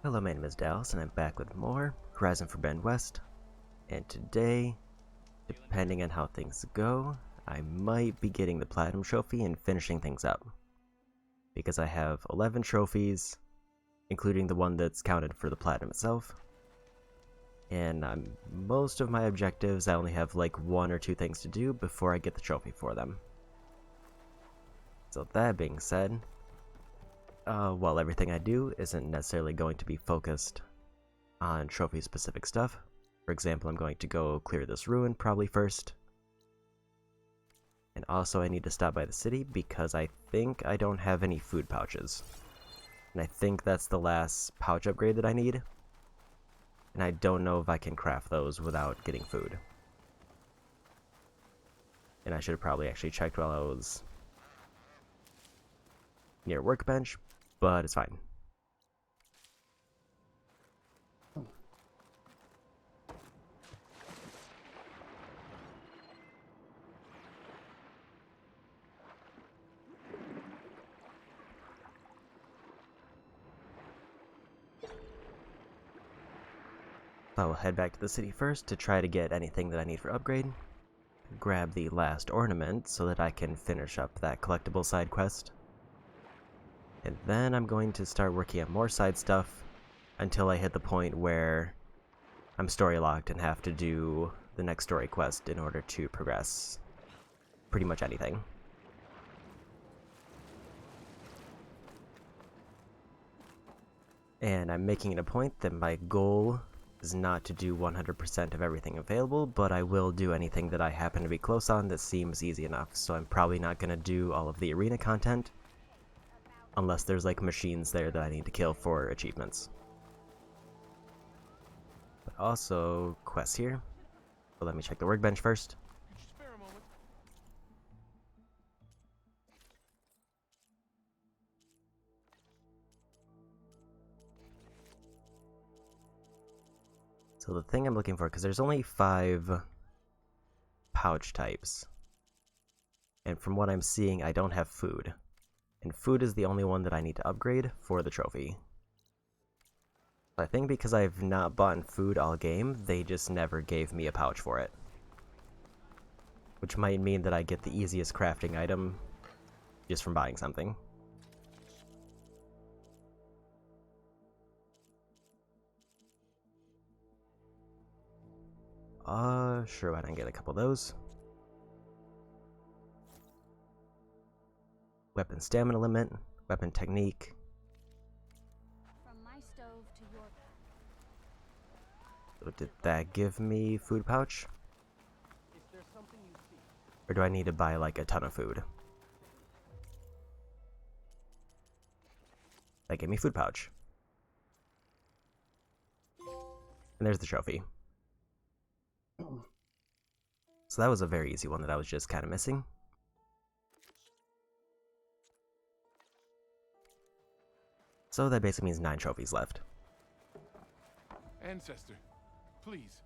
Hello, my name is Dallas, and I'm back with more Horizon Forbidden West. And today, depending on how things go, I might be getting the Platinum Trophy and finishing things up. Because I have 11 trophies, including the one that's counted for the Platinum itself. And most of my objectives, I only have like 1 or 2 things to do before I get the trophy for them. So that being said, while everything I do isn't necessarily going to be focused on trophy-specific stuff. For example, I'm going to go clear this ruin probably first. And also I need to stop by the city because I think I don't have any food pouches. And I think that's the last pouch upgrade that I need. And I don't know if I can craft those without getting food. And I should have probably actually checked while I was near workbench, but it's fine. I will head back to the city first to try to get anything that I need for upgrade. Grab the last ornament so that I can finish up that collectible side quest. And then I'm going to start working on more side stuff until I hit the point where I'm story locked and have to do the next story quest in order to progress pretty much anything. And I'm making it a point that my goal is not to do 100% of everything available, but I will do anything that I happen to be close on that seems easy enough. So I'm probably not going to do all of the arena content unless there's like machines there that I need to kill for achievements. But also quests here. But let me check the workbench first. So the thing I'm looking for, because there's only 5 pouch types. And from what I'm seeing, I don't have food. And food is the only one that I need to upgrade for the trophy. I think because I've not bought food all game, they just never gave me a pouch for it. Which might mean that I get the easiest crafting item just from buying something. Sure, why don't get a couple of those. Weapon stamina limit, weapon technique. From my stove to your So did that give me food pouch? Or do I need to buy like a ton of food? That gave me food pouch. And there's the trophy. So that was a very easy one that I was just kind of missing. So that basically means 9 trophies left. Ancestor, please.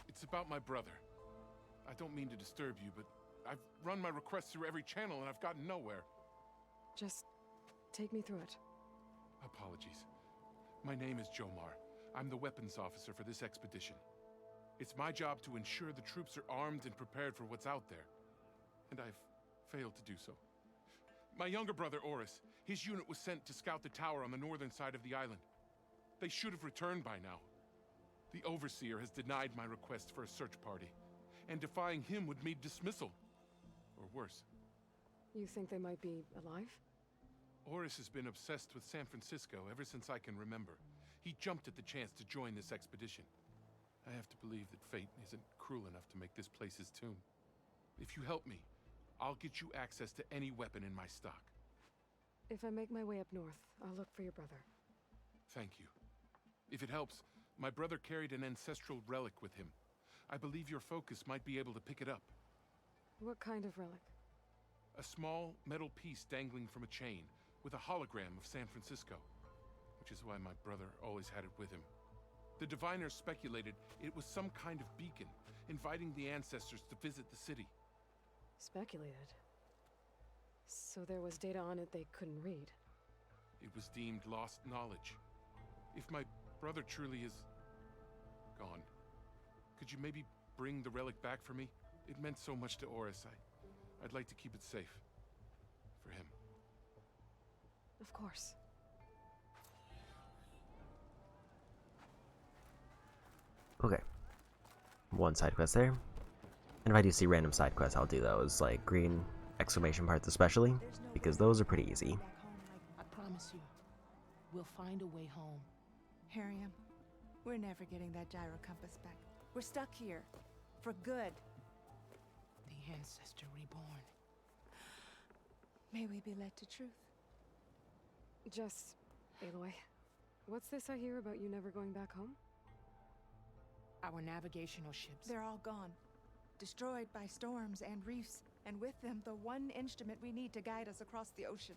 It's about my brother. I don't mean to disturb you, but I've run my requests through every channel and I've gotten nowhere. Just take me through it. Apologies. My name is Jomar. I'm the weapons officer for this expedition. It's my job to ensure the troops are armed and prepared for what's out there. And I've failed to do so. My younger brother, Oris, his unit was sent to scout the tower on the northern side of the island. They should have returned by now. The Overseer has denied my request for a search party, and defying him would mean dismissal. Or worse. You think they might be alive? Oris has been obsessed with San Francisco ever since I can remember. He jumped at the chance to join this expedition. I have to believe that fate isn't cruel enough to make this place his tomb. If you help me, I'll get you access to any weapon in my stock. If I make my way up north, I'll look for your brother. Thank you. If it helps, my brother carried an ancestral relic with him. I believe your focus might be able to pick it up. What kind of relic? A small metal piece dangling from a chain, with a hologram of San Francisco. Which is why my brother always had it with him. The diviners speculated it was some kind of beacon, inviting the ancestors to visit the city. Speculated. So there was data on it they couldn't read. It was deemed lost knowledge. If my brother truly is gone, could you maybe bring the relic back for me? It meant so much to Oris. I'd like to keep it safe. For him. Of course. Okay. One side quest there. And if I do see random side quests, I'll do those, like green exclamation parts especially, because those are pretty easy. I promise you, we'll find a way home. Harriam, we're never getting that gyro compass back. We're stuck here. For good. The ancestor reborn. May we be led to truth. Just, Aloy, what's this I hear about you never going back home? Our navigational ships. They're all gone. Destroyed by storms and reefs, and with them the one instrument we need to guide us across the ocean.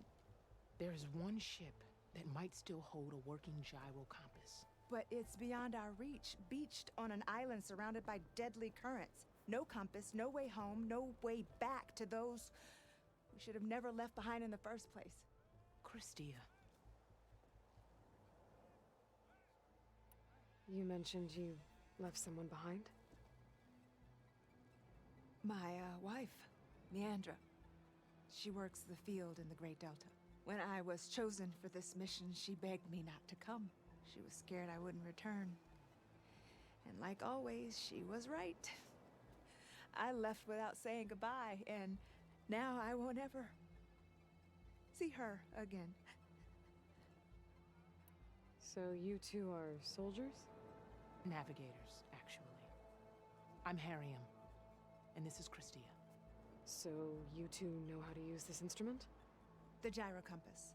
There is one ship that might still hold a working gyro compass. But it's beyond our reach, beached on an island surrounded by deadly currents. No compass, no way home, no way back to those we should have never left behind in the first place. Christia. You mentioned you left someone behind? My wife, Neandra. She works the field in the Great Delta. When I was chosen for this mission, she begged me not to come. She was scared I wouldn't return. And like always, she was right. I left without saying goodbye, and now I won't ever see her again. So you two are soldiers? Navigators, actually. I'm Harriam, and this is Christia. So you two know how to use this instrument? The gyro compass.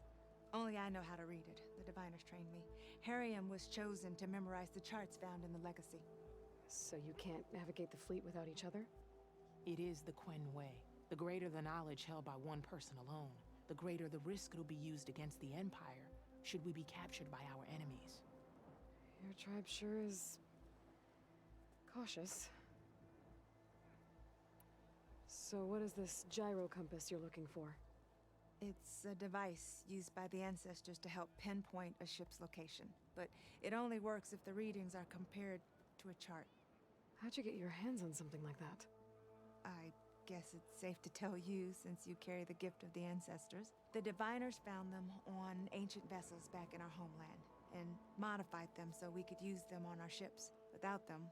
Only I know how to read it. The diviners trained me. Harriam was chosen to memorize the charts found in the legacy. So you can't navigate the fleet without each other? It is the Quen Way. The greater the knowledge held by one person alone, the greater the risk it'll be used against the Empire, should we be captured by our enemies. Your tribe sure is cautious. So what is this gyro compass you're looking for? It's a device used by the ancestors to help pinpoint a ship's location. But it only works if the readings are compared to a chart. How'd you get your hands on something like that? I guess it's safe to tell you since you carry the gift of the ancestors. The diviners found them on ancient vessels back in our homeland and modified them so we could use them on our ships. Without them,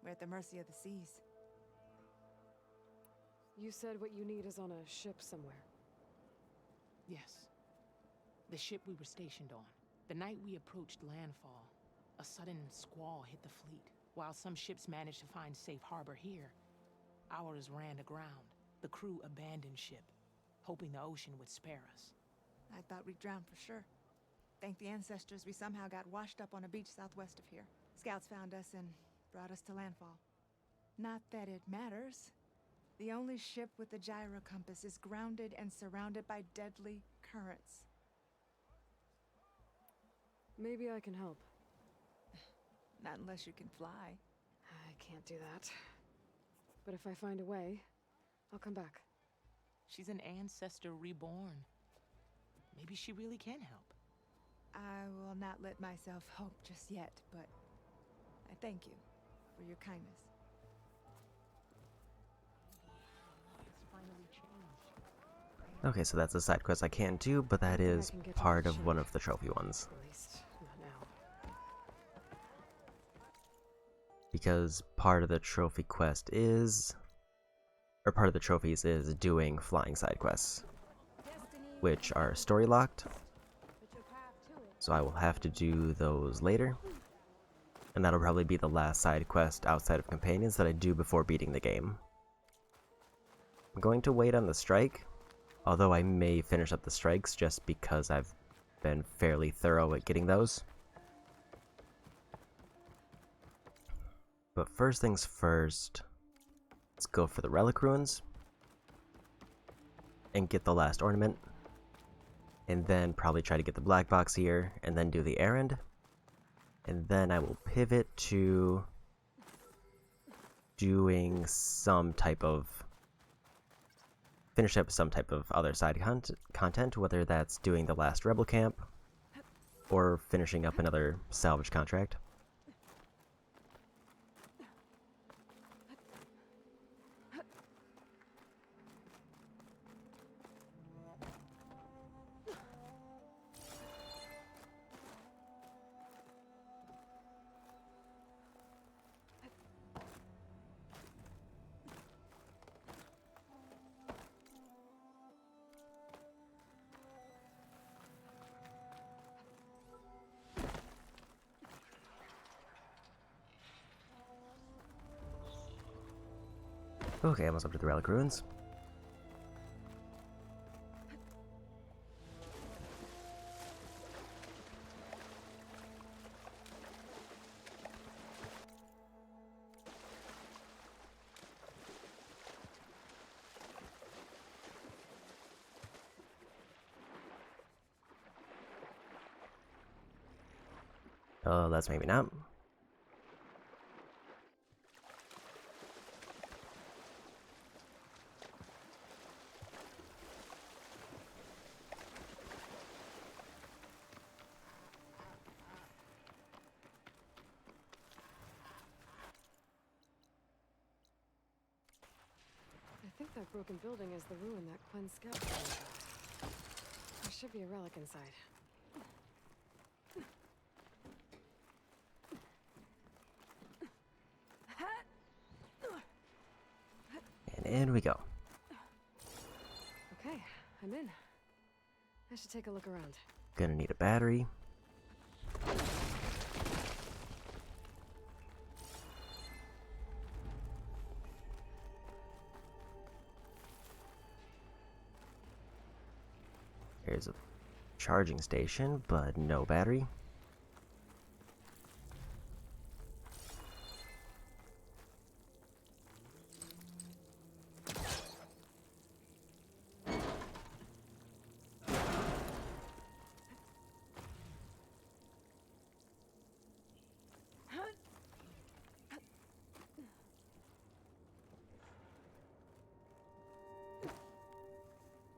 we're at the mercy of the seas. You said what you need is on a ship somewhere. Yes. The ship we were stationed on. The night we approached landfall, a sudden squall hit the fleet. While some ships managed to find safe harbor here, ours ran aground. The crew abandoned ship, hoping the ocean would spare us. I thought we'd drown for sure. Thank the ancestors we somehow got washed up on a beach southwest of here. Scouts found us and brought us to landfall. Not that it matters. The only ship with the gyro compass is grounded and surrounded by deadly currents. Maybe I can help. Not unless you can fly. I can't do that. But if I find a way, I'll come back. She's an ancestor reborn. Maybe she really can help. I will not let myself hope just yet, but I thank you for your kindness. It's finally changed. Okay, so that's a side quest I can't do, but that is part of one of the trophy ones. At least, not now. Because part of the trophy quest is... or part of the trophies is doing flying side quests, which are story locked. So I will have to do those later. And that'll probably be the last side quest outside of companions that I do before beating the game. I'm going to wait on the strike, although I may finish up the strikes just because I've been fairly thorough at getting those. But first things first, let's go for the relic ruins and get the last ornament. And then probably try to get the black box here, and then do the errand. And then I will pivot to doing some type of... finish up some type of other side content, whether that's doing the last rebel camp, or finishing up another salvage contract. Okay, almost up to the Relic Ruins. Oh, that's maybe not. I think that broken building is the ruin that Quinn Scout told me about. There should be a relic inside. And in we go. Okay, I'm in. I should take a look around. Gonna need a battery. Here's a charging station, but no battery.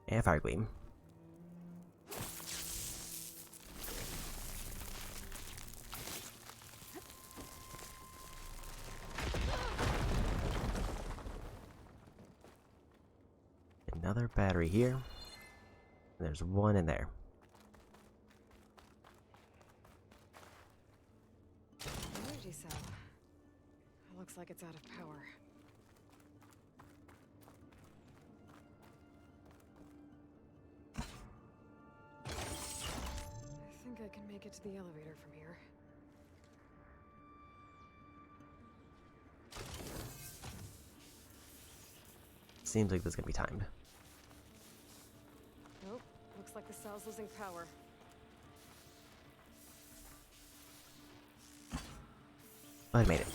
And fire gleam. Another battery here. There's one in there. Energy cell. It looks like it's out of power. I think I can make it to the elevator from here. Seems like this is gonna be timed. Nope. Looks like the cell's losing power. But I made it.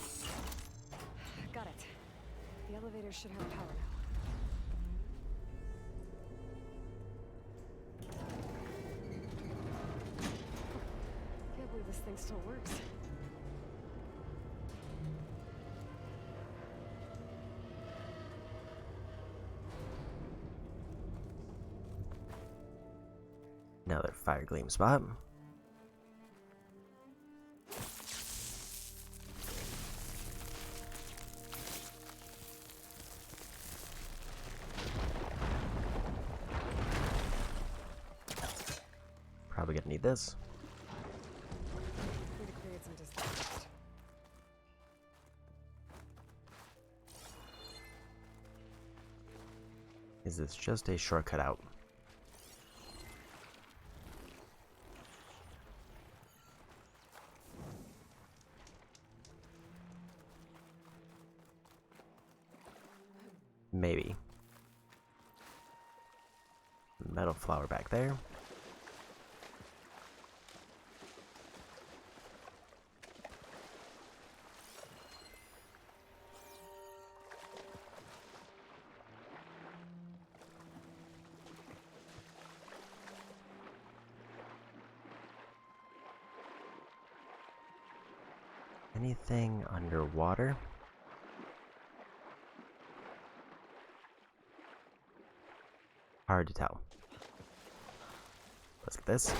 Got it. The elevator should have power now. Can't believe this thing still works. Another fire gleam spot. Probably gonna need this. Need to create some distance first. Is this just a shortcut out? Maybe. Metal flower back there. Anything underwater? Hard to tell. Let's get this.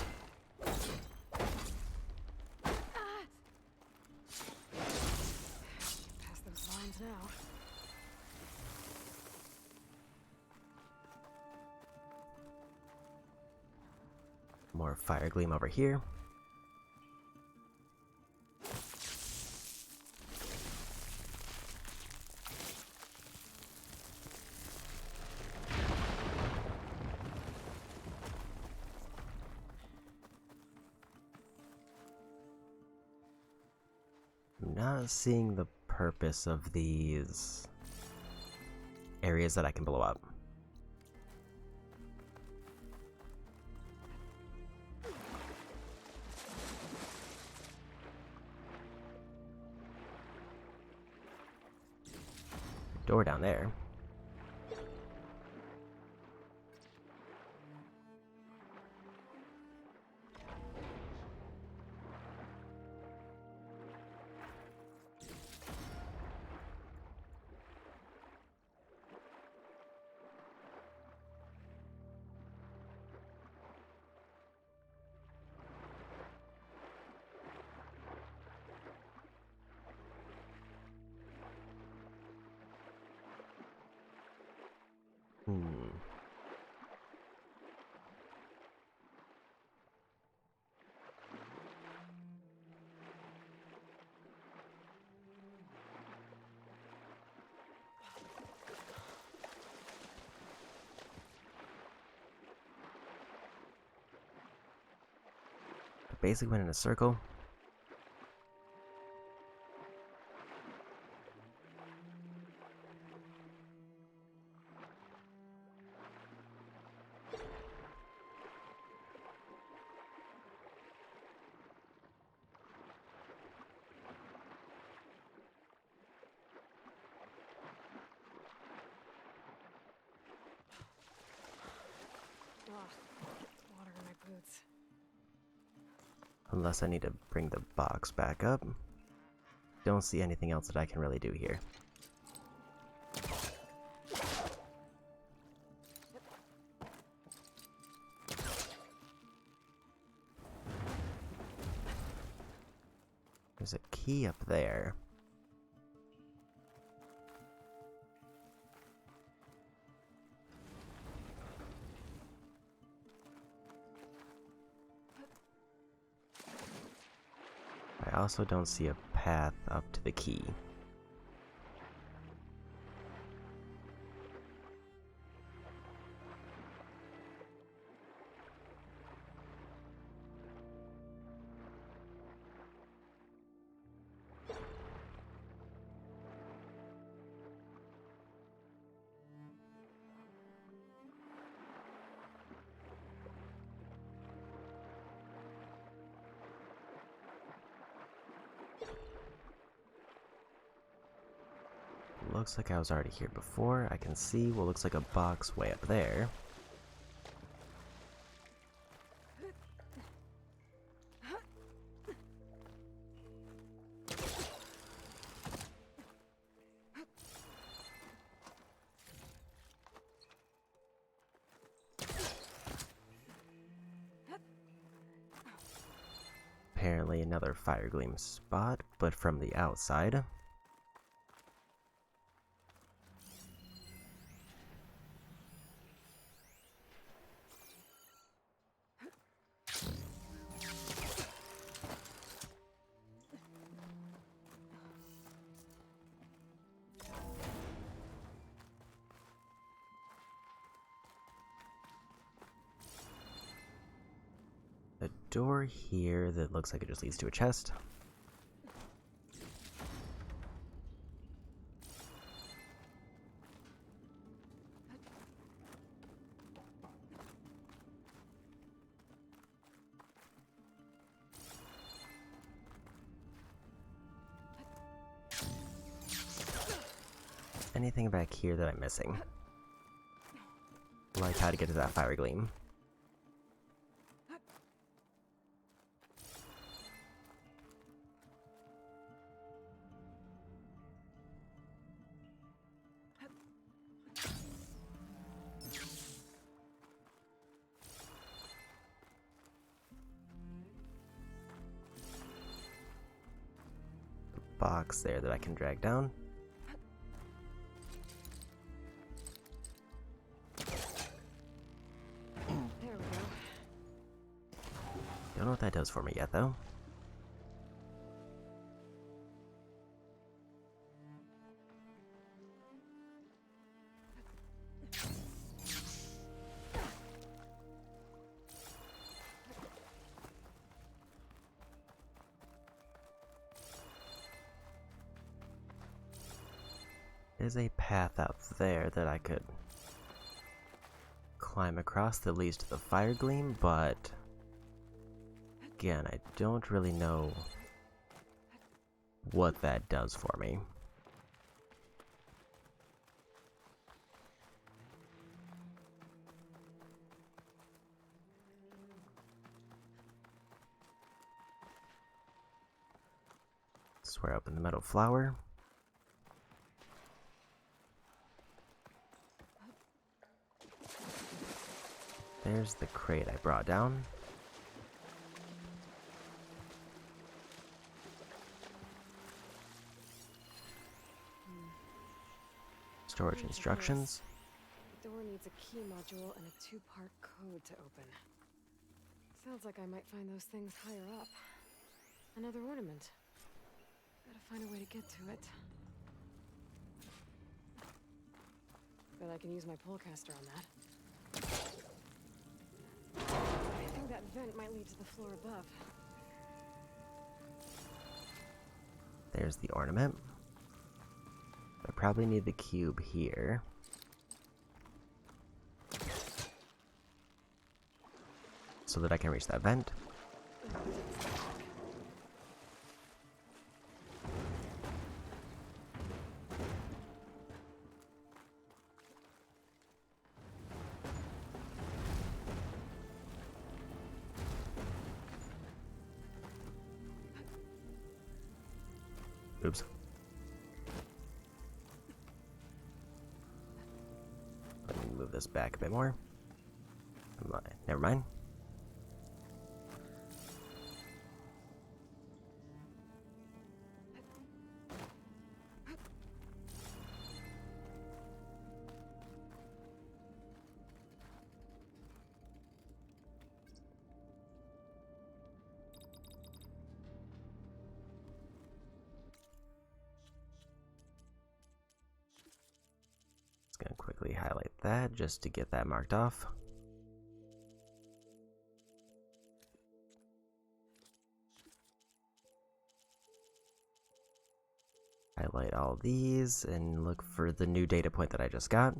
More fire gleam over here. I'm not seeing the purpose of these areas that I can blow up. Door down there. Basically went in a circle. Ugh, water in my boots. Unless I need to bring the box back up. Don't see anything else that I can really do here. There's a key up there. I also don't see a path up to the key. Looks like I was already here before. I can see what looks like a box way up there. Apparently another fire gleam spot, but from the outside. A door here that looks like it just leads to a chest. Anything back here that I'm missing? Like how to get to that fire gleam. Box there that I can drag down. There we go. Don't know what that does for me yet, though. There's a path out there that I could climb across that leads to the fire gleam, but again, I don't really know what that does for me. Swear open the metal flower. There's the crate I brought down. Storage instructions. The door needs a key module and a 2-part code to open. Sounds like I might find those things higher up. Another ornament. Gotta find a way to get to it. Bet I can use my pullcaster on that. I think that vent might lead to the floor above. There's the ornament. I probably need the cube here. So that I can reach that vent. Oops. Let me move this back a bit more. Never mind. Gonna quickly highlight that just to get that marked off. Highlight all these and look for the new data point that I just got.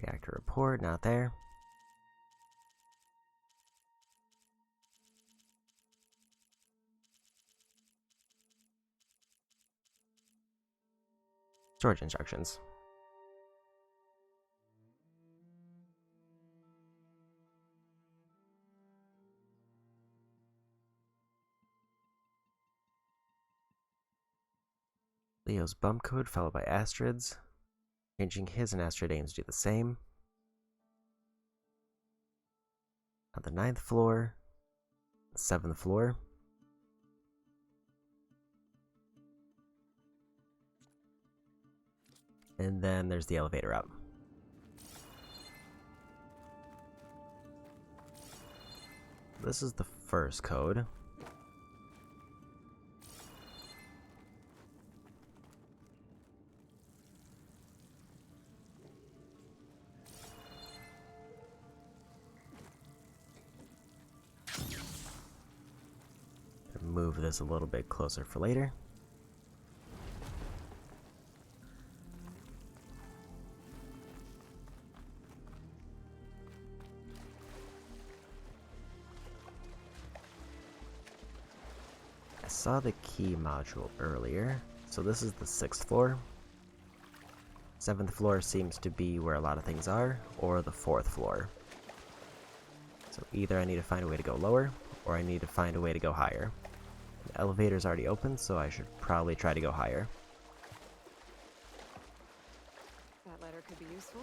Reactor report, not there. Storage instructions. Leo's bump code followed by Astrid's. Changing his and Astrid aims to do the same. On the 9th floor, 7th floor. And then there's the elevator up. This is the first code. Move this a little bit closer for later. I saw the key module earlier, so this is the 6th floor. 7th floor seems to be where a lot of things are, or the 4th floor. So either I need to find a way to go lower, or I need to find a way to go higher. The elevator's already open, so I should probably try to go higher. That ladder could be useful.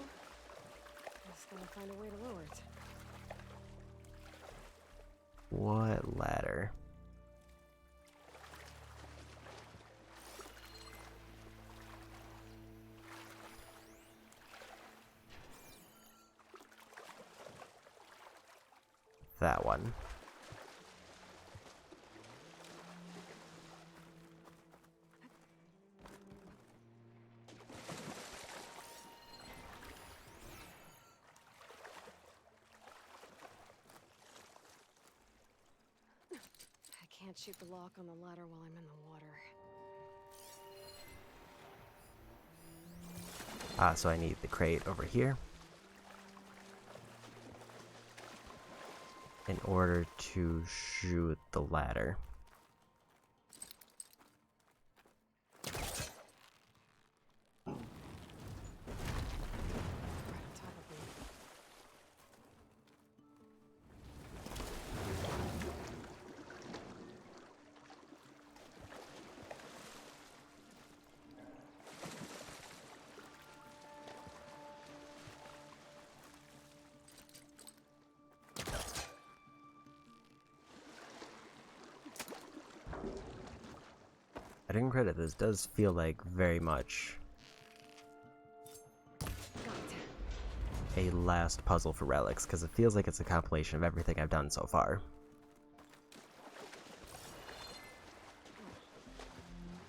Just gotta find a way to lower it. What ladder? that one. I can't shoot the lock on the ladder while I'm in the water. So I need the crate over here in order to shoot the ladder. Right on top of me. I didn't credit this. Does feel like very much Got it. a last puzzle for relics, because it feels like it's a compilation of everything I've done so far.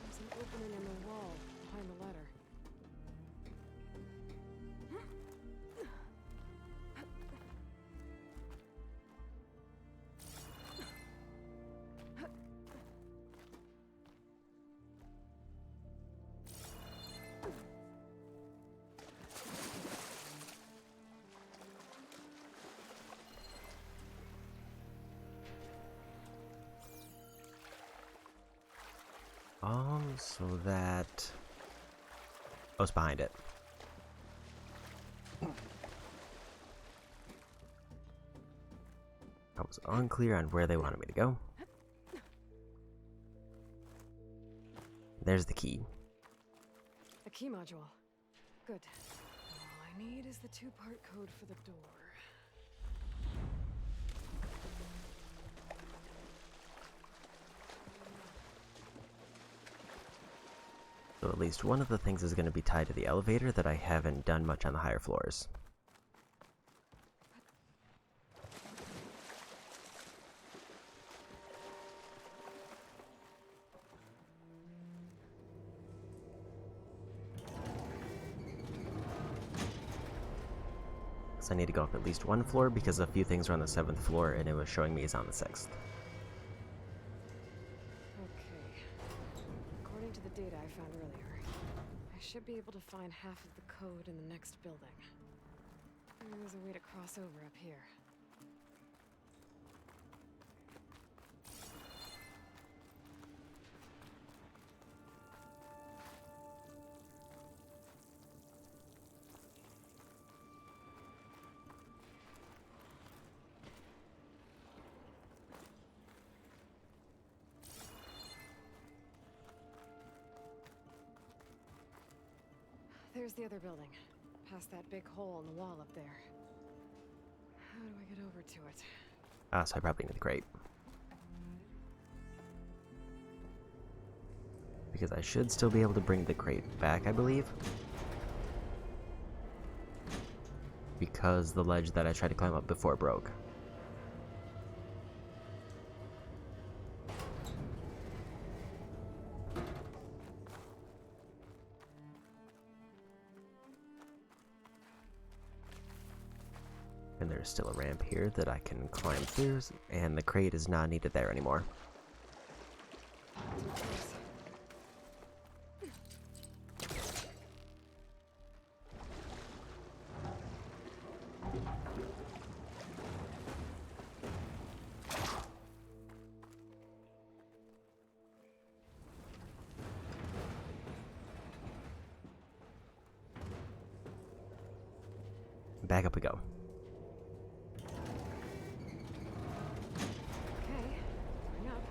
There's an opening in the wall behind the ladder. So that... Oh, it's behind it. I was unclear on where they wanted me to go. There's the key. A key module. Good. All I need is the two-part code for the door. So at least one of the things is going to be tied to the elevator that I haven't done much on the higher floors. So I need to go up at least one floor because a few things are on the 7th floor and it was showing me it's on the 6th. According to the data I found earlier, I should be able to find half of the code in the next building. Maybe there's a way to cross over up here. There's the other building, past that big hole in the wall up there. How do I get over to it? So I probably need the crate. Because I should still be able to bring the crate back, I believe. Because the ledge that I tried to climb up before broke. And there's still a ramp here that I can climb through, and the crate is not needed there anymore. Back up we go. Okay, bring up.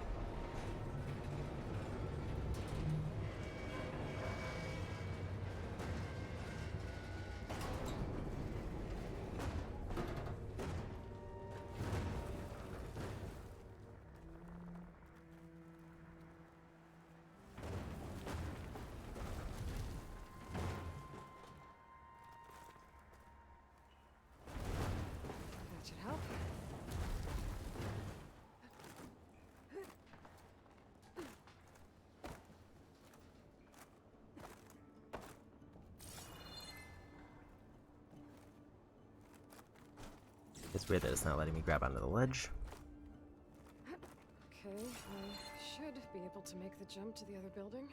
It's weird that it's not letting me grab onto the ledge. Okay, I should be able to make the jump to the other building.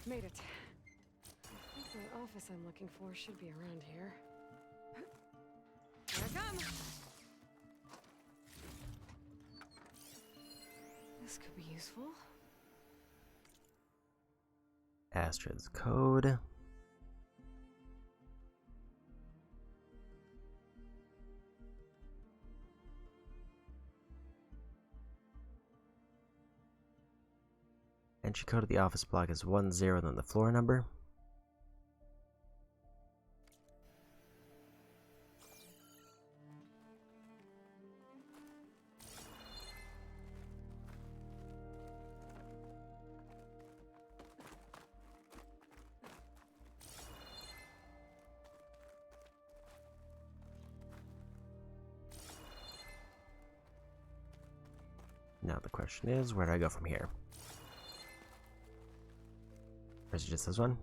Made it. I think the office I'm looking for should be around here. Here I come! This could be useful. Astrid's code. Entry code of the office block is 10, then the floor number. Now the question is, where do I go from here? Or is it just this one?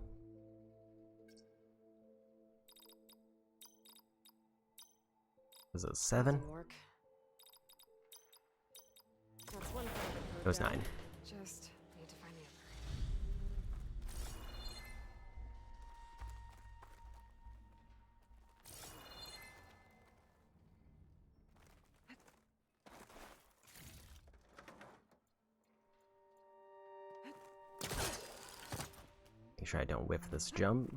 Was it 7? Didn't work. That's one part of the It was code 9. down. Just need to find the other. Make sure I don't whiff this jump.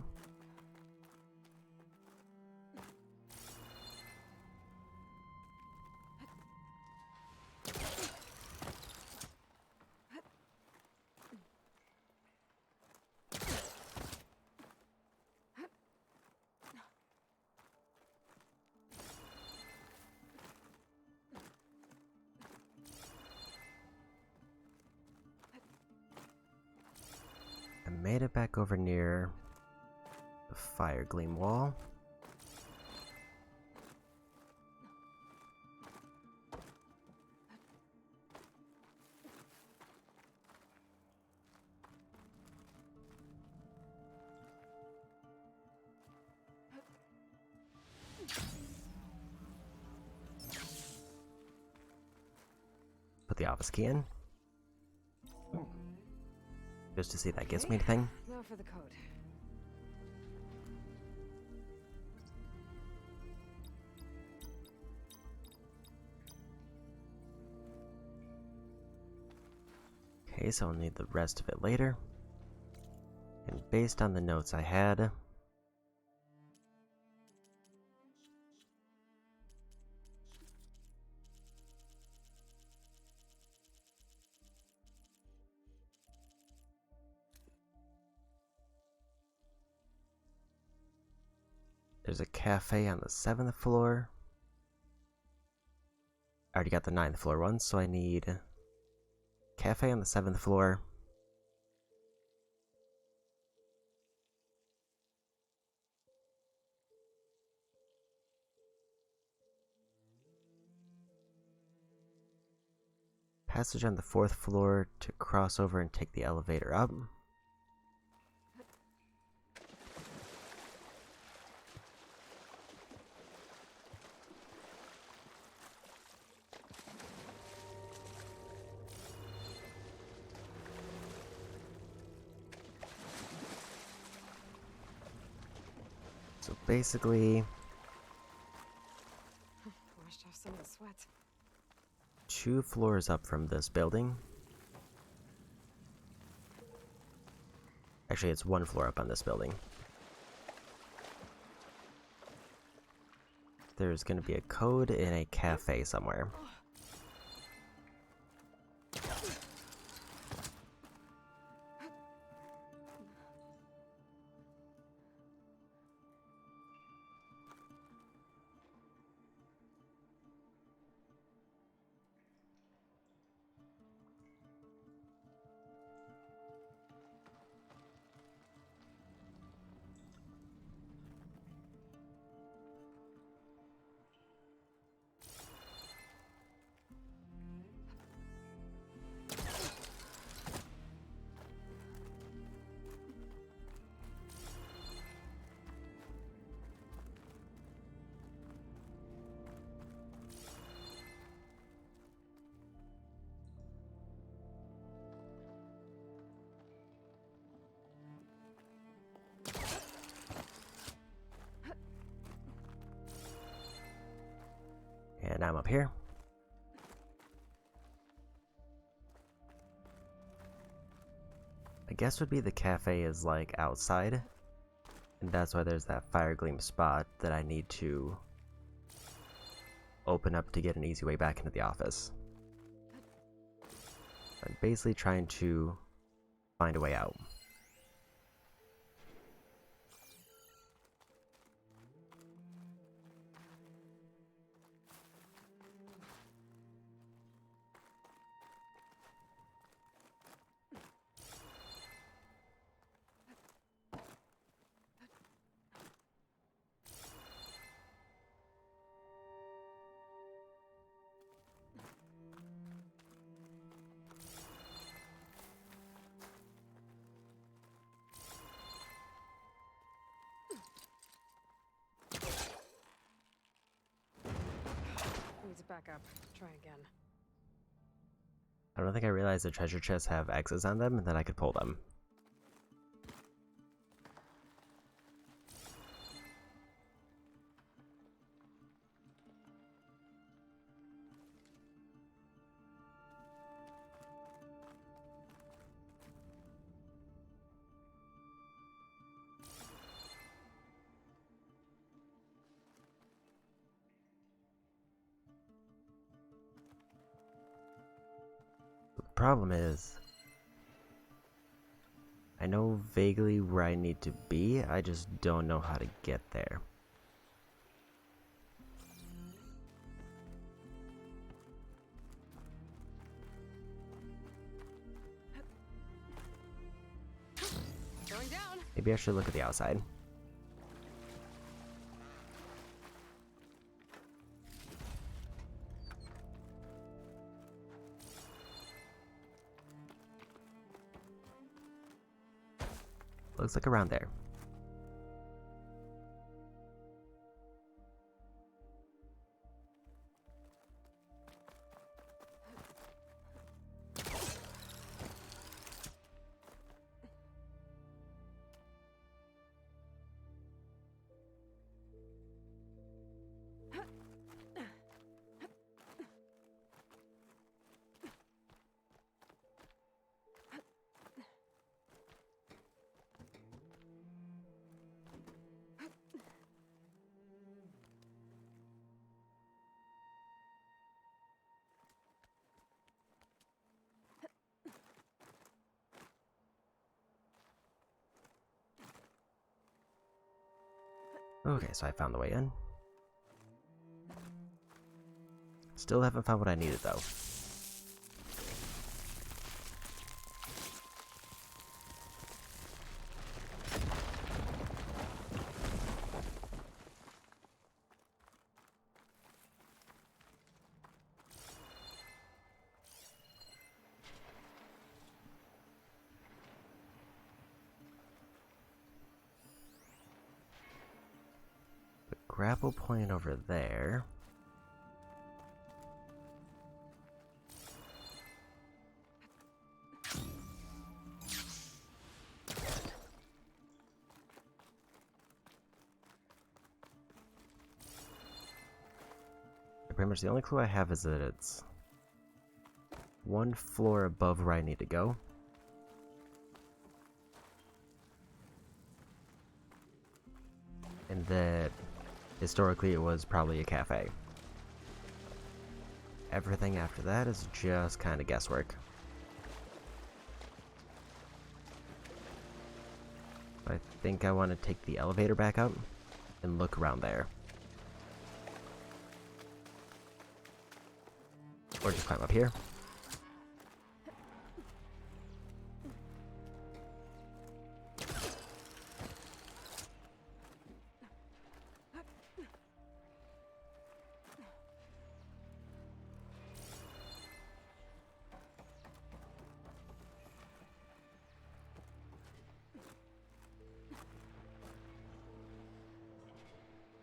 I made it back over near the fire gleam wall. Put the office key in. Just to see if that gives me anything. Now for the code. Okay, so I'll need the rest of it later. And based on the notes I had, there's a cafe on the 7th floor. I already got the 9th floor one, so I need cafe on the 7th floor. Passage on the 4th floor to cross over and take the elevator up. So basically, Washed off some of the sweat. 2 floors up from this building. Actually, it's 1 floor up on this building. There's going to be a code in a cafe somewhere. climb up here. I guess would be the cafe is like outside, and that's why there's that fire gleam spot that I need to open up to get an easy way back into the office. I'm basically trying to find a way out. Needs a backup. Try again. I don't think I realized the treasure chests have X's on them and that I could pull them. The problem is, I know vaguely where I need to be, I just don't know how to get there. Going down. Maybe I should look at the outside. Looks like around there. Okay, so I found the way in. Still haven't found what I needed though. Grapple point over there. Pretty much the only clue I have is that it's one floor above where I need to go. And that historically it was probably a cafe. Everything after that is just kind of guesswork. I think I want to take the elevator back up and look around there. Or just climb up here.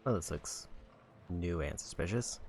Well, this looks new and suspicious.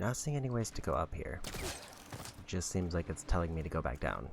I'm not seeing any ways to go up here. It just seems like it's telling me to go back down.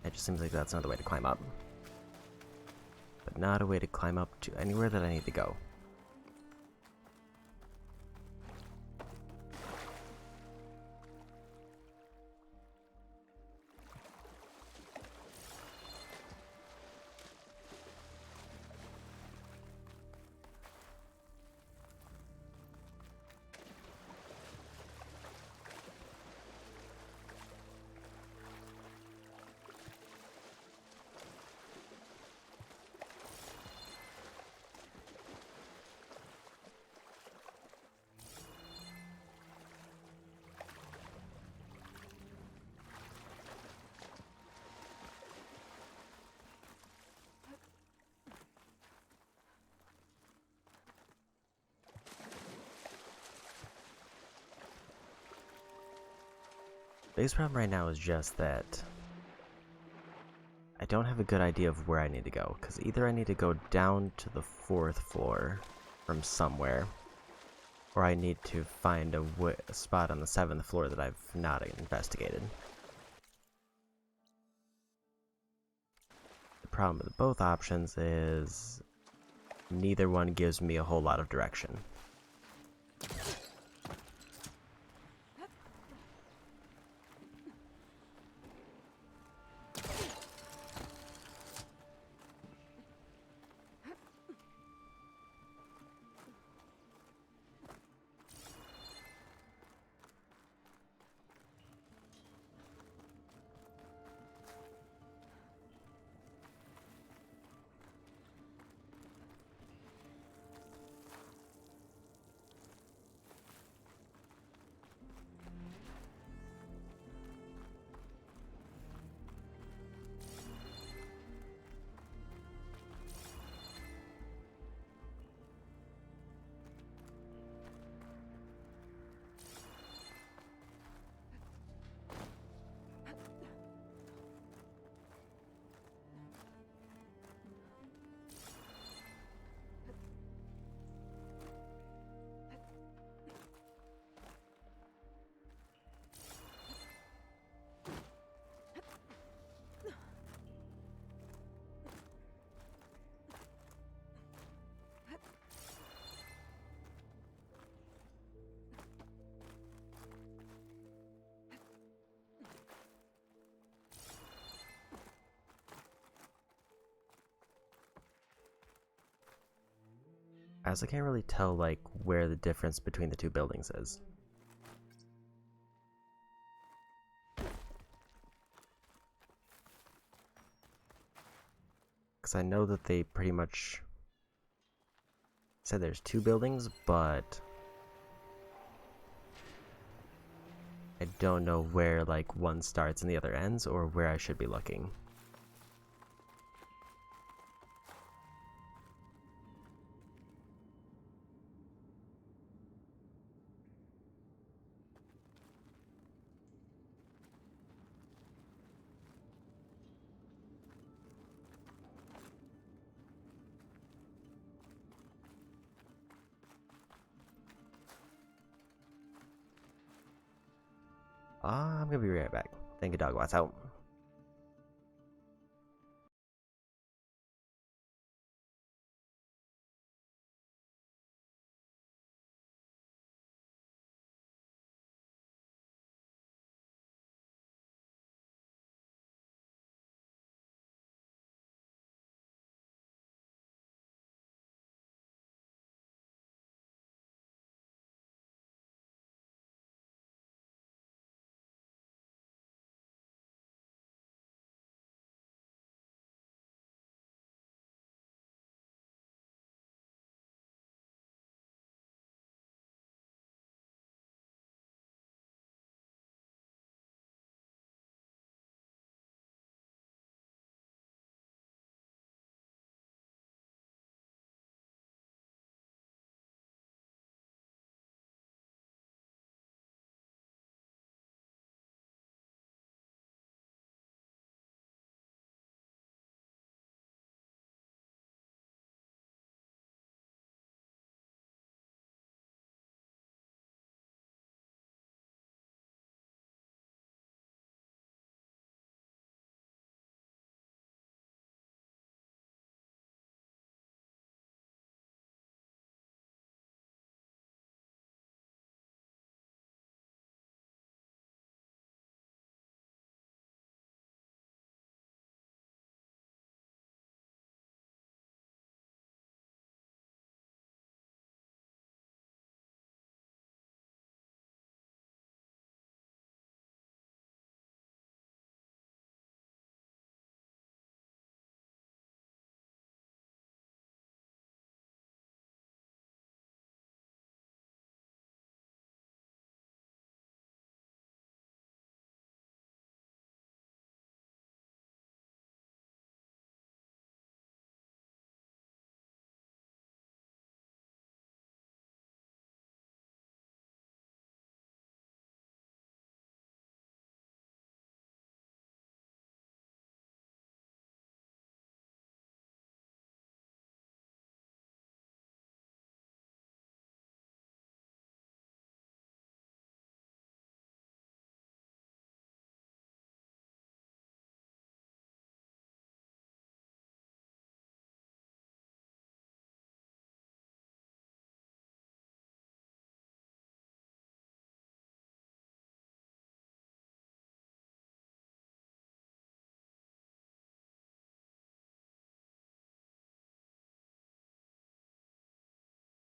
It just seems like that's another way to climb up. But not a way to climb up to anywhere that I need to go. Biggest problem right now is just that I don't have a good idea of where I need to go, because either I need to go down to the 4th floor from somewhere, or I need to find a spot on the 7th floor that I've not investigated. The problem with both options is neither one gives me a whole lot of direction. As I can't really tell, like, where the difference between the two buildings is. Because I know that they pretty much said there's two buildings, but I don't know where, like, one starts and the other ends, or where I should be looking. I'm gonna be right back. Thank you, Dogwatch out.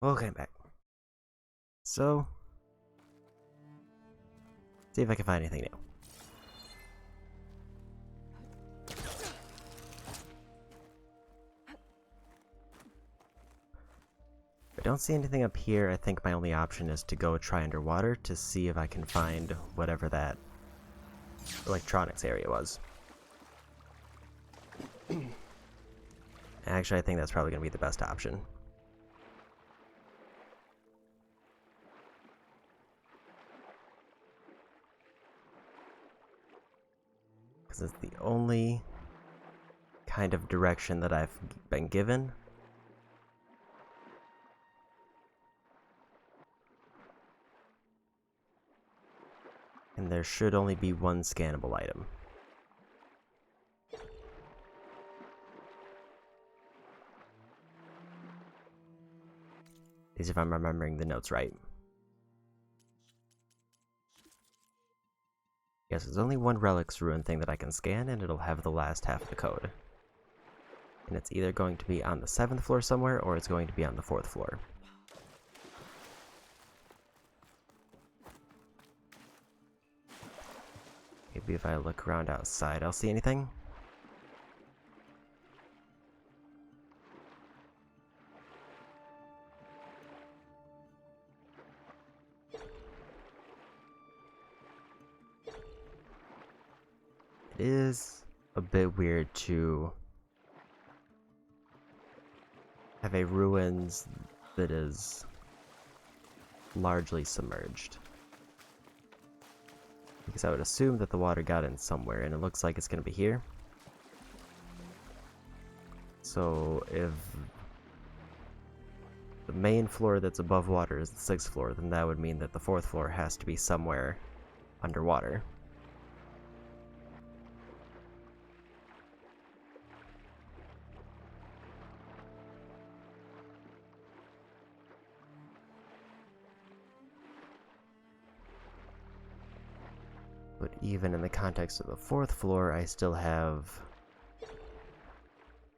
Okay, back. So, see if I can find anything new. If I don't see anything up here, I think my only option is to go try underwater to see if I can find whatever that electronics area was. Actually, I think that's probably going to be the best option. Because it's the only kind of direction that I've been given. And there should only be one scannable item. Is if I'm remembering the notes right. Yes, there's only one Relics Ruin thing that I can scan, and it'll have the last half of the code. And it's either going to be on the 7th floor somewhere, or it's going to be on the 4th floor. Maybe if I look around outside, I'll see anything. It is a bit weird to have a ruins that is largely submerged. Because I would assume that the water got in somewhere, and it looks like it's going to be here. So if the main floor that's above water is the 6th floor, then that would mean that the 4th floor has to be somewhere underwater. But even in the context of the 4th floor, I still have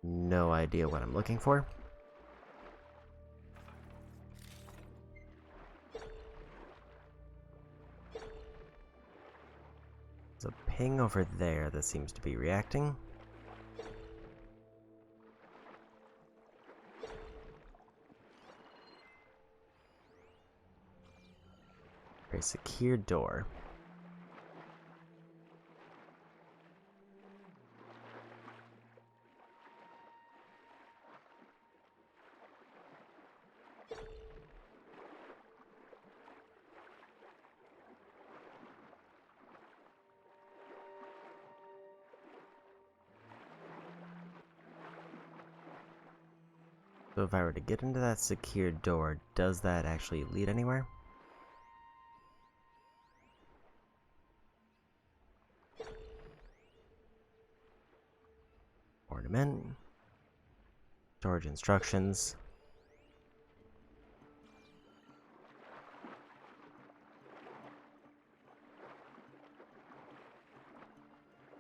no idea what I'm looking for. There's a ping over there that seems to be reacting. A secure door. So if I were to get into that secured door, does that actually lead anywhere? Ornament. Storage instructions.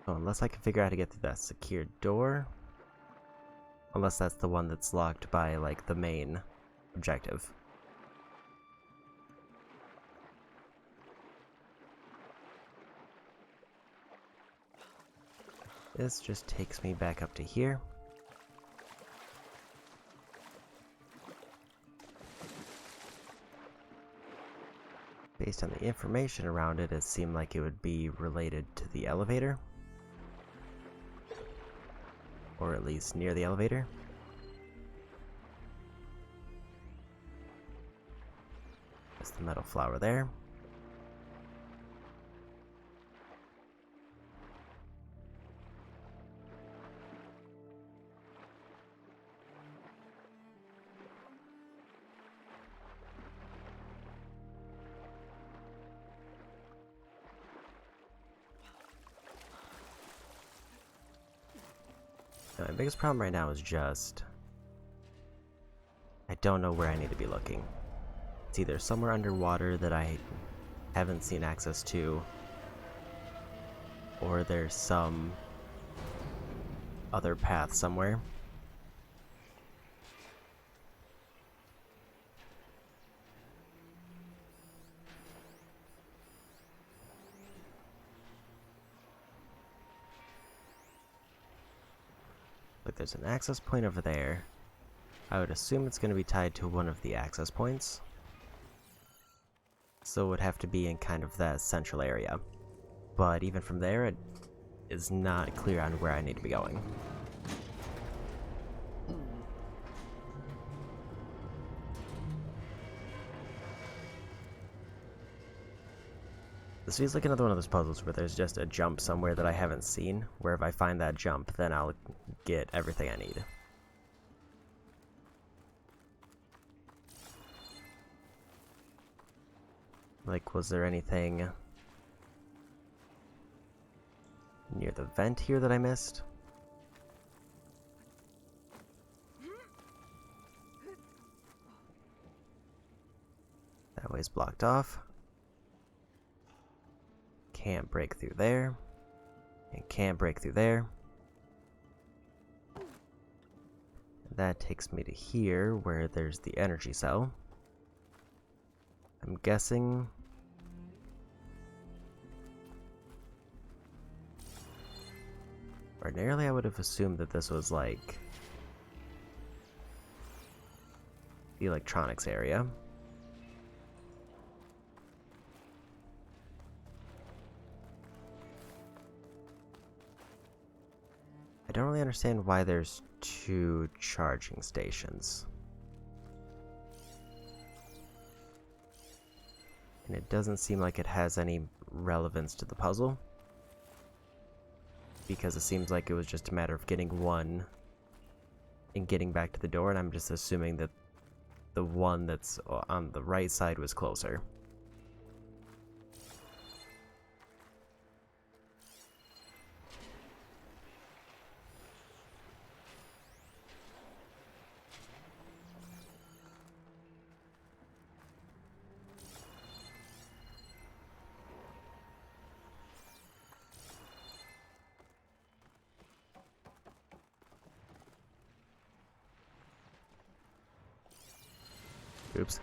So unless I can figure out how to get through that secured door, unless that's the one that's locked by, like, the main objective. This just takes me back up to here. Based on the information around it, it seemed like it would be related to the elevator. Or at least near the elevator. That's the metal flower there. Now, my biggest problem right now is just I don't know where I need to be looking. It's either somewhere underwater that I haven't seen access to, or there's some other path somewhere. like there's an access point over there. I would assume it's going to be tied to one of the access points. So it would have to be in kind of that central area. But even from there, it is not clear on where I need to be going. This feels like another one of those puzzles where there's just a jump somewhere that I haven't seen, where if I find that jump, then I'll get everything I need. Like, was there anything near the vent here that I missed? That way's blocked off. Can't break through there. And can't break through there. That takes me to here, where there's the energy cell. I'm guessing... Ordinarily, I would have assumed that this was, like, the electronics area. I don't really understand why there's 2 charging stations. And it doesn't seem like it has any relevance to the puzzle, because it seems like it was just a matter of getting one and getting back to the door, and I'm just assuming that the one that's on the right side was closer. Oops.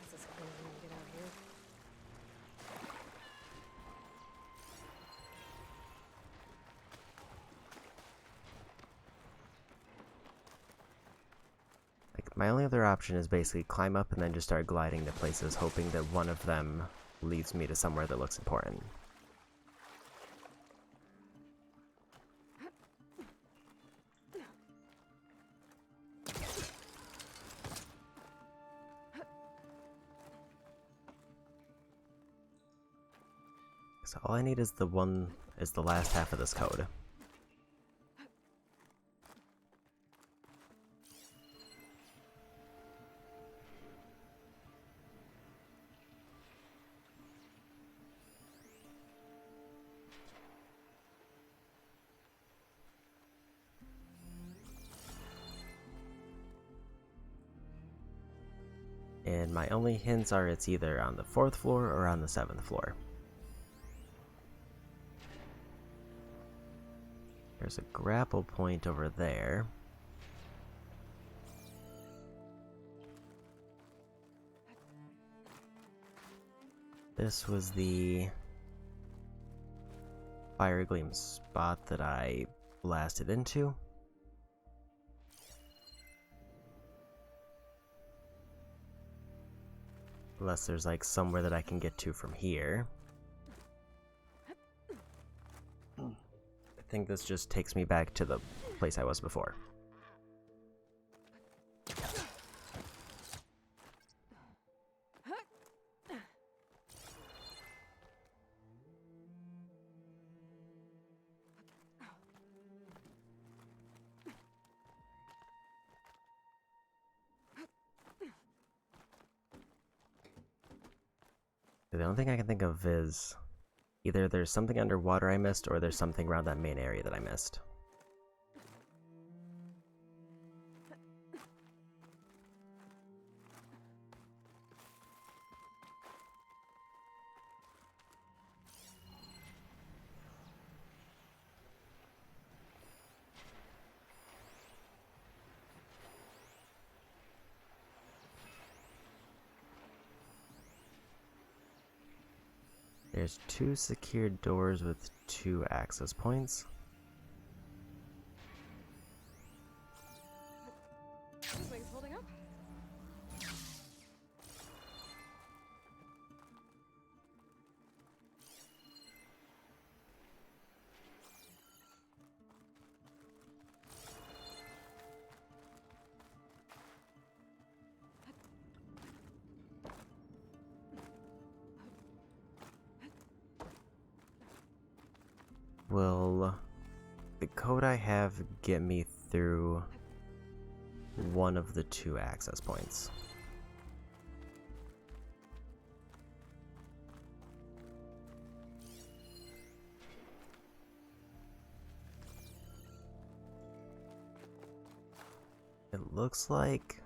This is close when we get out here. Like, my only other option is basically climb up and then just start gliding to places, hoping that one of them leads me to somewhere that looks important. So all I need is the last half of this code. And my only hints are it's either on the 4th floor or on the 7th floor. There's a grapple point over there. This was the fire gleam spot that I blasted into. Unless there's like somewhere that I can get to from here. I think this just takes me back to the place I was before. The only thing I can think of is either there's something underwater I missed, or there's something around that main area that I missed. There's 2 secured doors with 2 access points. This thing's holding up. Will the code I have get me through one of the 2 access points? It looks like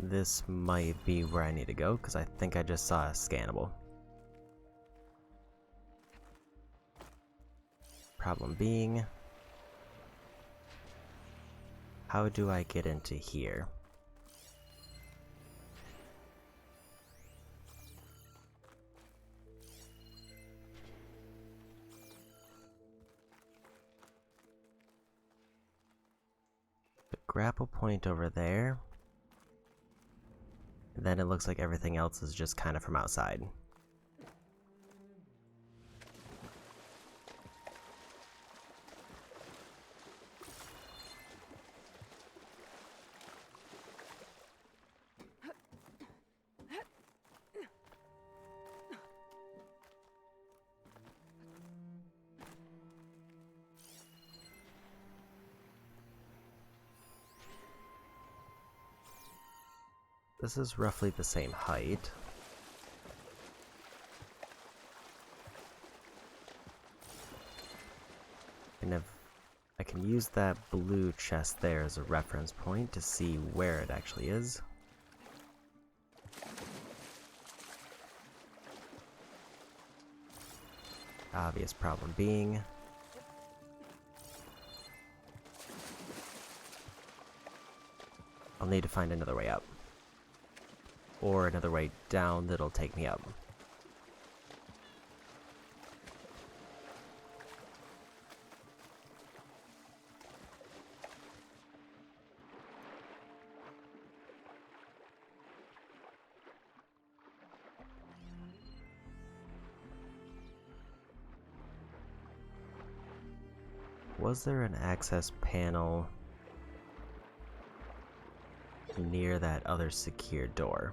this might be where I need to go, because I think I just saw a scannable. Problem being, how do I get into here? The grapple point over there. And then it looks like everything else is just kind of from outside. This is roughly the same height. And if I can use that blue chest there as a reference point to see where it actually is. Obvious problem being, I'll need to find another way up. Or another way down that'll take me up. Was there an access panel near that other secure door?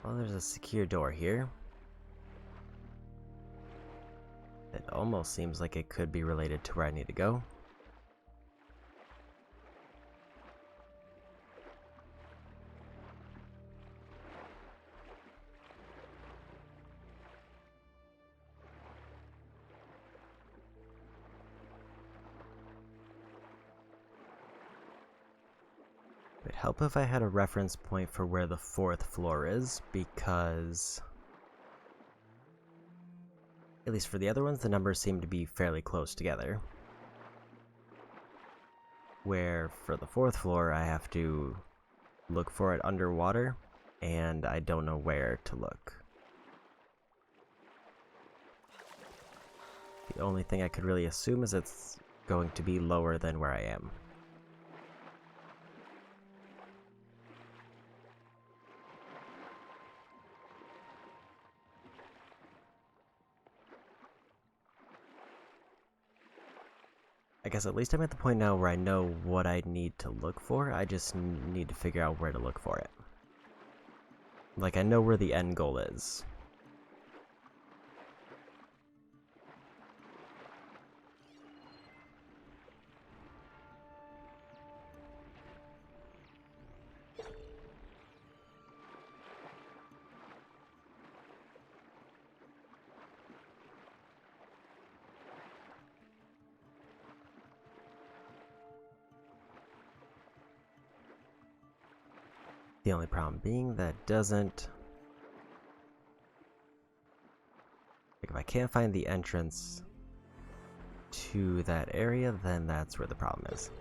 Well, there's a secure door here. It almost seems like it could be related to where I need to go. It'd help if I had a reference point for where the 4th floor is, because at least for the other ones, the numbers seem to be fairly close together. Where for the 4th floor, I have to look for it underwater, and I don't know where to look. The only thing I could really assume is it's going to be lower than where I am. I guess at least I'm at the point now where I know what I need to look for. I just need to figure out where to look for it. Like, I know where the end goal is. The only problem being that doesn't... Like, if I can't find the entrance to that area, then that's where the problem is.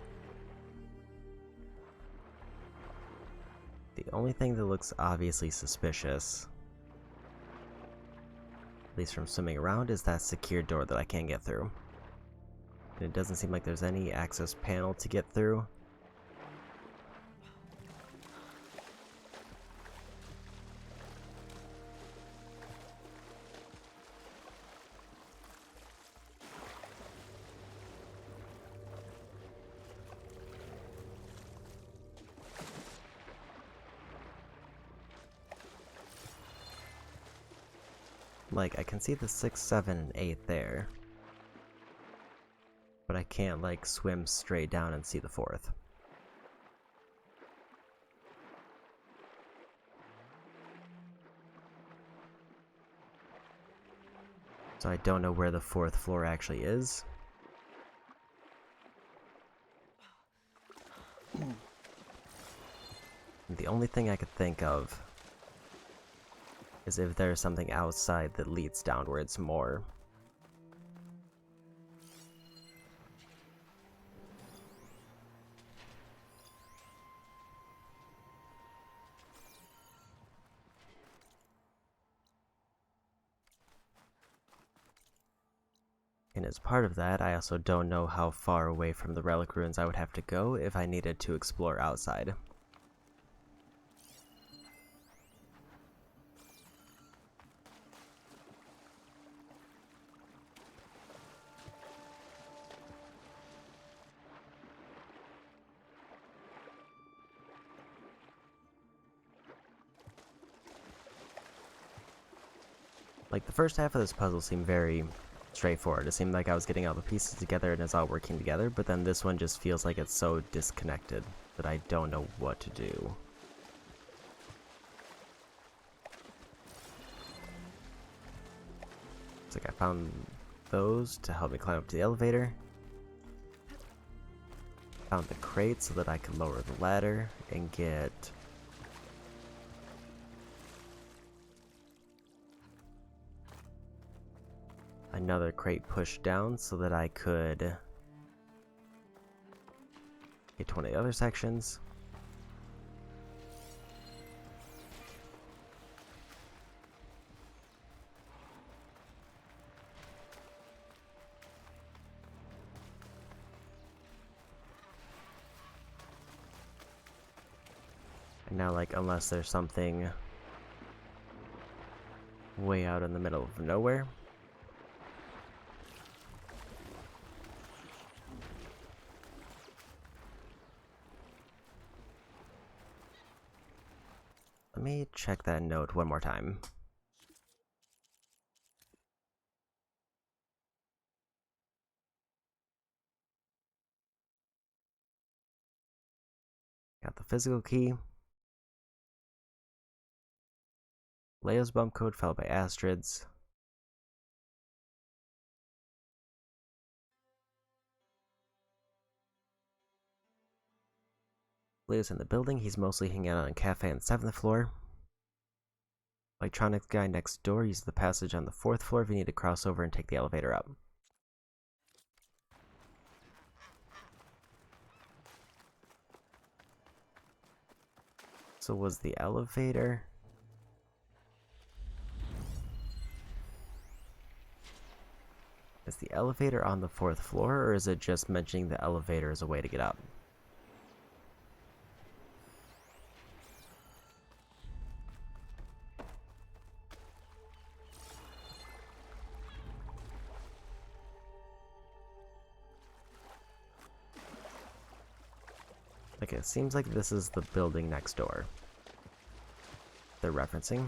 The only thing that looks obviously suspicious, at least from swimming around, is that secure door that I can't get through. And it doesn't seem like there's any access panel to get through. Like, I can see the 6, 7, and 8 there. But I can't, like, swim straight down and see the 4th. So I don't know where the 4th floor actually is. The only thing I could think of is if there's something outside that leads downwards more. And as part of that, I also don't know how far away from the relic ruins I would have to go if I needed to explore outside. Like, the first half of this puzzle seemed very straightforward. It seemed like I was getting all the pieces together and it's all working together, but then this one just feels like it's so disconnected that I don't know what to do. It's like I found those to help me climb up to the elevator. Found the crate so that I could lower the ladder and get another crate pushed down so that I could get to one of the other sections. And now, like, unless there's something way out in the middle of nowhere. Let me check that note one more time. Got the physical key. Leo's bump code followed by Astrid's. Leo's in the building. He's mostly hanging out on cafe on the 7th floor. Electronics guy next door uses the passage on the 4th floor if you need to cross over and take the elevator up. So was the elevator... Is the elevator on the 4th floor, or is it just mentioning the elevator as a way to get up? Like, it seems like this is the building next door they're referencing.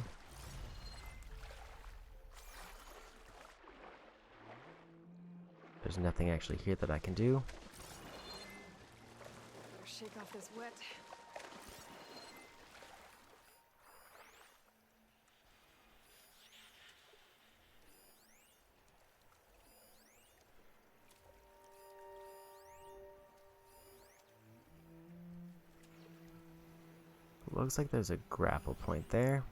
There's nothing actually here that I can do. Better shake off this wet. Looks like there's a grapple point there.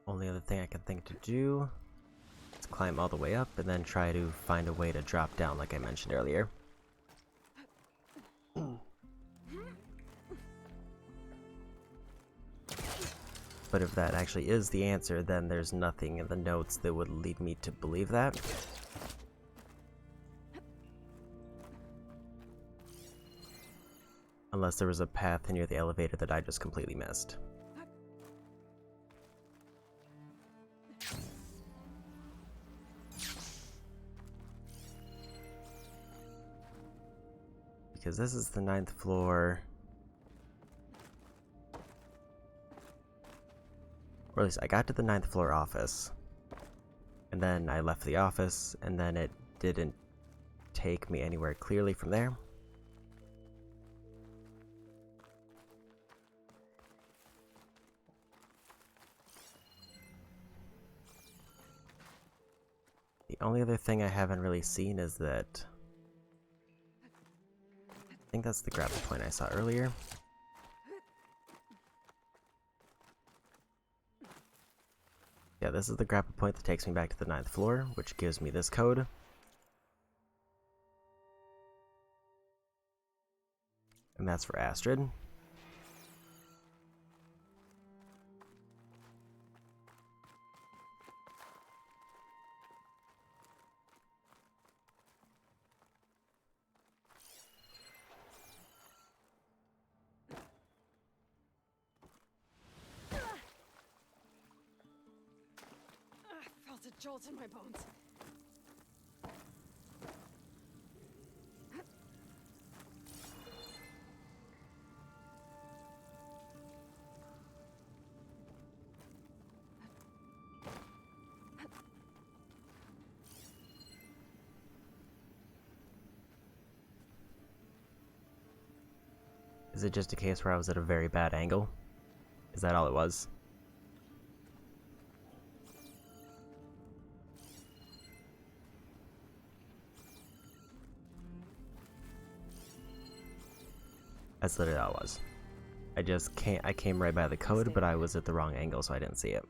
Only other thing I can think to do is climb all the way up and then try to find a way to drop down like I mentioned earlier. But if that actually is the answer, then there's nothing in the notes that would lead me to believe that. Unless there was a path near the elevator that I just completely missed. Because this is the 9th floor. Or at least I got to the 9th floor office. And then I left the office, and then it didn't take me anywhere clearly from there. The only other thing I haven't really seen is that I think that's the grapple point I saw earlier. Yeah, this is the grapple point that takes me back to the 9th floor, which gives me this code. And that's for Astrid. I felt a jolt in my bones. Is it just a case where I was at a very bad angle? Is that all it was? That's literally all it was. I came right by the code, but I was at the wrong angle, so I didn't see it.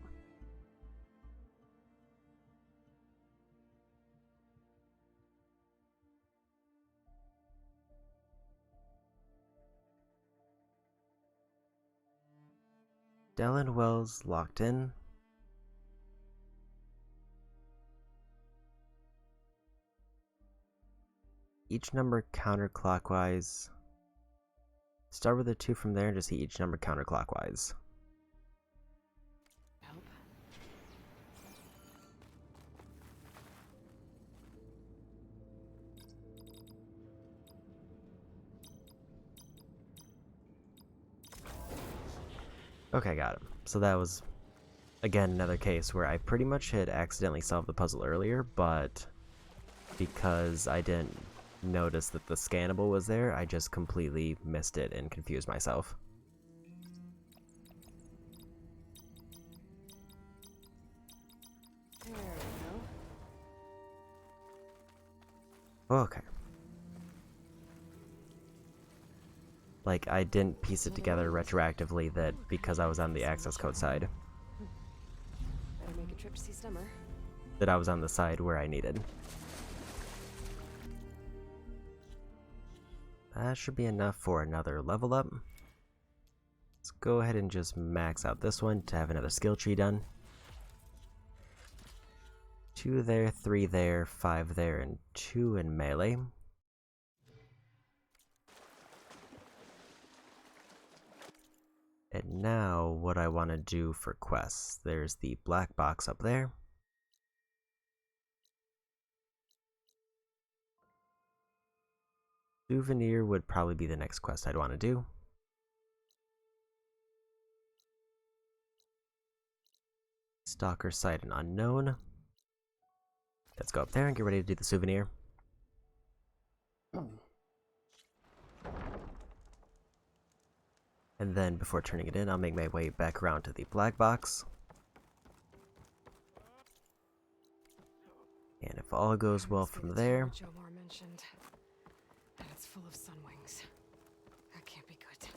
Dellen Wells locked in. Each number counterclockwise. Start with a 2 from there and just see each number counterclockwise. Help. Okay, got it. So that was, again, another case where I pretty much had accidentally solved the puzzle earlier, but because I didn't notice that the scannable was there, I just completely missed it and confused myself. There we go. Okay. Like, I didn't piece it together retroactively that because I was on the access code side, Better make a trip to see Stemmer. that I was on the side where I needed. That should be enough for another level up. Let's go ahead and just max out this one to have another skill tree done. 2 there, 3 there, 5 there, and 2 in melee. And now what I want to do for quests. There's the black box up there. Souvenir would probably be the next quest I'd want to do. Stalker Site and Unknown. Let's go up there and get ready to do the souvenir. And then before turning it in, I'll make my way back around to the black box. And if all goes well from there, Jomar mentioned. And it's full of sunwings. That can't be good.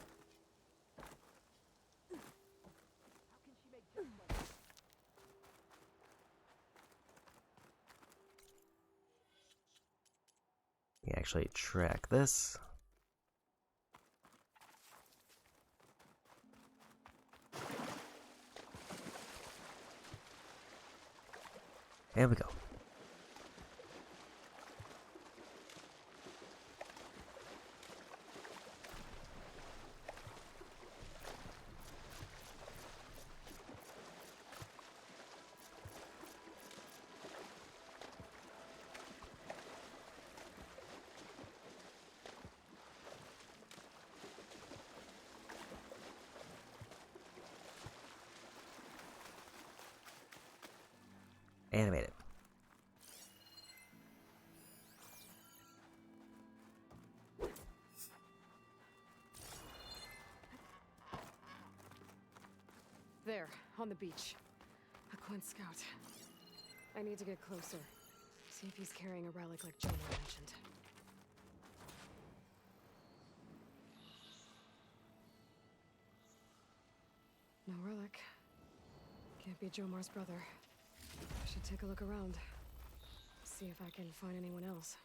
actually track this. There we go. Animate it. There, on the beach. A Quinn scout. I need to get closer. See if he's carrying a relic like Jomar mentioned. No relic. Can't be Jomar's brother. I should take a look around. See if I can find anyone else.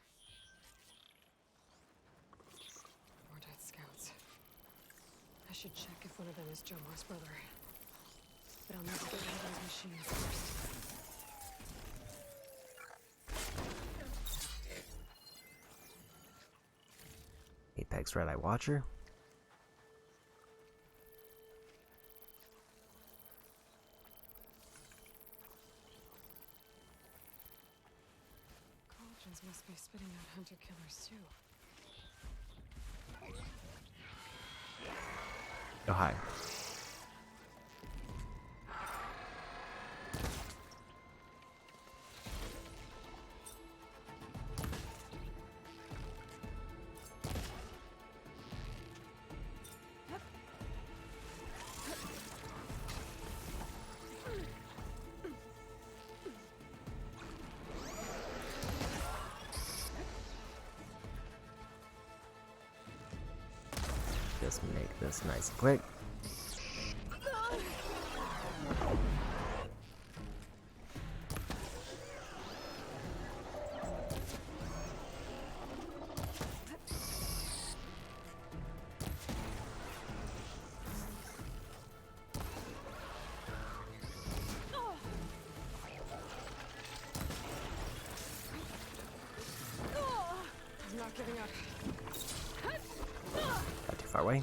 More dead scouts. I should check if one of them is Jomar's brother. But I'll need to get rid of those machines first. Apex Red Eye Watcher. Cauldrons must be spitting out hunter-killers too. Oh, hi. Just make this nice and quick. I'm not giving up. Not too far away.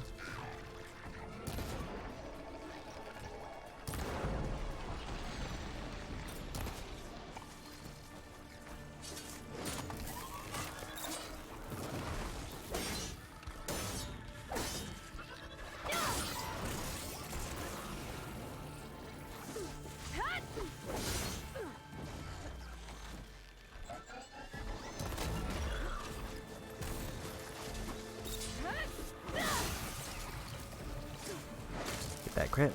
Get that crit.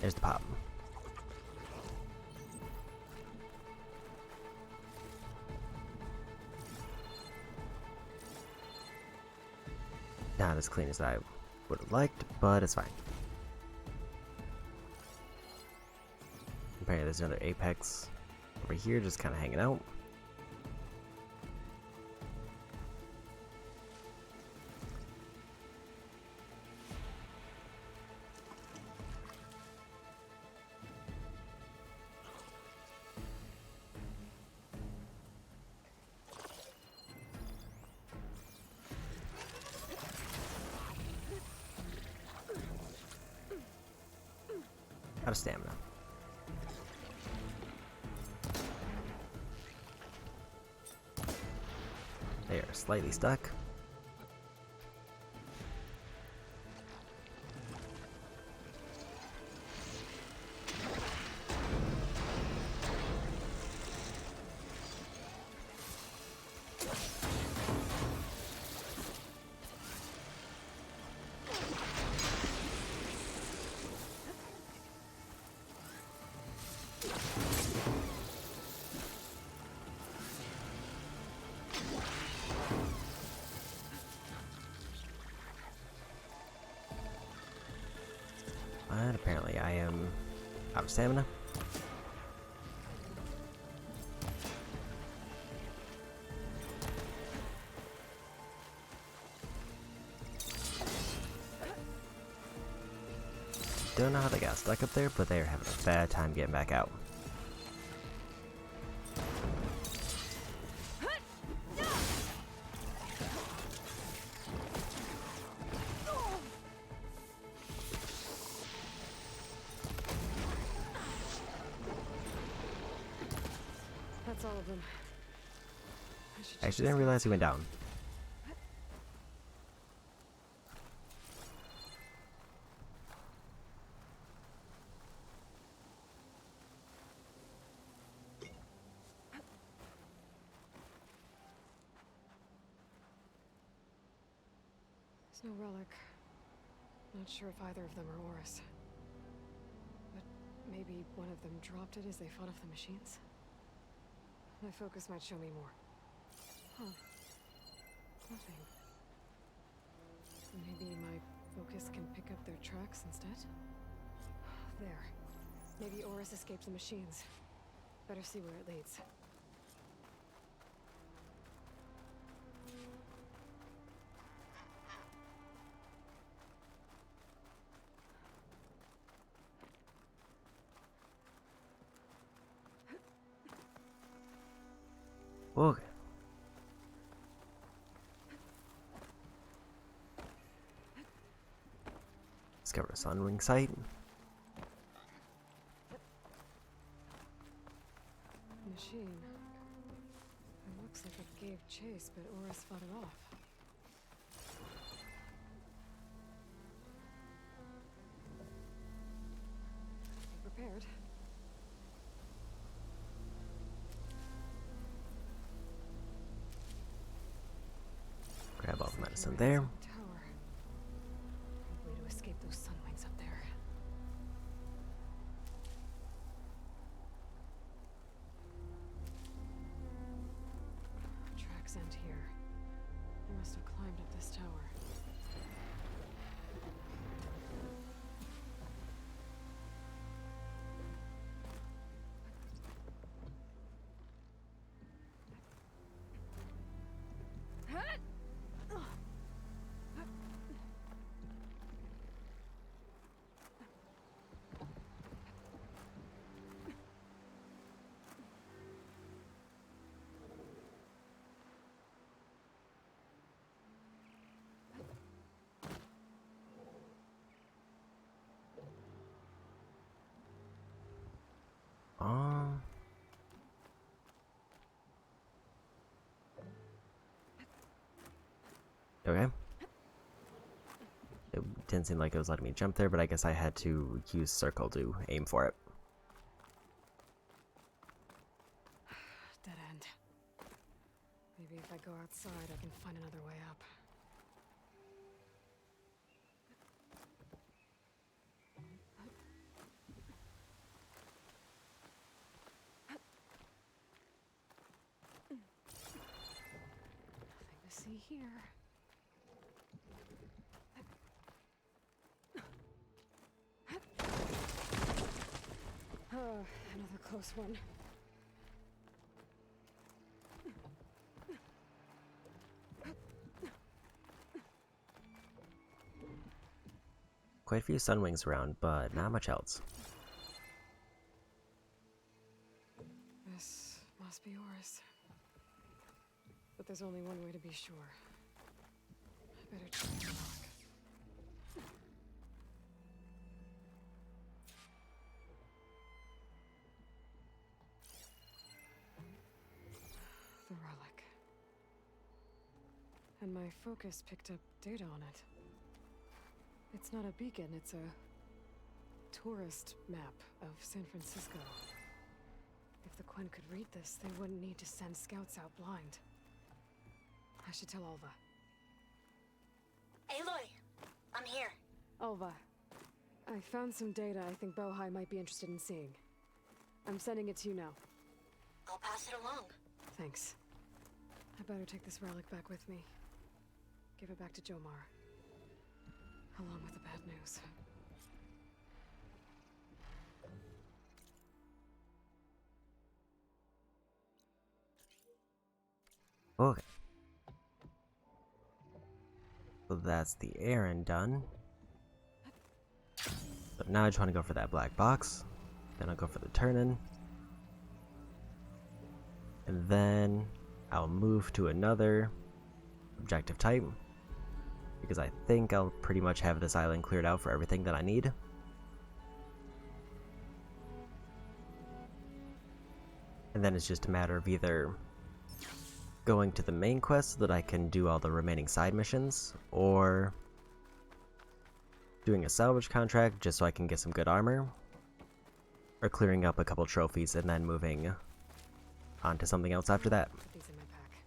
There's the pop. Not as clean as I would have liked, but it's fine. Apparently there's another Apex over here just kind of hanging out. Out of stamina. They are slightly stuck. Out of stamina. Don't know how they got stuck up there, but they are having a bad time getting back out. That's all of them. I actually didn't realize he went down. There's no relic. Not sure if either of them are Oris. But maybe one of them dropped it as they fought off the machines? My focus might show me more. Huh. Nothing. Maybe my focus can pick up their tracks instead? There. Maybe Oris escaped the machines. Better see where it leads. Okay. Discover a sunwing site. Machine. It looks like it gave chase, but Oris fought it off. Be prepared. Grab all the medicine there. Tower. Way to escape those sunwings up there. Tracks end here. They must have climbed up this tower. Okay. It didn't seem like it was letting me jump there, but I guess I had to use circle to aim for it. Dead end. Maybe if I go outside, I can find another way up. Nothing to see here. Oh, another close one. Quite a few sunwings around, but not much else. This must be Oris. But there's only one way to be sure. I better check the log. The relic. And my focus picked up data on it. It's not a beacon, it's a tourist map of San Francisco. If the Quen could read this, they wouldn't need to send scouts out blind. I should tell Alva. Aloy, I'm here. Alva, I found some data I think Bohai might be interested in seeing. I'm sending it to you now. I'll pass it along. Thanks. I better take this relic back with me. Give it back to Jomar. Along with the bad news. Okay. So that's the errand done. But now I just want to go for that black box. Then I'll go for the turn-in. And then I'll move to another objective type. Because I think I'll pretty much have this island cleared out for everything that I need. And then it's just a matter of either going to the main quest so that I can do all the remaining side missions, or doing a salvage contract just so I can get some good armor, or clearing up a couple trophies and then moving on to something else after that. Put these in my pack.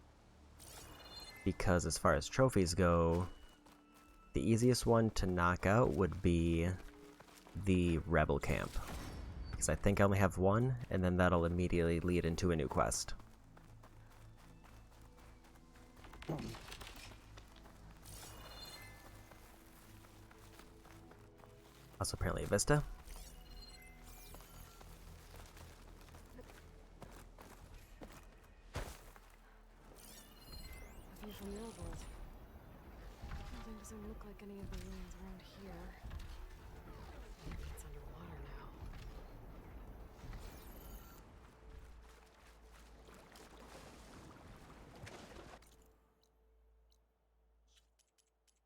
Because as far as trophies go, the easiest one to knock out would be the Rebel Camp. Because I think I only have one, and then that'll immediately lead into a new quest. Also apparently a Vista. A view from the old world. Building doesn't look like any of the ruins around here. Maybe it's underwater now.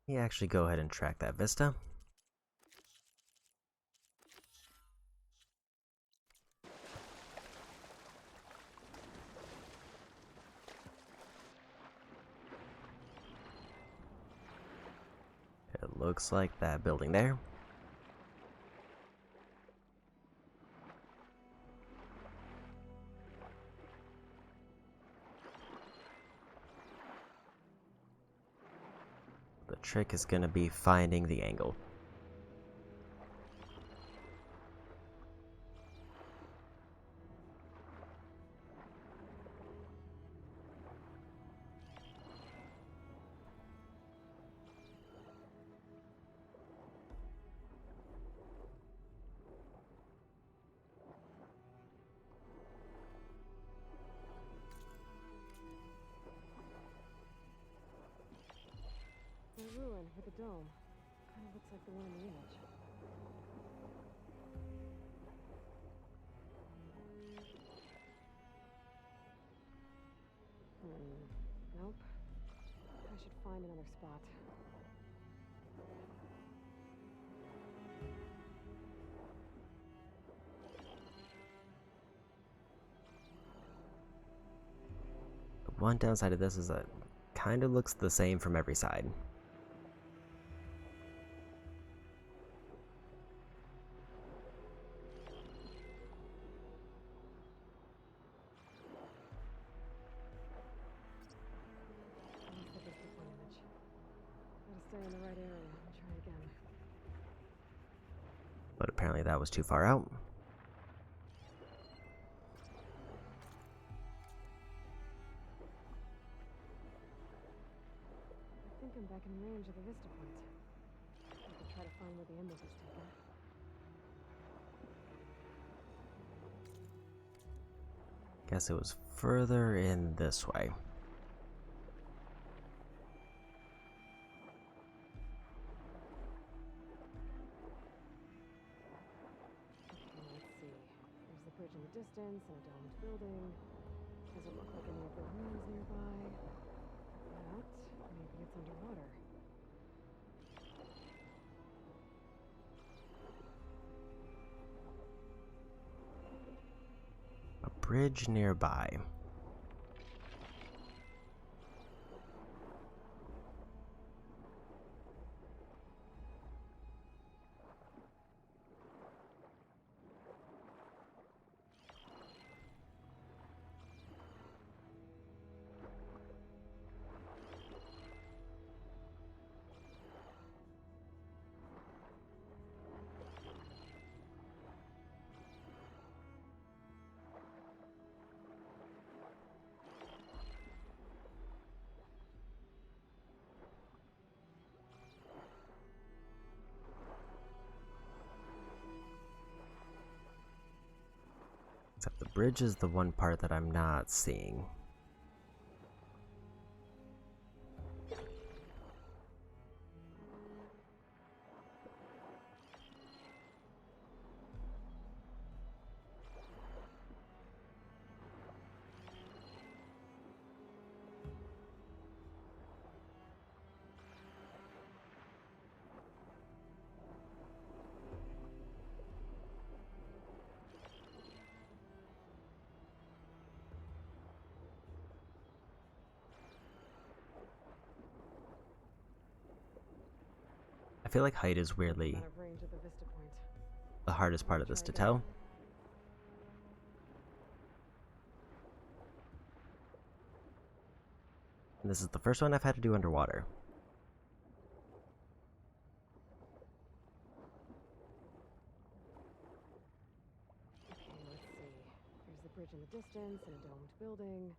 Yeah, actually go ahead and track that Vista. It looks like that building there. The trick is gonna be finding the angle. The ruin with a dome. Kind of looks like the one in the image. Nope. I should find another spot. The one downside of this is that it kind of looks the same from every side. That's the distant one image. Gotta stay in the right area and try again. But apparently that was too far out. I think I'm back in range of the Vista Point. I could try to find where the emerald was taken. Guess it was further in this way. Okay, let's see. There's the bridge in the distance and a domed building. Doesn't look like any of the ruins nearby. But maybe it's underwater. A bridge nearby. Except the bridge is the one part that I'm not seeing. feel like height is weirdly Out of range of the vista point. the hardest part of this to Try again. tell. And this is the first one I've had to do underwater. Okay, let's see. There's the bridge in the distance and a domed building.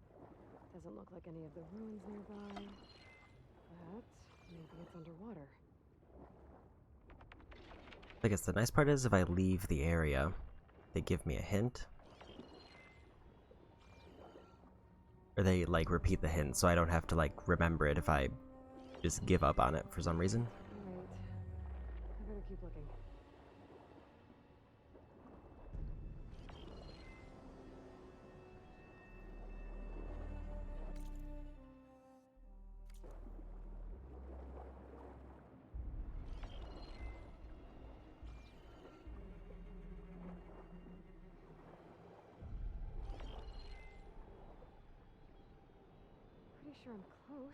Doesn't look like any of the ruins nearby. But maybe it's underwater. I guess the nice part is if I leave the area, they give me a hint. Or they, like, repeat the hint, so I don't have to, like, remember it if I just give up on it for some reason. Wait. I better keep looking. Pretty sure I'm close.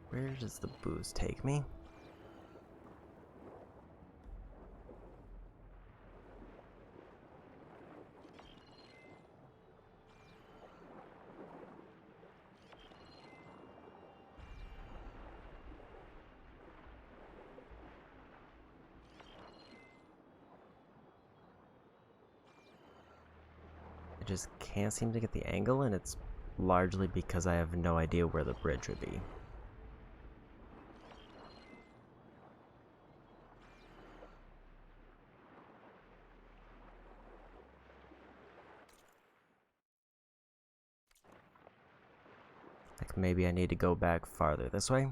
Where does the booze take me? I just can't seem to get the angle, and it's largely because I have no idea where the bridge would be. Like, maybe I need to go back farther this way?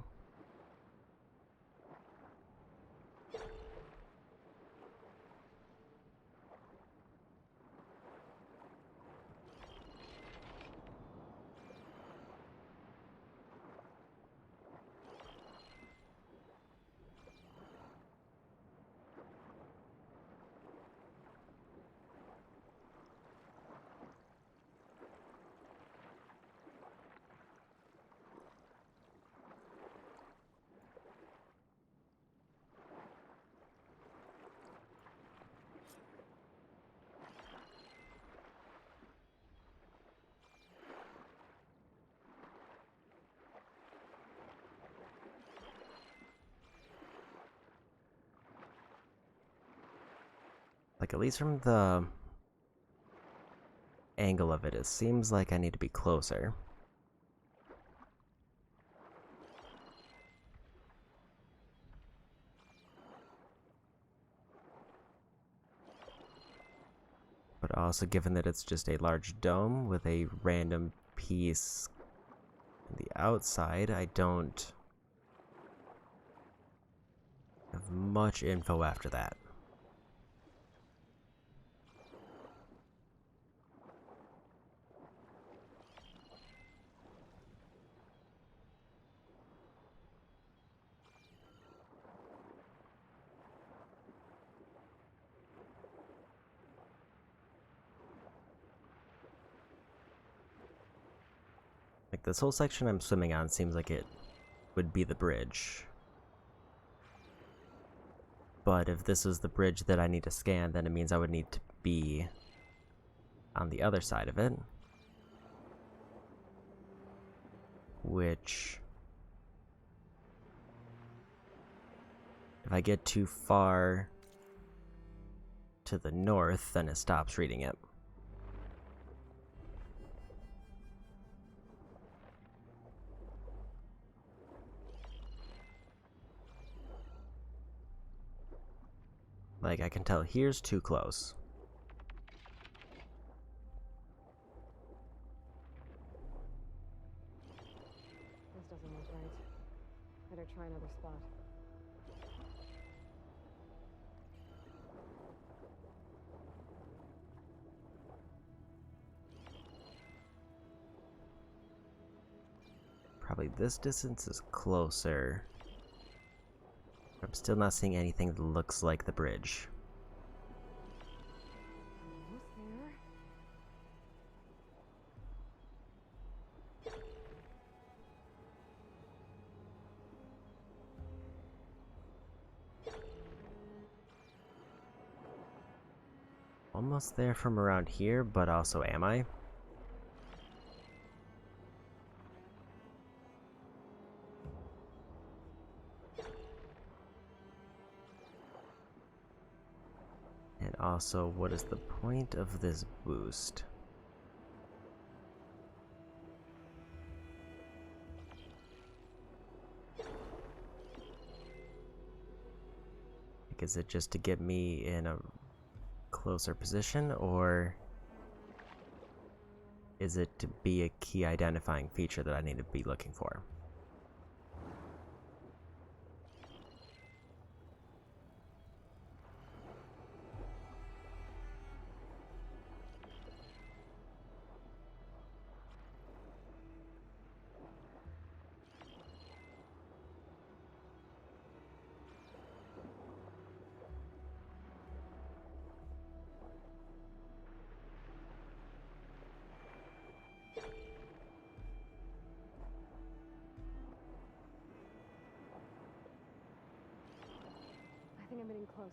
Like, at least from the angle of it, it seems like I need to be closer. But also, given that it's just a large dome with a random piece on the outside, I don't have much info after that. Like, this whole section I'm swimming on seems like it would be the bridge. But if this is the bridge that I need to scan, then it means I would need to be on the other side of it. Which, if I get too far to the north, then it stops reading it. Like, I can tell here's too close. This doesn't look right. Better try another spot. Probably this distance is closer. I'm still not seeing anything that looks like the bridge. almost there from around here, but also am I? And also, what is the point of this boost? Like, is it just to get me in a closer position, or is it to be a key identifying feature that I need to be looking for? I think I'm getting close.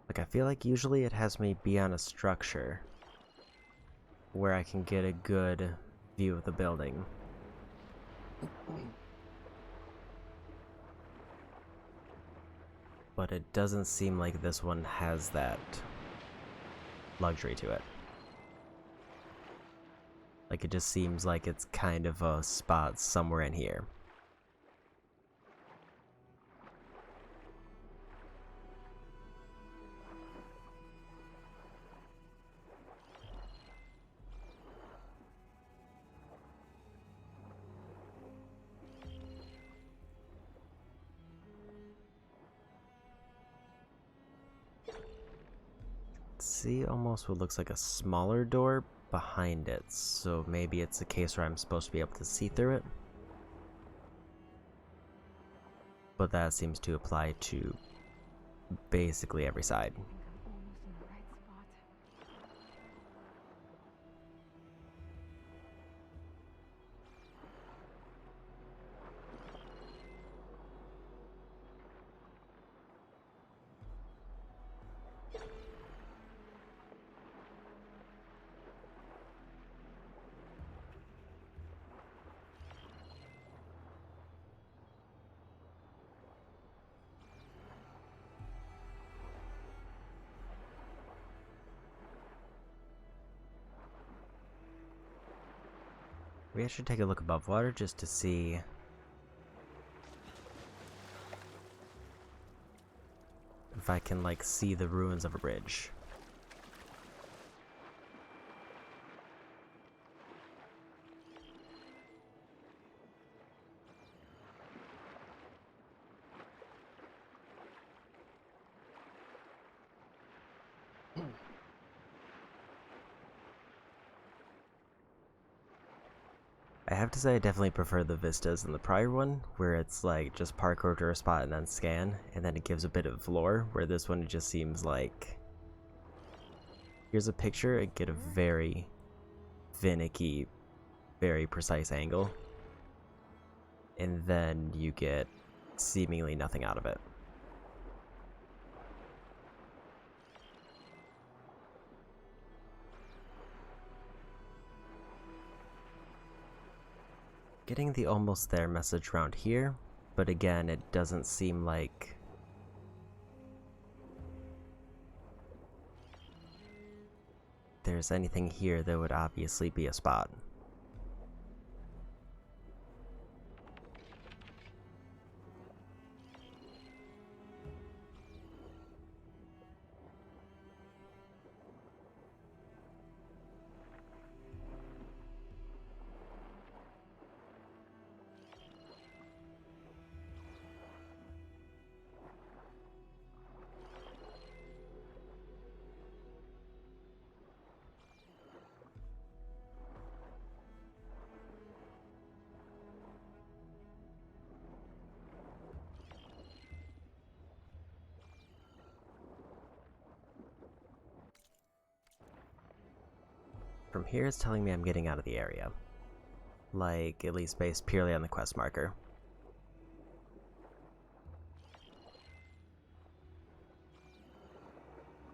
Like, I feel like usually it has me be on a structure where I can get a good view of the building. But it doesn't seem like this one has that luxury to it. Like, it just seems like it's kind of a spot somewhere in here. See almost what looks like a smaller door behind it, so maybe it's a case where I'm supposed to be able to see through it. But that seems to apply to basically every side. I think I'm almost in the right spot. Maybe I should take a look above water just to see if I can, like, see the ruins of a bridge. I have to say I definitely prefer the vistas in the prior one, where it's like just parkour to a spot and then scan, and then it gives a bit of lore, where this one it just seems like here's a picture, and get a very finicky, very precise angle, and then you get seemingly nothing out of it. Getting the almost there message around here, but again, it doesn't seem like there's anything here that would obviously be a spot. From here it's telling me I'm getting out of the area. Like, at least based purely on the quest marker.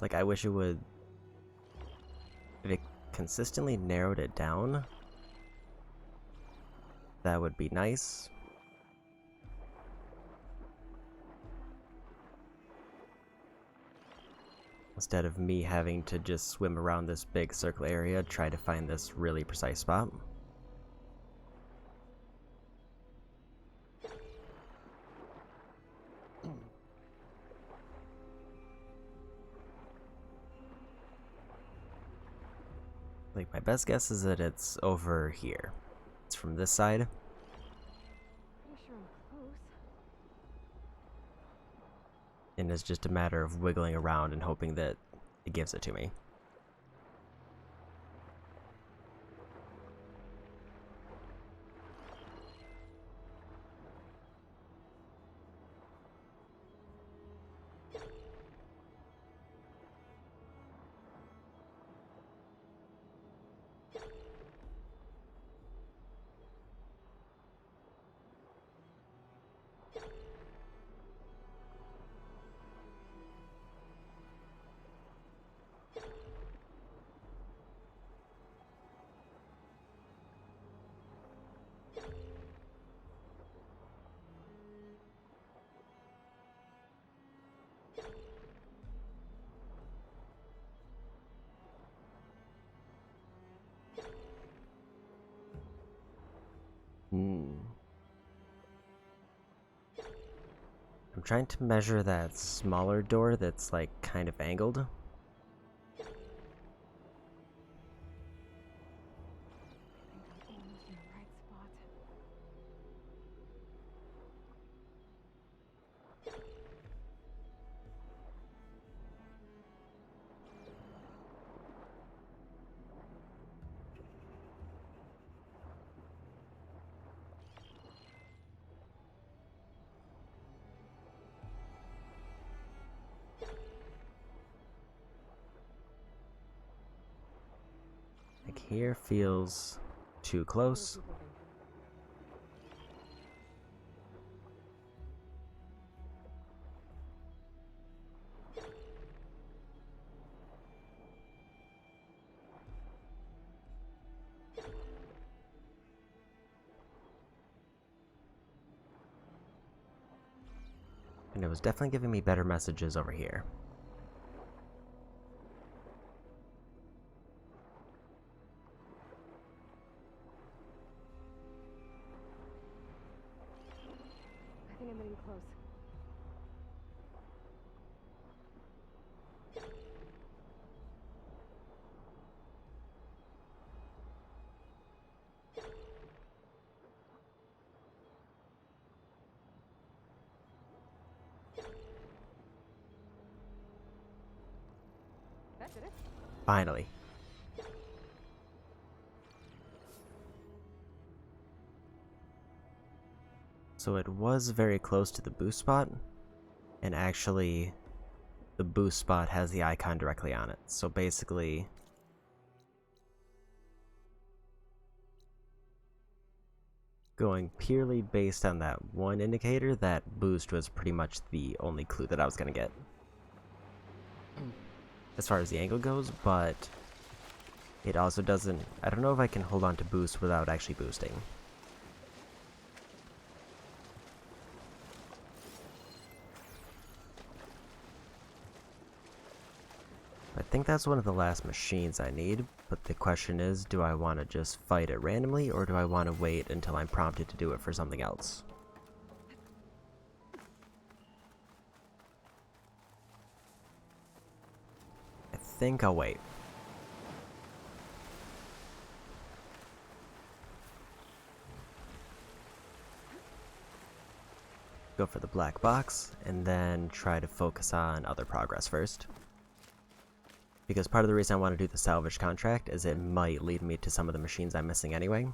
Like, I wish it would... If it consistently narrowed it down, that would be nice. Instead of me having to just swim around this big circle area, try to find this really precise spot. Like, my best guess is that it's over here. It's from this side. Pretty sure I'm close. And it's just a matter of wiggling around and hoping that it gives it to me. I'm trying to measure that smaller door that's like kind of angled. I think I'm almost in the right spot. Like, here feels too close. And it was definitely giving me better messages over here. I think I'm getting close. That did it. Finally. So it was very close to the boost spot, and actually the boost spot has the icon directly on it. So basically, going purely based on that one indicator, that boost was pretty much the only clue that I was going to get as far as the angle goes, but it also doesn't... I don't know if I can hold on to boost without actually boosting. I think that's one of the last machines I need, but the question is, do I want to just fight it randomly, or do I want to wait until I'm prompted to do it for something else? I think I'll wait. Go for the black box, and then try to focus on other progress first. Because part of the reason I want to do the salvage contract is it might lead me to some of the machines I'm missing anyway,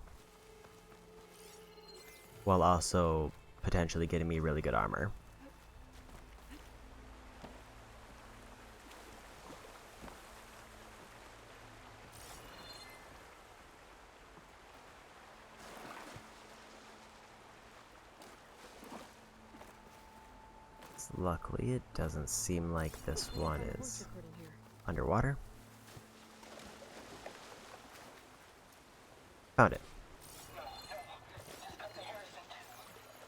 while also potentially getting me really good armor. Luckily, it doesn't seem like this one Horse is report in here. underwater. Found it. Just cut to Harrison 2.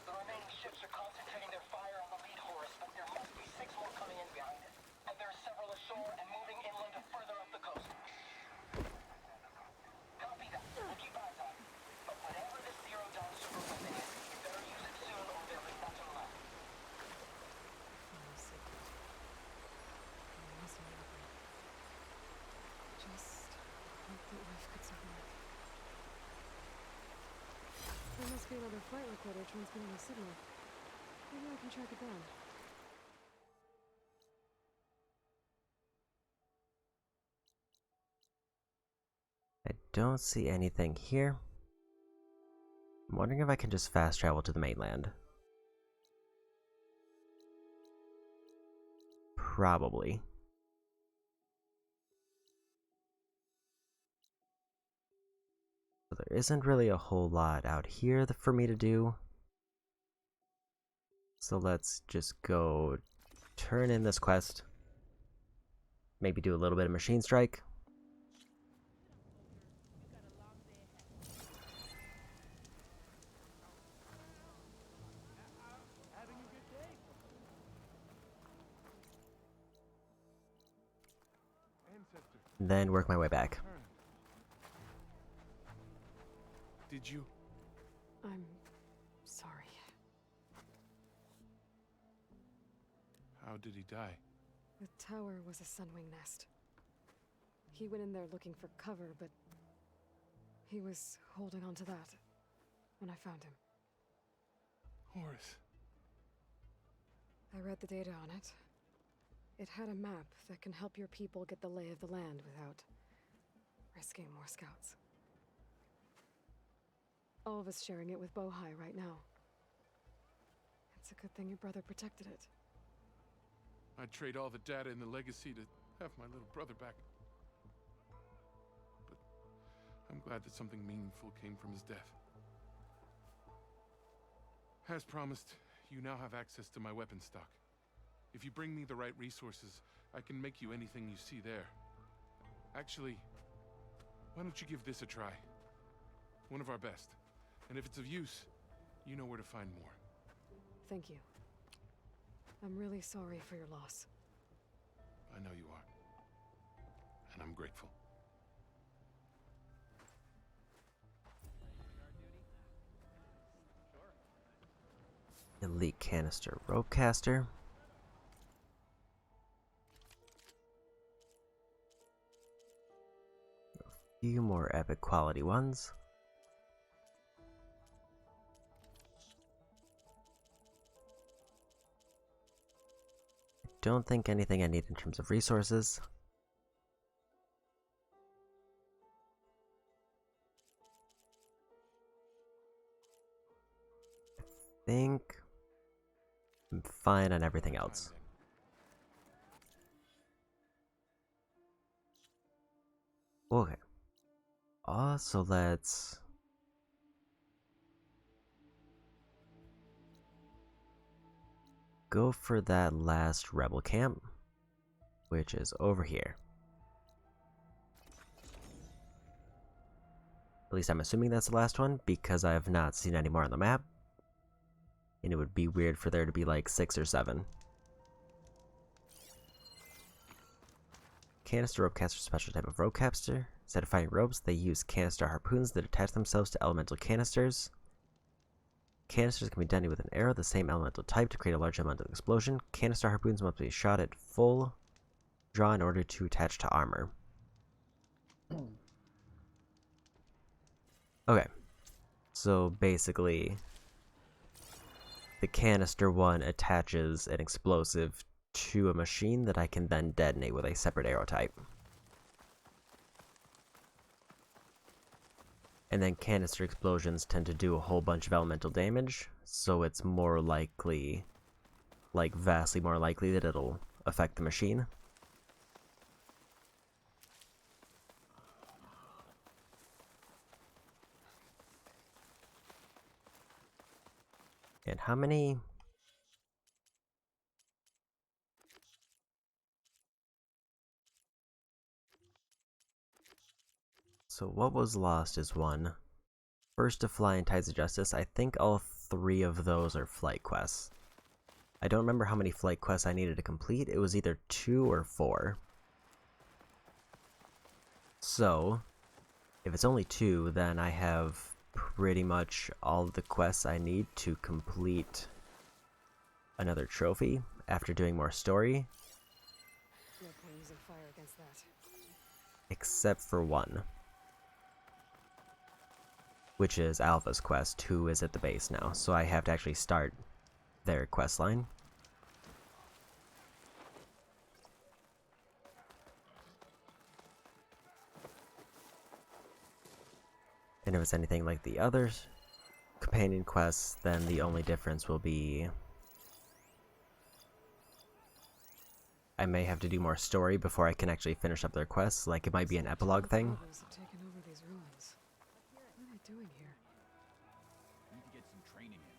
The remaining ships are concentrating their fire on the lead Horus, but there must be 6 more coming in behind it. And there are several ashore and moving inland to further up the coast. Copy that. We'll keep eyes on it. But whatever this zero-dawn super weapon is, you better use it soon or there'll be nothing left. No secret. There must be nothing. Just hope that life could survive. There must be another flight recorder transmitting a signal. Maybe I can track it down. I don't see anything here. I'm wondering if I can just fast travel to the mainland. Probably. So there isn't really a whole lot out here for me to do. So let's just go turn in this quest. Maybe do a little bit of machine strike. Ancestor, Then work my way back. turn. Did you? I'm sorry. How did he die? The tower was a sunwing nest. He went in there looking for cover, but he was holding on to that when I found him. Horus. I read the data on it. It had a map that can help your people get the lay of the land without risking more scouts. All of us sharing it with Bohai right now. It's a good thing your brother protected it. I'd trade all the data in the legacy to have my little brother back. But I'm glad that something meaningful came from his death. As promised, you now have access to my weapon stock. If you bring me the right resources, I can make you anything you see there. Actually, why don't you give this a try? One of our best. And if it's of use, you know where to find more. Thank you. I'm really sorry for your loss. I know you are. And I'm grateful. Elite canister rope caster. A few more epic quality ones. Don't think anything I need in terms of resources. I think I'm fine on everything else. Okay. So let's go for that last rebel camp, which is over here. At least I'm assuming that's the last one, because I have not seen any more on the map. And it would be weird for there to be like 6 or 7. Canister rope caster, special type of rope caster. Instead of firing ropes, they use canister harpoons that attach themselves to elemental canisters. Canisters can be detonated with an arrow, the same elemental type, to create a large amount of explosion. Canister harpoons must be shot at full draw in order to attach to armor. Okay, so basically, the canister one attaches an explosive to a machine that I can then detonate with a separate arrow type. And then canister explosions tend to do a whole bunch of elemental damage, so it's more likely, like vastly more likely, that it'll affect the machine. And how many So what was lost is one. First to Fly and Tides of Justice. I think all 3 of those are flight quests. I don't remember how many flight quests I needed to complete. It was either 2 or 4. So, if it's only 2, then I have pretty much all the quests I need to complete another trophy after doing more story. No point using fire against that. Except for one. Which is Alpha's quest, who is at the base now. So I have to actually start their quest line. And if it's anything like the others companion quests, then the only difference will be I may have to do more story before I can actually finish up their quests. Like, it might be an epilogue thing. Rebels have taken over these ruins. What are they doing here? Need to get some training in.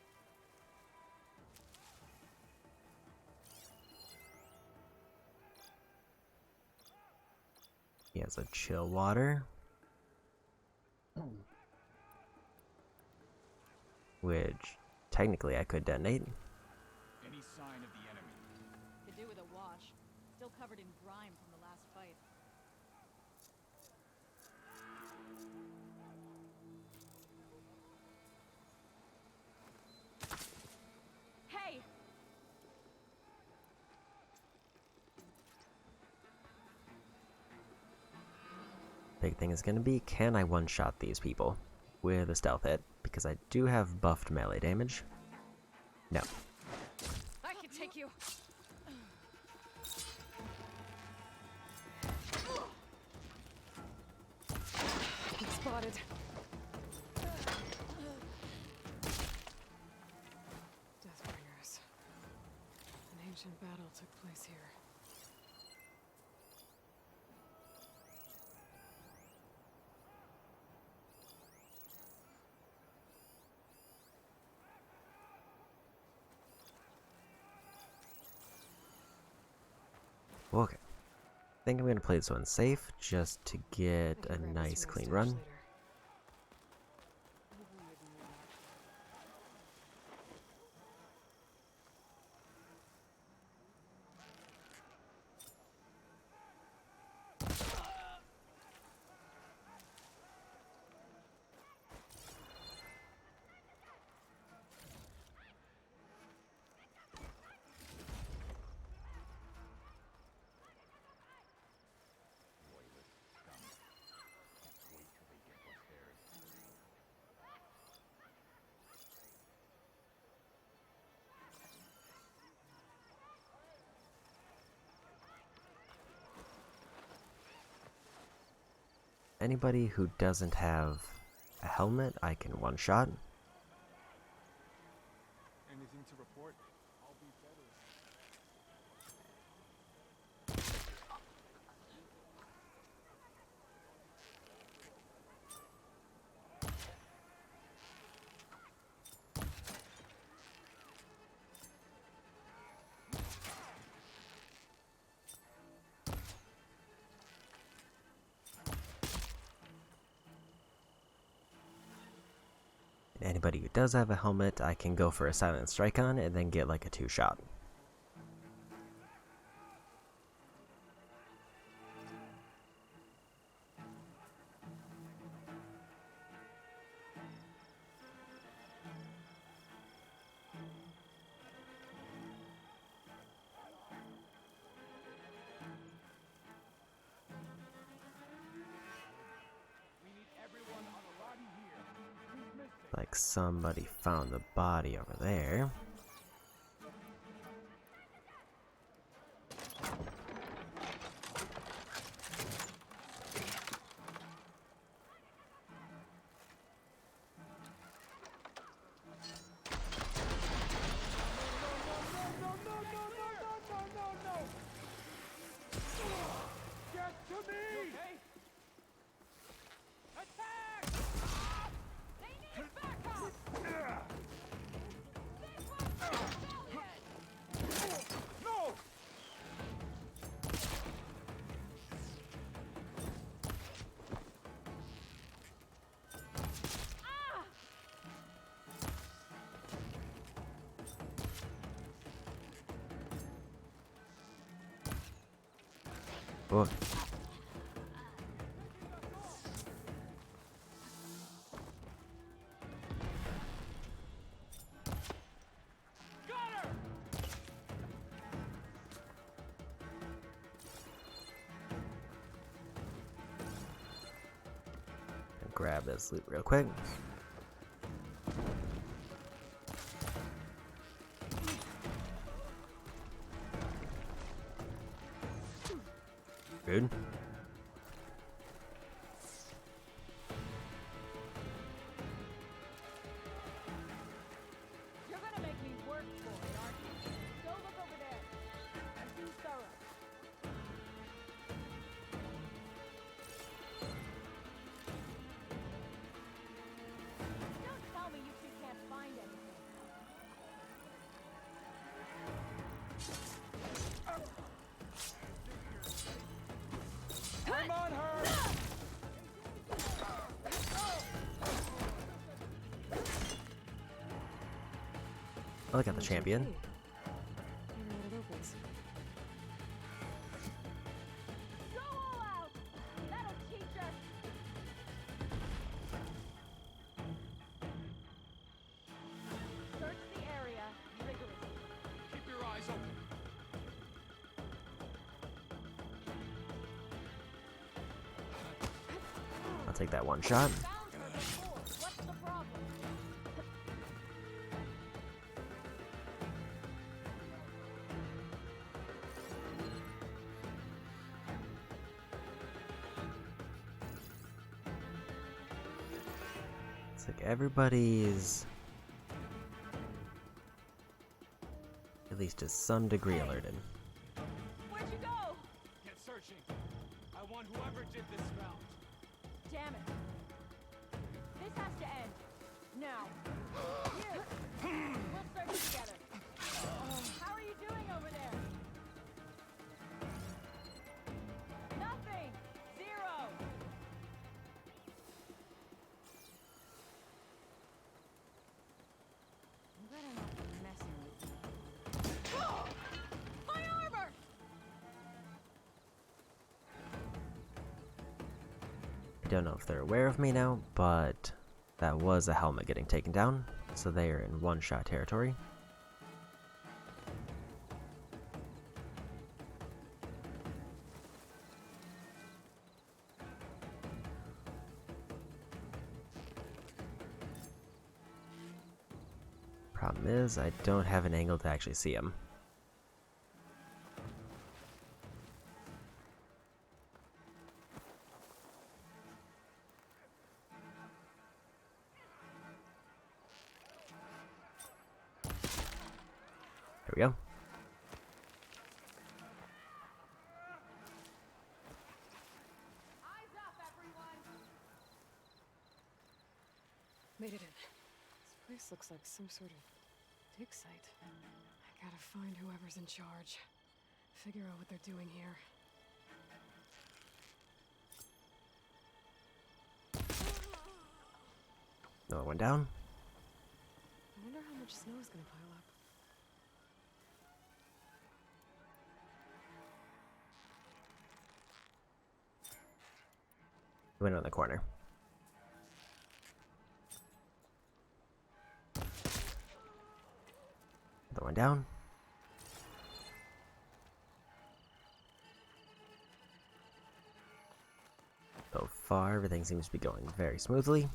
He has a chill water. Which, technically, I could detonate. Any sign of the enemy? Could do with a wash. Still covered in grime from the last fight. Hey! Big thing is going to be, can I one-shot these people with a stealth hit? Because I do have buffed melee damage. No. I can take you! Been spotted. Deathbringers. An ancient battle took place here. Okay. I think I'm going to play this one safe, just to get I a can grab this nice from my clean stash run. later. Anybody who doesn't have a helmet, I can one-shot. Anything to report? I'll be better. Anybody who does have a helmet, I can go for a silent strike on and then get like a 2-shot. Like somebody found the body over there. Oh. Grab this loot real quick. Good. You're gonna make me work for it, aren't you? Go look over there. And be thorough. Don't tell me you two can't find anything. I'm on her! I look at the champion. Wonder what it opens. Go all out! That'll teach us! Search the area rigorously. Keep your eyes open. I'll take that one shot. Found her before. What's the problem? It's like everybody's at least to some degree alerted. Where'd you go? Get searching. I want whoever did this found. Damn it. This has to end. Now. Here. We'll search together. How are you doing over there? Nothing. Zero. I'm glad I'm not messing with you. My armor! I don't know if they're aware of me now, but that was a helmet getting taken down, so they are in one-shot territory. Problem is, I don't have an angle to actually see him. There we go. Eyes up, everyone! Made it in. This place looks like some sort of dig site. I gotta find whoever's in charge. Figure out what they're doing here. Another one down. I wonder how much snow is gonna pile up. Went around the corner. Another one down. So far, everything seems to be going very smoothly.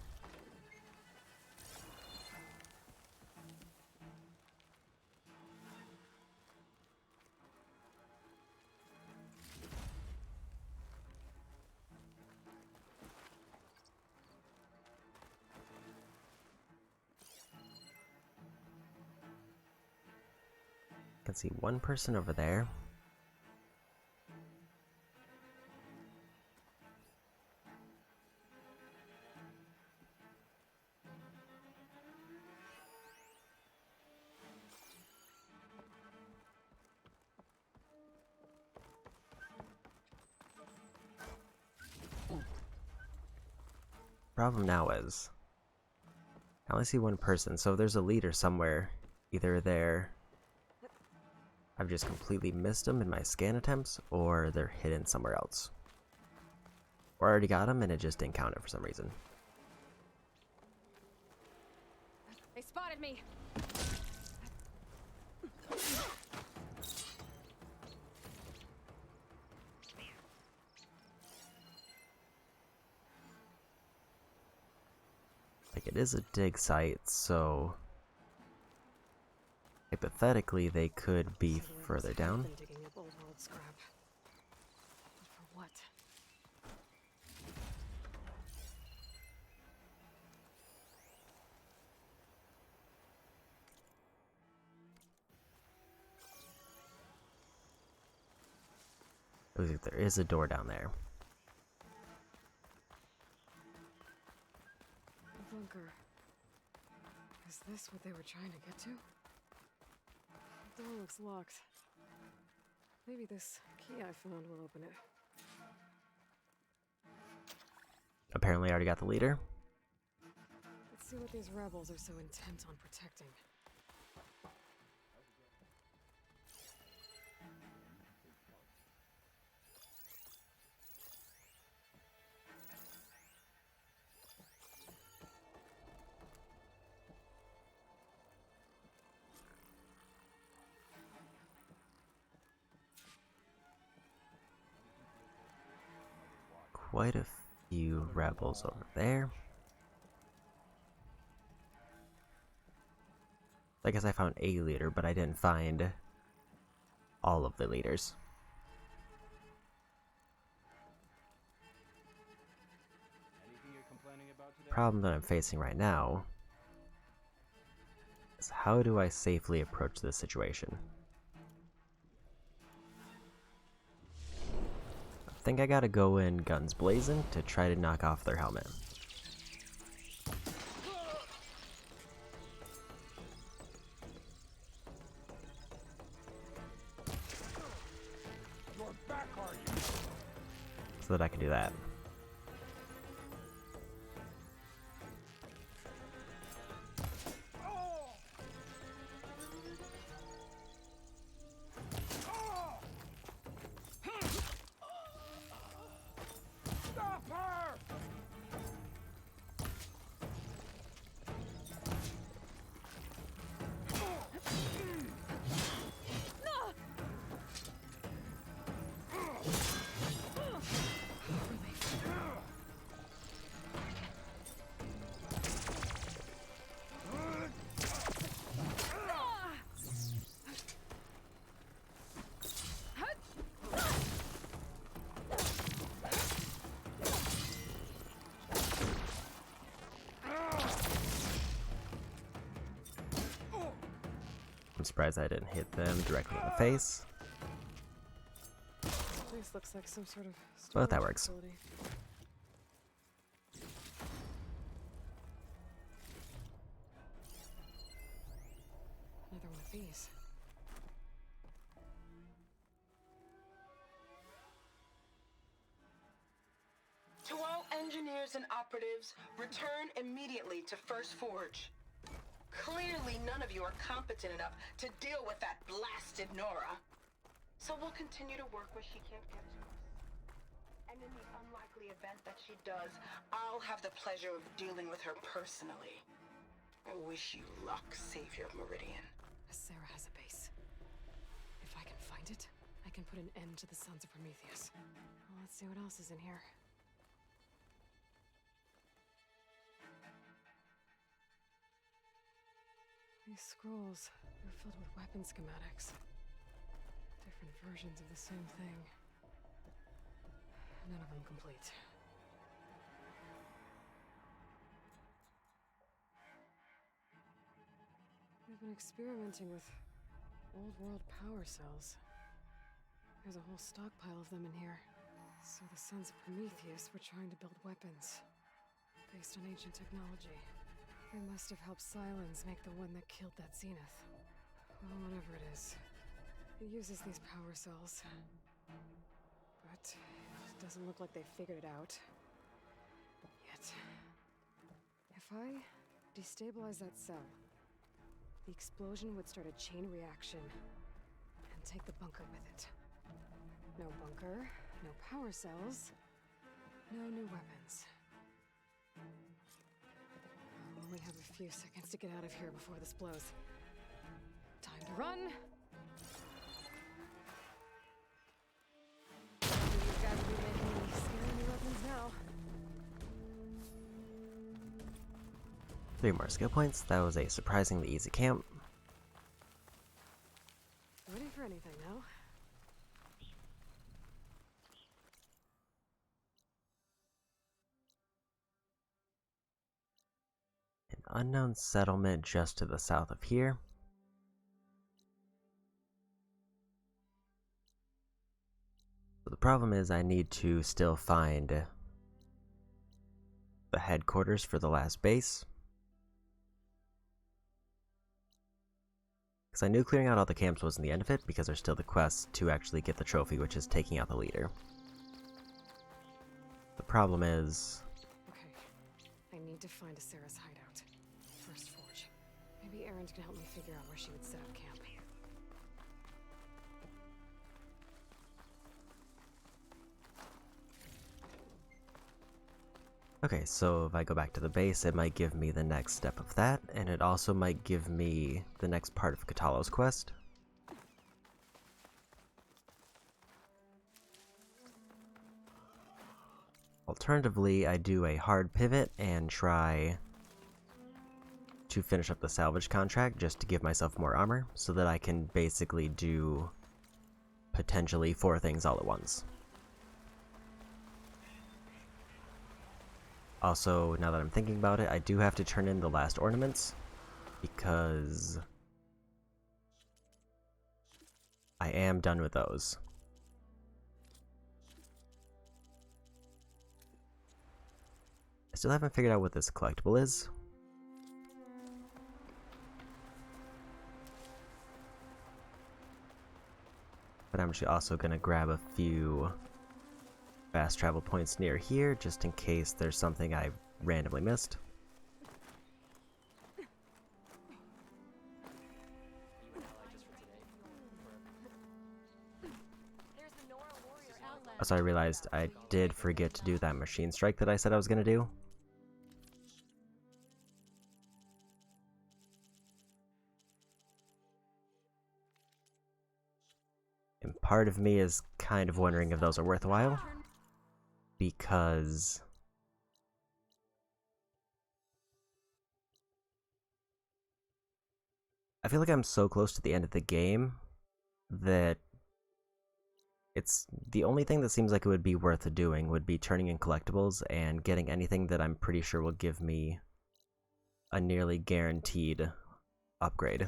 I can see one person over there. Problem now is, I only see one person, so there's a leader somewhere, either there I've just completely missed them in my scan attempts, or they're hidden somewhere else. Or I already got them and it just didn't count it for some reason. They spotted me! Like, it is a dig site, so hypothetically they could be So whoever's further down. been digging up old world scrap. But for what? Looks like there is a door down there. A bunker. Is this what they were trying to get to? The door looks locked. Maybe this key I found will open it. Apparently I already got the leader. Let's see what these rebels are so intent on protecting. Quite a few rebels over there. I guess I found a leader, but I didn't find all of the leaders. Anything you're complaining about today? Problem that I'm facing right now is how do I safely approach this situation? I think I gotta go in guns blazing to try to knock off their helmet. You're back, are you? So that I can do that. Stop her! I'm surprised I didn't hit them directly in the face. This looks like some sort of But that storage works. facility. Another one of these. To all engineers and operatives, return immediately to First Forge. Clearly, none of you are competent enough to deal with that blasted Nora. So we'll continue to work where she can't get to us. And in the unlikely event that she does, I'll have the pleasure of dealing with her personally. I wish you luck, Savior of Meridian. Sarah has a base. If I can find it, I can put an end to the Sons of Prometheus. Well, let's see what else is in here. These scrolls are filled with weapon schematics. Different versions of the same thing. None of them complete. They've been experimenting with old world power cells. There's a whole stockpile of them in here. So the Sons of Prometheus were trying to build weapons based on ancient technology. They must have helped Silence make the one that killed that Zenith. Well, whatever it is. It uses these power cells. But it doesn't look like they figured it out. Yet. If I destabilize that cell, the explosion would start a chain reaction. And take the bunker with it. No bunker, no power cells, no new weapons. I'll only have a few seconds to get out of here before this blows. Time to run! These guys will be making me scary new weapons now. 3 more skill points. That was a surprisingly easy camp. Ready for anything now? An unknown settlement just to the south of here. So the problem is I need to still find the headquarters for the last base. Because I knew clearing out all the camps wasn't the end of it, because there's still the quest to actually get the trophy, which is taking out the leader. The problem is... Okay, I need to find a Sarah's hideout. First Forge. Maybe Erin can help me figure out where she would set up camp. Okay, so if I go back to the base, it might give me the next step of that, and it also might give me the next part of Katalo's quest. Alternatively, I do a hard pivot and try to finish up the salvage contract just to give myself more armor, so that I can basically do potentially 4 things all at once. Also, now that I'm thinking about it, I do have to turn in the last ornaments, because I am done with those. I still haven't figured out what this collectible is. But I'm also going to grab a few fast travel points near here, just in case there's something I randomly missed. Also, I realized I did forget to do that machine strike that I said I was going to do. And part of me is kind of wondering if those are worthwhile, because I feel like I'm so close to the end of the game that it's the only thing that seems like it would be worth doing would be turning in collectibles and getting anything that I'm pretty sure will give me a nearly guaranteed upgrade.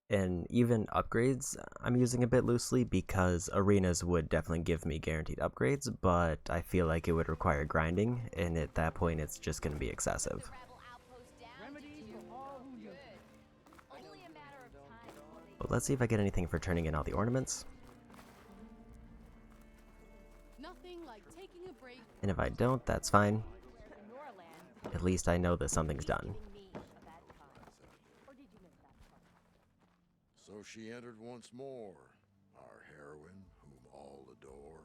And even upgrades I'm using a bit loosely, because arenas would definitely give me guaranteed upgrades, but I feel like it would require grinding, and at that point it's just going to be excessive. But let's see if I get anything for turning in all the ornaments. And if I don't, that's fine. At least I know that something's done. So she entered once more, our heroine, whom all adore.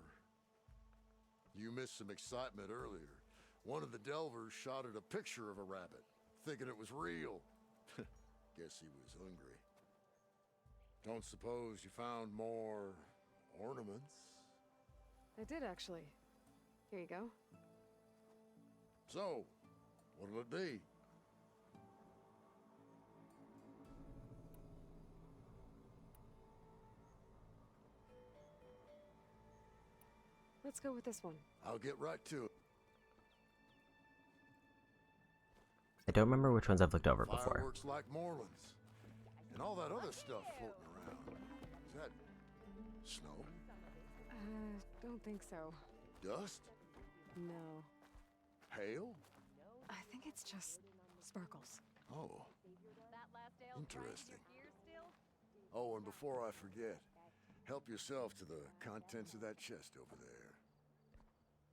You missed some excitement earlier. One of the delvers shot at a picture of a rabbit, thinking it was real. Guess he was hungry. Don't suppose you found more ornaments? I did, actually. Here you go. So, what'll it be? Let's go with this one. I'll get right to it. I don't remember which ones I've looked over before. Fireworks like Moreland's. And all that other stuff floating around. Is that snow? Don't think so. Dust? No. Hail? I think it's just sparkles. Oh. Interesting. Oh, and before I forget, help yourself to the contents of that chest over there.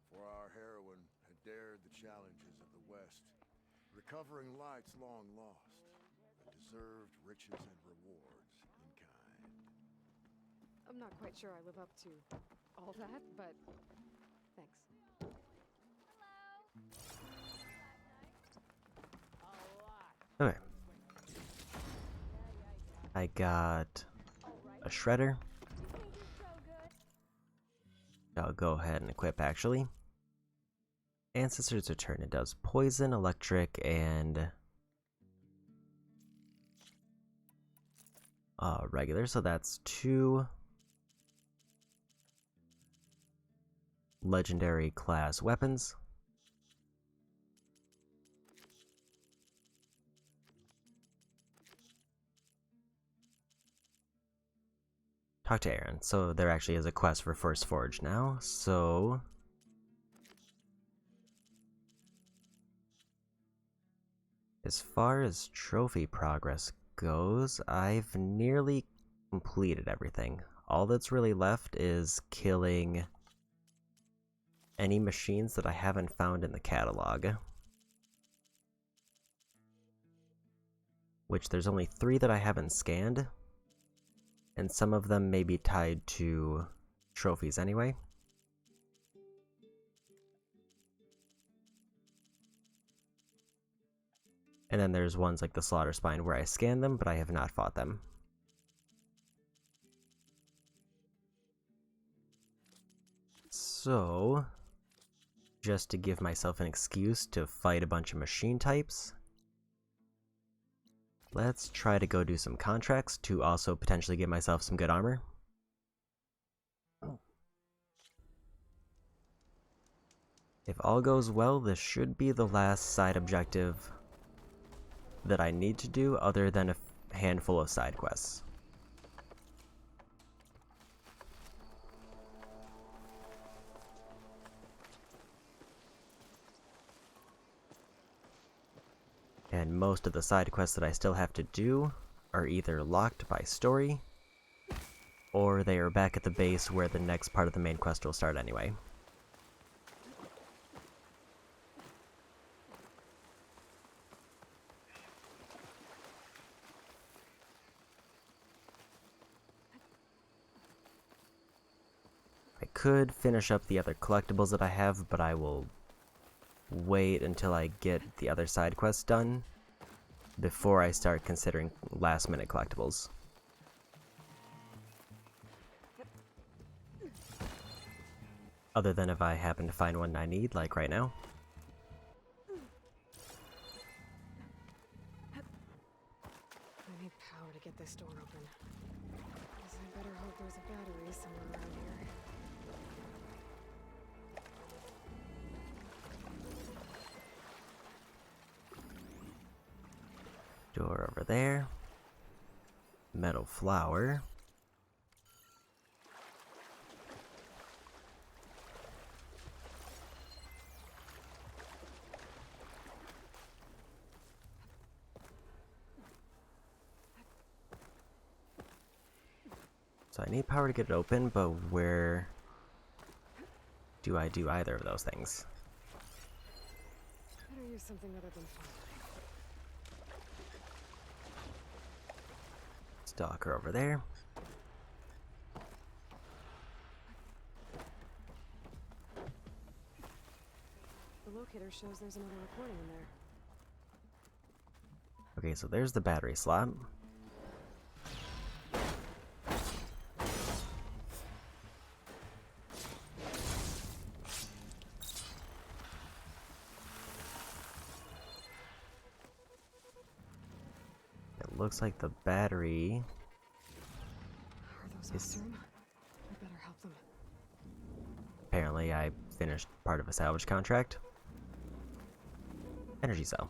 For our heroine had dared the challenges of the West, Recovering light's long lost. The deserved riches and rewards in kind. I'm not quite sure I live up to all that, but thanks. Okay. I got a shredder. I'll go ahead and equip actually. Ancestor's Return. It does poison, electric, and regular, so that's 2 legendary class weapons. Talk to Aaron. So there actually is a quest for First Forge now, so as far as trophy progress goes, I've nearly completed everything. All that's really left is killing any machines that I haven't found in the catalog. Which there's only 3 that I haven't scanned, and some of them may be tied to trophies anyway. And then there's ones like the Slaughter Spine where I scanned them, but I have not fought them. So, just to give myself an excuse to fight a bunch of machine types, let's try to go do some contracts to also potentially get myself some good armor. If all goes well, this should be the last side objective that I need to do other than a handful of side quests. And most of the side quests that I still have to do are either locked by story, or they are back at the base where the next part of the main quest will start anyway. I could finish up the other collectibles that I have, but I will wait until I get the other side quests done before I start considering last minute collectibles. Other than if I happen to find one I need, like right now. I need power to get this door open. Guess I better hope there's a battery somewhere around here. Door over there. Metal flower. So I need power to get it open, but where do I do either of those things? Better use something other than fire. Stalker over there. The locator shows there's another recording in there. Okay, so there's the battery slot. It looks like the battery Are those is... after him? I better help them. Apparently I finished part of a salvage contract. Energy cell.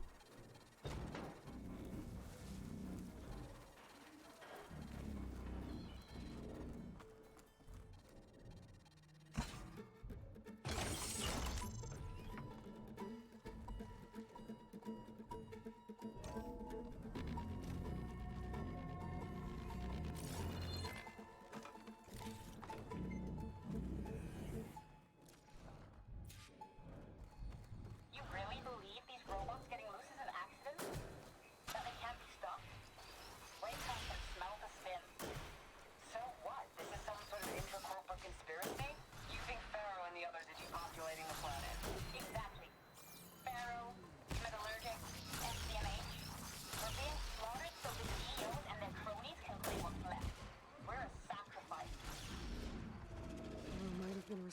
You really believe these robots getting loose is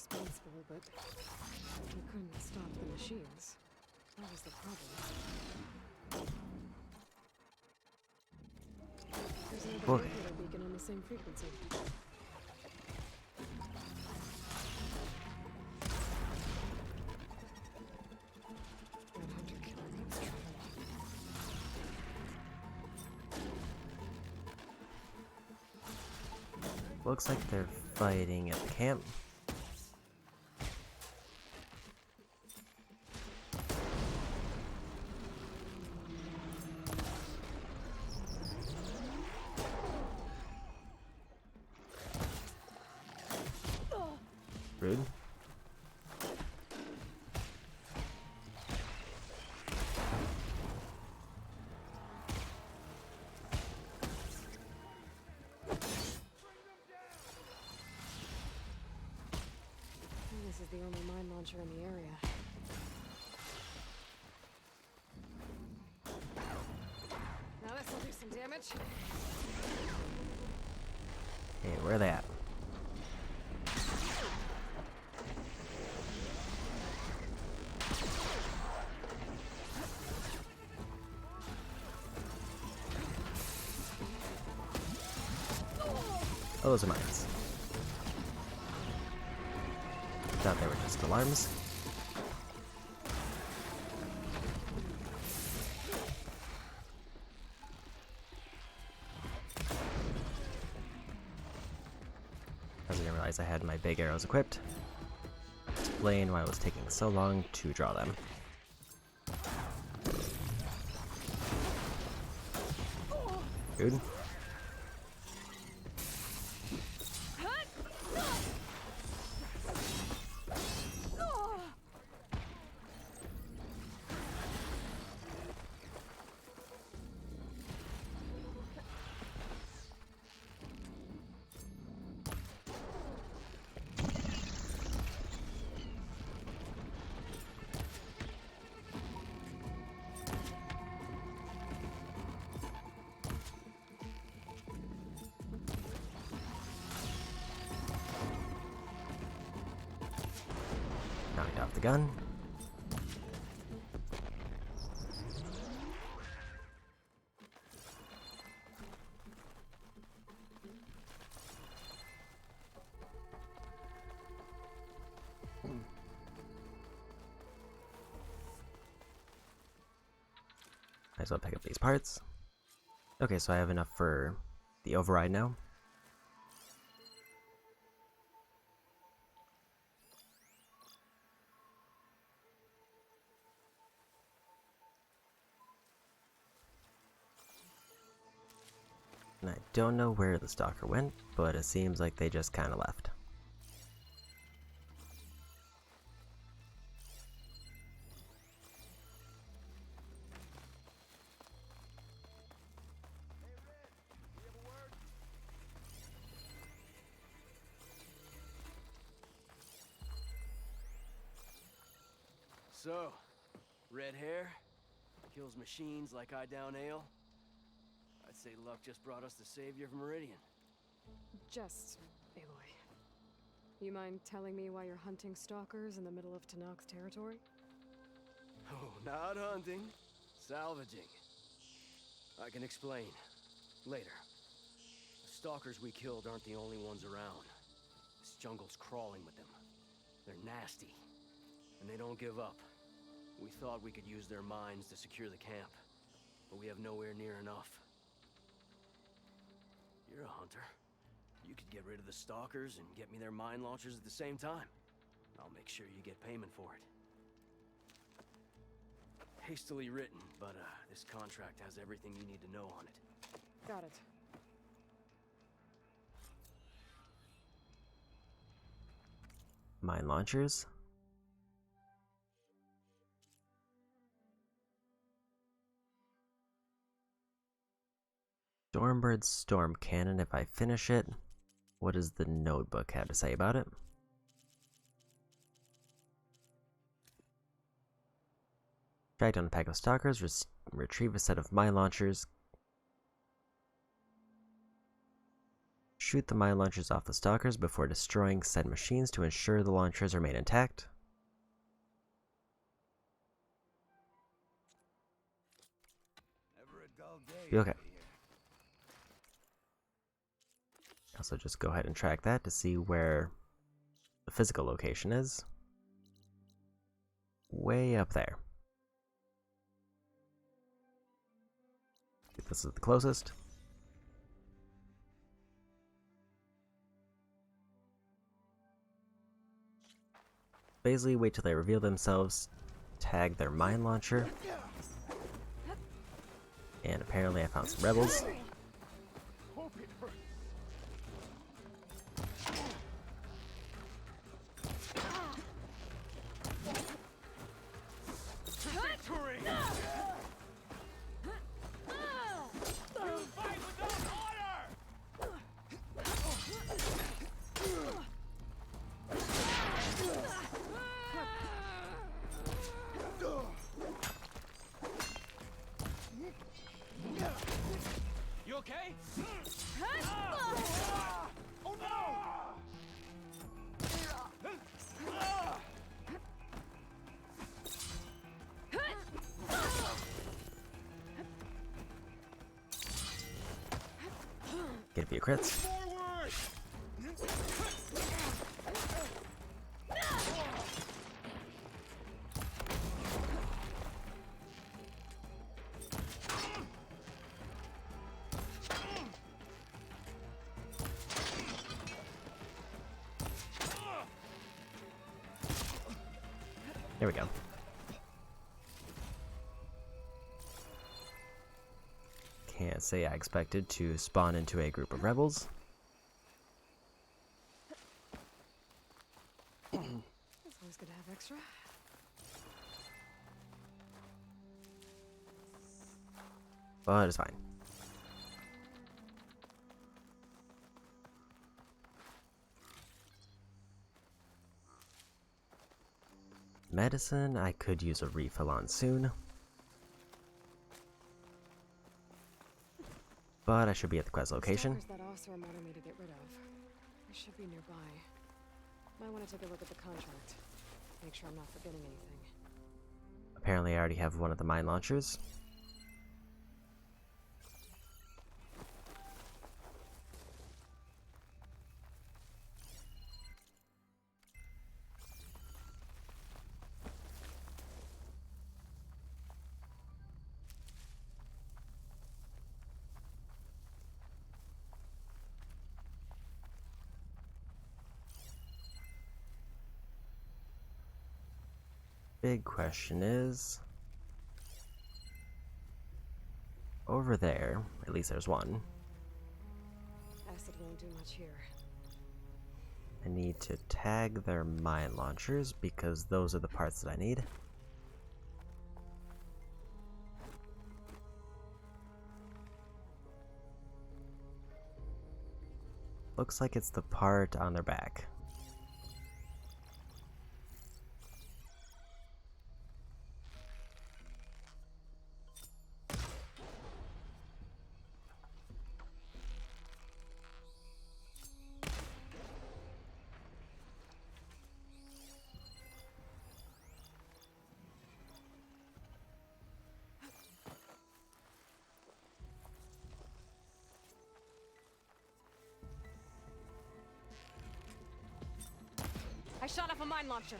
responsible, but we couldn't stop the machines. That was the problem. There's another Okay. locator beacon on the same frequency. That hunter killer needs trouble. Looks like they're fighting at the camp. Rude. This is the only mine launcher in the area. Now this'll do some damage. Hey, where are they at? Oh, those are mines. Thought they were just alarms. I didn't realize I had my big arrows equipped. Explain why it was taking so long to draw them. Good. Knocked off the gun. Might as well pick up these parts. Okay, so I have enough for the override now. And I don't know where the stalker went, but it seems like they just kind of left. So, red hair, kills machines like I down ale. I'd say luck just brought us the savior of Meridian. Just, Aloy. You mind telling me why you're hunting stalkers in the middle of Tanak's territory? Oh, not hunting, salvaging. I can explain. Later. The stalkers we killed aren't the only ones around. This jungle's crawling with them. They're nasty. And they don't give up. We thought we could use their mines to secure the camp, but we have nowhere near enough. You're a hunter. You could get rid of the stalkers and get me their mine launchers at the same time. I'll make sure you get payment for it. Hastily written, but this contract has everything you need to know on it. Got it. Mine launchers. Stormbird's Storm Cannon, if I finish it. What does the notebook have to say about it? Track down a pack of stalkers, retrieve a set of mine launchers. Shoot the mine launchers off the stalkers before destroying said machines to ensure the launchers remain intact. Be okay. Also, just go ahead and track that to see where the physical location is. Way up there. This is the closest. Basically, wait till they reveal themselves, tag their mine launcher, and apparently I found some rebels. You okay? Oh no! Get a few crits. There we go. Can't say I expected to spawn into a group of rebels. It's always good to have extra. But it's fine. Medicine, I could use a refill on soon. But I should be at the quest location. Stalkers that Ossor wanted me to get rid of. They should be nearby. Might want to take a look at the contract. Make sure I'm not forgetting anything. Apparently I already have one of the mine launchers. Big question is, over there, at least there's one. Acid won't do much here. I need to tag their mine launchers because those are the parts that I need. Looks like it's the part on their back. I shot off a mine launcher.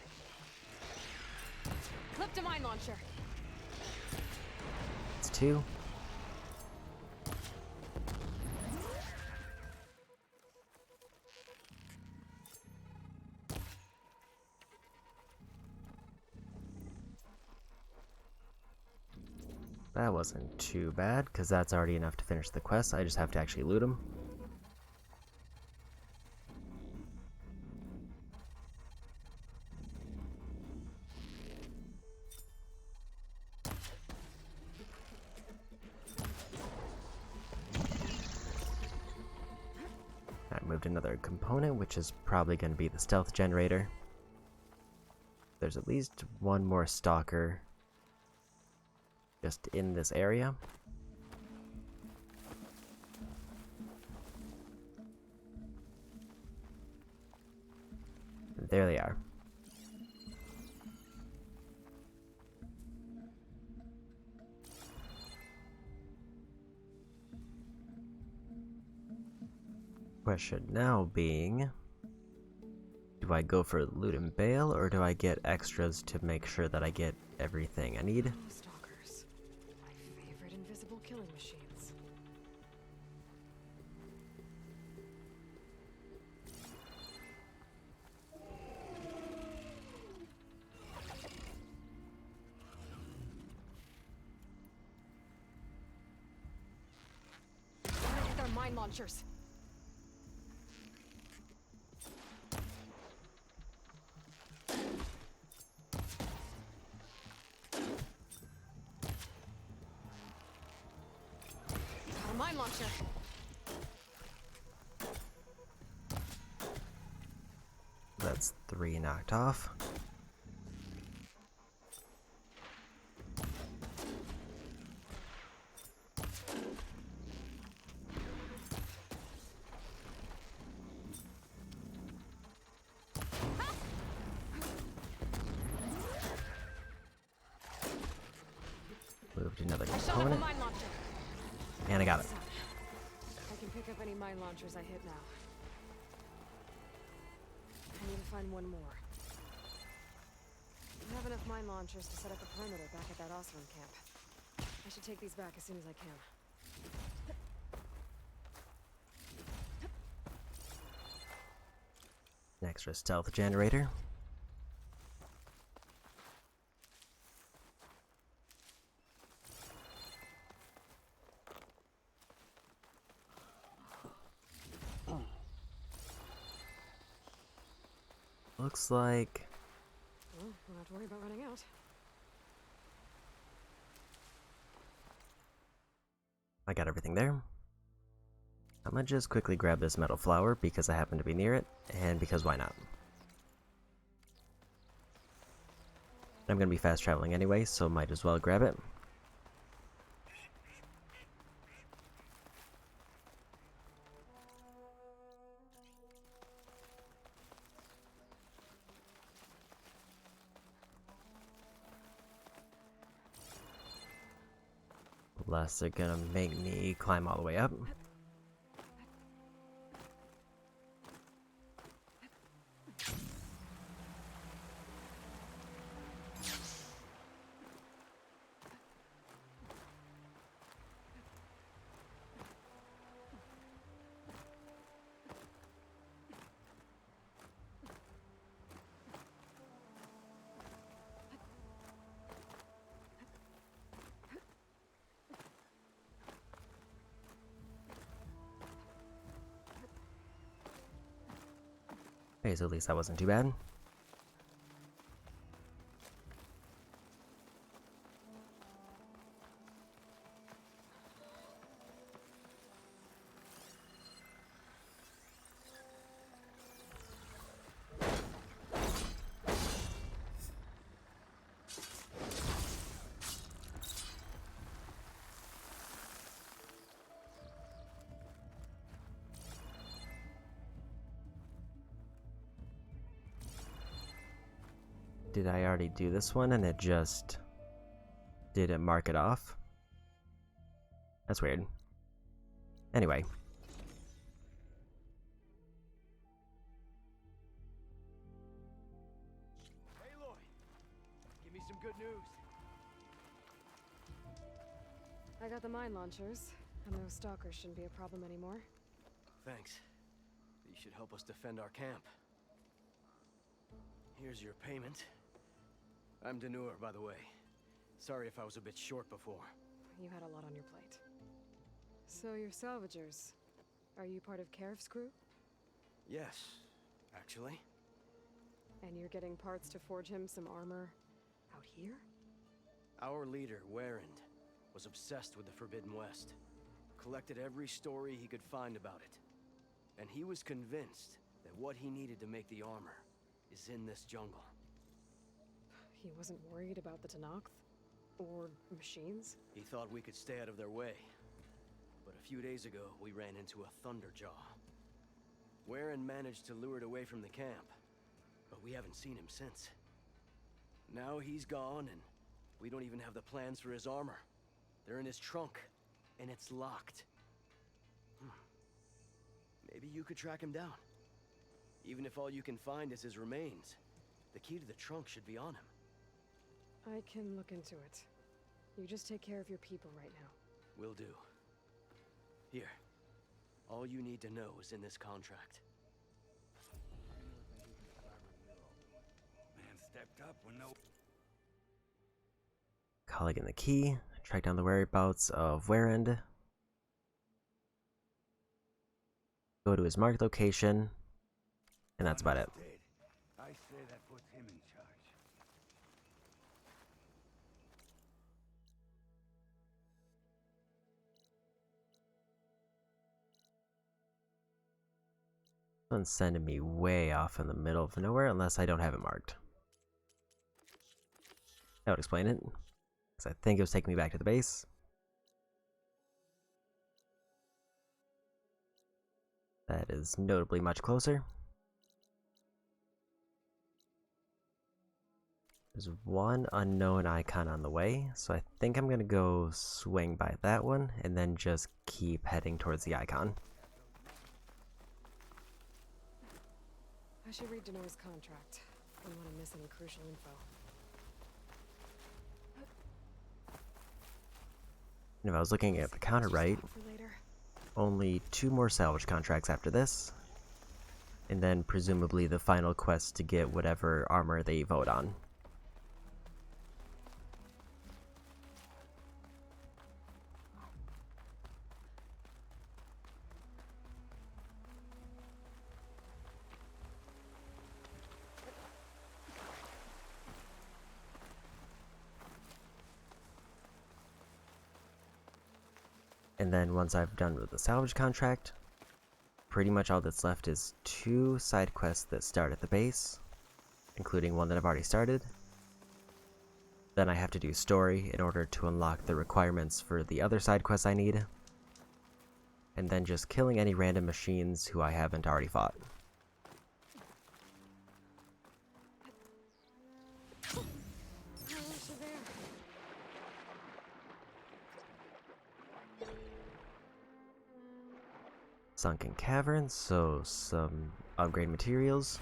Clipped a mine launcher. It's two. That wasn't too bad, because that's already enough to finish the quest. I just have to actually loot them. I moved another component, which is probably going to be the stealth generator. There's at least one more stalker just in this area. there they are. Question now being, do I go for loot and bail, or do I get extras to make sure that I get everything I need? Stalkers. My favorite invisible killing machines. They're mine launchers. Got a mine launcher. That's 3 knocked off. Moved another I shot up a component, mine launcher. and I got it. I can pick up any mine launchers I hit now. I need to find one more. I have enough mine launchers to set up a perimeter back at that Osram camp. I should take these back as soon as I can. An extra stealth generator. Looks like Well, don't have to worry about running out. I got everything there. I'm gonna just quickly grab this metal flower because I happen to be near it, and because why not? I'm gonna be fast traveling anyway, so might as well grab it. Unless they're gonna make me climb all the way up. Okay, so at least that wasn't too bad. Did I already do this one and it just didn't mark it off? That's weird. Anyway. Aloy, give me some good news. I got the mine launchers, and those stalkers shouldn't be a problem anymore. Thanks. These should help us defend our camp. Here's your payment. I'm Denur, by the way. Sorry if I was a bit short before. You had a lot on your plate. So you're salvagers. Are you part of Karif's crew? Yes, actually. And you're getting parts to forge him some armor out here? Our leader, Warrand, was obsessed with the Forbidden West. Collected every story he could find about it. And he was convinced that what he needed to make the armor is in this jungle. He wasn't worried about the Tenakth? Or machines? He thought we could stay out of their way. But a few days ago, we ran into a Thunderjaw. Warren managed to lure it away from the camp. but we haven't seen him since. Now he's gone, and we don't even have the plans for his armor. They're in his trunk, and it's locked. Maybe you could track him down. Even if all you can find is his remains, the key to the trunk should be on him. I can look into it. You just take care of your people right now. Will do. Here. All you need to know is in this contract. Man stepped up when no... Colleague in the key. Track down the whereabouts of Warend. Go to his marked location. And that's about it. I say that puts him in charge. Someone's sending me way off in the middle of nowhere unless I don't have it marked. That would explain it. Because I think it was taking me back to the base. That is notably much closer. There's one unknown icon on the way, so I think I'm gonna go swing by that one and then just keep heading towards the icon. I should read Deno's contract. I don't want to miss any crucial info. And if I was looking at the counter right, For later. only 2 more salvage contracts after this, and then presumably the final quest to get whatever armor they vote on. And then once I've done with the salvage contract, pretty much all that's left is 2 side quests that start at the base, including one that I've already started. Then I have to do story in order to unlock the requirements for the other side quests I need. And then just killing any random machines who I haven't already fought. Sunken caverns, so some upgrade materials.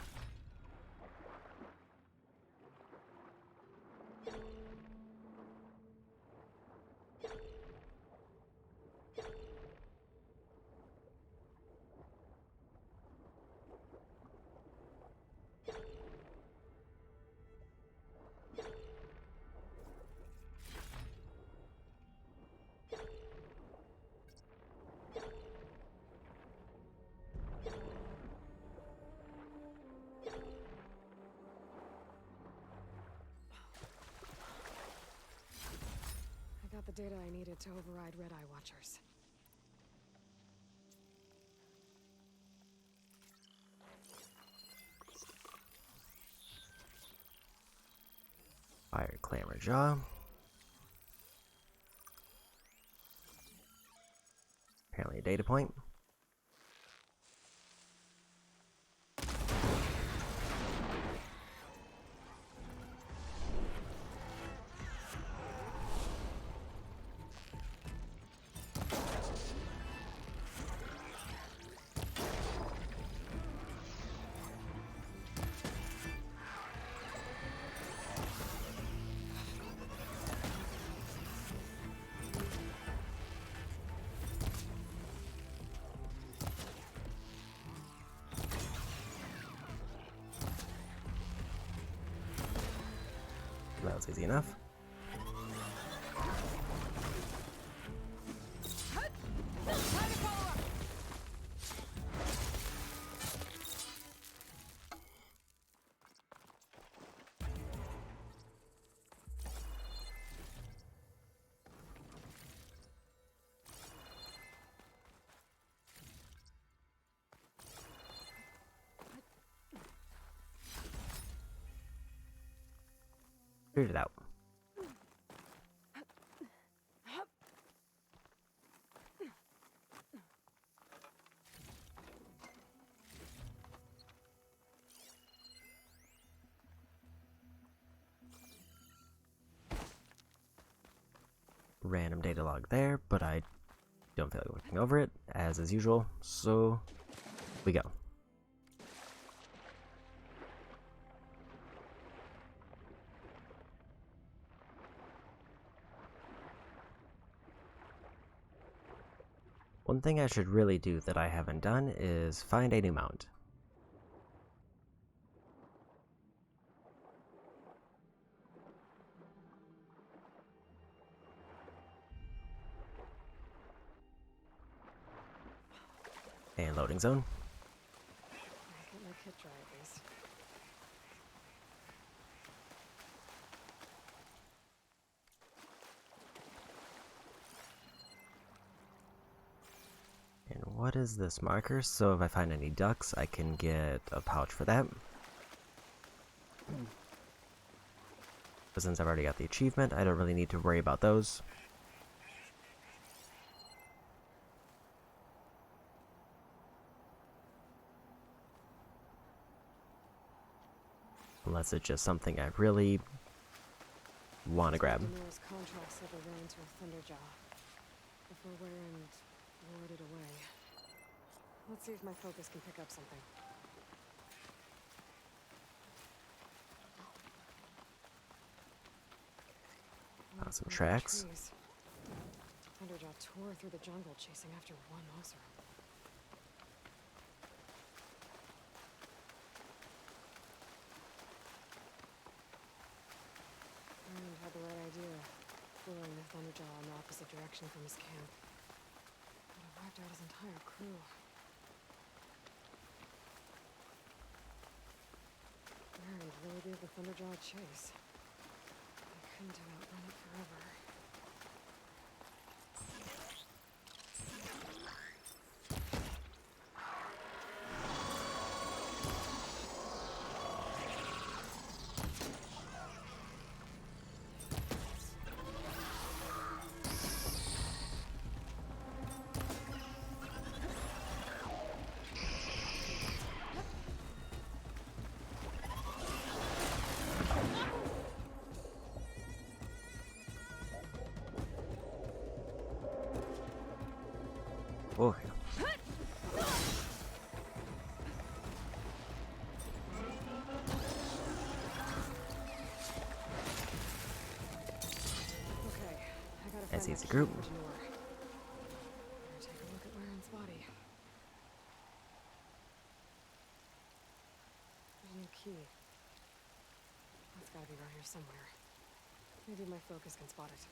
I got the data I needed to override Red Eye Watchers. Fire Clamor Jaw. Apparently a data point. That was easy enough. Figured it out. random data log there, but I don't feel like looking over it, as is usual, so we go. One thing I should really do that I haven't done is find a new mount. And loading zone. I'll get my kit dry at least. And what is this marker? So if I find any ducks, I can get a pouch for that. But since I've already got the achievement, I don't really need to worry about those. Unless it's just something I really want to grab. Daenerys' contract said they ran into a Thunderjaw before Warren lured it away. Let's see if my focus can pick up something. Found some tracks. Trees. Thunderjaw tore through the jungle chasing after one Ozer. Warren had the right idea, luring the Thunderjaw in the opposite direction from his camp. Would have wiped out his entire crew. Warren really gave the Thunderjaw a chase. I couldn't have outrun it forever. Oh, Okay, I gotta As find is that the group. key for Janor. Better take a look at Warren's body. There's no key. That's gotta be around here somewhere. Maybe my focus can spot it.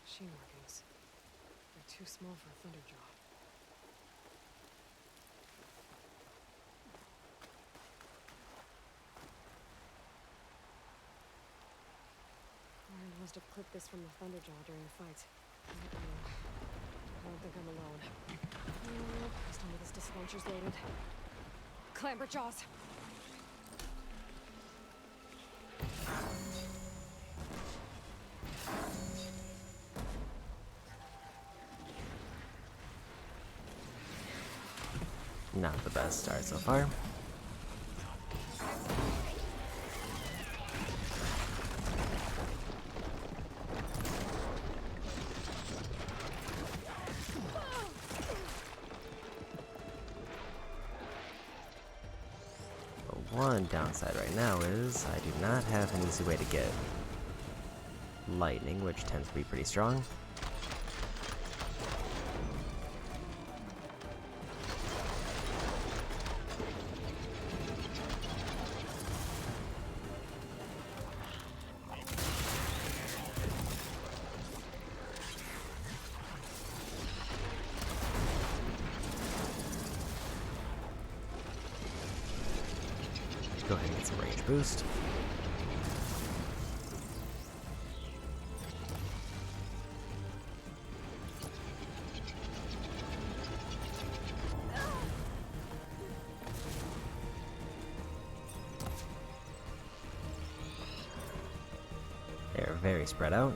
She markings. They're too small for a Thunderjaw. Warren must have clipped this from the Thunderjaw during the fight. I don't think I'm alone. Please tell me this dispenser's loaded. Clamber jaws! not the best start so far. One downside right now is I do not have an easy way to get lightning, which tends to be pretty strong. Go ahead and get some range boost. They're very spread out.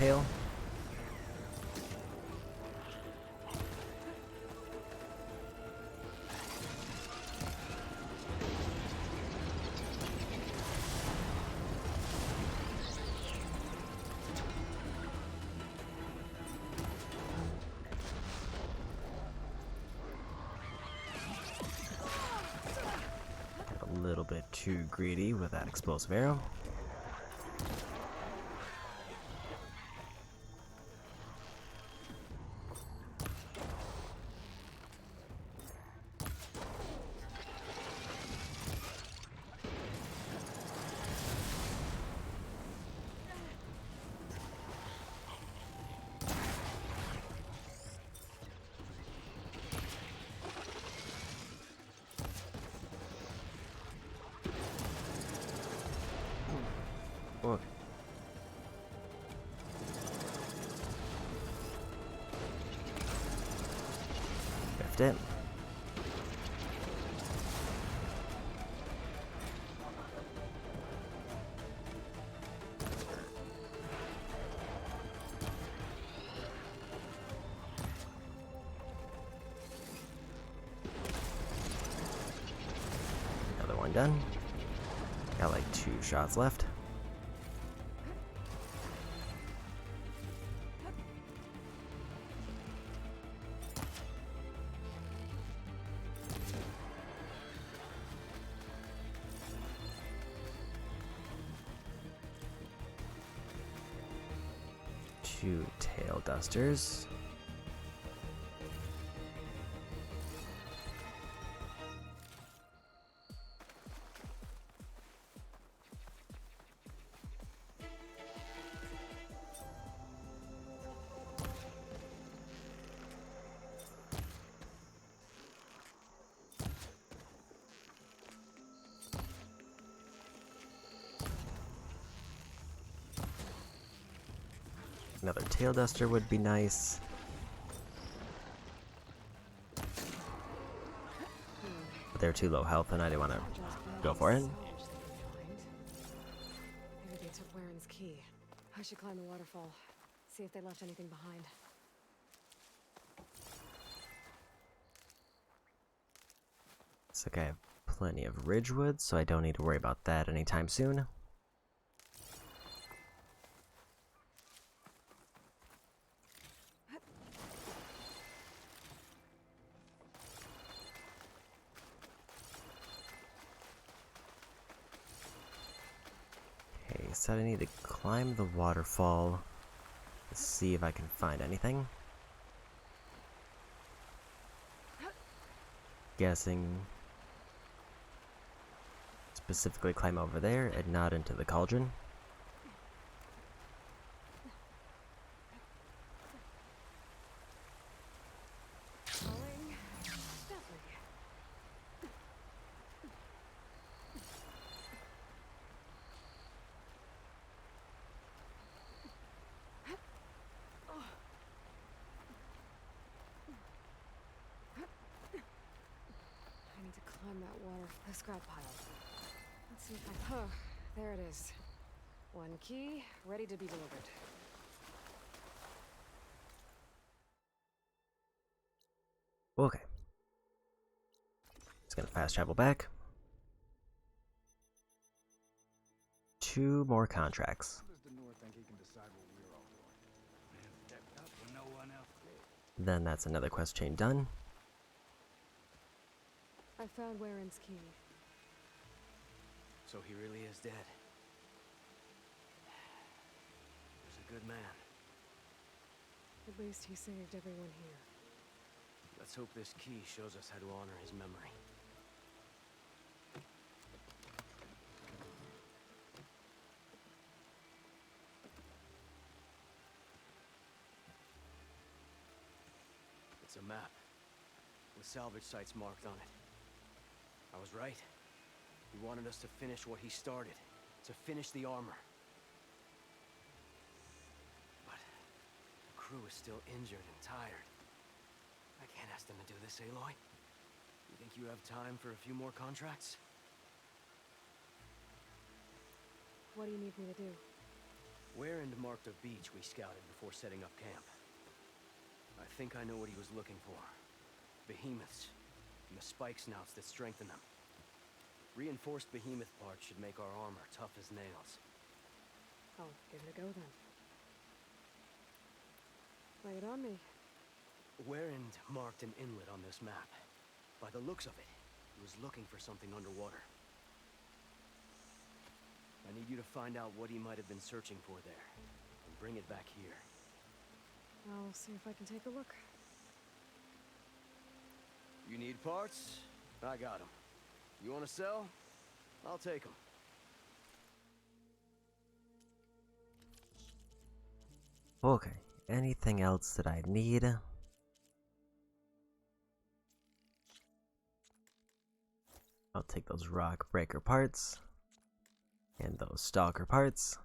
tail. A little bit too greedy with that explosive arrow. Oh. Left it. Another one done. Got like 2 shots left. Two tail dusters. Another tail duster would be nice. But they're too low health and I didn't want to go for it. Maybe they took Warren's key. I should climb the waterfall. See if they left anything behind. Looks like I have plenty of ridgewood, so I don't need to worry about that anytime soon. Okay, so I need to climb the waterfall to see if I can find anything. Guessing specifically climb over there and not into the cauldron. I need to climb that water, the scrap pile. Let's see if I... Oh, there it is. One key, ready to be delivered. Okay. Just gonna fast travel back. 2 more contracts. Then that's another quest chain done. I found Warren's key. So he really is dead. He was a good man. At least he saved everyone here. Let's hope this key shows us how to honor his memory. It's a map with salvage sites marked on it. I was right. He wanted us to finish what he started, to finish the armor. But the crew is still injured and tired. I can't ask them to do this, Aloy. You think you have time for a few more contracts? What do you need me to do? Where and marked a beach we scouted before setting up camp. I think I know what he was looking for. Behemoths, and the spike snouts that strengthen them. Reinforced behemoth parts should make our armor tough as nails. I'll give it a go then. Lay it on me. Werend marked an inlet on this map. By the looks of it, he was looking for something underwater. I need you to find out what he might have been searching for there, and bring it back here. I'll see if I can take a look. You need parts? I got them. You want to sell? I'll take them. Okay, anything else that I need? I'll take those rock breaker parts. And those stalker parts.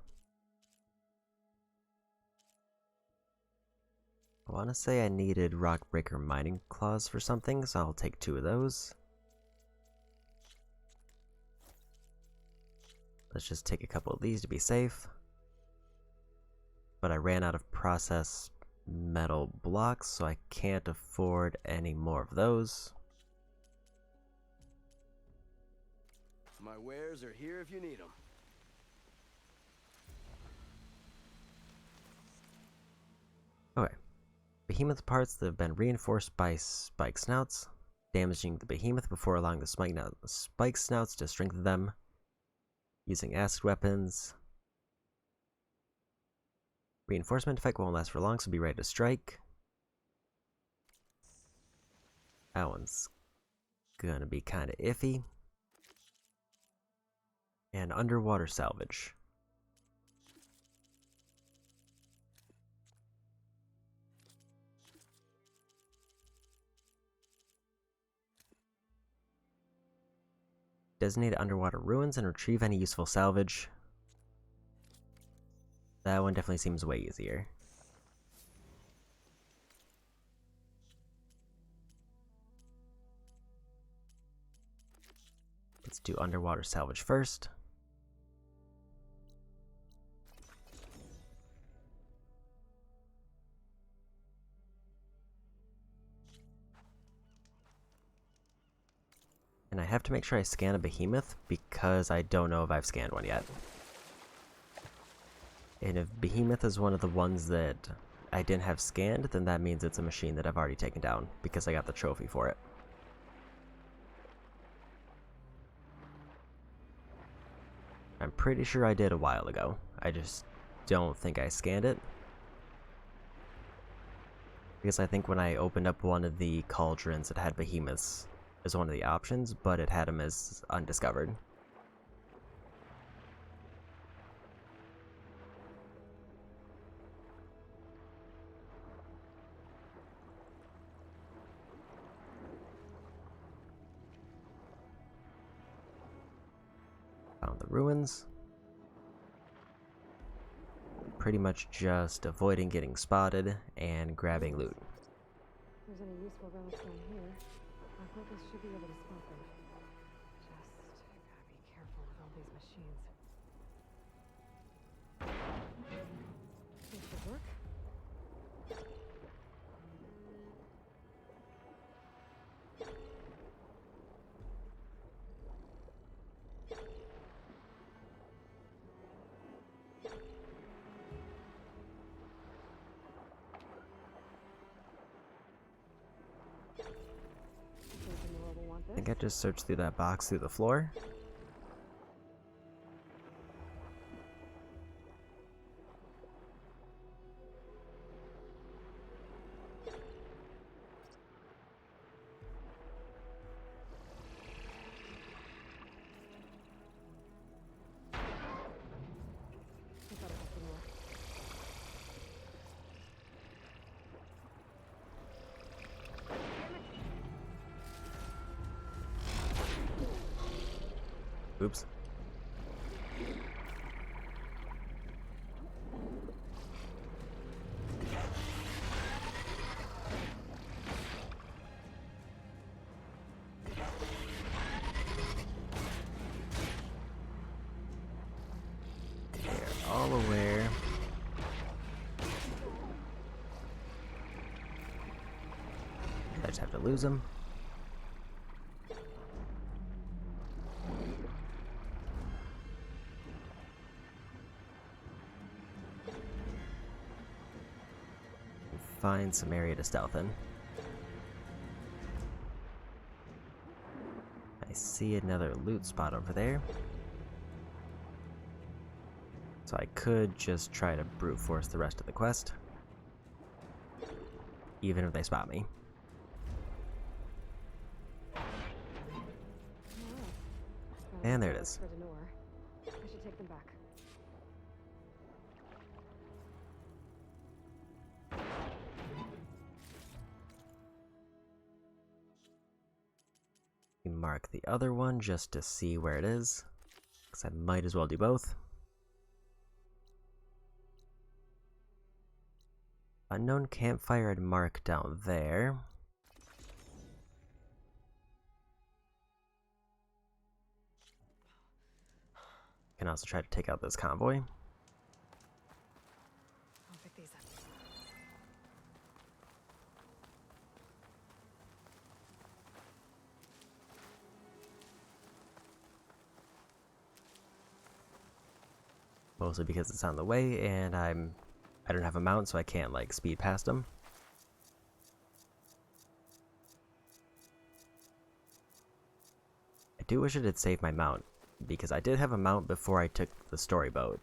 I want to say I needed rock breaker mining claws for something, so I'll take 2 of those. Let's just take a couple of these to be safe. But I ran out of processed metal blocks, so I can't afford any more of those. My wares are here if you need them. Okay. Behemoth parts that have been reinforced by spike snouts, damaging the behemoth before allowing the spike snouts to strengthen them. Using acid weapons. Reinforcement effect won't last for long, so be ready to strike. That one's gonna be kinda iffy. And underwater salvage. Designate underwater ruins and retrieve any useful salvage. That one definitely seems way easier. Let's do underwater salvage first. And I have to make sure I scan a behemoth because I don't know if I've scanned one yet. And if behemoth is one of the ones that I didn't have scanned, then that means it's a machine that I've already taken down because I got the trophy for it. I'm pretty sure I did a while ago. I just don't think I scanned it. Because I think when I opened up one of the cauldrons, it had behemoths as one of the options, but it had them as undiscovered. Found the ruins. Pretty much just avoiding getting spotted and grabbing loot. If there's any useful relics down here, my focus should be able to spot them. Just gotta be careful with all these machines. This should work. I think I just searched through that box through the floor. I thought I had some more. Oops. They're all aware. I just have to lose him. Find some area to stealth in. I see another loot spot over there. So I could just try to brute force the rest of the quest, even if they spot me. And there it is. I should take them back. Mark the other one just to see where it is, because I might as well do both. Unknown campfire and mark down there. Can also try to take out this convoy. I'll pick these up. Mostly because it's on the way and I don't have a mount, so I can't like speed past them. I do wish it had saved my mount, because I did have a mount before I took the storyboat.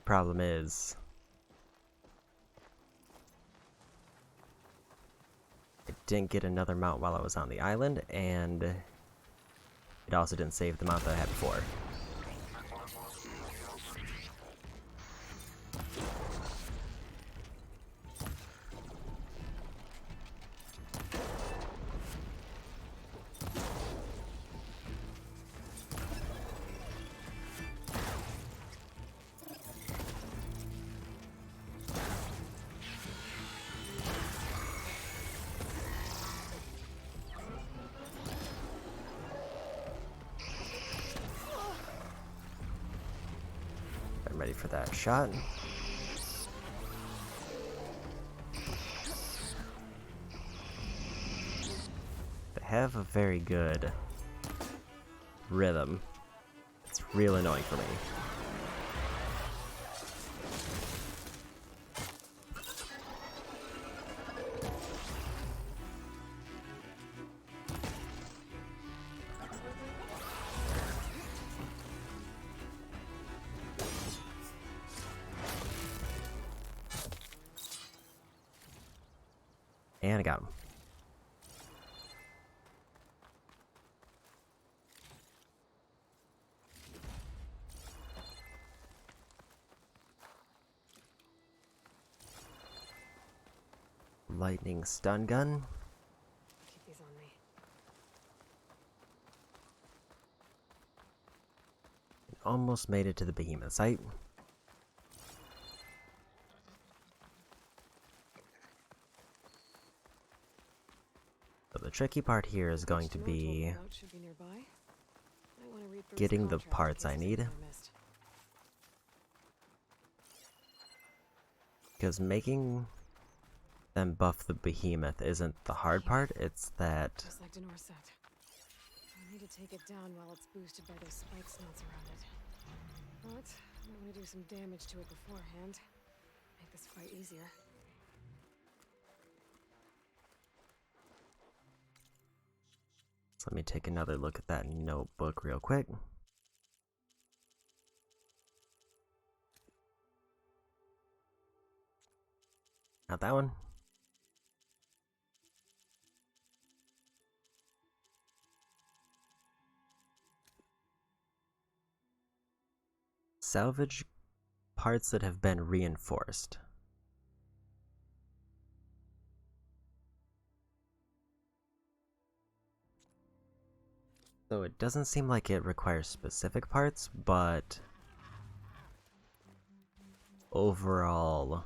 Problem is, I didn't get another mount while I was on the island, and it also didn't save the mount that I had before. I'm ready for that shot. They have a very good rhythm. It's real annoying for me. And I got him. Lightning stun gun. Keep these on me. Almost made it to the behemoth site. So the tricky part here is going to be getting the parts I need. Because making them buff the behemoth isn't the hard part, it's that Just like Denor said. I need to take it down while it's boosted by those spike snouts around it. But I want to do some damage to it beforehand. Make this fight easier. So let me take another look at that notebook real quick. Not that one. Salvage parts that have been reinforced. So it doesn't seem like it requires specific parts, but overall,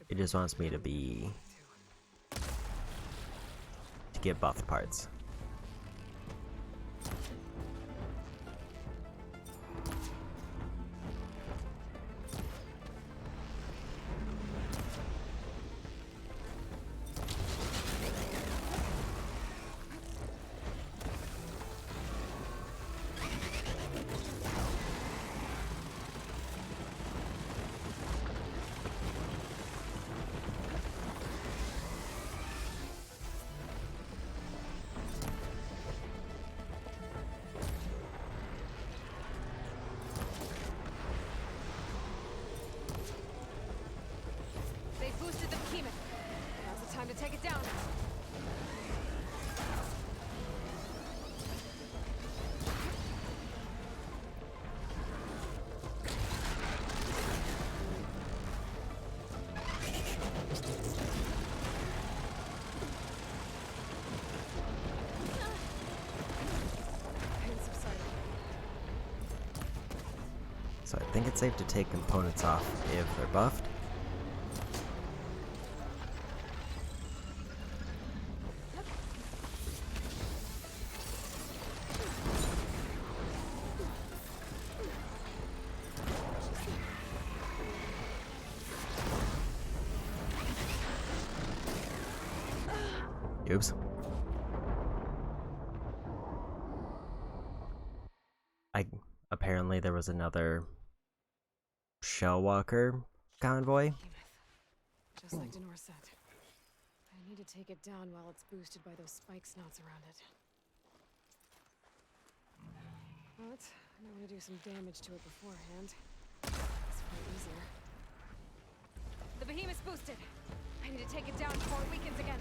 it just wants me to get buffed parts. So I think it's safe to take components off if they're buffed. Oops. Apparently there was another Shellwalker convoy. Just like Denor said. I need to take it down while it's boosted by those spike snots around it. But I want to do some damage to it beforehand. It's far easier. The behemoth's boosted. I need to take it down before it weakens again.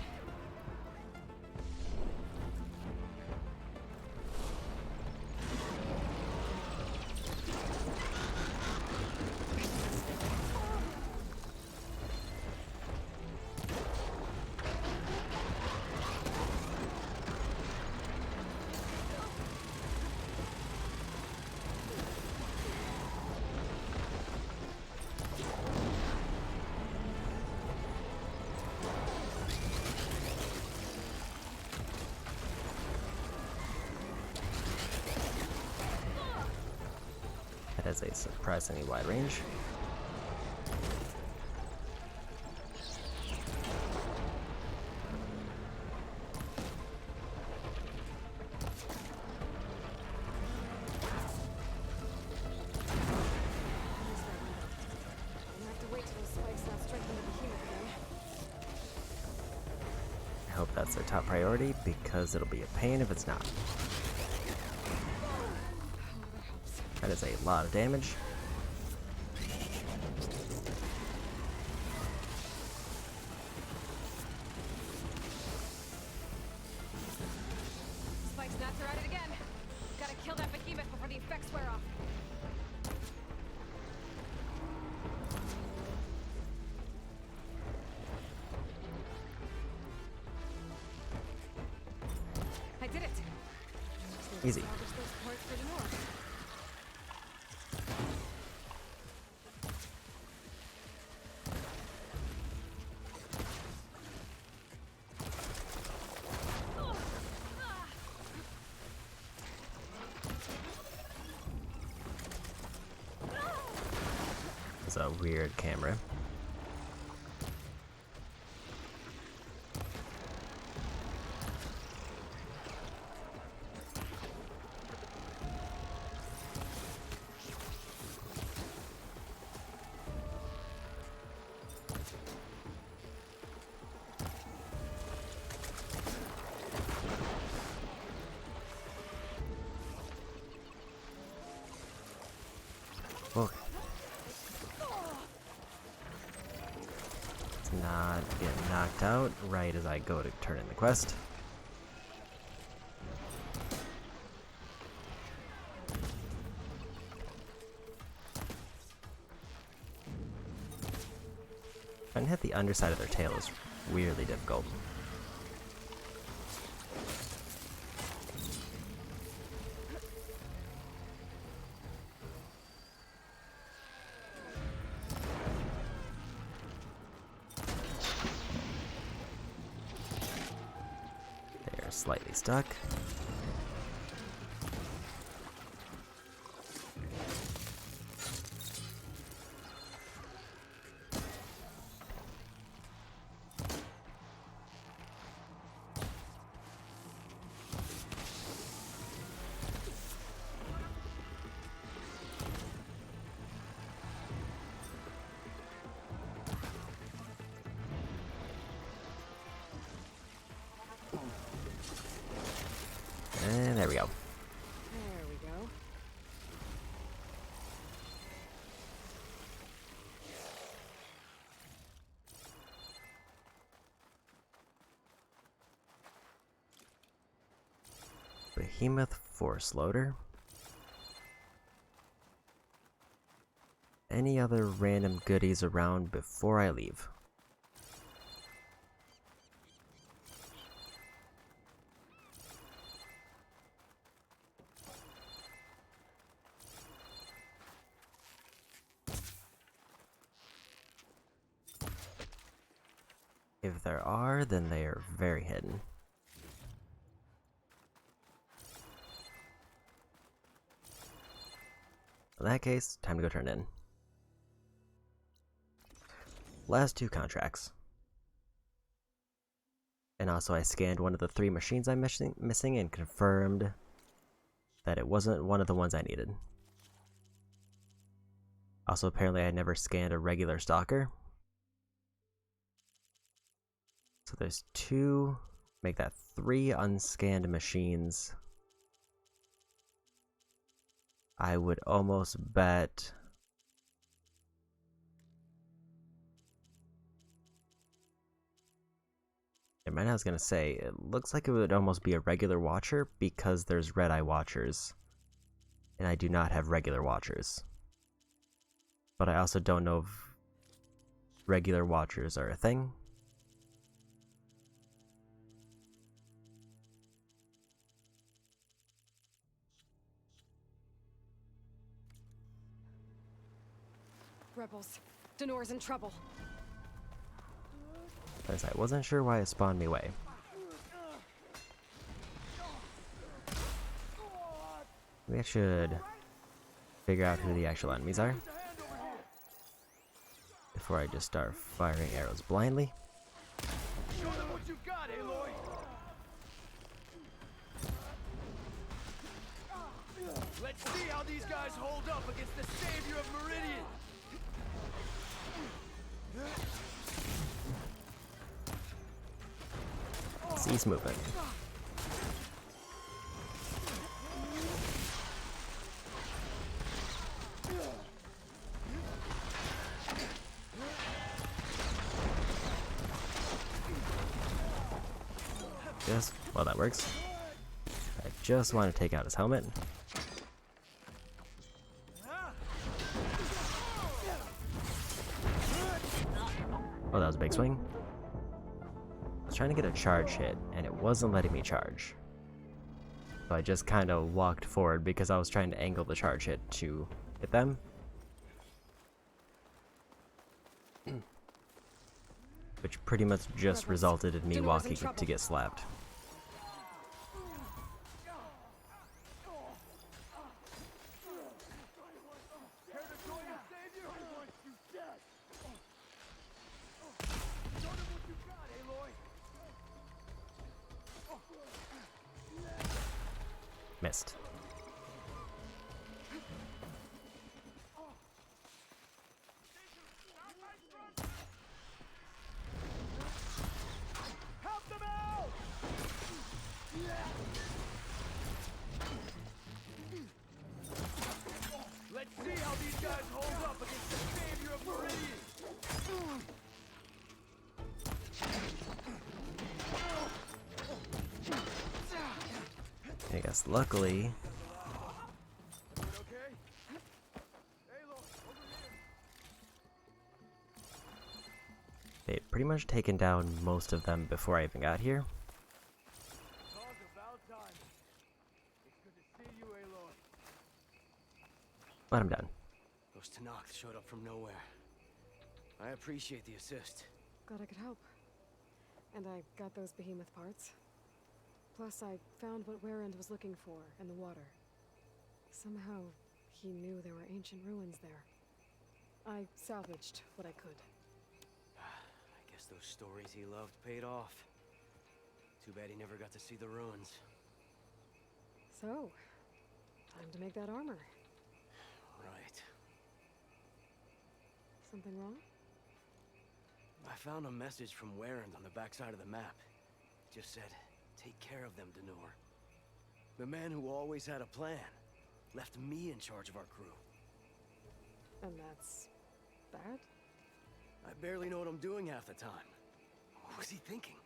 It has a surprisingly wide range. I hope that's their top priority, because it'll be a pain if it's not. That is a lot of damage. Spike snots are at it again. Gotta kill that behemoth before the effects wear off. I did it. Easy. Salvage those parts for the north. It's a weird camera. Well, it's not getting knocked out right as I go to turn in the quest. Trying to hit the underside of their tail is weirdly difficult. They're slightly stuck. And there we go. There we go. Behemoth Force Loader. Any other random goodies around before I leave? If there are, then they are very hidden. In that case, time to go turn in. Last 2 contracts. And also I scanned one of the 3 machines I'm missing and confirmed that it wasn't one of the ones I needed. Also, apparently I never scanned a regular stalker. So there's 2, make that 3 unscanned machines. I would almost bet I was gonna say, it looks like it would almost be a regular watcher because there's red eye watchers. And I do not have regular watchers. But I also don't know if regular watchers are a thing. Rebels. Denor's in trouble. As I wasn't sure why it spawned me away. Maybe I should figure out who the actual enemies are before I just start firing arrows blindly. Show them what you got, Aloy! Let's see how these guys hold up against the savior of Meridian! Cease movement. Well, that works. I just want to take out his helmet. Oh, that was a big swing. I was trying to get a charge hit, and it wasn't letting me charge. So I just kind of walked forward because I was trying to angle the charge hit to hit them. Which pretty much just resulted in me walking to get slapped. Missed. Help them out! Let's see how these guys hold up against the savior of Meridian! I guess luckily Okay? Aloy, over here! they'd pretty much taken down most of them before I even got here. Talk about time. It's good to see you, Aloy. But I'm done. Those Tanakh showed up from nowhere. I appreciate the assist. Glad I could help. And I got those behemoth parts. Plus, I found what Warrend was looking for in the water. Somehow, he knew there were ancient ruins there. I salvaged what I could. I guess those stories he loved paid off. Too bad he never got to see the ruins. So, time to make that armor. Right. Something wrong? I found a message from Warrend on the backside of the map. It just said, take care of them, Denor. The man who always had a plan left me in charge of our crew. And that's bad? I barely know what I'm doing half the time. What was he thinking?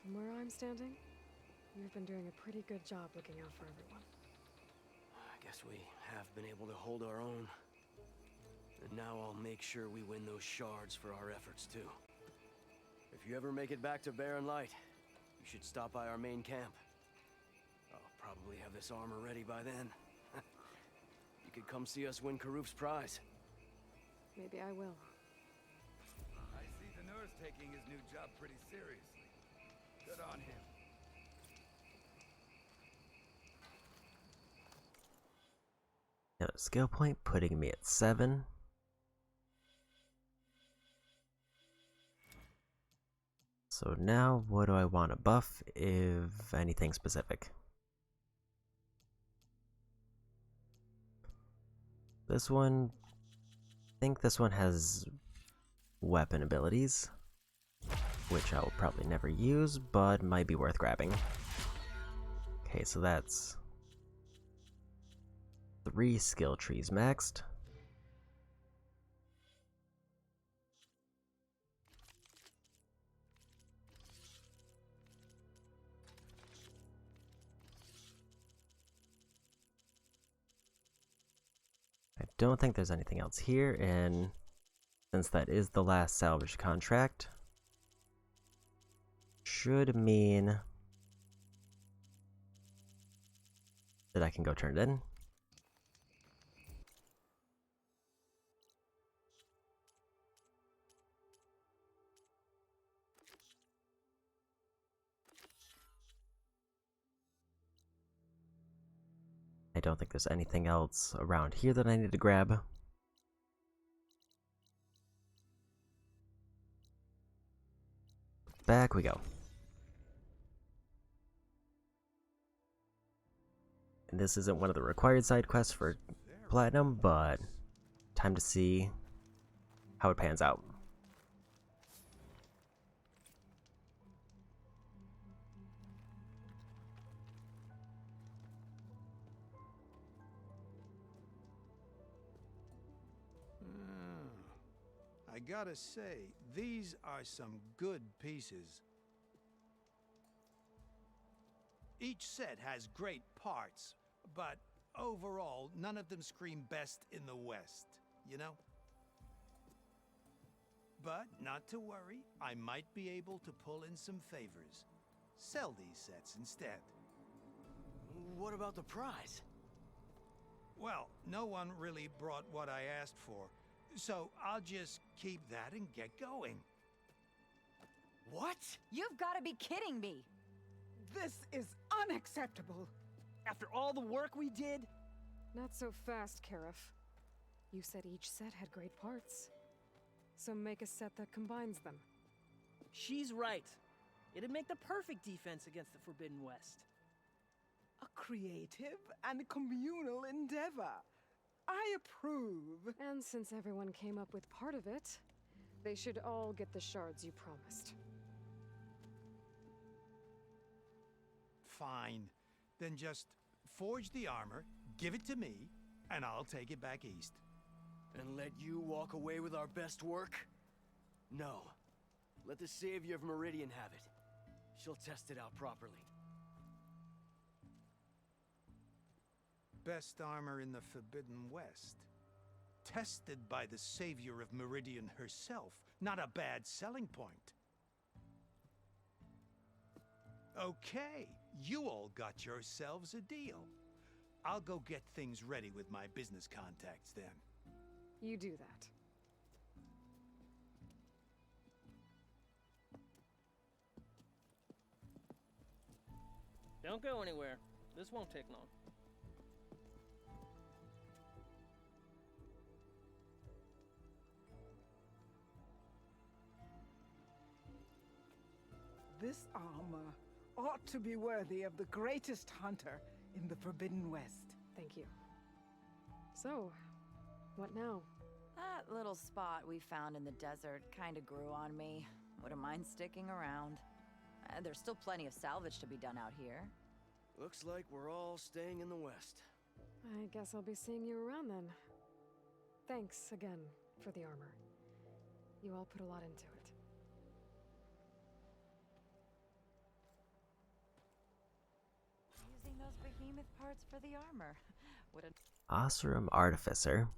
From where I'm standing, you've been doing a pretty good job looking out for everyone. I guess we have been able to hold our own. And now I'll make sure we win those shards for our efforts, too. If you ever make it back to Barren Light, you should stop by our main camp. I'll probably have this armor ready by then. You could come see us win Karuf's prize. Maybe I will. I see the Sir's taking his new job pretty seriously. Good on him. Another skill point, putting me at 7. So now, what do I want to buff, if anything specific? This one, I think this one has weapon abilities, which I will probably never use, but might be worth grabbing. Okay, so that's 3 skill trees maxed. I don't think there's anything else here, and since that is the last salvage contract, should mean that I can go turn it in. I don't think there's anything else around here that I need to grab. Back we go. And this isn't one of the required side quests for Platinum, but time to see how it pans out. I gotta say, these are some good pieces. Each set has great parts, but overall, none of them scream best in the West, you know? But not to worry, I might be able to pull in some favors. Sell these sets instead. What about the prize? Well, no one really brought what I asked for, so I'll just keep that and get going. What? You've got to be kidding me! This is unacceptable. After all the work we did? Not so fast, Karif. You said each set had great parts. So make a set that combines them. She's right. It'd make the perfect defense against the Forbidden West. A creative and communal endeavor. I approve. And since everyone came up with part of it, they should all get the shards you promised. Fine. Then just forge the armor, give it to me, and I'll take it back east. And let you walk away with our best work? No. Let the Savior of Meridian have it. She'll test it out properly. Best armor in the Forbidden West. Tested by the Savior of Meridian herself. Not a bad selling point. Okay, you all got yourselves a deal. I'll go get things ready with my business contacts then. You do that. Don't go anywhere. This won't take long. This armor ought to be worthy of the greatest hunter in the Forbidden West. Thank you. So, what now? That little spot we found in the desert kinda grew on me. Wouldn't mind sticking around. There's still plenty of salvage to be done out here. Looks like we're all staying in the West. I guess I'll be seeing you around then. Thanks again for the armor. You all put a lot into it. Using those behemoth parts for the armor. What a Osram Artificer.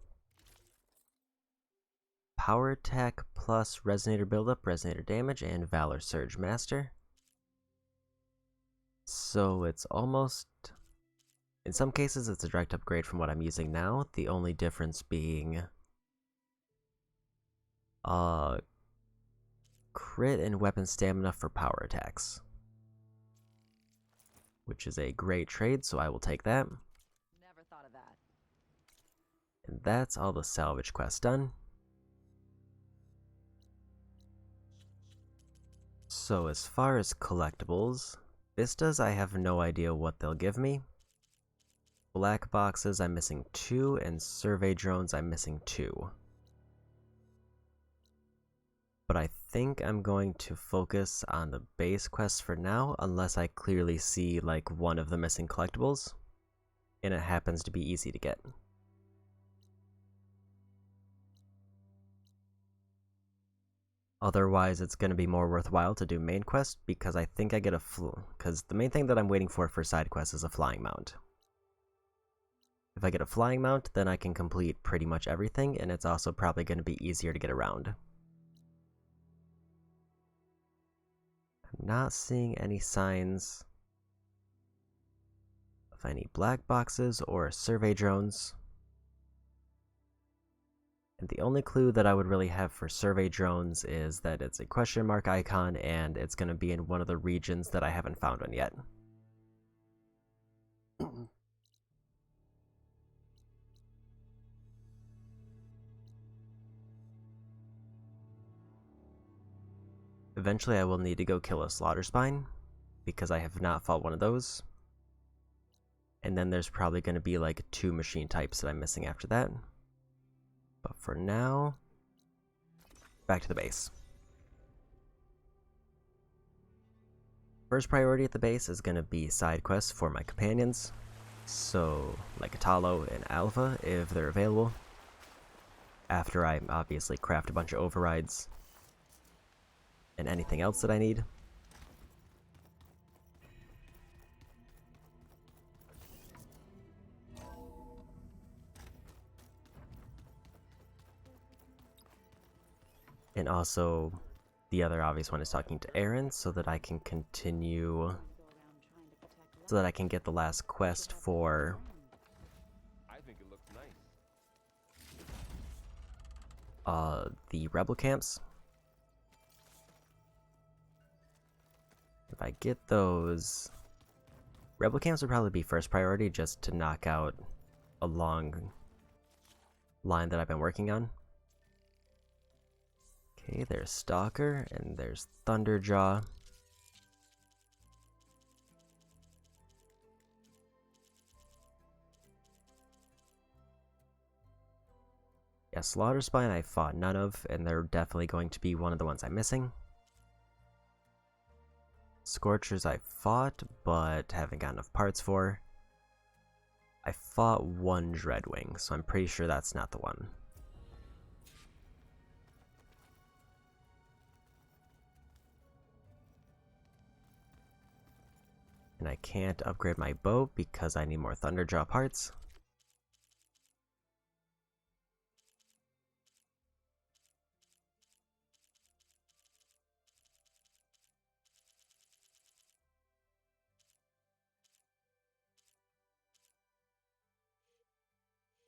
Power attack plus Resonator buildup, Resonator damage, and Valor Surge Master. So it's almost... in some cases it's a direct upgrade from what I'm using now, the only difference being... crit and weapon stamina for power attacks, which is a great trade, so I will take that. Never thought of that. And that's all the salvage quests done. So as far as collectibles, vistas, I have no idea what they'll give me. Black boxes, I'm missing 2, and survey drones, I'm missing 2. But I think I'm going to focus on the base quests for now, unless I clearly see like one of the missing collectibles, and it happens to be easy to get. Otherwise, it's going to be more worthwhile to do main quest, because I think I get because the main thing that I'm waiting for side quests is a flying mount. If I get a flying mount, then I can complete pretty much everything, and it's also probably going to be easier to get around. I'm not seeing any signs of any black boxes or survey drones. And the only clue that I would really have for survey drones is that it's a question mark icon and it's going to be in one of the regions that I haven't found one yet. Eventually I will need to go kill a slaughter spine, because I have not fought one of those. And then there's probably going to be like 2 machine types that I'm missing after that. But for now, back to the base. First priority at the base is going to be side quests for my companions. So, like Italo and Alpha, if they're available. After I obviously craft a bunch of overrides. And anything else that I need. And also, the other obvious one is talking to Aaron, so that I can continue, so that I can get the last quest for the rebel camps. If I get those, rebel camps would probably be first priority, just to knock out a long line that I've been working on. Okay, there's Stalker, and there's Thunderjaw. Yeah, Slaughter Spine I fought none of, and they're definitely going to be one of the ones I'm missing. Scorchers I fought, but haven't got enough parts for. I fought one Dreadwing, so I'm pretty sure that's not the one. And I can't upgrade my bow because I need more Thunderjaw parts.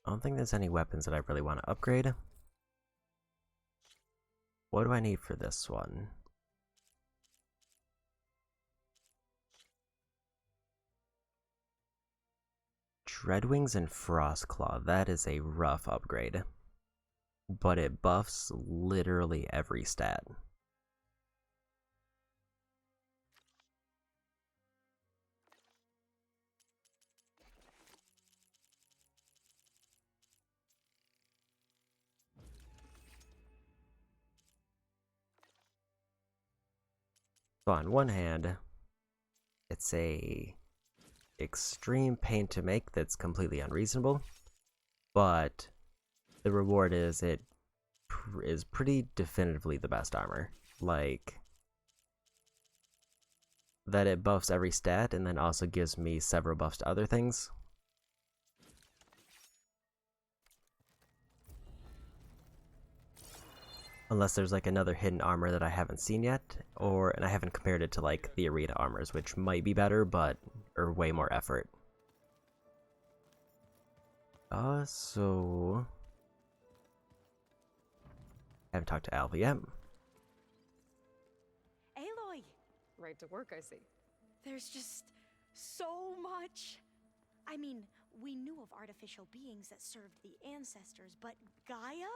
I don't think there's any weapons that I really want to upgrade. What do I need for this one? Dreadwings and Frostclaw, that is a rough upgrade. But it buffs literally every stat. So on one hand, it's a extreme pain to make that's completely unreasonable, but the reward is it is pretty definitively the best armor. Like, that it buffs every stat and then also gives me several buffs to other things. Unless there's like another hidden armor that I haven't seen yet, and I haven't compared it to like the arena armors, which might be better, but or way more effort. So I haven't talked to Alva yet. Right to work, I see. There's just so much. I mean, we knew of artificial beings that served the ancestors, but Gaia?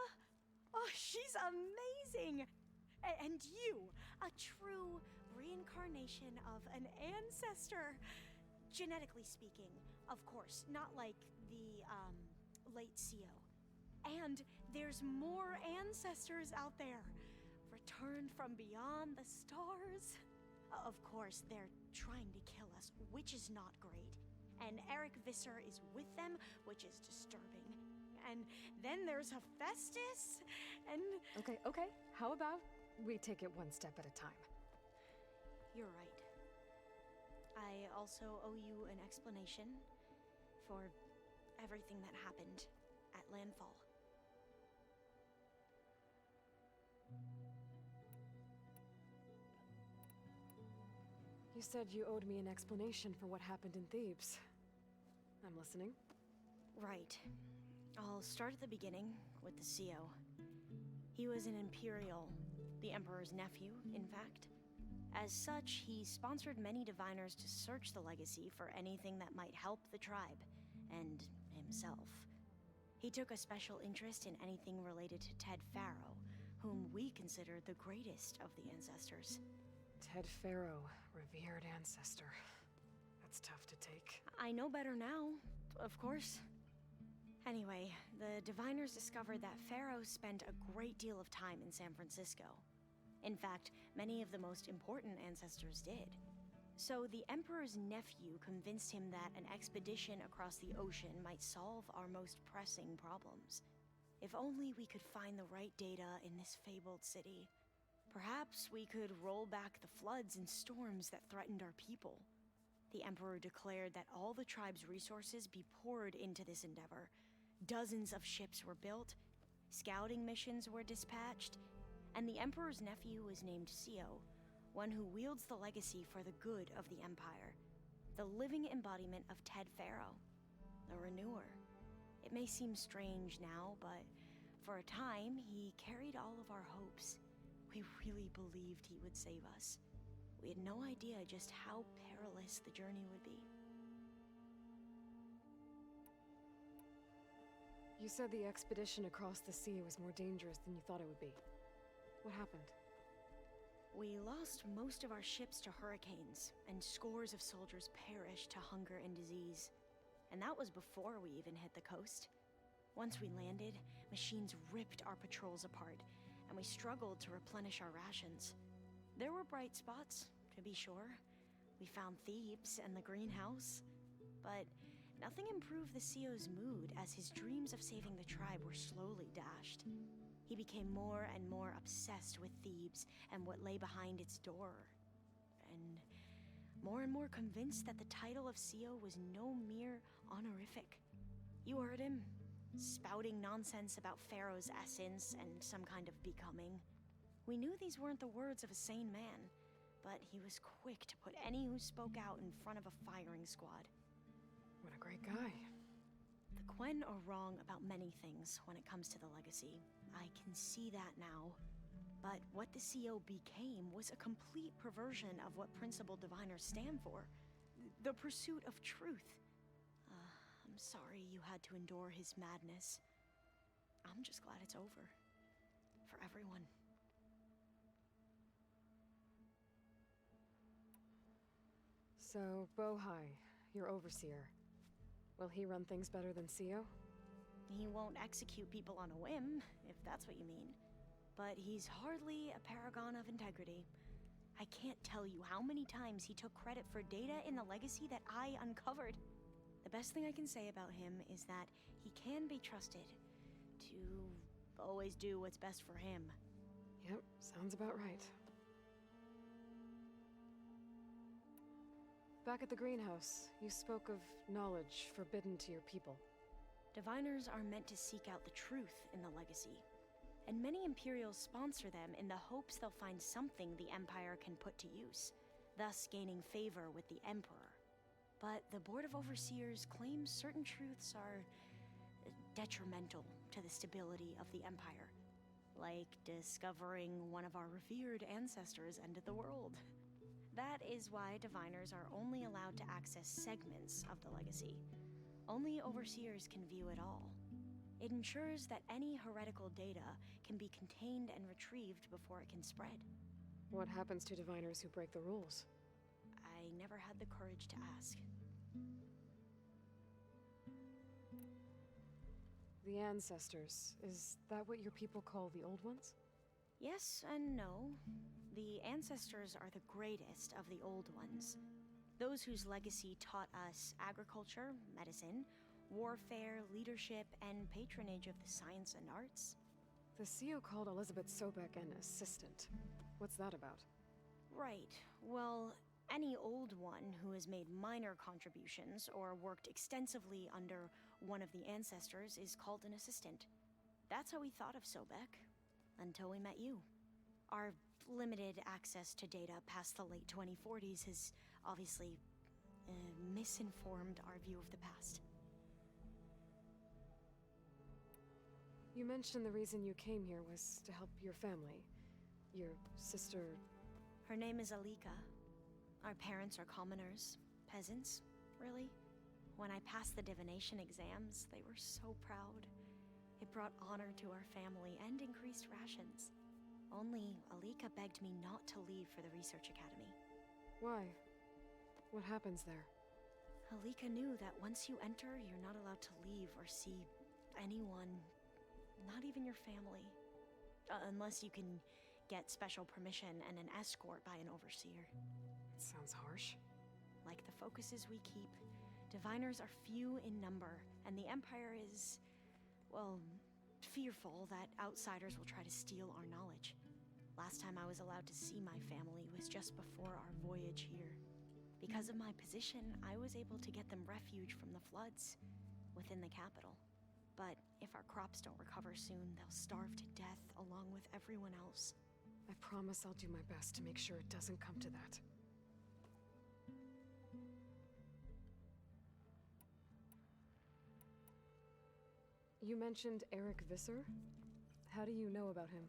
Oh, she's amazing! And you, a true reincarnation of an ancestor. Genetically speaking, of course, not like the, late CO. And there's more ancestors out there, returned from beyond the stars. Of course, they're trying to kill us, which is not great. And Eric Visser is with them, which is disturbing. And then there's Hephaestus, and... Okay. How about we take it one step at a time? You're right. I also owe you an explanation for everything that happened at Landfall. You said you owed me an explanation for what happened in Thebes. I'm listening. Right. I'll start at the beginning with the CO. He was an Imperial, the Emperor's nephew, in fact. As such, he sponsored many diviners to search the legacy for anything that might help the tribe, and himself. He took a special interest in anything related to Ted Faro, whom we consider the greatest of the ancestors. Ted Faro, revered ancestor. That's tough to take. I know better now, of course. Anyway, the diviners discovered that Faro spent a great deal of time in San Francisco. In fact, many of the most important ancestors did. So the Emperor's nephew convinced him that an expedition across the ocean might solve our most pressing problems. If only we could find the right data in this fabled city. Perhaps we could roll back the floods and storms that threatened our people. The Emperor declared that all the tribe's resources be poured into this endeavor. Dozens of ships were built, scouting missions were dispatched, and the Emperor's nephew was named Sio, one who wields the legacy for the good of the Empire. The living embodiment of Ted Faro, the Renewer. It may seem strange now, but for a time, he carried all of our hopes. We really believed he would save us. We had no idea just how perilous the journey would be. You said the expedition across the sea was more dangerous than you thought it would be. What happened? We lost most of our ships to hurricanes, and scores of soldiers perished to hunger and disease. And that was before we even hit the coast. Once we landed, machines ripped our patrols apart, and we struggled to replenish our rations. There were bright spots, to be sure. We found Thebes and the greenhouse, but nothing improved the CO's mood as his dreams of saving the tribe were slowly dashed. He became more and more obsessed with Thebes and what lay behind its door, and more convinced that the title of CO was no mere honorific. You heard him, spouting nonsense about Pharaoh's essence and some kind of becoming. We knew these weren't the words of a sane man, but he was quick to put any who spoke out in front of a firing squad. What a great guy. The Quen are wrong about many things when it comes to the legacy. I can see that now. But what the CO became was a complete perversion of what principled diviners stand for. The pursuit of truth. I'm sorry you had to endure his madness. I'm just glad it's over. For everyone. So, Bohai, your overseer. Will he run things better than CO? He won't execute people on a whim, if that's what you mean. But he's hardly a paragon of integrity. I can't tell you how many times he took credit for data in the legacy that I uncovered. The best thing I can say about him is that he can be trusted to always do what's best for him. Yep, sounds about right. Back at the greenhouse, you spoke of knowledge forbidden to your people. Diviners are meant to seek out the truth in the legacy, and many Imperials sponsor them in the hopes they'll find something the Empire can put to use, thus gaining favor with the Emperor. But the Board of Overseers claims certain truths are detrimental to the stability of the Empire, like discovering one of our revered ancestors ended the world. That is why diviners are only allowed to access segments of the legacy. Only overseers can view it all. It ensures that any heretical data can be contained and retrieved before it can spread. What happens to diviners who break the rules? I never had the courage to ask. The ancestors, is that what your people call the old ones? Yes and no. The ancestors are the greatest of the old ones. Those whose legacy taught us agriculture, medicine, warfare, leadership, and patronage of the science and arts. The CEO called Elizabeth Sobek an assistant. What's that about? Right. Well, any old one who has made minor contributions or worked extensively under one of the ancestors is called an assistant. That's how we thought of Sobek, until we met you. Our limited access to data past the late 2040s has obviously misinformed our view of the past. You mentioned the reason you came here was to help your family. Your sister... Her name is Alika. Our parents are commoners, peasants, really. When I passed the divination exams, they were so proud. It brought honor to our family and increased rations. Only Alika begged me not to leave for the research academy. Why? What happens there? Alika knew that once you enter, you're not allowed to leave or see anyone, not even your family. Unless you can get special permission and an escort by an overseer. It sounds harsh. Like the focuses we keep, diviners are few in number, and the Empire is, well, fearful that outsiders will try to steal our knowledge. Last time I was allowed to see my family was just before our voyage here. Because of my position, I was able to get them refuge from the floods within the capital. But if our crops don't recover soon, they'll starve to death along with everyone else. I promise I'll do my best to make sure it doesn't come to that. You mentioned Eric Visser? How do you know about him?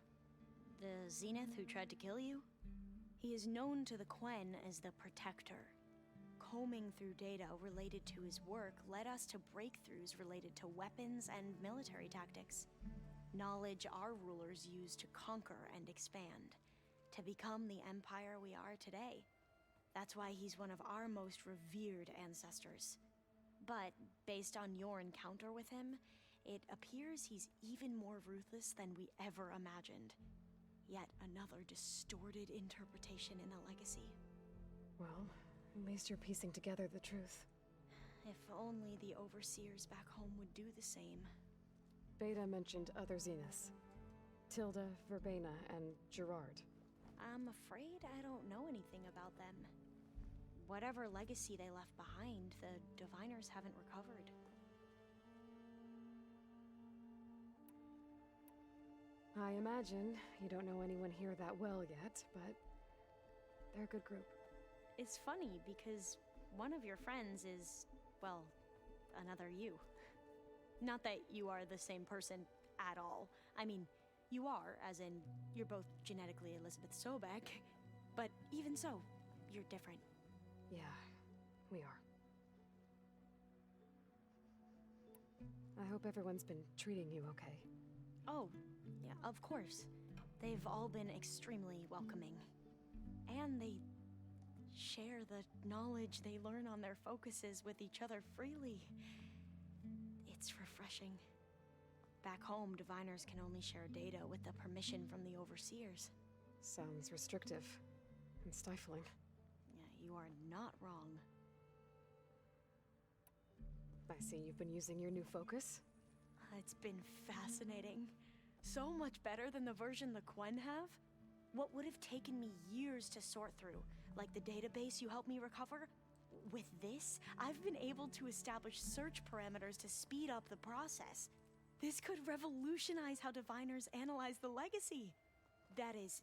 The Zenith who tried to kill you? He is known to the Quen as the Protector. Combing through data related to his work led us to breakthroughs related to weapons and military tactics. Knowledge our rulers used to conquer and expand, to become the empire we are today. That's why he's one of our most revered ancestors. But based on your encounter with him, it appears he's even more ruthless than we ever imagined. Yet another distorted interpretation in the legacy. Well, at least you're piecing together the truth. If only the overseers back home would do the same. Beta mentioned other Zeniths. Tilda, Verbena, and Gerard. I'm afraid I don't know anything about them. Whatever legacy they left behind, the diviners haven't recovered. I imagine you don't know anyone here that well yet, but they're a good group. It's funny because one of your friends is, well, another you. Not that you are the same person at all. I mean, you are, as in, you're both genetically Elizabeth Sobek, but even so, you're different. Yeah, we are. I hope everyone's been treating you okay. Oh, yeah, of course. They've all been extremely welcoming. And they share the knowledge they learn on their focuses with each other freely. It's refreshing. Back home, diviners can only share data with the permission from the overseers. Sounds restrictive and stifling. Yeah, you are not wrong. I see you've been using your new focus. It's been fascinating. So much better than the version the Quen have. What would have taken me years to sort through, like the database you helped me recover, with this, I've been able to establish search parameters to speed up the process. This could revolutionize how diviners analyze the legacy. That is,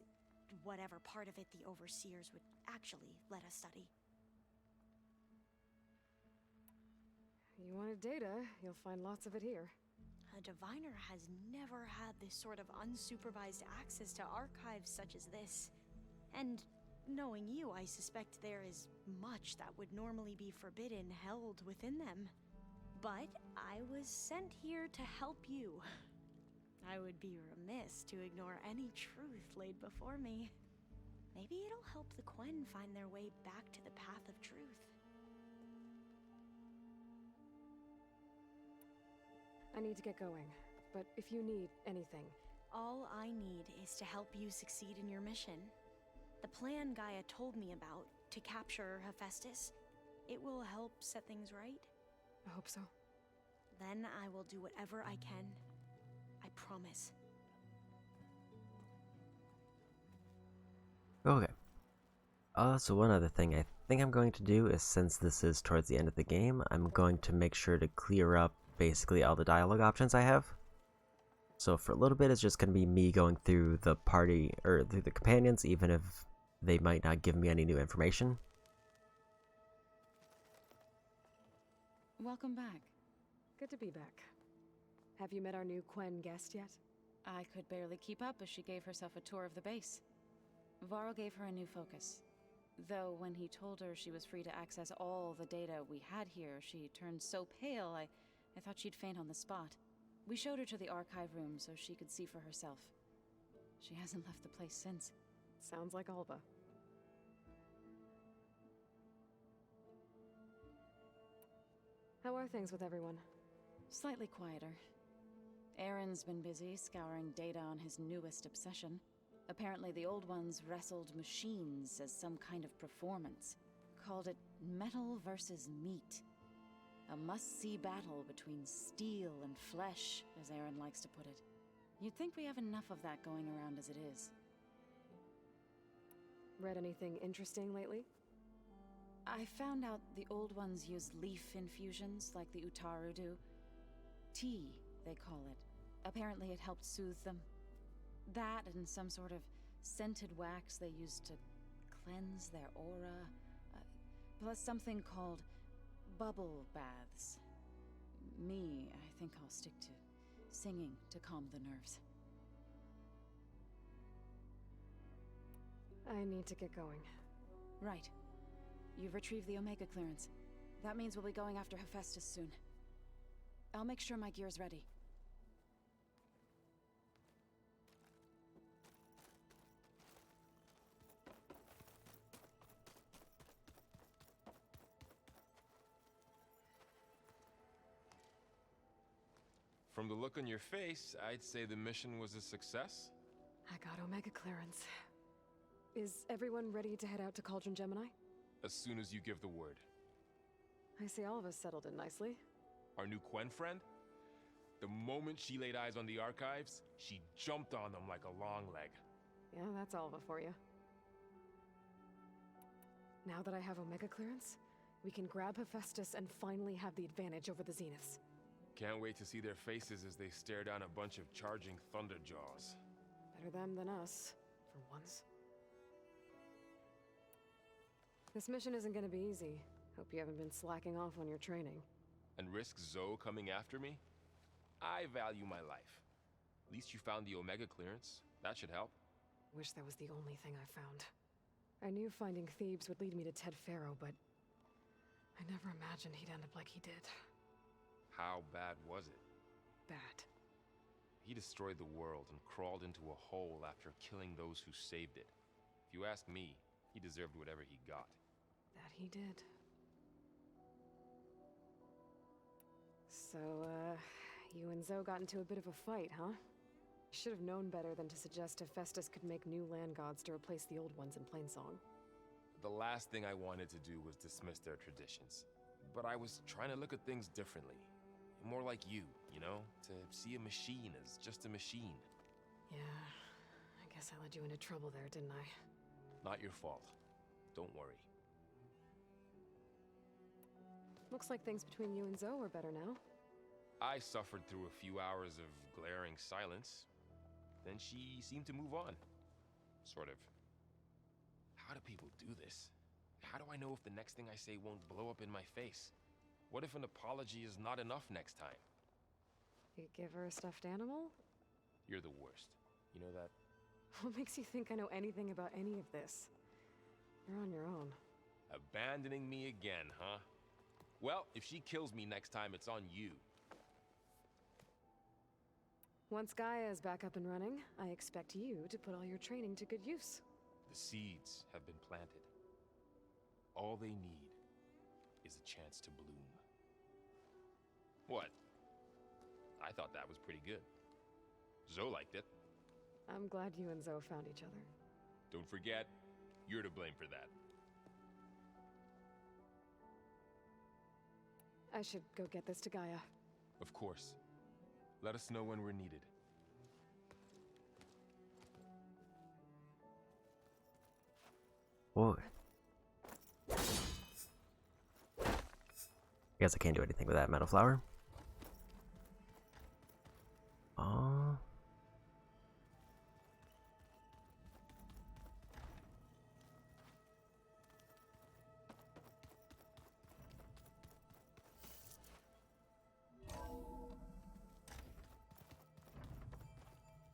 whatever part of it the overseers would actually let us study. You wanted data, you'll find lots of it here. A diviner has never had this sort of unsupervised access to archives such as this. And knowing you, I suspect there is much that would normally be forbidden held within them. But I was sent here to help you. I would be remiss to ignore any truth laid before me. Maybe it'll help the Quen find their way back to the path of truth. I need to get going, but if you need anything... All I need is to help you succeed in your mission. The plan Gaia told me about, to capture Hephaestus, it will help set things right. I hope so. Then I will do whatever I can. I promise. Okay. So one other thing I think I'm going to do is, since this is towards the end of the game, I'm going to make sure to clear up basically all the dialogue options I have. So for a little bit, it's just going to be me going through the party, or through the companions, even if they might not give me any new information. Welcome back. Good to be back. Have you met our new Quen guest yet? I could barely keep up as she gave herself a tour of the base. Varl gave her a new focus. Though when he told her she was free to access all the data we had here, she turned so pale I thought she'd faint on the spot. We showed her to the archive room so she could see for herself. She hasn't left the place since. Sounds like Alba. How are things with everyone? Slightly quieter. Aaron's been busy scouring data on his newest obsession. Apparently the old ones wrestled machines as some kind of performance. Called it metal versus meat. A must-see battle between steel and flesh, as Aaron likes to put it. You'd think we have enough of that going around as it is. Read anything interesting lately? I found out the old ones use leaf infusions like the Utaru do. Tea, they call it. Apparently it helped soothe them. That and some sort of scented wax they used to cleanse their aura. Plus something called bubble baths. Me, I think I'll stick to singing to calm the nerves. I need to get going. Right. You've retrieved the Omega clearance. That means we'll be going after Hephaestus soon. I'll make sure my gear's ready. From the look on your face, I'd say the mission was a success. I got Omega clearance. Is everyone ready to head out to Cauldron Gemini? As soon as you give the word. I see all of us settled in nicely. Our new Quen friend? The moment she laid eyes on the archives, she jumped on them like a long leg. Yeah, that's Alva for you. Now that I have Omega clearance, we can grab Hephaestus and finally have the advantage over the Zeniths. Can't wait to see their faces as they stare down a bunch of charging Thunderjaws. Better them than us, for once. This mission isn't gonna be easy. Hope you haven't been slacking off on your training. And risk Zoe coming after me? I value my life. At least you found the Omega clearance. That should help. Wish that was the only thing I found. I knew finding Thebes would lead me to Ted Faro, but I never imagined he'd end up like he did. How bad was it? Bad. He destroyed the world and crawled into a hole after killing those who saved it. If you ask me, he deserved whatever he got. That he did. So, you and Zoe got into a bit of a fight, huh? Should have known better than to suggest Hephaestus could make new land gods to replace the old ones in Plainsong. The last thing I wanted to do was dismiss their traditions. But I was trying to look at things differently. More like you know? To see a machine as just a machine. Yeah, I guess I led you into trouble there, didn't I? Not your fault. Don't worry. Looks like things between you and Zoe are better now. I suffered through a few hours of glaring silence. Then she seemed to move on. Sort of. How do people do this? How do I know if the next thing I say won't blow up in my face? What if an apology is not enough next time? You give her a stuffed animal? You're the worst. You know that? What makes you think I know anything about any of this? You're on your own. Abandoning me again, huh? Well, if she kills me next time, it's on you. Once Gaia is back up and running, I expect you to put all your training to good use. The seeds have been planted. All they need is a chance to bloom. What? I thought that was pretty good. Zoe liked it. I'm glad you and Zoe found each other. Don't forget, you're to blame for that. I should go get this to Gaia. Of course. Let us know when we're needed. Whoa. Guess I can't do anything with that metal flower. Oh.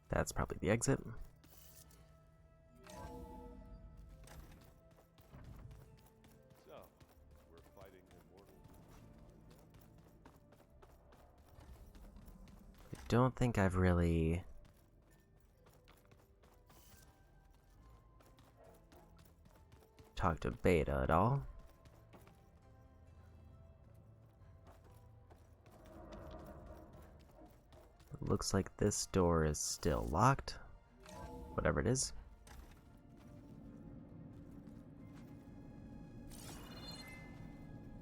That's probably the exit. So, we're fighting immortal. I don't think I've really talked to Beta at all. It looks like this door is still locked, whatever it is.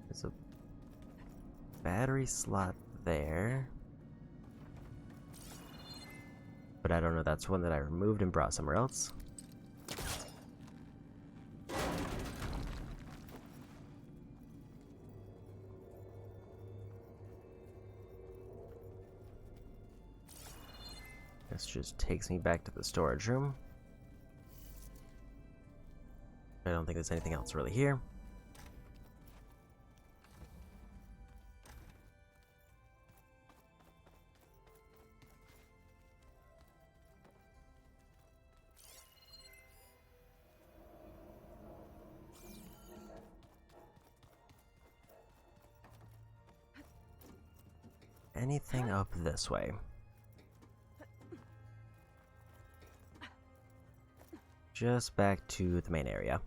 There's a battery slot there. But I don't know, that's one that I removed and brought somewhere else. This just takes me back to the storage room. I don't think there's anything else really here. Anything up this way? Just back to the main area.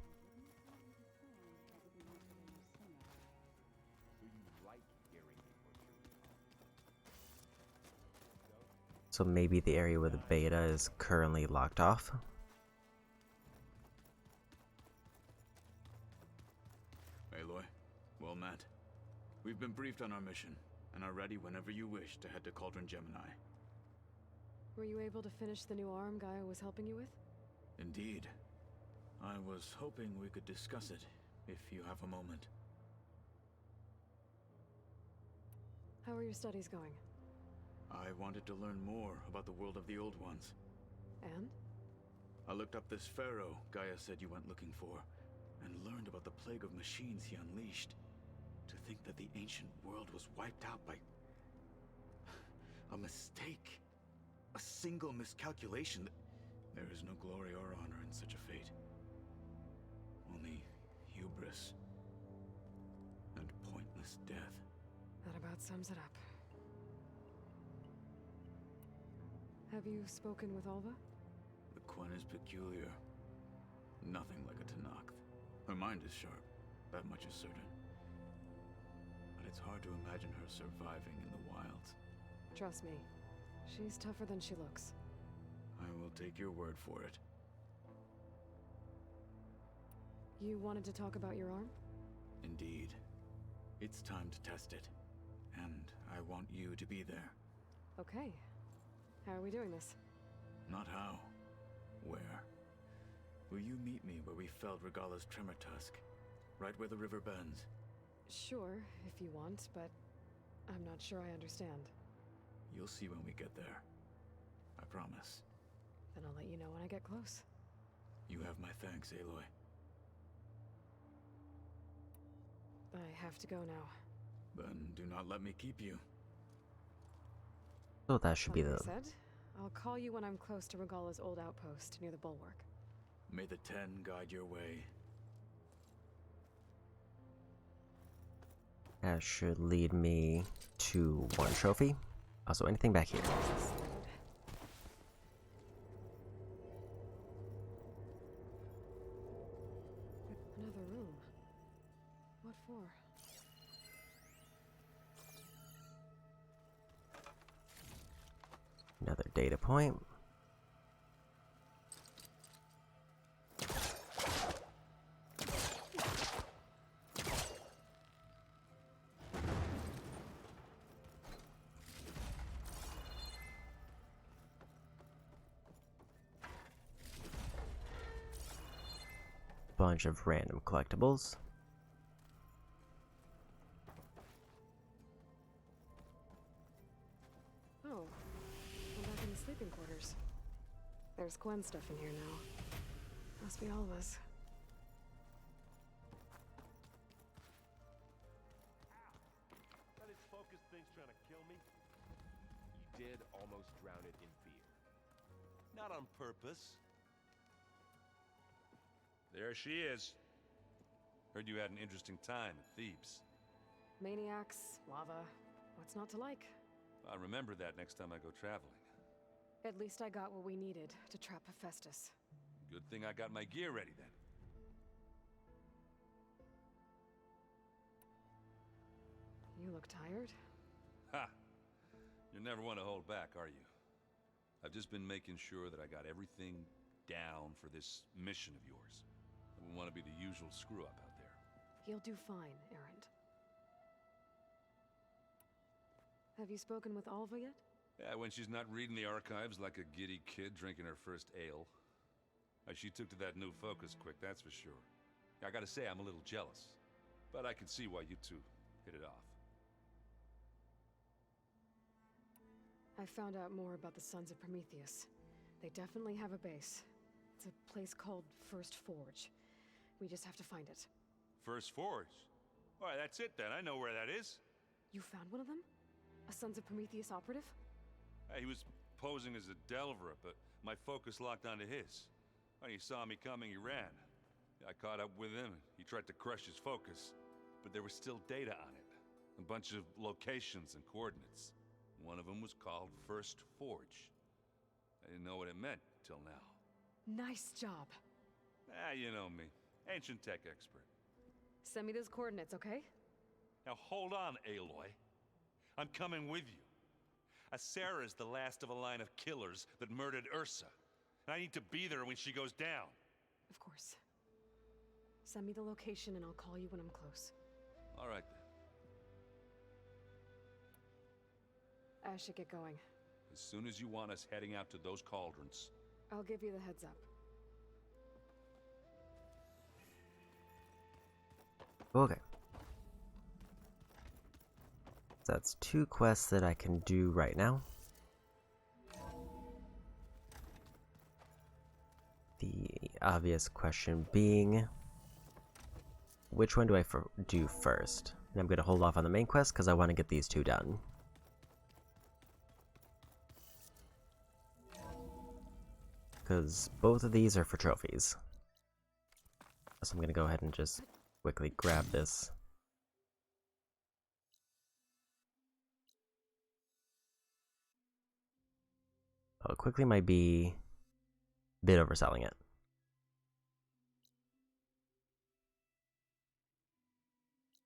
So maybe the area where the beta is currently locked off. Aloy, well met. We've been briefed on our mission, and are ready whenever you wish to head to Cauldron Gemini. Were you able to finish the new arm Gaia was helping you with? Indeed. I was hoping we could discuss it, if you have a moment. How are your studies going? I wanted to learn more about the world of the Old Ones. And? I looked up this pharaoh Gaia said you went looking for, and learned about the plague of machines he unleashed. To think that the ancient world was wiped out by a mistake. A single miscalculation. There is no glory or honor in such a fate. Only hubris and pointless death. That about sums it up. Have you spoken with Alva? The Quen is peculiar. Nothing like a Tenakth. Her mind is sharp, that much is certain. But it's hard to imagine her surviving in the wilds. Trust me, she's tougher than she looks. I will take your word for it. You wanted to talk about your arm? Indeed. It's time to test it. And I want you to be there. Okay. How are we doing this? Not how. Where? Will you meet me where we felled Regala's tremor tusk? Right where the river bends? Sure, if you want, but I'm not sure I understand. You'll see when we get there. I promise. Then I'll let you know when I get close. You have my thanks, Aloy. I have to go now. Then do not let me keep you. So that should be Like the... I said, I'll call you when I'm close to Regala's old outpost near the bulwark. May the Ten guide your way. That should lead me to one trophy. Also, anything back here? Another room. What for? Another data point. Bunch of random collectibles. Oh, I'm back in the sleeping quarters. There's Gwen's stuff in here now. Must be all of us. That is focused things trying to kill me? You did almost drown it in fear. Not on purpose. There she is. Heard you had an interesting time at Thebes. Maniacs, lava. What's not to like? I'll remember that next time I go traveling. At least I got what we needed to trap Hephaestus. Good thing I got my gear ready then. You look tired. Ha! You never want to hold back, are you? I've just been making sure that I got everything down for this mission of yours. I wouldn't want to be the usual screw-up out there. You'll do fine, Errant. Have you spoken with Alva yet? Yeah, when she's not reading the archives like a giddy kid drinking her first ale. She took to that new focus quick, that's for sure. I gotta say, I'm a little jealous. But I can see why you two hit it off. I found out more about the Sons of Prometheus. They definitely have a base. It's a place called First Forge. We just have to find it. First Forge? Why, that's it then. I know where that is. You found one of them? A Sons of Prometheus operative? He was posing as a Delver, but my focus locked onto his. When he saw me coming, he ran. I caught up with him. He tried to crush his focus, but there was still data on it. A bunch of locations and coordinates. One of them was called First Forge. I didn't know what it meant till now. Nice job. You know me. Ancient tech expert. Send me those coordinates, okay? Now hold on, Aloy. I'm coming with you. Sarah's the last of a line of killers that murdered Ursa. And I need to be there when she goes down. Of course. Send me the location and I'll call you when I'm close. All right then. I should get going. As soon as you want us heading out to those cauldrons. I'll give you the heads up. Okay. That's 2 quests that I can do right now. The obvious question being, which one do I do first? And I'm going to hold off on the main quest because I want to get these 2 done. Because both of these are for trophies. So I'm going to go ahead and just quickly grab this. Oh, quickly might be a bit overselling it.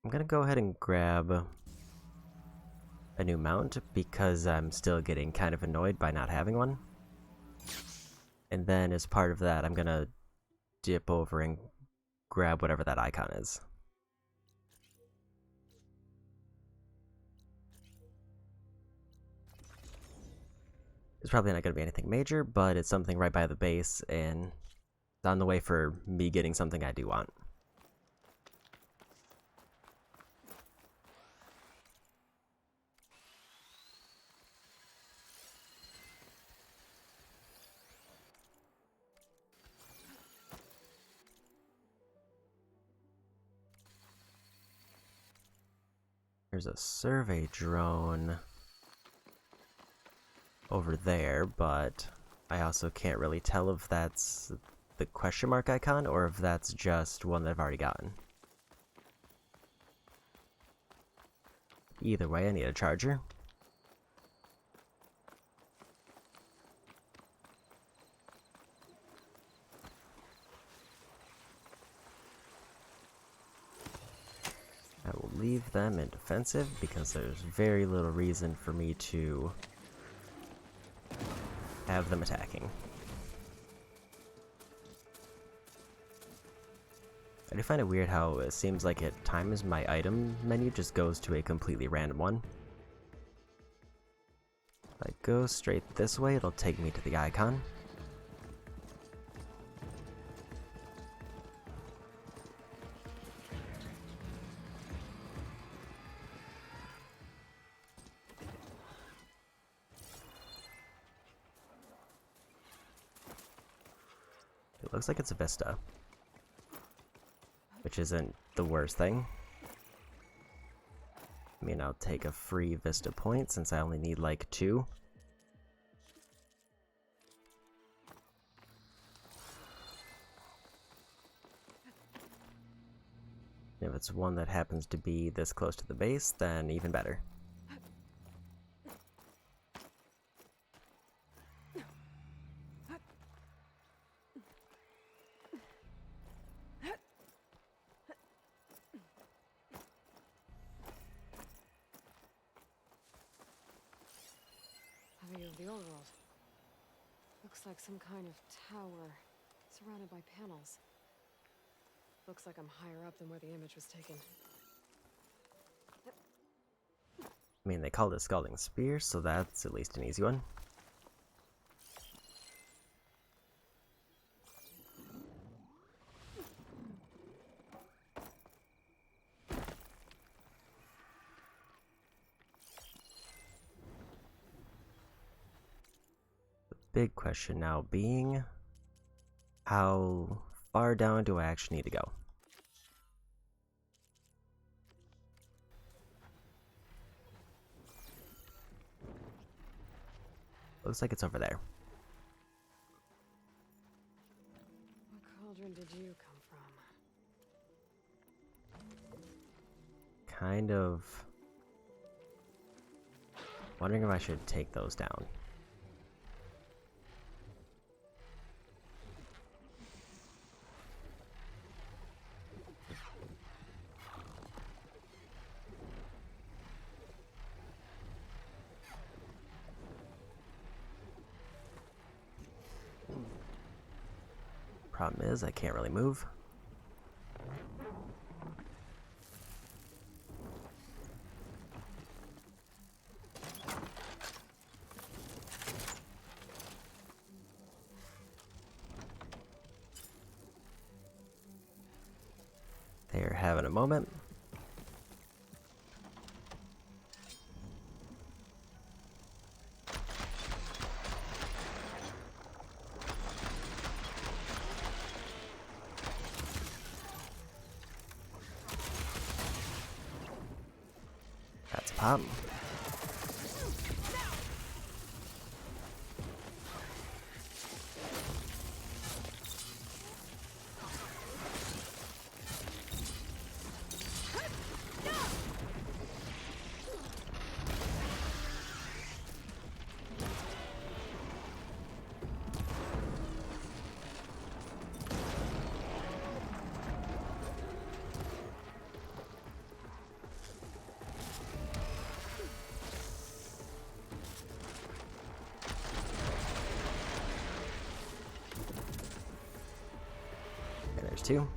I'm gonna go ahead and grab a new mount because I'm still getting kind of annoyed by not having one. And then as part of that, I'm gonna dip over and grab whatever that icon is. It's probably not going to be anything major, but it's something right by the base, and it's on the way for me getting something I do want. There's a survey drone over there, but I also can't really tell if that's the question mark icon or if that's just one that I've already gotten. Either way, I need a charger. I will leave them in defensive because there's very little reason for me to have them attacking. I do find it weird how it seems like at times my item menu just goes to a completely random one. If I go straight this way, it'll take me to the icon. It looks like it's a Vista, which isn't the worst thing. I mean, I'll take a free Vista point since I only need like 2. If it's one that happens to be this close to the base, then even better. A view of the overworld. Looks like some kind of tower, surrounded by panels. Looks like I'm higher up than where the image was taken. I mean, they called it Scalding Spear, so that's at least an easy one. The big question now being, how far down do I actually need to go? Looks like it's over there. What cauldron did you come from? Kind of wondering if I should take those down. Problem is, I can't really move. They're having a moment. That's a pop. There's 2.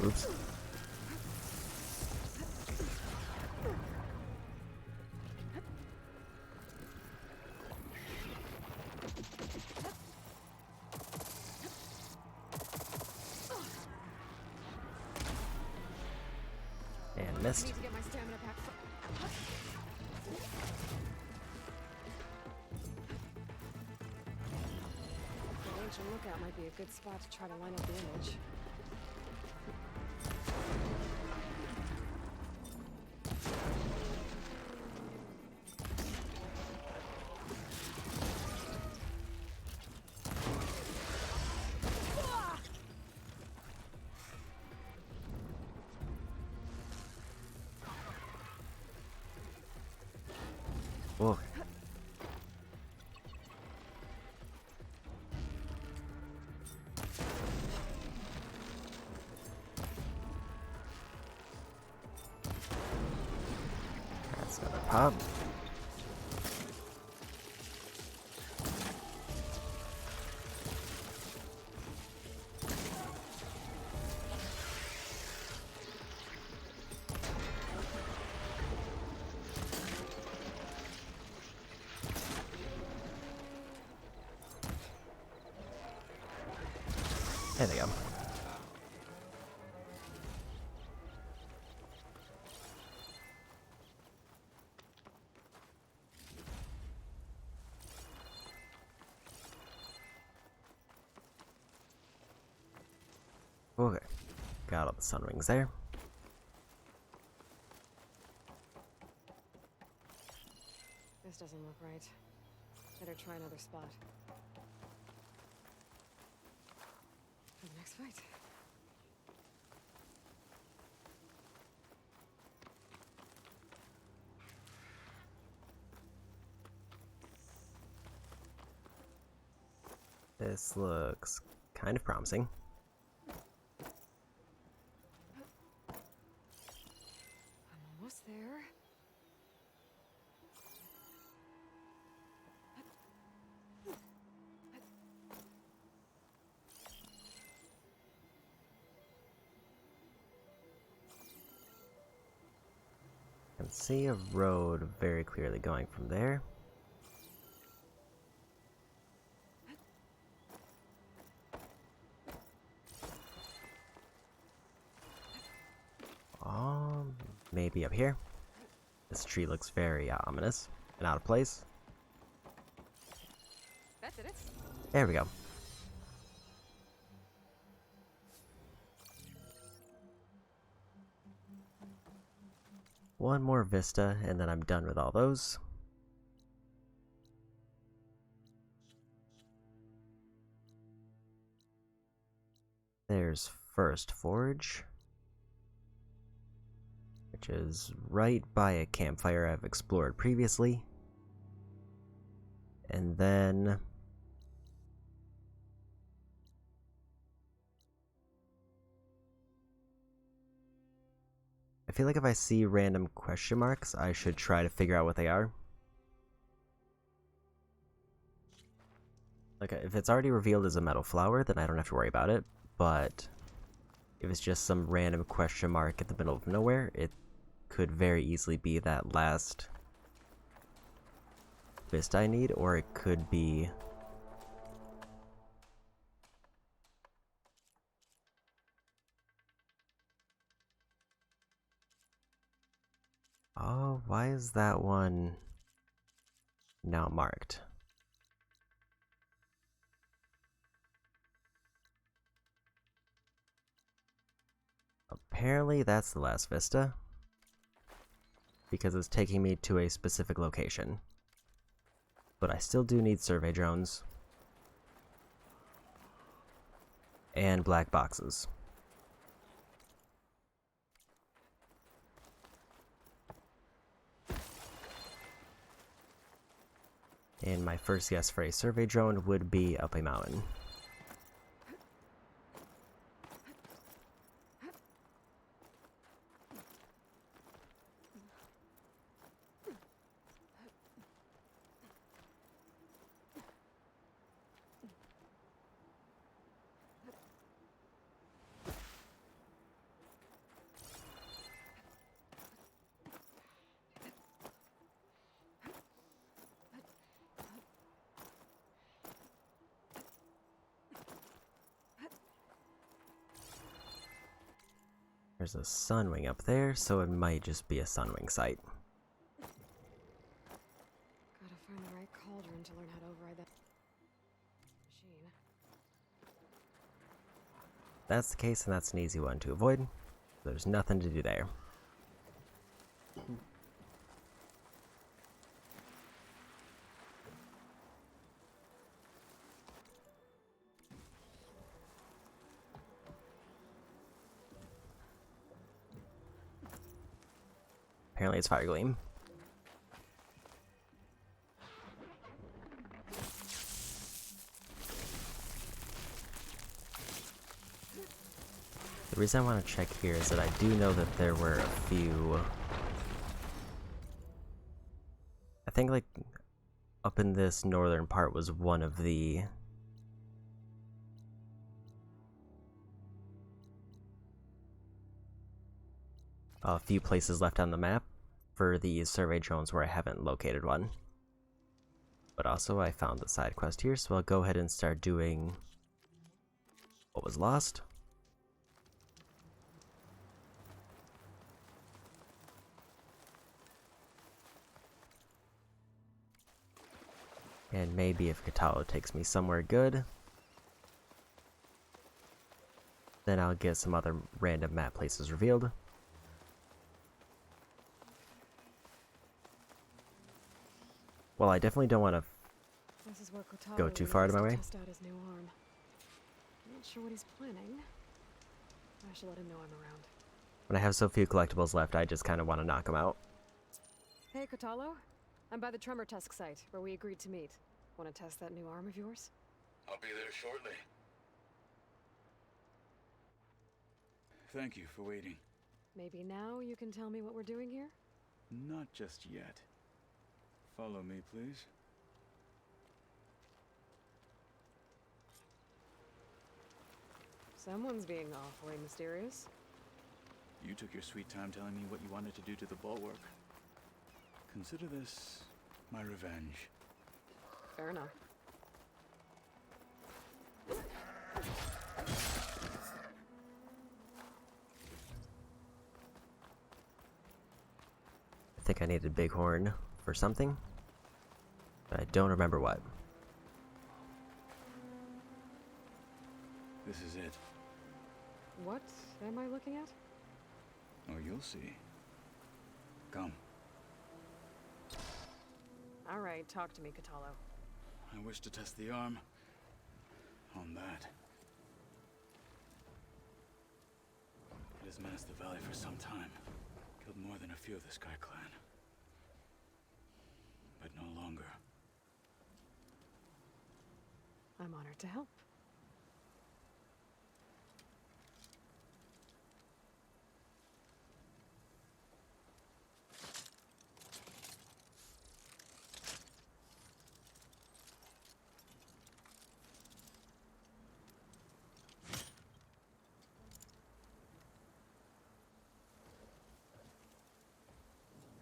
Oops. missed. Need to get my stamina back. The ancient lookout might be a good spot to try to line up the image. Whoa. That's another pop. There they go. Okay, got all the sun wings there. This doesn't look right. Better try another spot. For the next fight. This looks kind of promising. I'm almost there. I can see a road very clearly going from there. Maybe up here. This tree looks very ominous and out of place. That's it. There we go. One more vista, and then I'm done with all those. There's First Forge, which is right by a campfire I've explored previously. And then I feel like if I see random question marks, I should try to figure out what they are. Like, if it's already revealed as a metal flower, then I don't have to worry about it. But if it's just some random question mark in the middle of nowhere, it could very easily be that last vista I need, or it could be oh, why is that one now marked? Apparently that's the last vista, because it's taking me to a specific location. But I still do need survey drones and black boxes. And my first guess for a survey drone would be up a mountain. There's a Sunwing up there, so it might just be a Sunwing site. Gotta find the right cauldron to learn how to override that machine. If that's the case, and that's an easy one to avoid. There's nothing to do there. Apparently it's Fire Gleam. The reason I want to check here is that I do know that there were a few... I think like up in this northern part was one of the... a few places left on the map for the survey drones where I haven't located one. But also I found the side quest here, so I'll go ahead and start doing what was lost. And maybe if Katalo takes me somewhere good, then I'll get some other random map places revealed. Well, I definitely don't want to go too far out of my way. Test out his new arm. Not sure what he's planning. I should let him know I'm around. When I have so few collectibles left, I just kind of want to knock them out. Hey, Katalo. I'm by the Tremor Tusk site, where we agreed to meet. Want to test that new arm of yours? I'll be there shortly. Thank you for waiting. Maybe now you can tell me what we're doing here? Not just yet. Follow me, please. Someone's being awfully mysterious. You took your sweet time telling me what you wanted to do to the bulwark. Consider this my revenge. Fair enough. I think I needed Bighorn for something, but I don't remember what. This is it. What am I looking at? Oh, you'll see. Come. All right, talk to me, Katalo. I wish to test the arm on that. It has menaced the valley for some time. Killed more than a few of the Sky Clan. But no longer. I'm honored to help.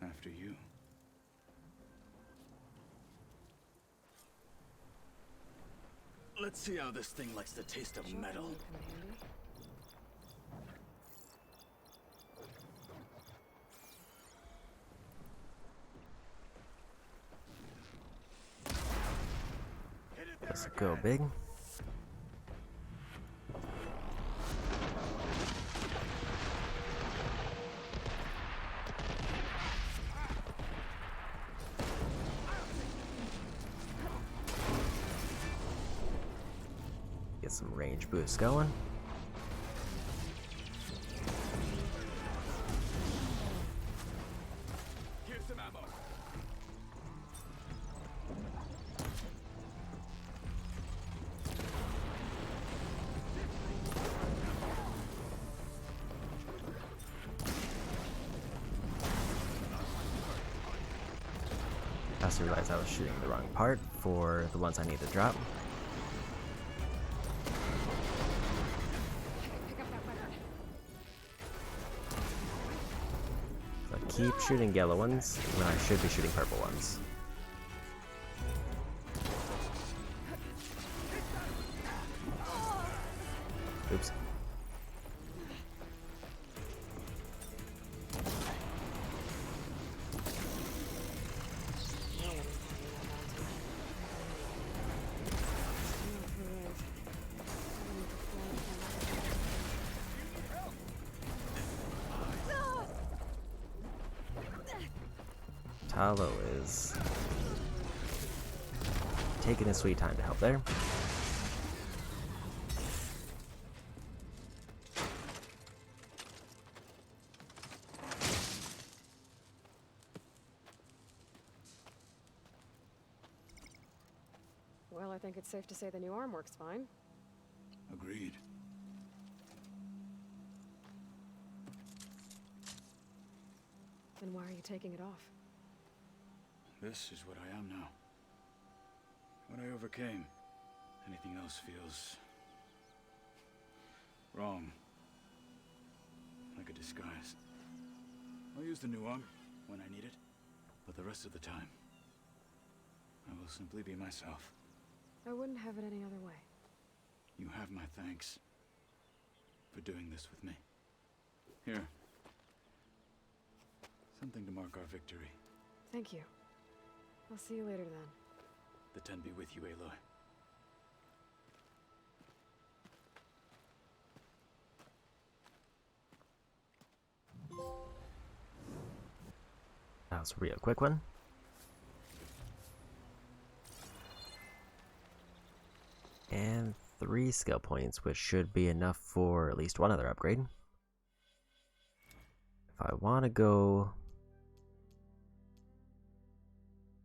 After you. Let's see how this thing likes the taste of metal. Let's go big. Get some range boosts going. Here's some ammo. I also realized I was shooting the wrong part for the ones I need to drop. So I keep shooting yellow ones when I should be shooting purple ones. Oops. Hollow is taking his sweet time to help there. Well, I think it's safe to say the new arm works fine. Agreed. Then why are you taking it off? This is what I am now. What I overcame. Anything else feels wrong. Like a disguise. I'll use the new arm when I need it, but the rest of the time, I will simply be myself. I wouldn't have it any other way. You have my thanks for doing this with me. Here. Something to mark our victory. Thank you. I'll see you later then. The 10 be with you, Aloy. That was a real quick one. And 3 skill points, which should be enough for at least one other upgrade. If I want to go...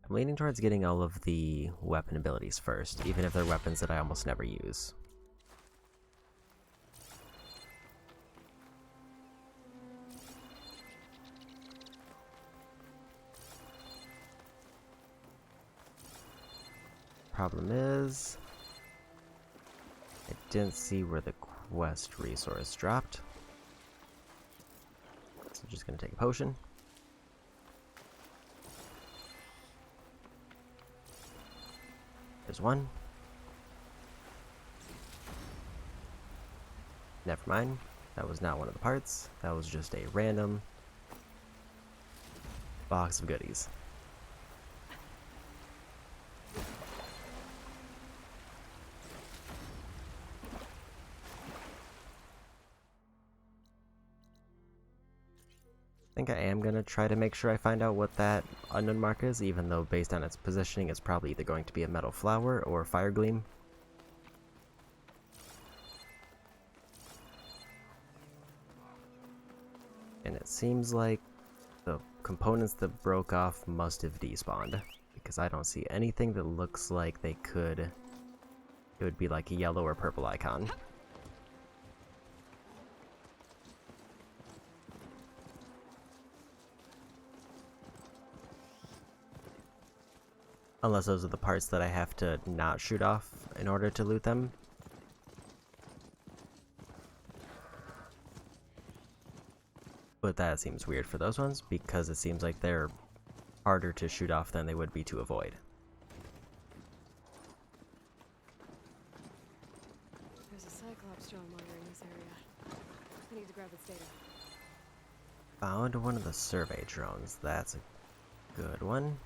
I'm leaning towards getting all of the weapon abilities first, even if they're weapons that I almost never use. Problem is, I didn't see where the quest resource dropped. So I'm just gonna take a potion. There's one. Never mind. That was not one of the parts. That was just a random box of goodies. I think I am going to try to make sure I find out what that unknown mark is, even though based on its positioning it's probably either going to be a metal flower or fire gleam. And it seems like the components that broke off must have despawned, because I don't see anything that looks like they could... It would be like a yellow or purple icon. Unless those are the parts that I have to not shoot off in order to loot them. But that seems weird for those ones, because it seems like they're harder to shoot off than they would be to avoid. There's a Cyclops drone monitoring this area. I need to grab its data. Found one of the survey drones. That's a good one.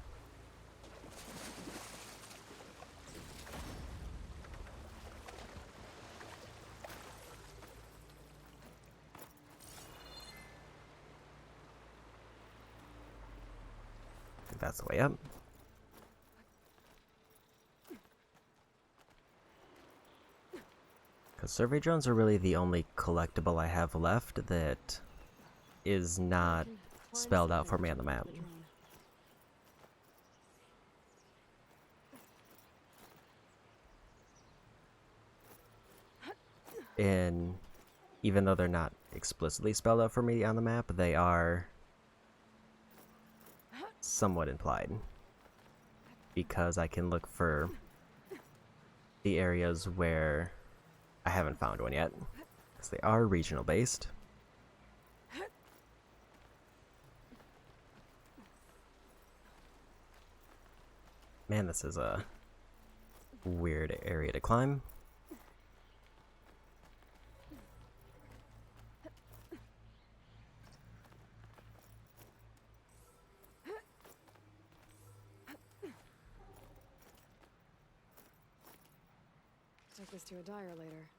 That's the way up. Because survey drones are really the only collectible I have left that is not spelled out for me on the map. And even though they're not explicitly spelled out for me on the map, they are somewhat implied, because I can look for the areas where I haven't found one yet, because they are regional based. Man, this is a weird area to climb. Take this to a dyer later.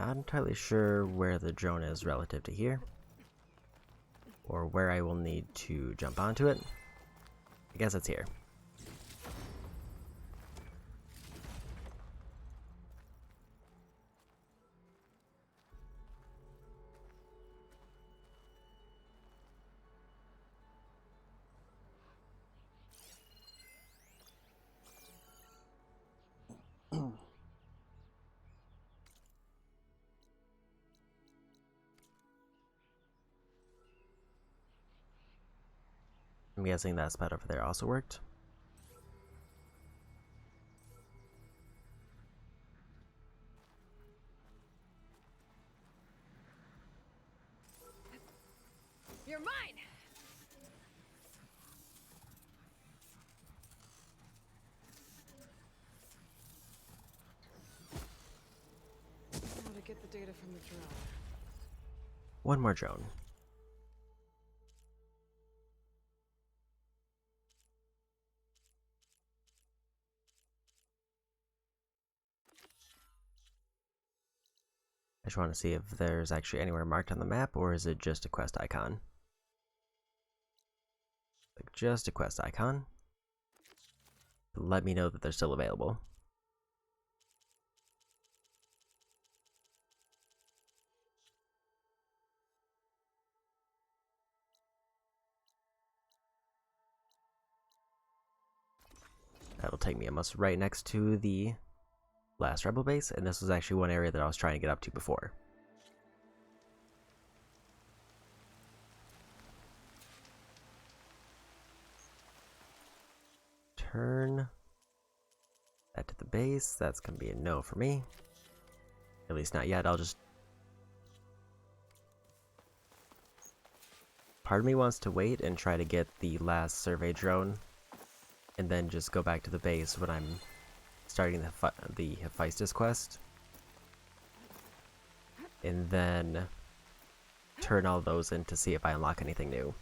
Not entirely sure where the drone is relative to here, or where I will need to jump onto it. I guess it's here. I'm guessing that spot over there also worked. You're mine! Now to get the data from the drone. One more drone. I just want to see if there's actually anywhere marked on the map, or is it just a quest icon? Like just a quest icon. Let me know that they're still available. That'll take me almost right next to the last rebel base, and this was actually one area that I was trying to get up to before. Turn that to the base. That's gonna be a no for me. At least not yet. I'll just... Part of me wants to wait and try to get the last survey drone, and then just go back to the base when I'm starting the Hephaestus quest, and then turn all those in to see if I unlock anything new.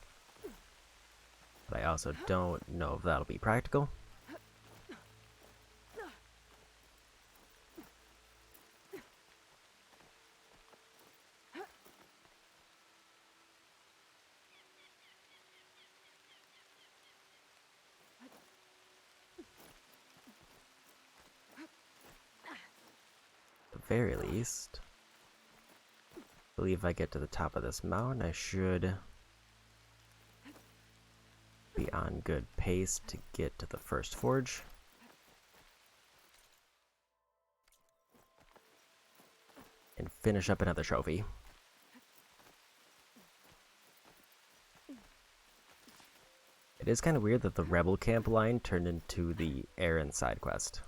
But I also don't know if that'll be practical. At the very least, I believe if I get to the top of this mountain, I should be on good pace to get to the first forge. And finish up another trophy. It is kind of weird that the rebel camp line turned into the Aaron side quest.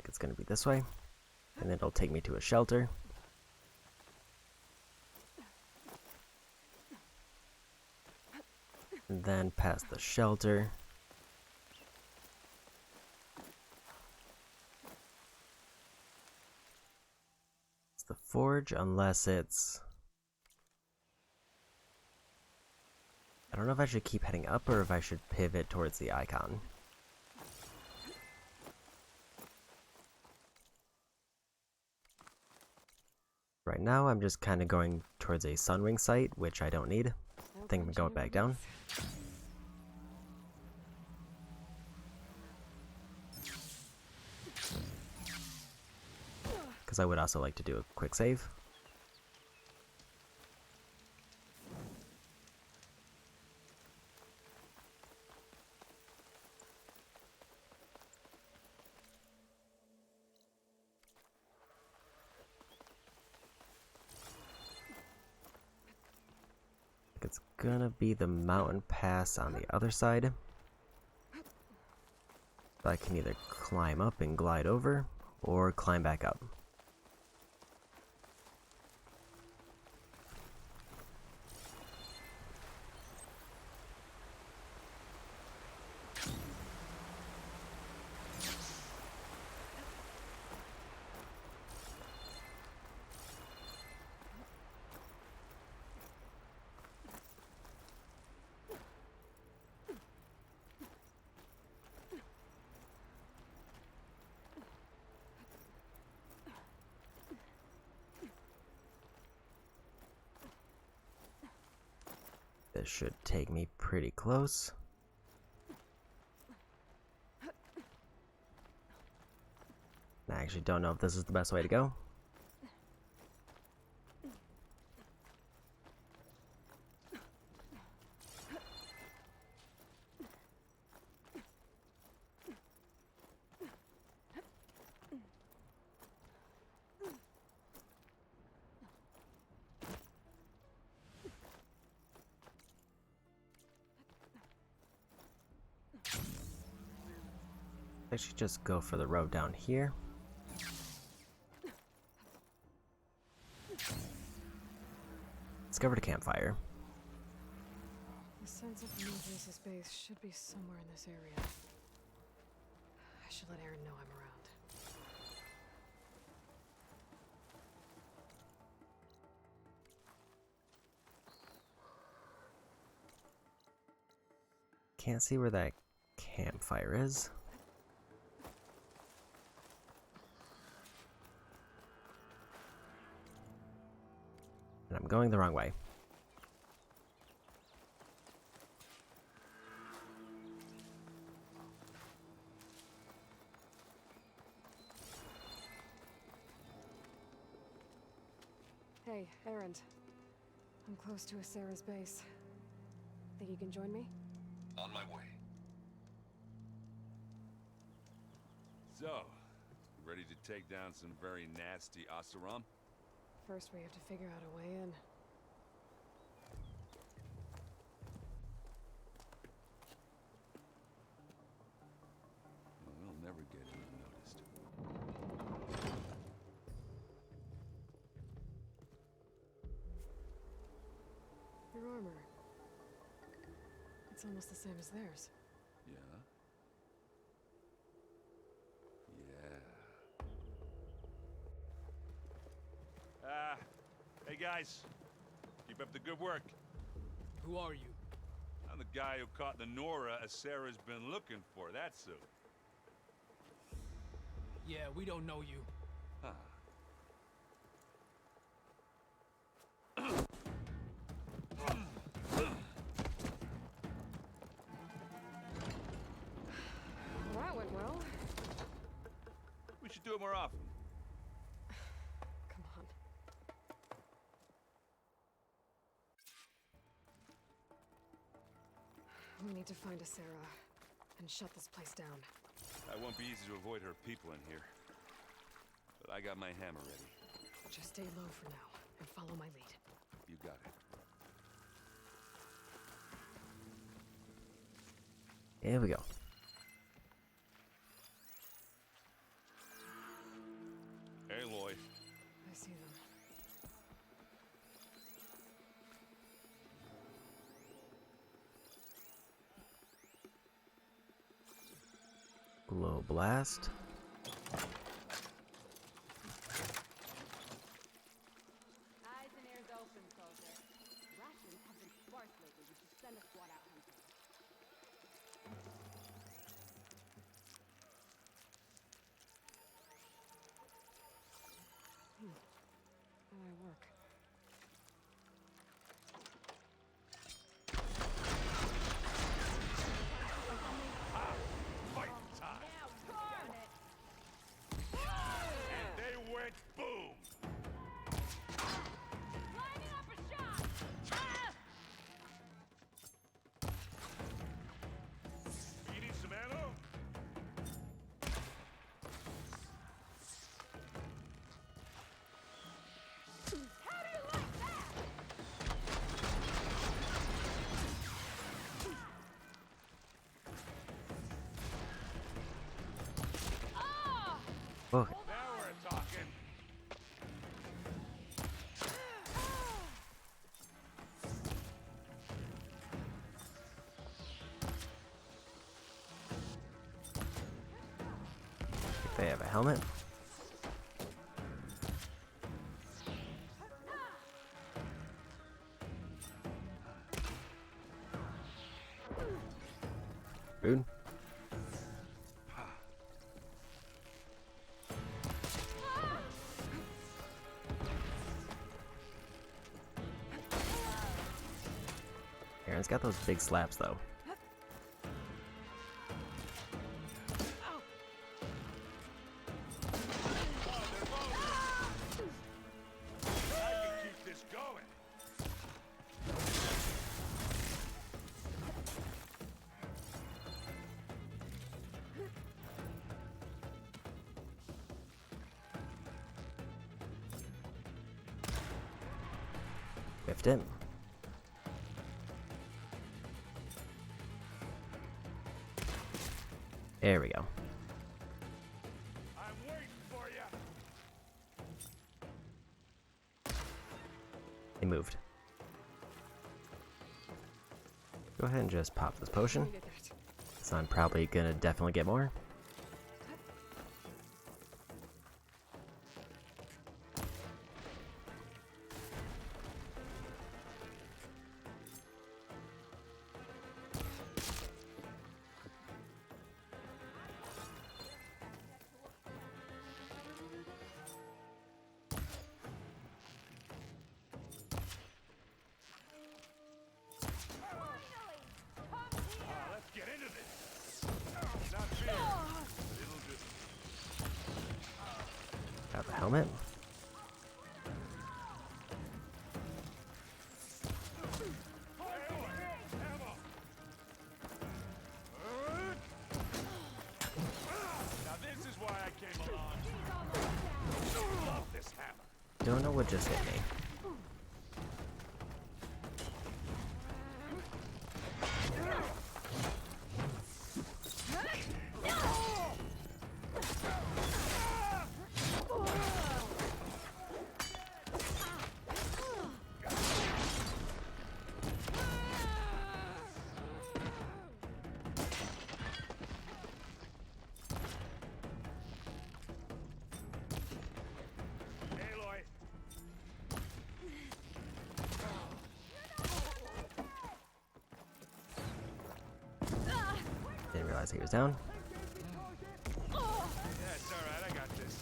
It's going to be this way, and then it'll take me to a shelter. And then past the shelter. It's the forge, unless it's... I don't know if I should keep heading up or if I should pivot towards the icon. Right now, I'm just kind of going towards a Sunwing site, which I don't need. I think I'm going back down. Because I would also like to do a quick save. It's gonna be the mountain pass on the other side. I can either climb up and glide over, or climb back up. This should take me pretty close. I actually don't know if this is the best way to go. I should just go for the road down here. Discovered a campfire. The sense of Moses' base should be somewhere in this area. I should let Aaron know I'm around. Can't see where that campfire is. And I'm going the wrong way. Hey, Aaron. I'm close to Sarah's base. Think you can join me? On my way. So, ready to take down some very nasty Oseram? First, we have to figure out a way in. We'll never get in unnoticed. Your armor. It's almost the same as theirs. Yeah? Yeah. Hey guys. Keep up the good work. Who are you? I'm the guy who caught the Nora Sarah's been looking for, that's who. Yeah, we don't know you. Huh. That went well. We should do it more often. Come on. We need to find a Sarah and shut this place down. It won't be easy to avoid her people in here. But I got my hammer ready. Just stay low for now and follow my lead. You got it. Here we go. Hey, Lloyd. I see them. Glow blast. Eyes and ears open, soldier. Rations have been sparse lately. We should send a squad out hunting. How do I work? Fight time! And they went boom! Lining up a shot! Ah! You need some ammo? How do you like that? Ah! Whoa. Now we're talking. If they have a helmet. Rude. got those big slaps, though. Whiffed it. There we go. I'm waiting for you. They moved. Go ahead and just pop this potion. So I'm probably gonna definitely get more. Let's get into this. Not fair. It'll just... Got the helmet. Now this is why I came along. Love this hammer. Don't know what just hit me. Aloy. Didn't realize he was down. Yeah, it's alright, I got this.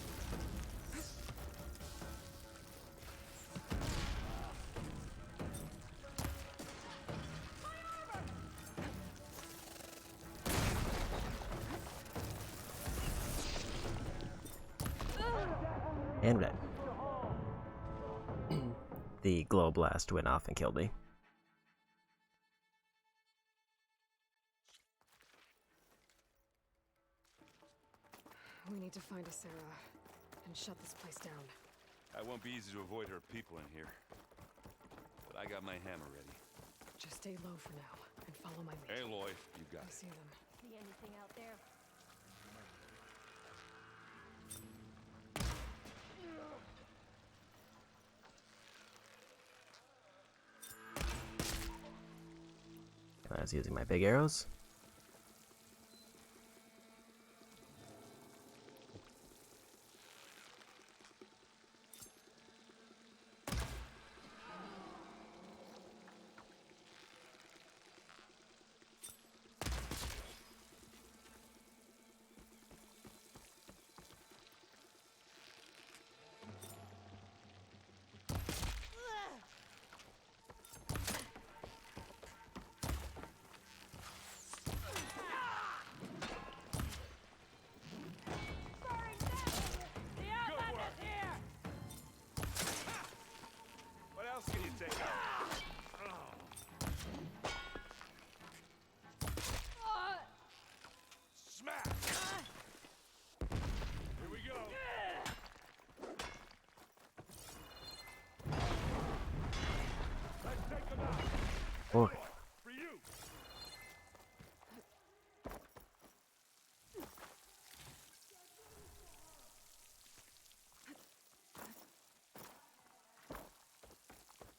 And red. The glow blast went off and killed me. We need to find a Sarah and shut this place down. It won't be easy to avoid her people in here. But I got my hammer ready. Just stay low for now and follow my lead. Aloy, you got I it. see them. See anything out there? I was using my big arrows. What else can you take out? Smack! Here we go. Let's take him out. Okay. For you.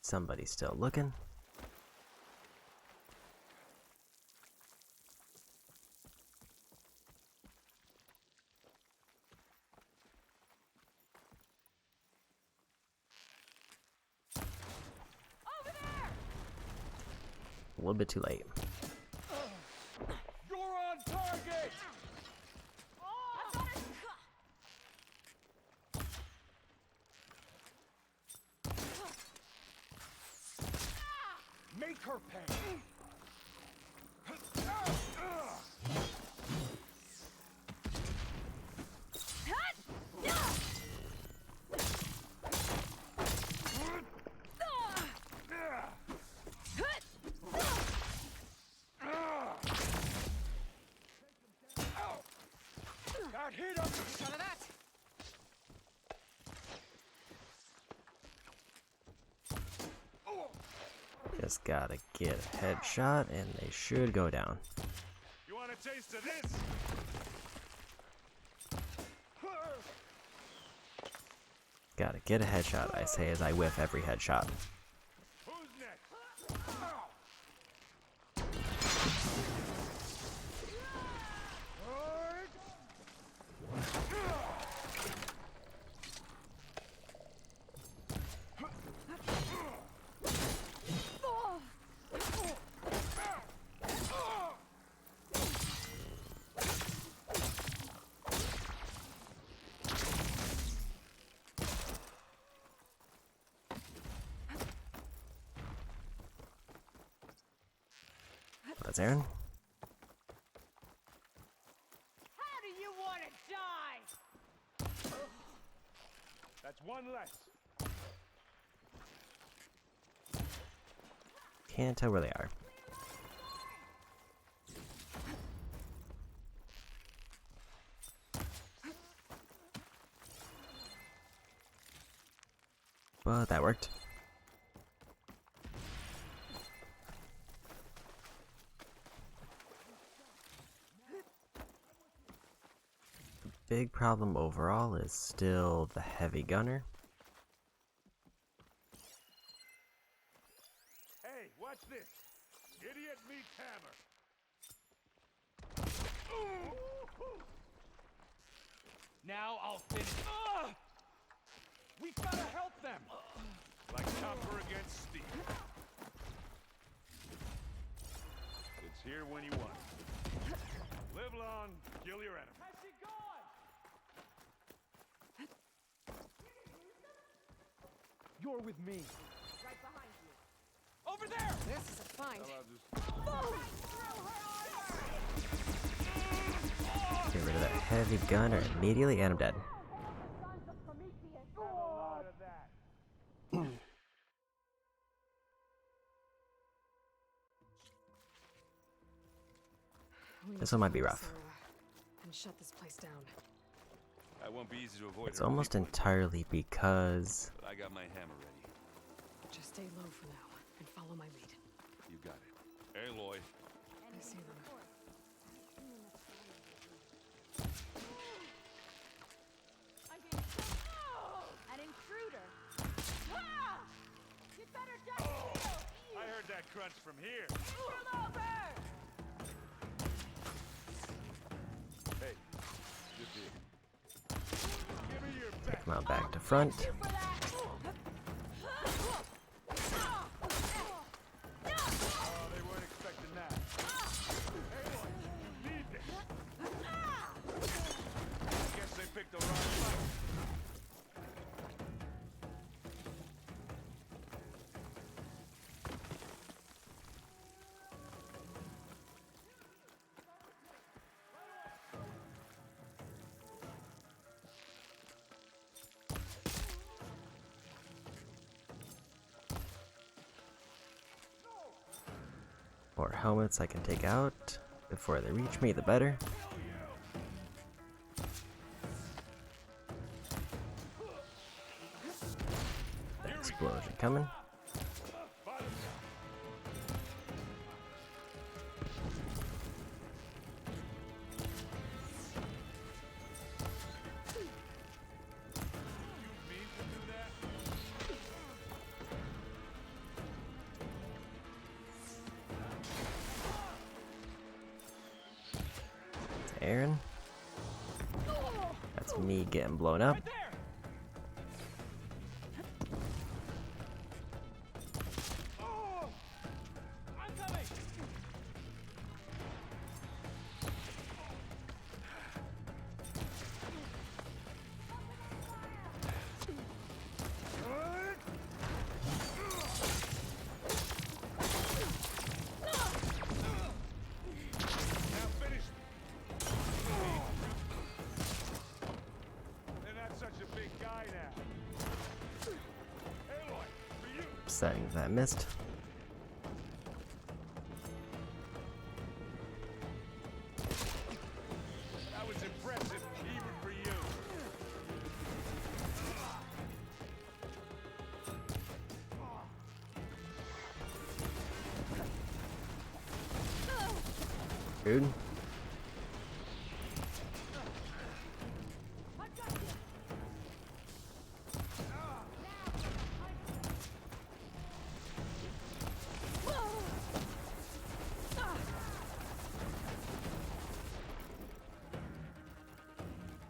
Somebody's still looking. A little bit too late. You're on target! Make her pay! Just gotta get a headshot and they should go down. You want a taste of this? Gotta get a headshot, I say as I whiff every headshot. Who's next? That's Aaron. How do you want to die? That's one less. Can't tell where they are. But that worked. Big problem overall is still the heavy gunner. Hey, watch this. Idiot meets hammer. Now I'll finish. We gotta help them. Like copper against steel. It's here when you want it. Live long, kill your enemy. How's she gone? You're with me. Right behind you. Over there! This is a find. Get rid of that heavy gunner immediately and I'm dead. This one might be rough. And shut this place down. That won't be easy to avoid. It's almost entirely because But I got my hammer ready. Just stay low for now and follow my lead. You got it. Aloy. I see them. An intruder. Ah! You better duck. I heard that crunch from here. Pull over. Hey, good deal. Give me your back. come out back to front. Oh, they weren't expecting that. Aloy, you need this. Guess they picked the wrong fight. More helmets I can take out before they reach me, the better. Explosion coming. Aaron. That's me getting blown up. Upsetting that missed. That was impressive, even for you. Dude.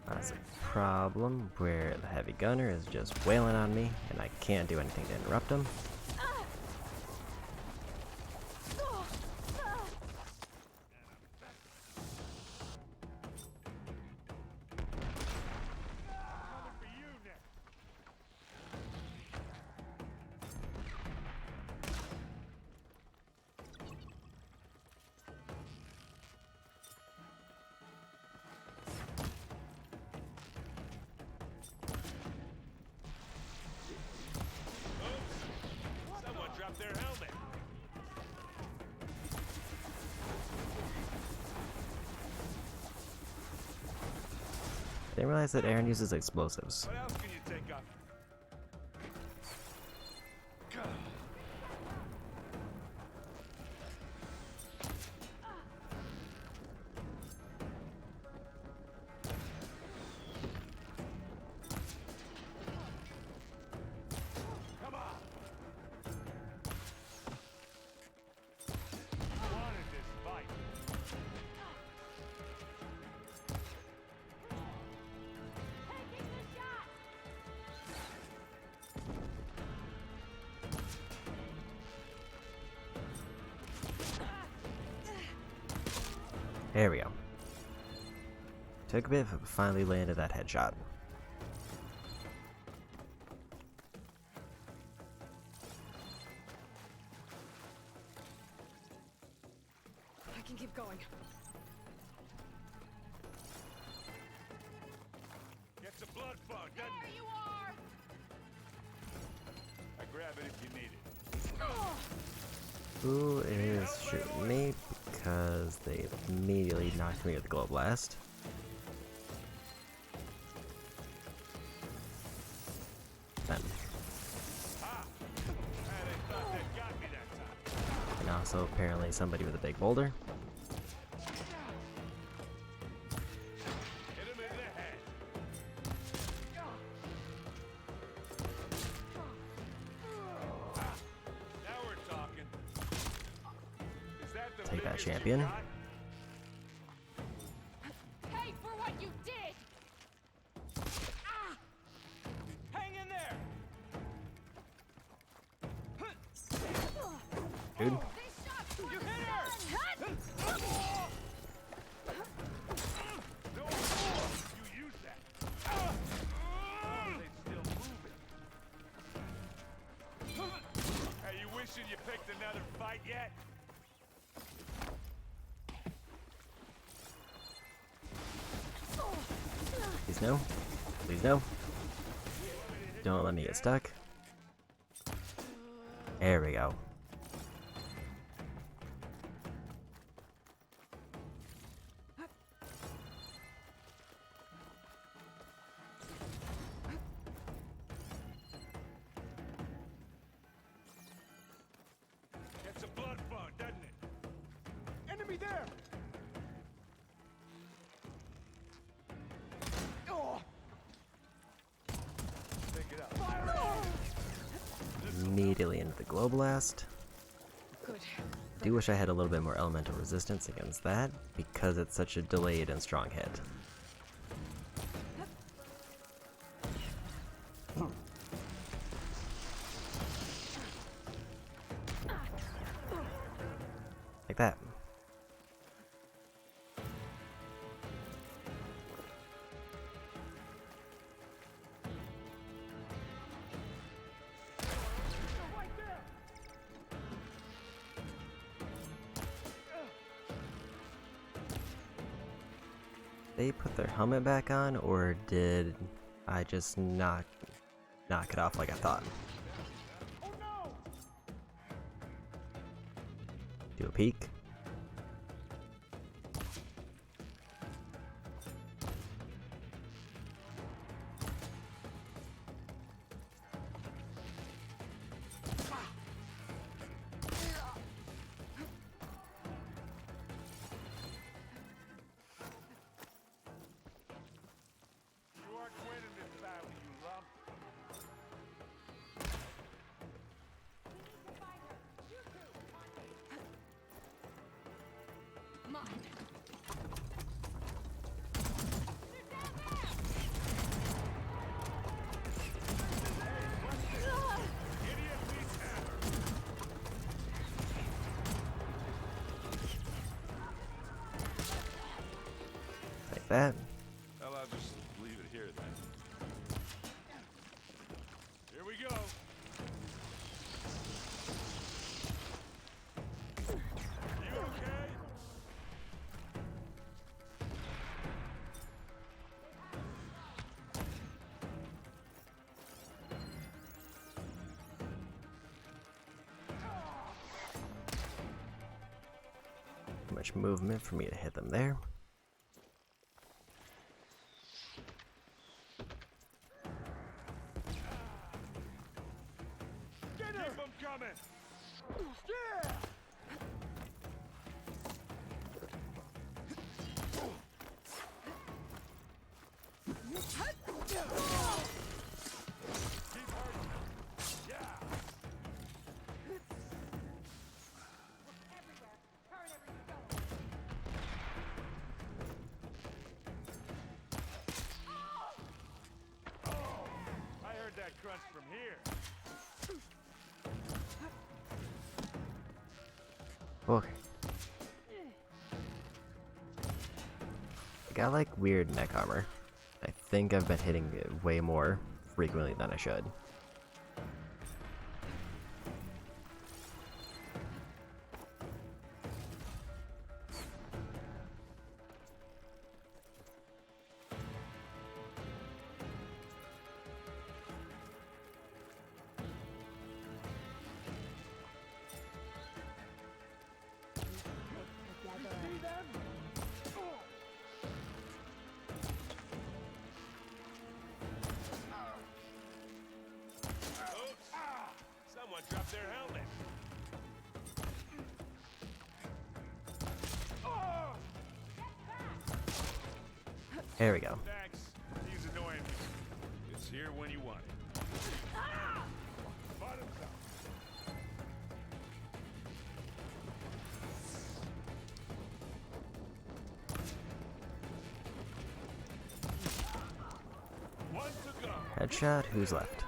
That's a problem where the heavy gunner is just wailing on me and I can't do anything to interrupt him. Someone dropped their helmet. I didn't realize that Aaron uses explosives. What else can you take up? Come on. Wanted this fight. There we go. Took a bit, but finally landed that headshot. I can keep going. Gets a blood fog, doesn't it? There you are! I grab it if you need it. Who is shooting me? Because they immediately knocked me with the glow blast. Them. And also apparently somebody with a big boulder. Hit him in the head. Now we're talking. Is that the Take that, biggest you champion. got? Pay for what you did! Hang in there. Dude. You hit her. No, you use that. They still moving. Hey, you wishing you picked another fight yet? Please no. Please no. Don't let me get stuck. There we go. Gets a blood fog, doesn't it? Enemy there! Oh! Pick it up. Immediately into the glow blast. Good. Do wish I had a little bit more elemental resistance against that, because it's such a delayed and strong hit. Like that. They put their helmet back on, or did I just knock it off like I thought? Do a peek. that. Well, I'll just leave it here then. Here we go. You okay? Too much movement for me to hit them there. Keep them coming. Yeah! I heard that crunch from here. Okay. I got like weird neck armor. I think I've been hitting it way more frequently than I should. Oops! Someone dropped their helmet. There we go. Thanks. He's annoying me. It's here when you want it. Bottoms up. One to go. Headshot, who's left?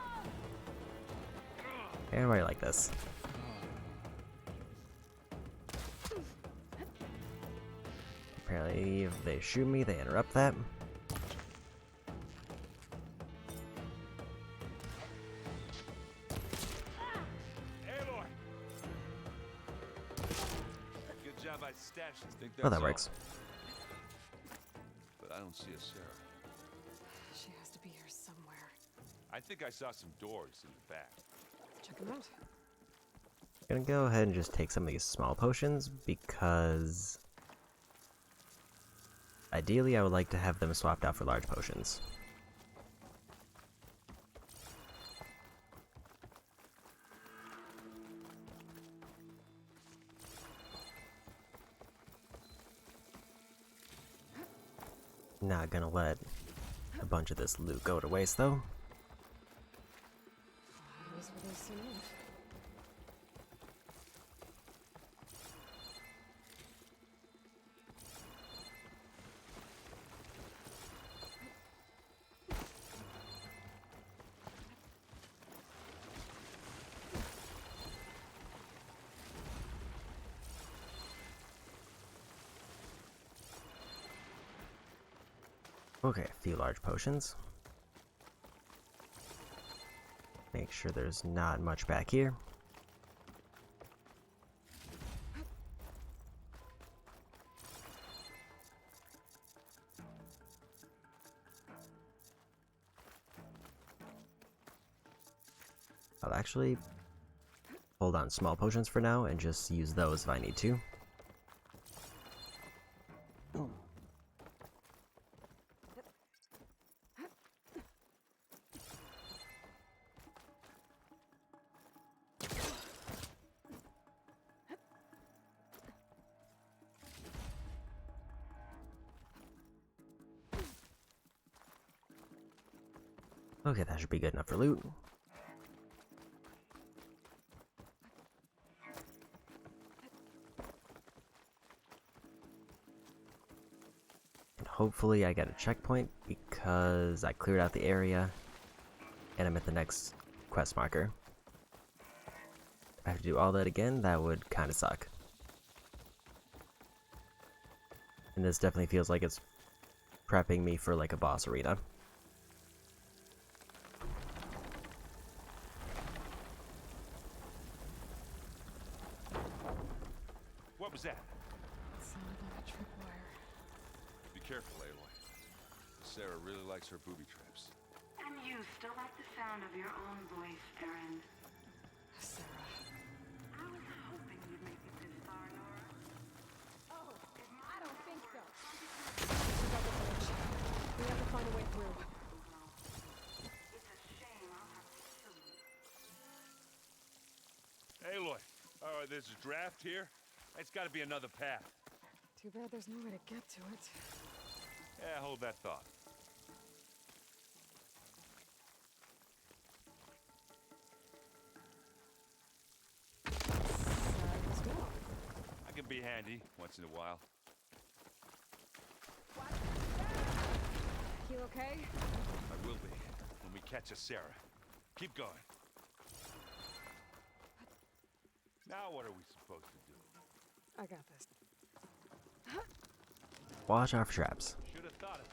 Everybody like this. Apparently, if they shoot me, they interrupt that. Aloy. Good job I stashed. Think Oh, that works. But I don't see a Sarah. She has to be here somewhere. I think I saw some doors in the back. Check them out. I'm gonna go ahead and just take some of these small potions because ideally I would like to have them swapped out for large potions. Not gonna let a bunch of this loot go to waste though. Those were those soon enough. Okay, a few large potions. Make sure there's not much back here. I'll actually hold on small potions for now and just use those if I need to. Okay, that should be good enough for loot. And hopefully I get a checkpoint because I cleared out the area and I'm at the next quest marker. If I have to do all that again, that would kind of suck. And this definitely feels like it's prepping me for like a boss arena. What was that? It sounded like a tripwire. Be careful, Aloy. Sarah really likes her booby traps. And you still like the sound of your own voice, Erin. Sarah. I was hoping you'd make it this far, Nora. Oh, I don't think so. We have to find a way through. It's a shame I'll have to kill you. Aloy, there's a draft here. It's got to be another path. Too bad there's no way to get to it. Yeah, hold that thought. I can be handy once in a while. You okay? I will be when we catch a Sarah. Keep going. Now what are we supposed to do? I got this. Watch out for traps. Should have thought of it.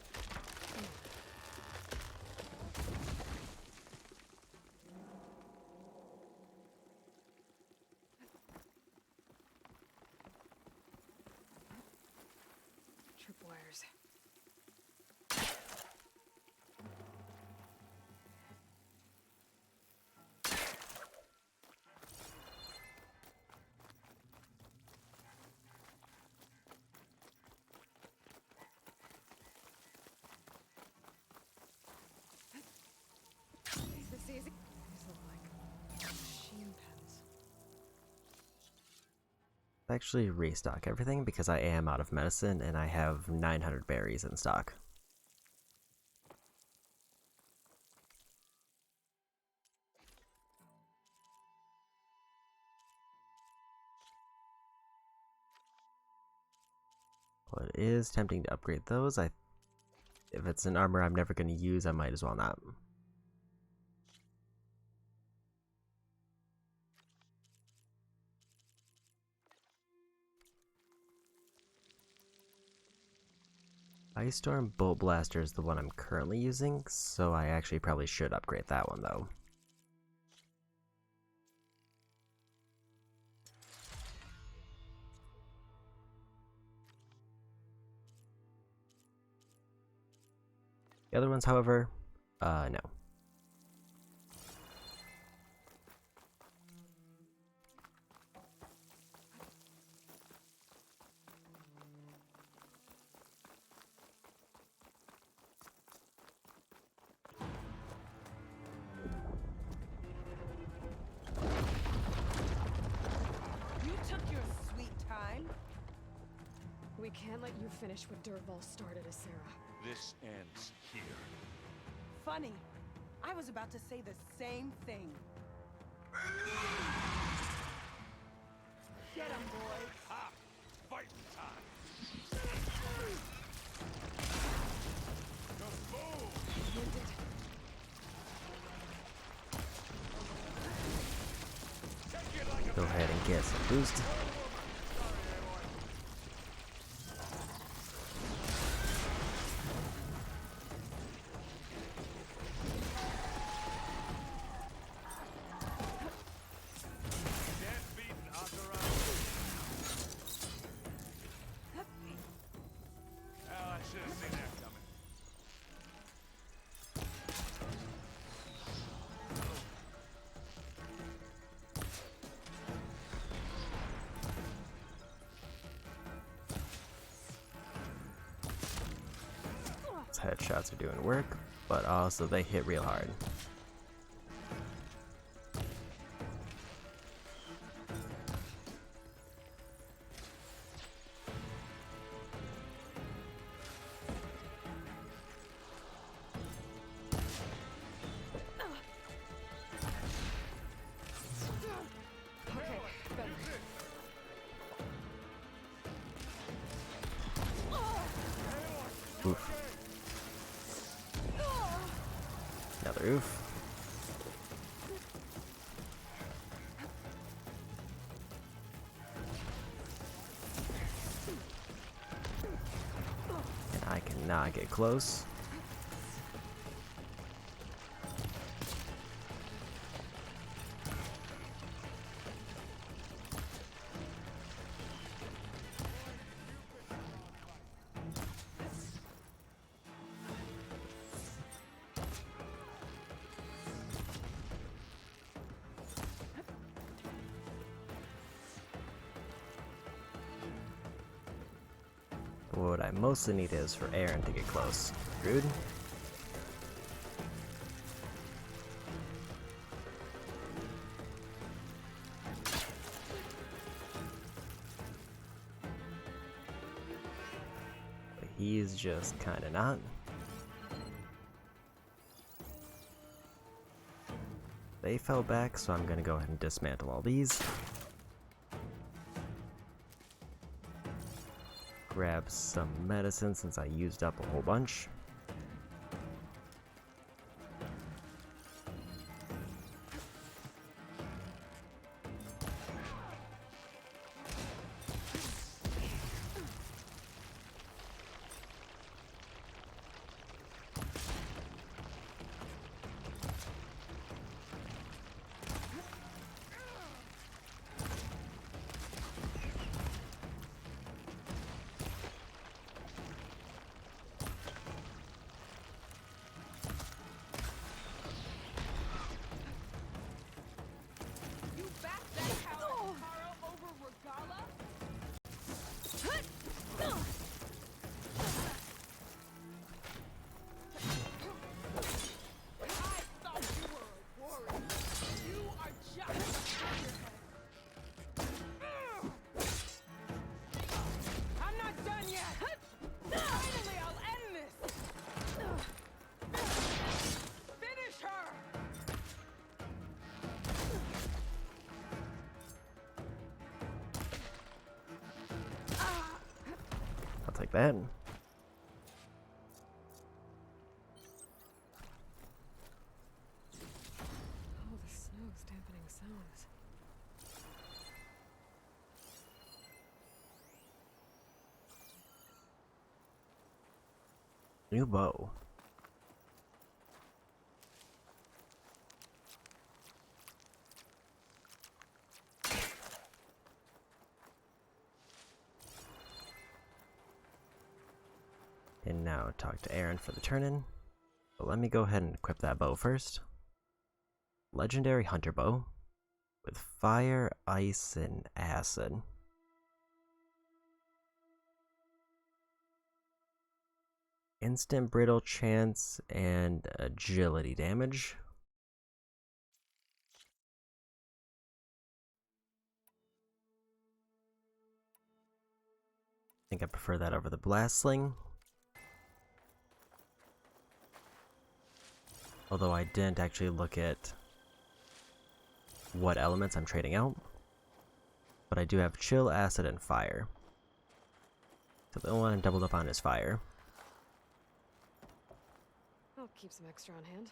Tripwires. Is this easy? These look like machine pens. Actually restock everything because I am out of medicine and I have 900 berries in stock. Well, it is tempting to upgrade those. If it's an armor I'm never going to use, I might as well not. Ice Storm Bolt Blaster is the one I'm currently using, so I actually probably should upgrade that one though. The other ones, however, no. You took your sweet time. We can't let you finish what Dirtball started, Sarah. This ends here. Funny. I was about to say the same thing. Get him, boy. Ha! Fight time! Go ahead and get some boost. Headshots are doing work, but also they hit real hard. Okay, better. Oof. Another oof. And I cannot not get close. What I mostly need is for Aaron to get close. Rude. But he's just kinda not. They fell back, so I'm gonna go ahead and dismantle all these. Grab some medicine since I used up a whole bunch. Like that. Oh, the snow's dampening sounds. New bow. And now talk to Aaron for the turn-in. But let me go ahead and equip that bow first. Legendary hunter bow with fire, ice, and acid. Instant brittle chance and agility damage. I think I prefer that over the blast sling. Although I didn't actually look at what elements I'm trading out. But I do have chill, acid, and fire. So the only one I doubled up on is fire. I'll keep some extra on hand.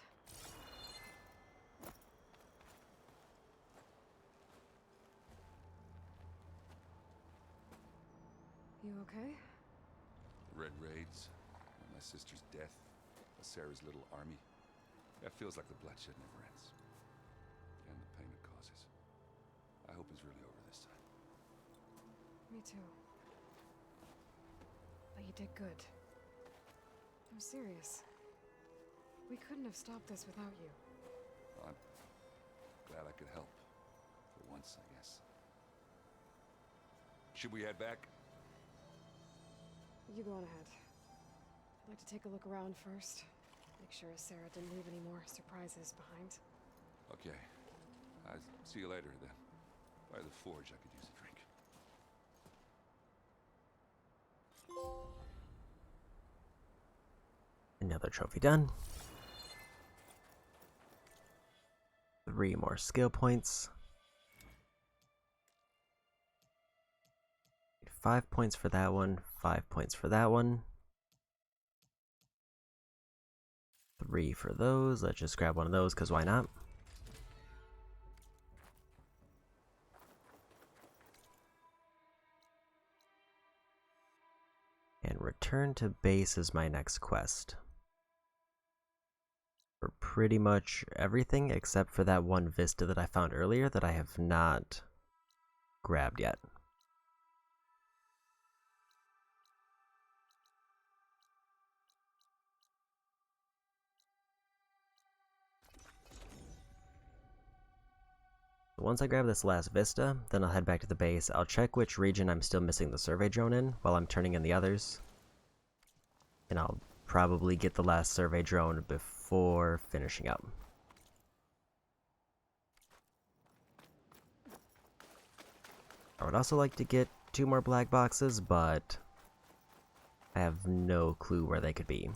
You okay? Red raids, my sister's death, Sarah's little army. That feels like the bloodshed never ends. And the pain it causes. I hope it's really over this time. Me too. But you did good. I'm serious. We couldn't have stopped this without you. Well, I'm glad I could help. For once, I guess. Should we head back? You go on ahead. I'd like to take a look around first. Make sure Sarah didn't leave any more surprises behind. Okay. I'll see you later then. By the forge, I could use a drink. Another trophy done. 3 more skill points. 5 points for that one, 5 points for that one. 3 for those. Let's just grab one of those, because why not? And we're return to base is my next quest. For pretty much everything except for that one vista that I found earlier that I have not grabbed yet. Once I grab this last vista, then I'll head back to the base. I'll check which region I'm still missing the survey drone in while I'm turning in the others. And I'll probably get the last survey drone before finishing up. I would also like to get 2 more black boxes, but I have no clue where they could be.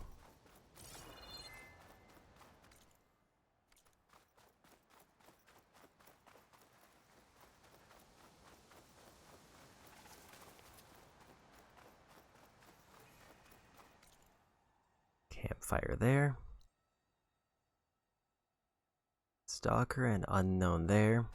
Campfire there. Stalker and unknown there.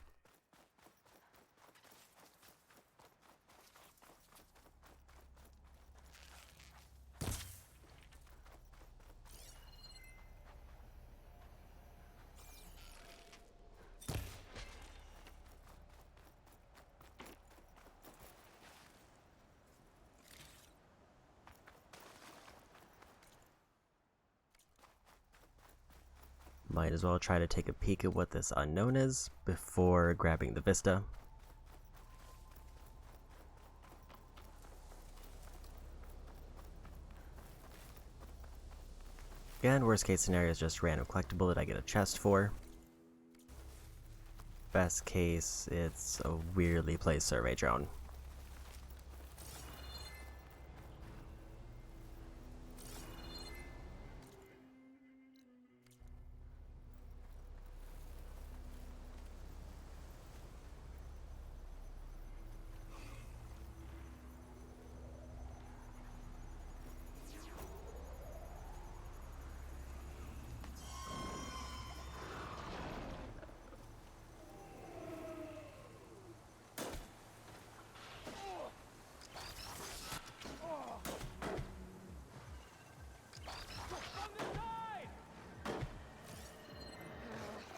Might as well try to take a peek at what this unknown is before grabbing the vista. Again, worst case scenario is just random collectible that I get a chest for. Best case, it's a weirdly placed survey drone.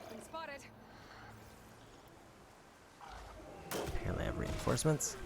Been spotted. Apparently I have reinforcements.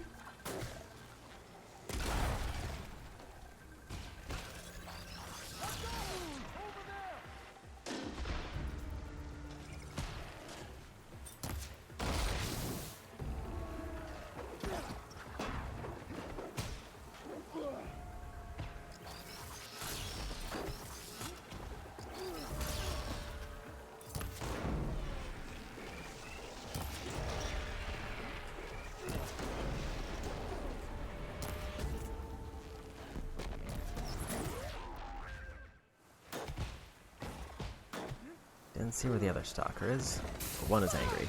Didn't see where the other stalker is, but one is angry.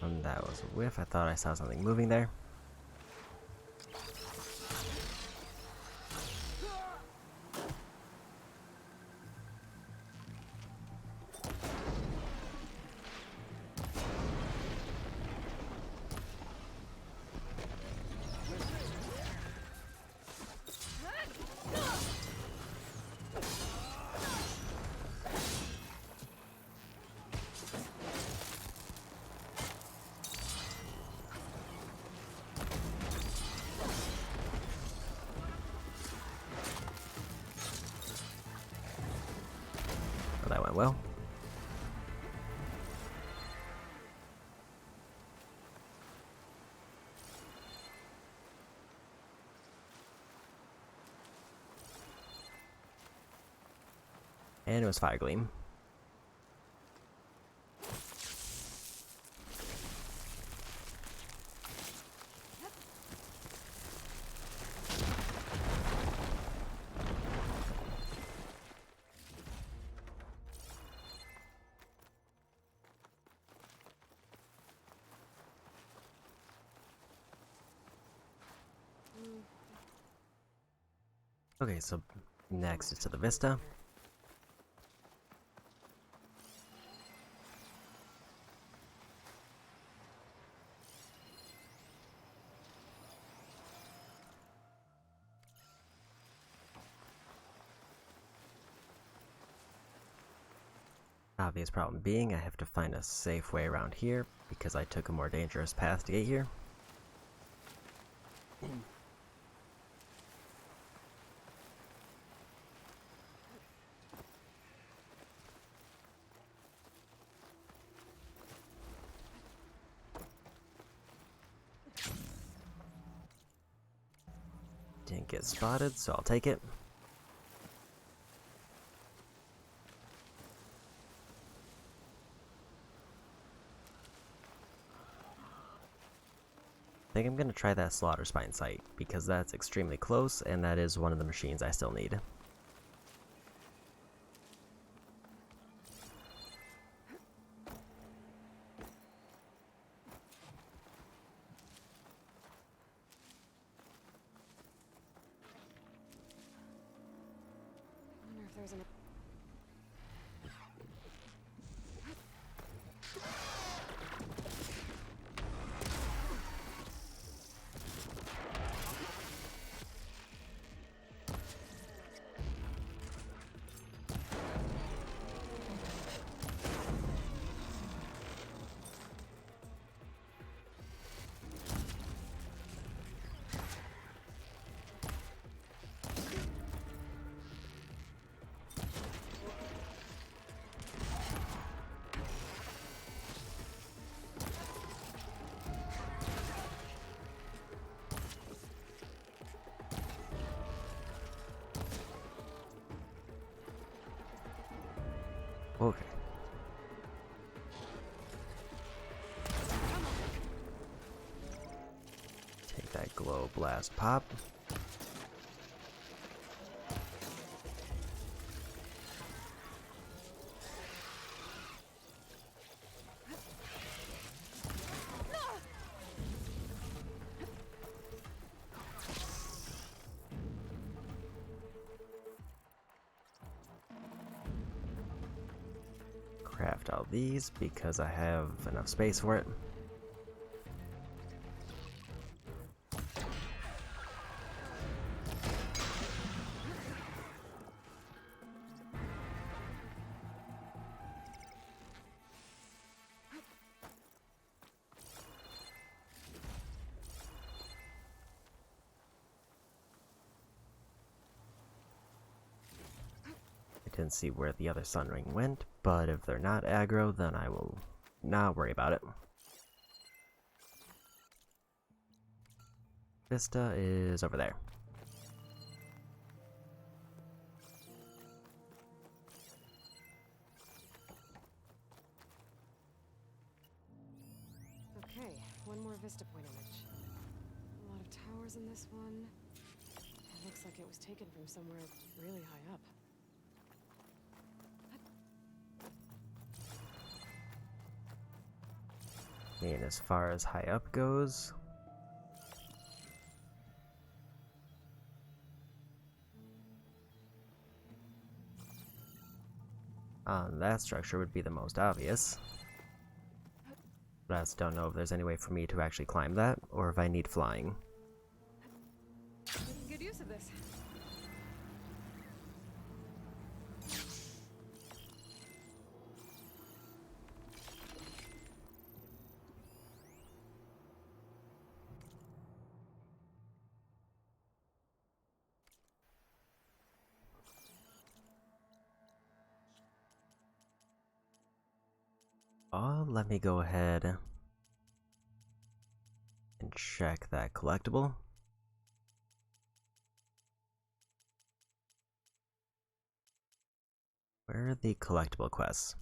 And that was a whiff. I thought I saw something moving there. Well, that went well. And it was Fire Gleam. Okay, so next is to the Vista. Obvious problem being, I have to find a safe way around here, because I took a more dangerous path to get here. Didn't get spotted, so I'll take it. I think I'm gonna try that Slaughter Spine site, because that's extremely close, and that is one of the machines I still need. I wonder if there's an... Okay. Take that glow blast pop. Craft all these because I have enough space for it. I didn't see where the other Sun Ring went, but if they're not aggro, then I will not worry about it. Vista is over there. Okay, one more Vista Point image. A lot of towers in this one. It looks like it was taken from somewhere really high up. And as far as high up goes, that structure would be the most obvious. But I just don't know if there's any way for me to actually climb that, or if I need flying. Making good use of this. Let me go ahead and check that collectible. Where are the collectible quests?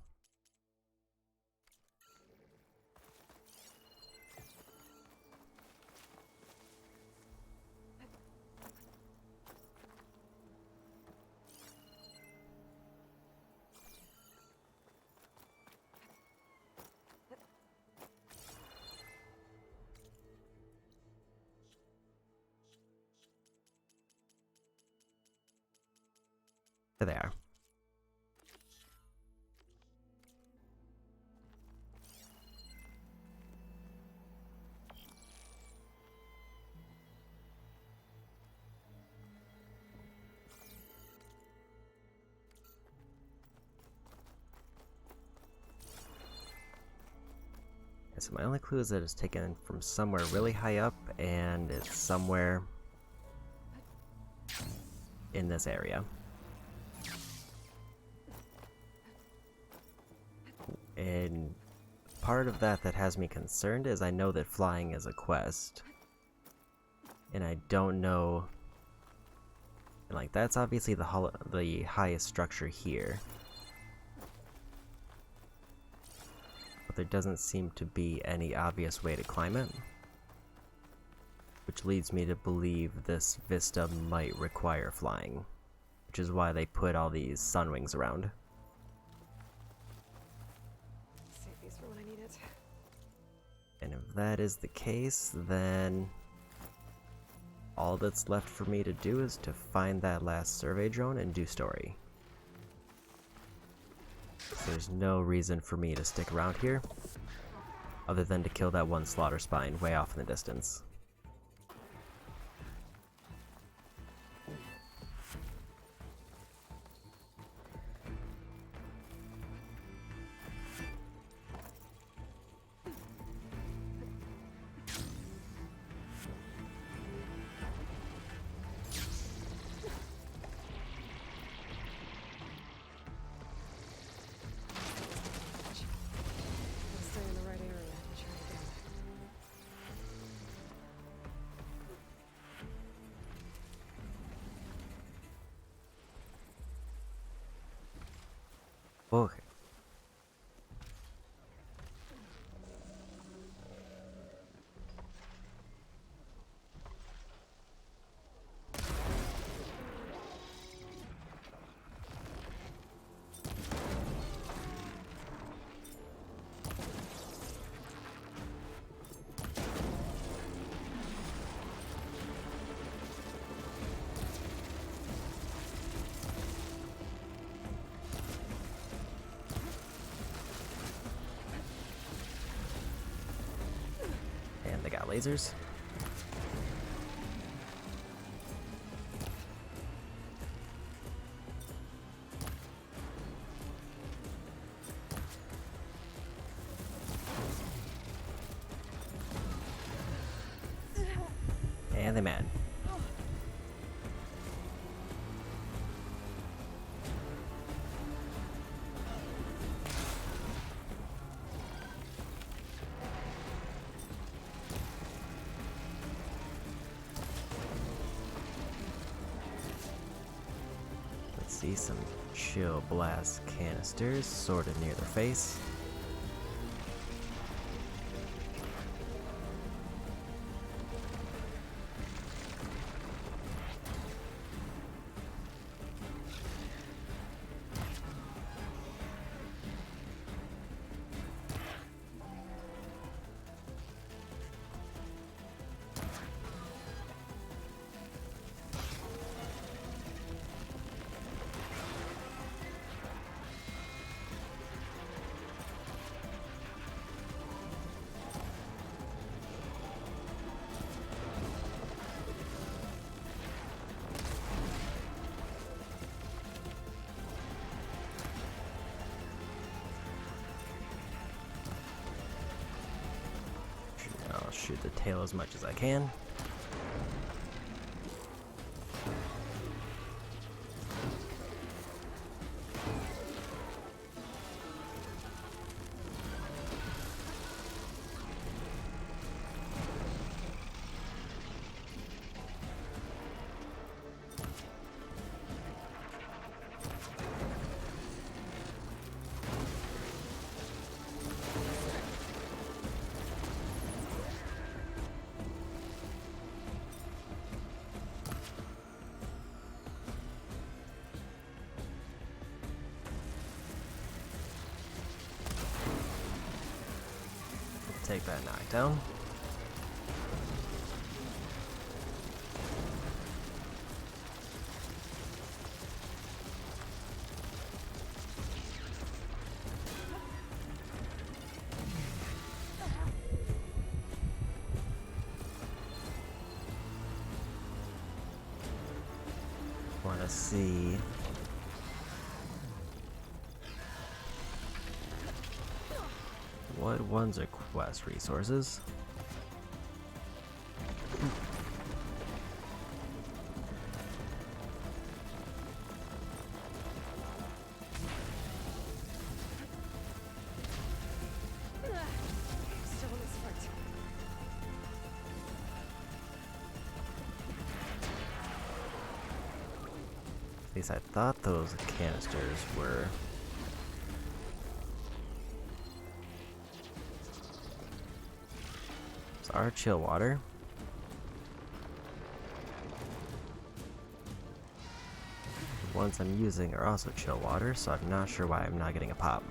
There they are. So my only clue is that it's taken from somewhere really high up, and it's somewhere in this area. And part of that has me concerned is I know that flying is a quest. And I don't know... And like, that's obviously the highest structure here. But there doesn't seem to be any obvious way to climb it. Which leads me to believe this vista might require flying. Which is why they put all these sun wings around. Save these for when I need it. And if that is the case, then all that's left for me to do is to find that last survey drone and do story. So there's no reason for me to stick around here, other than to kill that one slaughter spine way off in the distance. I'll stay in the right area and try again. Okay. And they got lasers. And they mad. Let's see some chill blast canisters sort of near their face. I'll shoot the tail as much as I can. Take that knockdown. Let's see. What ones are quest resources? Still on this foot. At least I thought those canisters were. Is our chill water? The ones I'm using are also chill water, so I'm not sure why I'm not getting a pop.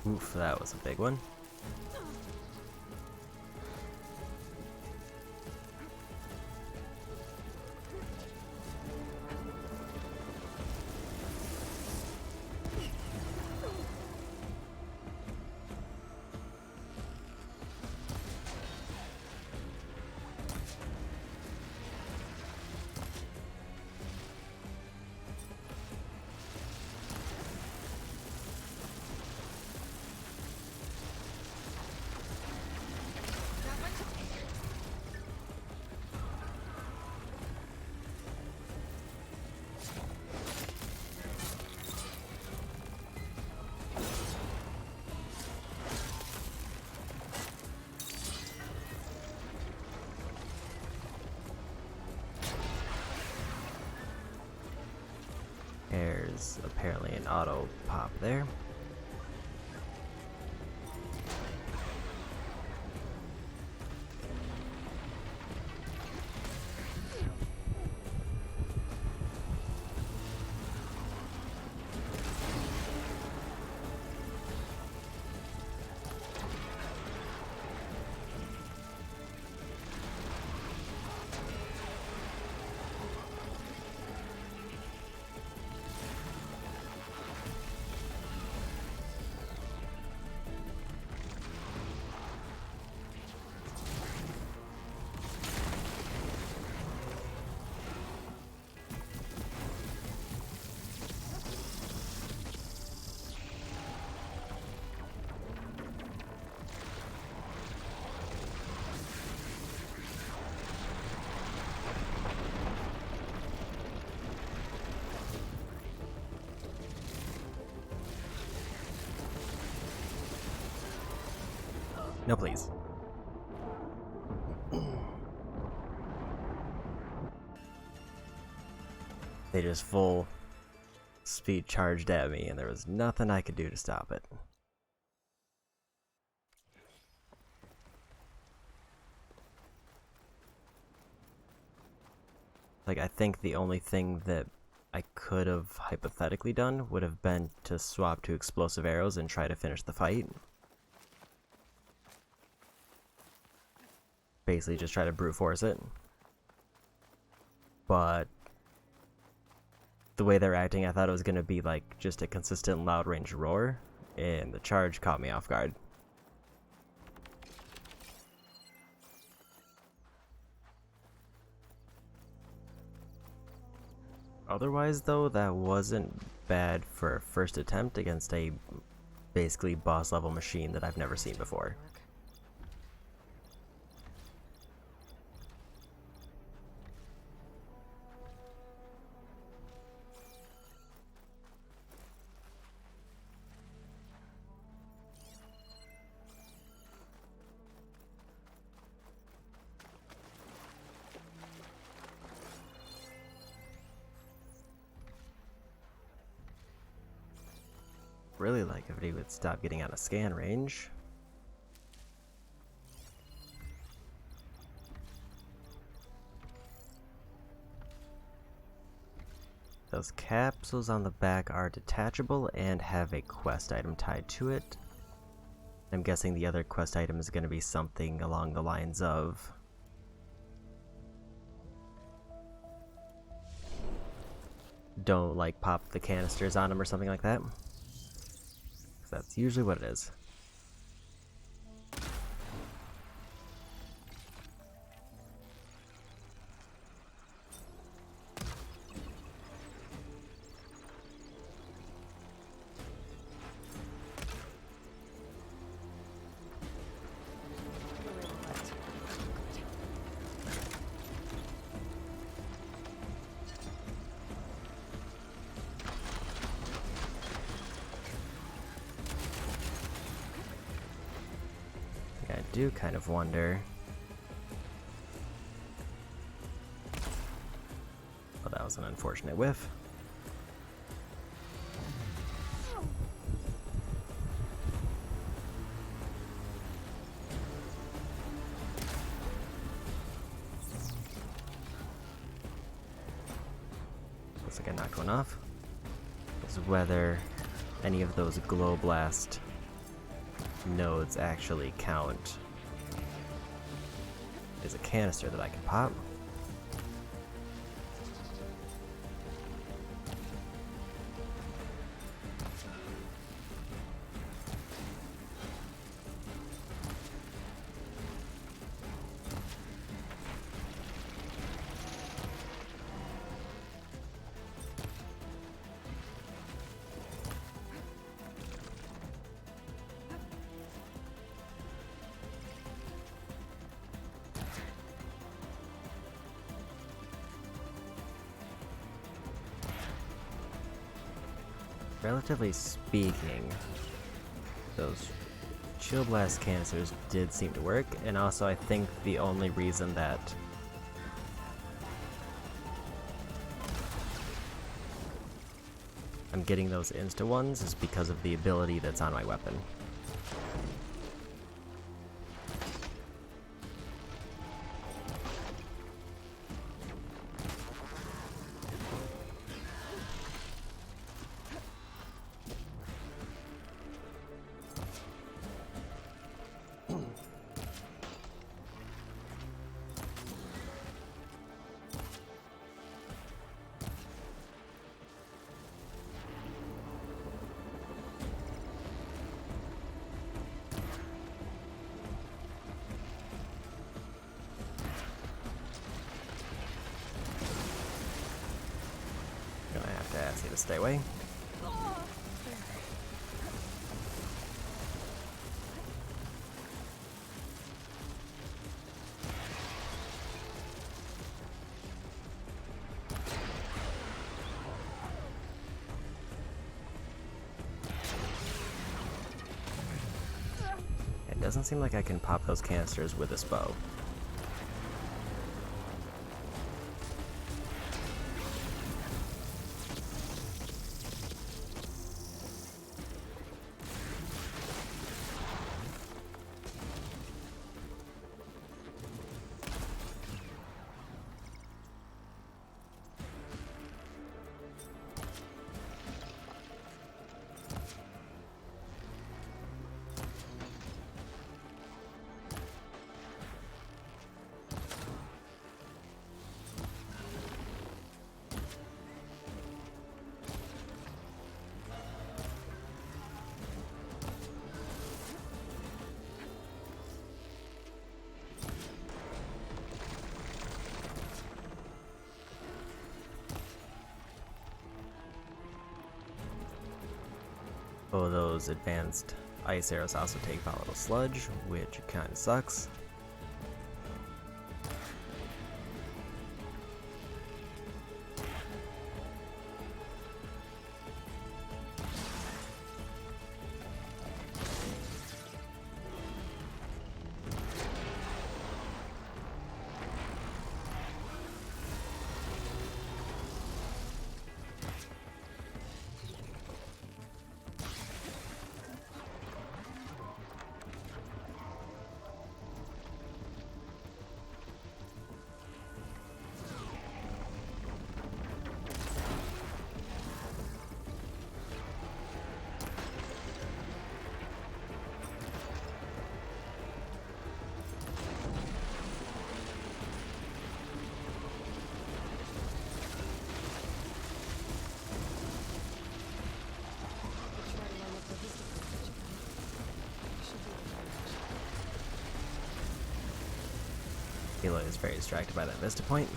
Oof, that was a big one. There's apparently an auto pop there. No, please. They just full speed charged at me, and there was nothing I could do to stop it. Like, I think the only thing that I could have hypothetically done would have been to swap to explosive arrows and try to finish the fight. Basically just try to brute force it. But the way they're acting, I thought it was going to be like just a consistent loud range roar, and the charge caught me off guard. Otherwise though, that wasn't bad for a first attempt against a basically boss level machine that I've never seen before. Really like if he would stop getting out of scan range. those capsules on the back are detachable and have a quest item tied to it. I'm guessing the other quest item is going to be something along the lines of don't like pop the canisters on them or something like that. 'Cause that's usually what it is. I do kind of wonder. Well, that was an unfortunate whiff. Looks like I knocked one off. Is whether any of those glow blast nodes actually count as a canister that I can pop. Relatively speaking, those chill blast canisters did seem to work, and also I think the only reason that I'm getting those insta ones is because of the ability that's on my weapon. Gonna have to ask you to stay away. It doesn't seem like I can pop those canisters with this bow. Oh, those advanced ice arrows also take volatile sludge, which kind of sucks. Aloy is very distracted by that Vista Point.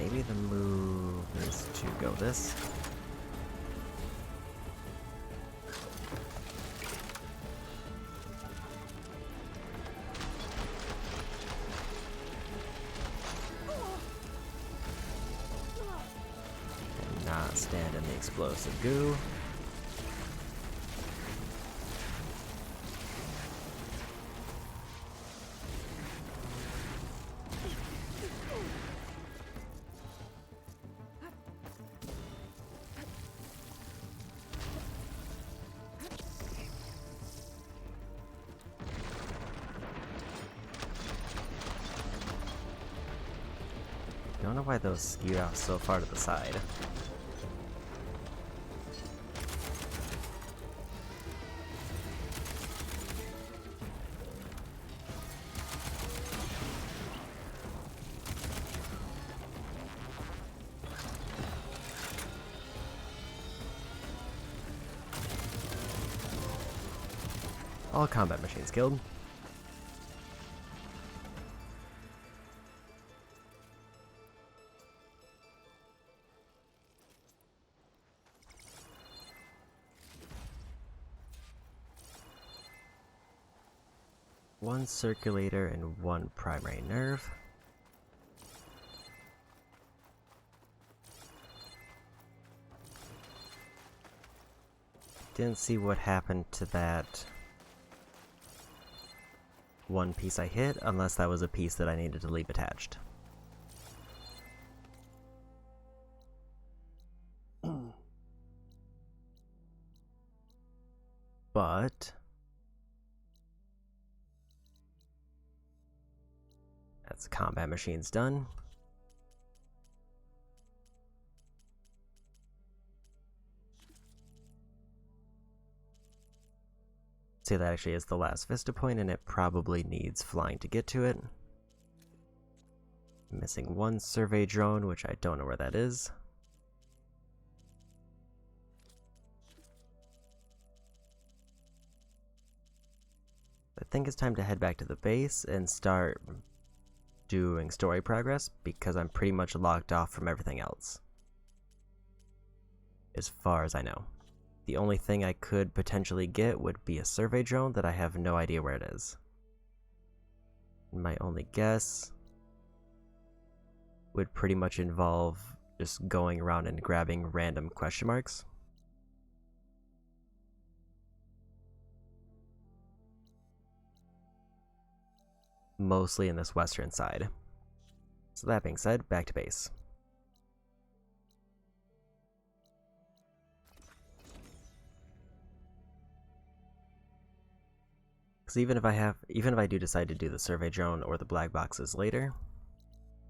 Maybe the move is to go this. And not stand in the explosive goo. I don't know why those skewed out so far to the side. All combat machines killed. One circulator and one primary nerve. Didn't see what happened to that one piece I hit, unless that was a piece that I needed to leave attached. But that's combat machines done. See, that actually is the last Vista Point, and it probably needs flying to get to it. Missing one survey drone, which I don't know where that is. I think it's time to head back to the base and start doing story progress, because I'm pretty much locked off from everything else, as far as I know. The only thing I could potentially get would be a survey drone that I have no idea where it is. My only guess would pretty much involve just going around and grabbing random question marks. Mostly in this western side. So that being said, back to base. Because even if I do decide to do the survey drone or the black boxes later,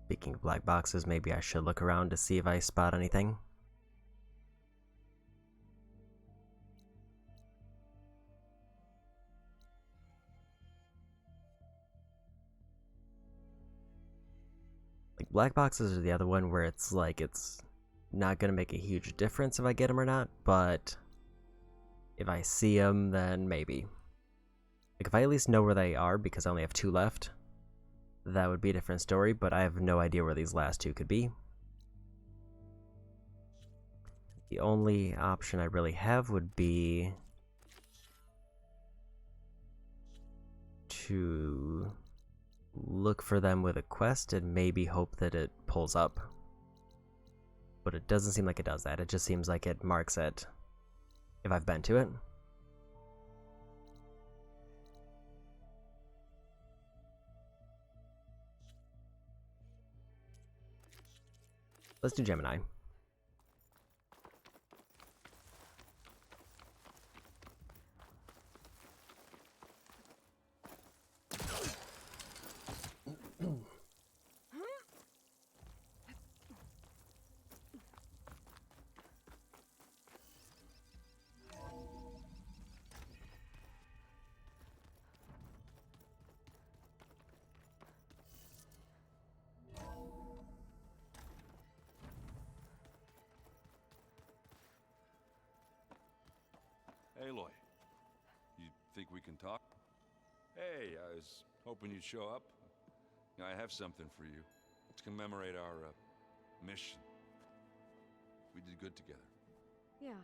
speaking of black boxes, maybe I should look around to see if I spot anything. Like, black boxes are the other one where it's like, it's not gonna make a huge difference if I get them or not, but if I see them, then maybe. Like, if I at least know where they are, because I only have 2 left, that would be a different story, but I have no idea where these last 2 could be. The only option I really have would be to look for them with a quest and maybe hope that it pulls up. But it doesn't seem like it does that. It just seems like it marks it if I've been to it. Let's do Gemini. talk? Hey, I was hoping you'd show up. I have something for you to commemorate our mission. We did good together. Yeah,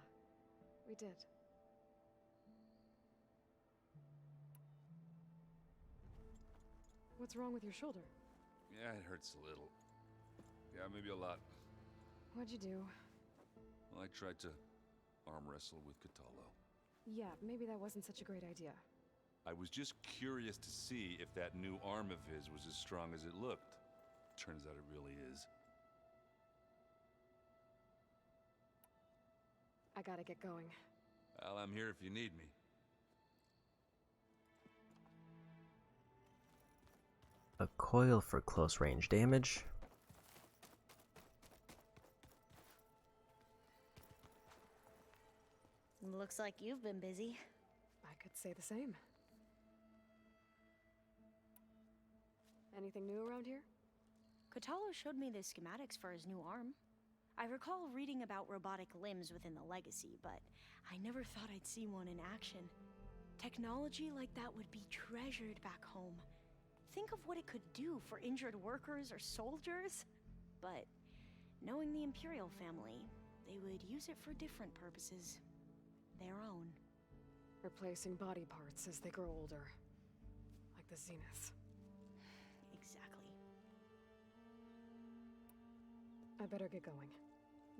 we did. What's wrong with your shoulder? Yeah, it hurts a little. Yeah, maybe a lot. What'd you do? Well, I tried to arm wrestle with Cthulhu. Yeah, maybe that wasn't such a great idea. I was just curious to see if that new arm of his was as strong as it looked. Turns out it really is. I gotta get going. Well, I'm here if you need me. A coil for close range damage. Looks like you've been busy. I could say the same. Anything new around here? Kotalo showed me the schematics for his new arm. I recall reading about robotic limbs within the Legacy, but I never thought I'd see one in action. Technology like that would be treasured back home. Think of what it could do for injured workers or soldiers. But knowing the Imperial family, they would use it for different purposes. Their own. Replacing body parts as they grow older. Like the Zeniths. Exactly. I better get going.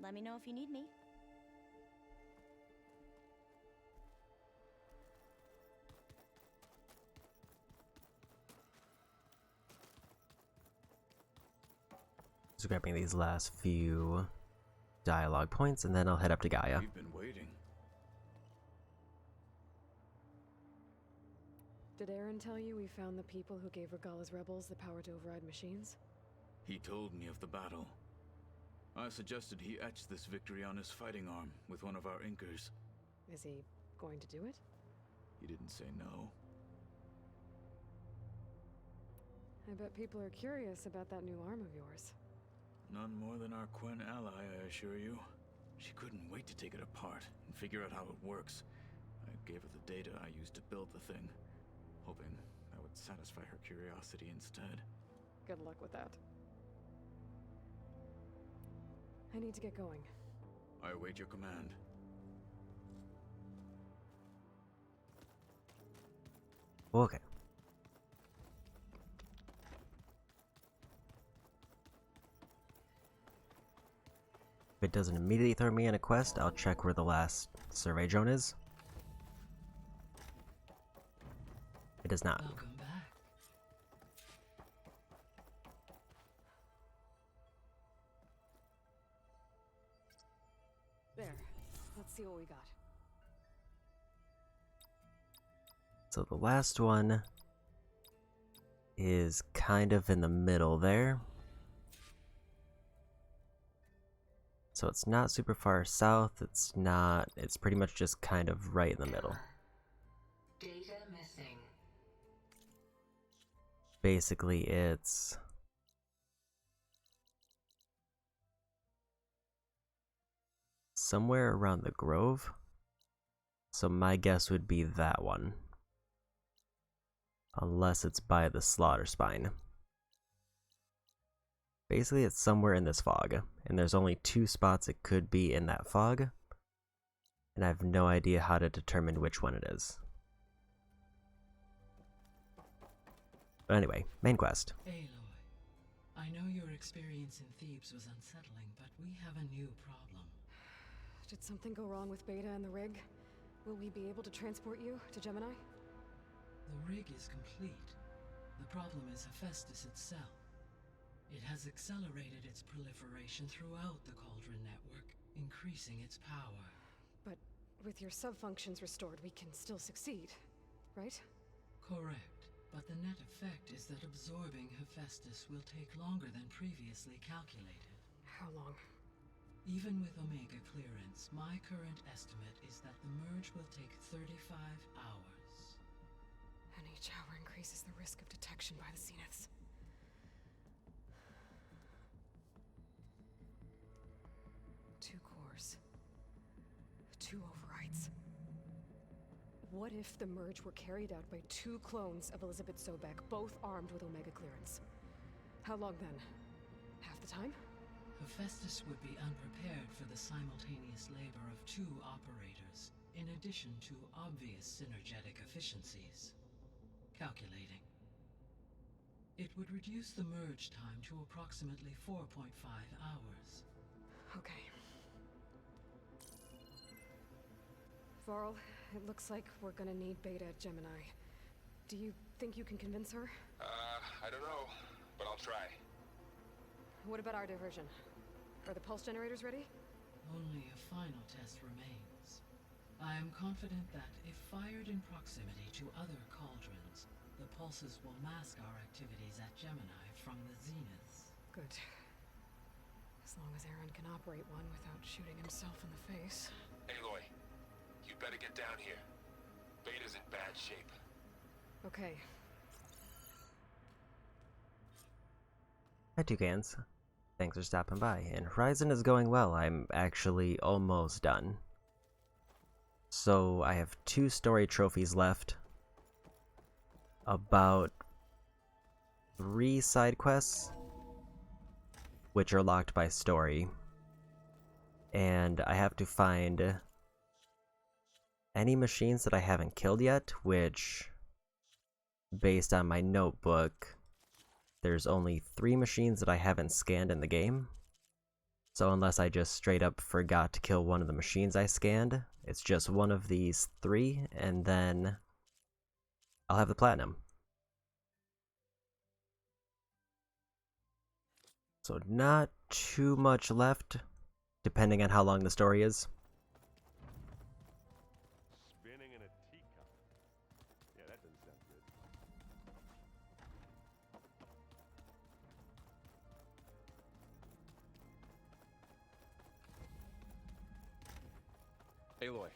Let me know if you need me. Just grabbing these last few dialogue points, and then I'll head up to Gaia. We've been waiting. Did Aaron tell you we found the people who gave Regala's rebels the power to override machines? He told me of the battle. I suggested he etch this victory on his fighting arm with one of our inkers. Is he going to do it? He didn't say no. I bet people are curious about that new arm of yours. None more than our Quen ally, I assure you. She couldn't wait to take it apart and figure out how it works. I gave her the data I used to build the thing, hoping that would satisfy her curiosity instead. Good luck with that. I need to get going. I await your command. Okay. If it doesn't immediately throw me in a quest, I'll check where the last survey drone is. It does not. Welcome back. There. Let's see what we got. So the last one is kind of in the middle there. So it's not super far south, it's pretty much just kind of right in the middle. Data missing. Basically, it's somewhere around the Grove. So my guess would be that one. Unless it's by the Slaughter Spine. Basically, it's somewhere in this fog, and there's only 2 spots it could be in that fog, and I have no idea how to determine which one it is. But anyway, main quest. Aloy, I know your experience in Thebes was unsettling, but we have a new problem. Did something go wrong with Beta and the rig? Will we be able to transport you to Gemini? The rig is complete. The problem is Hephaestus itself. It has accelerated its proliferation throughout the Cauldron network, increasing its power. But with your sub-functions restored, we can still succeed, right? Correct, but the net effect is that absorbing Hephaestus will take longer than previously calculated. How long? Even with Omega clearance, my current estimate is that the merge will take 35 hours. And each hour increases the risk of detection by the Zeniths. Two cores. 2 overrides. What if the merge were carried out by 2 clones of Elizabeth Sobek, both armed with Omega clearance? How long then? Half the time? Hephaestus would be unprepared for the simultaneous labor of 2 operators, in addition to obvious synergetic efficiencies. Calculating. It would reduce the merge time to approximately 4.5 hours. Okay. Varl, it looks like we're gonna need Beta at Gemini. Do you think you can convince her? I don't know, but I'll try. What about our diversion? Are the pulse generators ready? Only a final test remains. I am confident that, if fired in proximity to other cauldrons, the pulses will mask our activities at Gemini from the zeniths. Good. As long as Aaron can operate one without shooting himself in the face. Aloy, you better get down here. Beta's in bad shape. Okay. Hi, Toucans. Thanks for stopping by. And Horizon is going well. I'm actually almost done. So I have 2 story trophies left. About 3 side quests, which are locked by story. And I have to find any machines that I haven't killed yet, which, based on my notebook, there's only 3 machines that I haven't scanned in the game. So unless I just straight up forgot to kill one of the machines I scanned, it's just one of these 3, and then I'll have the platinum. So not too much left, depending on how long the story is. Spinning in a teacup. Yeah, that doesn't sound good. Aloy.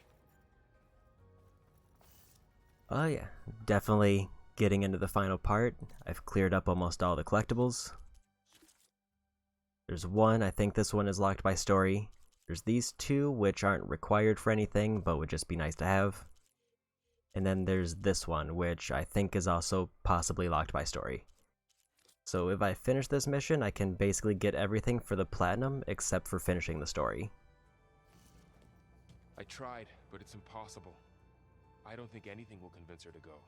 Oh yeah, definitely getting into the final part. I've cleared up almost all the collectibles. There's 1, I think this one is locked by story. There's these 2, which aren't required for anything, but would just be nice to have. And then there's this one, which I think is also possibly locked by story. So if I finish this mission, I can basically get everything for the platinum, except for finishing the story. I tried, but it's impossible. I don't think anything will convince her to go.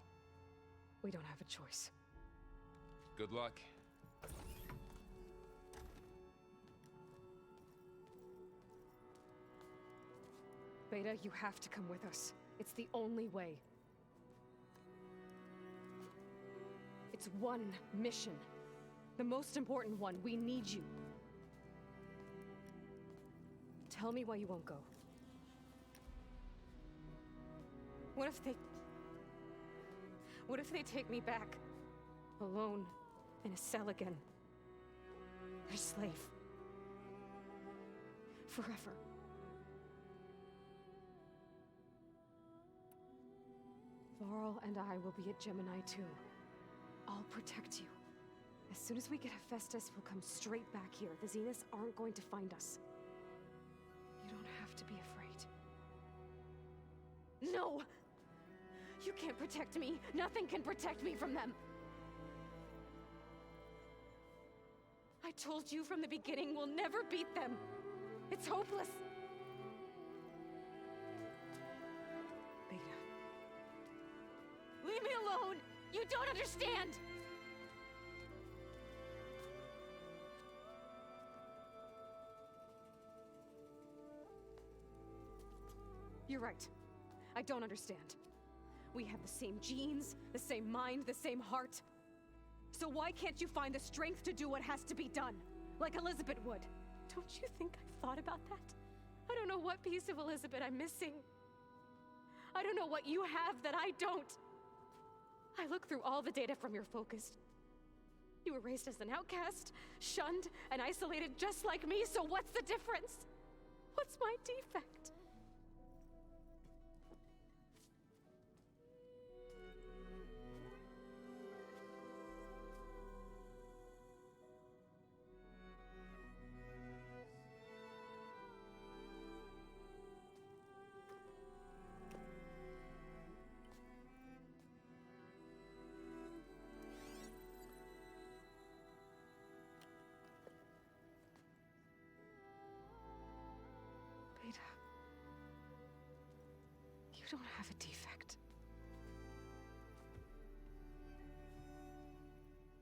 We don't have a choice. Good luck. Beta, you have to come with us. It's the only way. It's one mission. The most important one. We need you. Tell me why you won't go. What if they take me back? Alone, in a cell again. Their slave. Forever. Varl and I will be at Gemini too. I'll protect you. As soon as we get Hephaestus, we'll come straight back here. The Zeniths aren't going to find us. You don't have to be afraid. No! You can't protect me. Nothing can protect me from them. I told you from the beginning we'll never beat them. It's hopeless. Beta. Leave me alone! You don't understand! You're right. I don't understand. We have the same genes, the same mind, the same heart. So why can't you find the strength to do what has to be done? Like Elizabeth would. Don't you think I've thought about that? I don't know what piece of Elizabeth I'm missing. I don't know what you have that I don't. I look through all the data from your focus. You were raised as an outcast, shunned, and isolated just like me, so what's the difference? What's my defect? don't have a defect.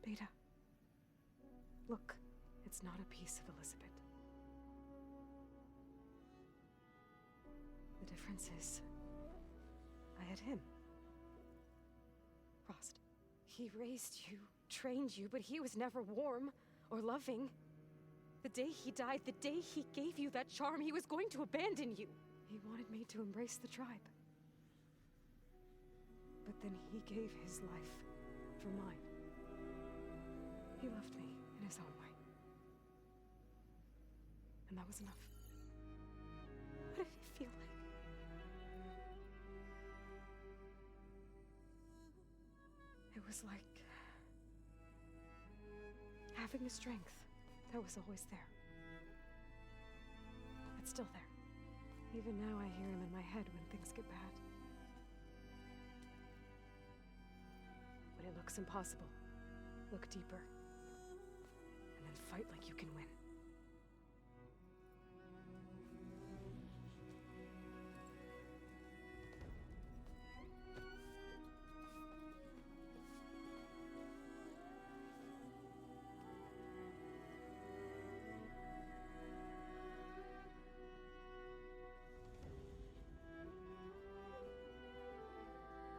Beta. Look, it's not a piece of Elizabeth. The difference is, I had him. Frost. He raised you, trained you, but he was never warm or loving. The day he died, the day he gave you that charm, he was going to abandon you. He wanted me to embrace the tribe. But then he gave his life for mine. He loved me in his own way. And that was enough. What did it feel like? It was like having a strength that was always there. It's still there. Even now I hear him in my head when things get bad. When it looks impossible, look deeper. And then fight like you can win.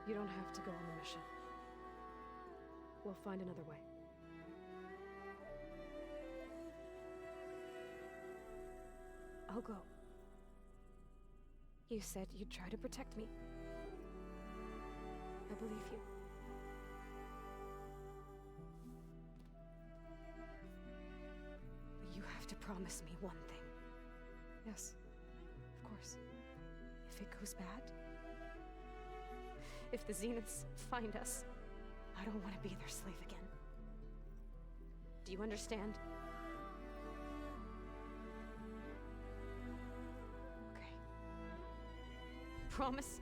You don't have to go on the mission. We'll find another way. I'll go. You said you'd try to protect me. I believe you. But you have to promise me one thing. Yes, of course. If it goes bad, if the Zeniths find us, I don't want to be their slave again. Do you understand? Okay. Promise?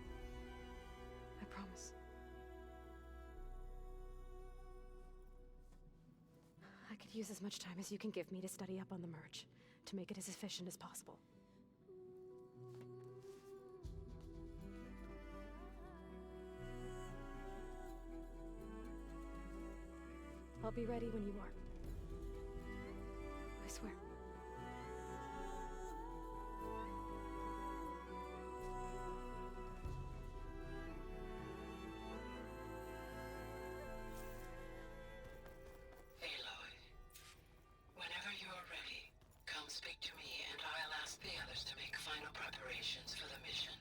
I promise. I could use as much time as you can give me to study up on the merge, to make it as efficient as possible. I'll be ready when you are. I swear. Aloy, whenever you're ready, come speak to me and I'll ask the others to make final preparations for the mission.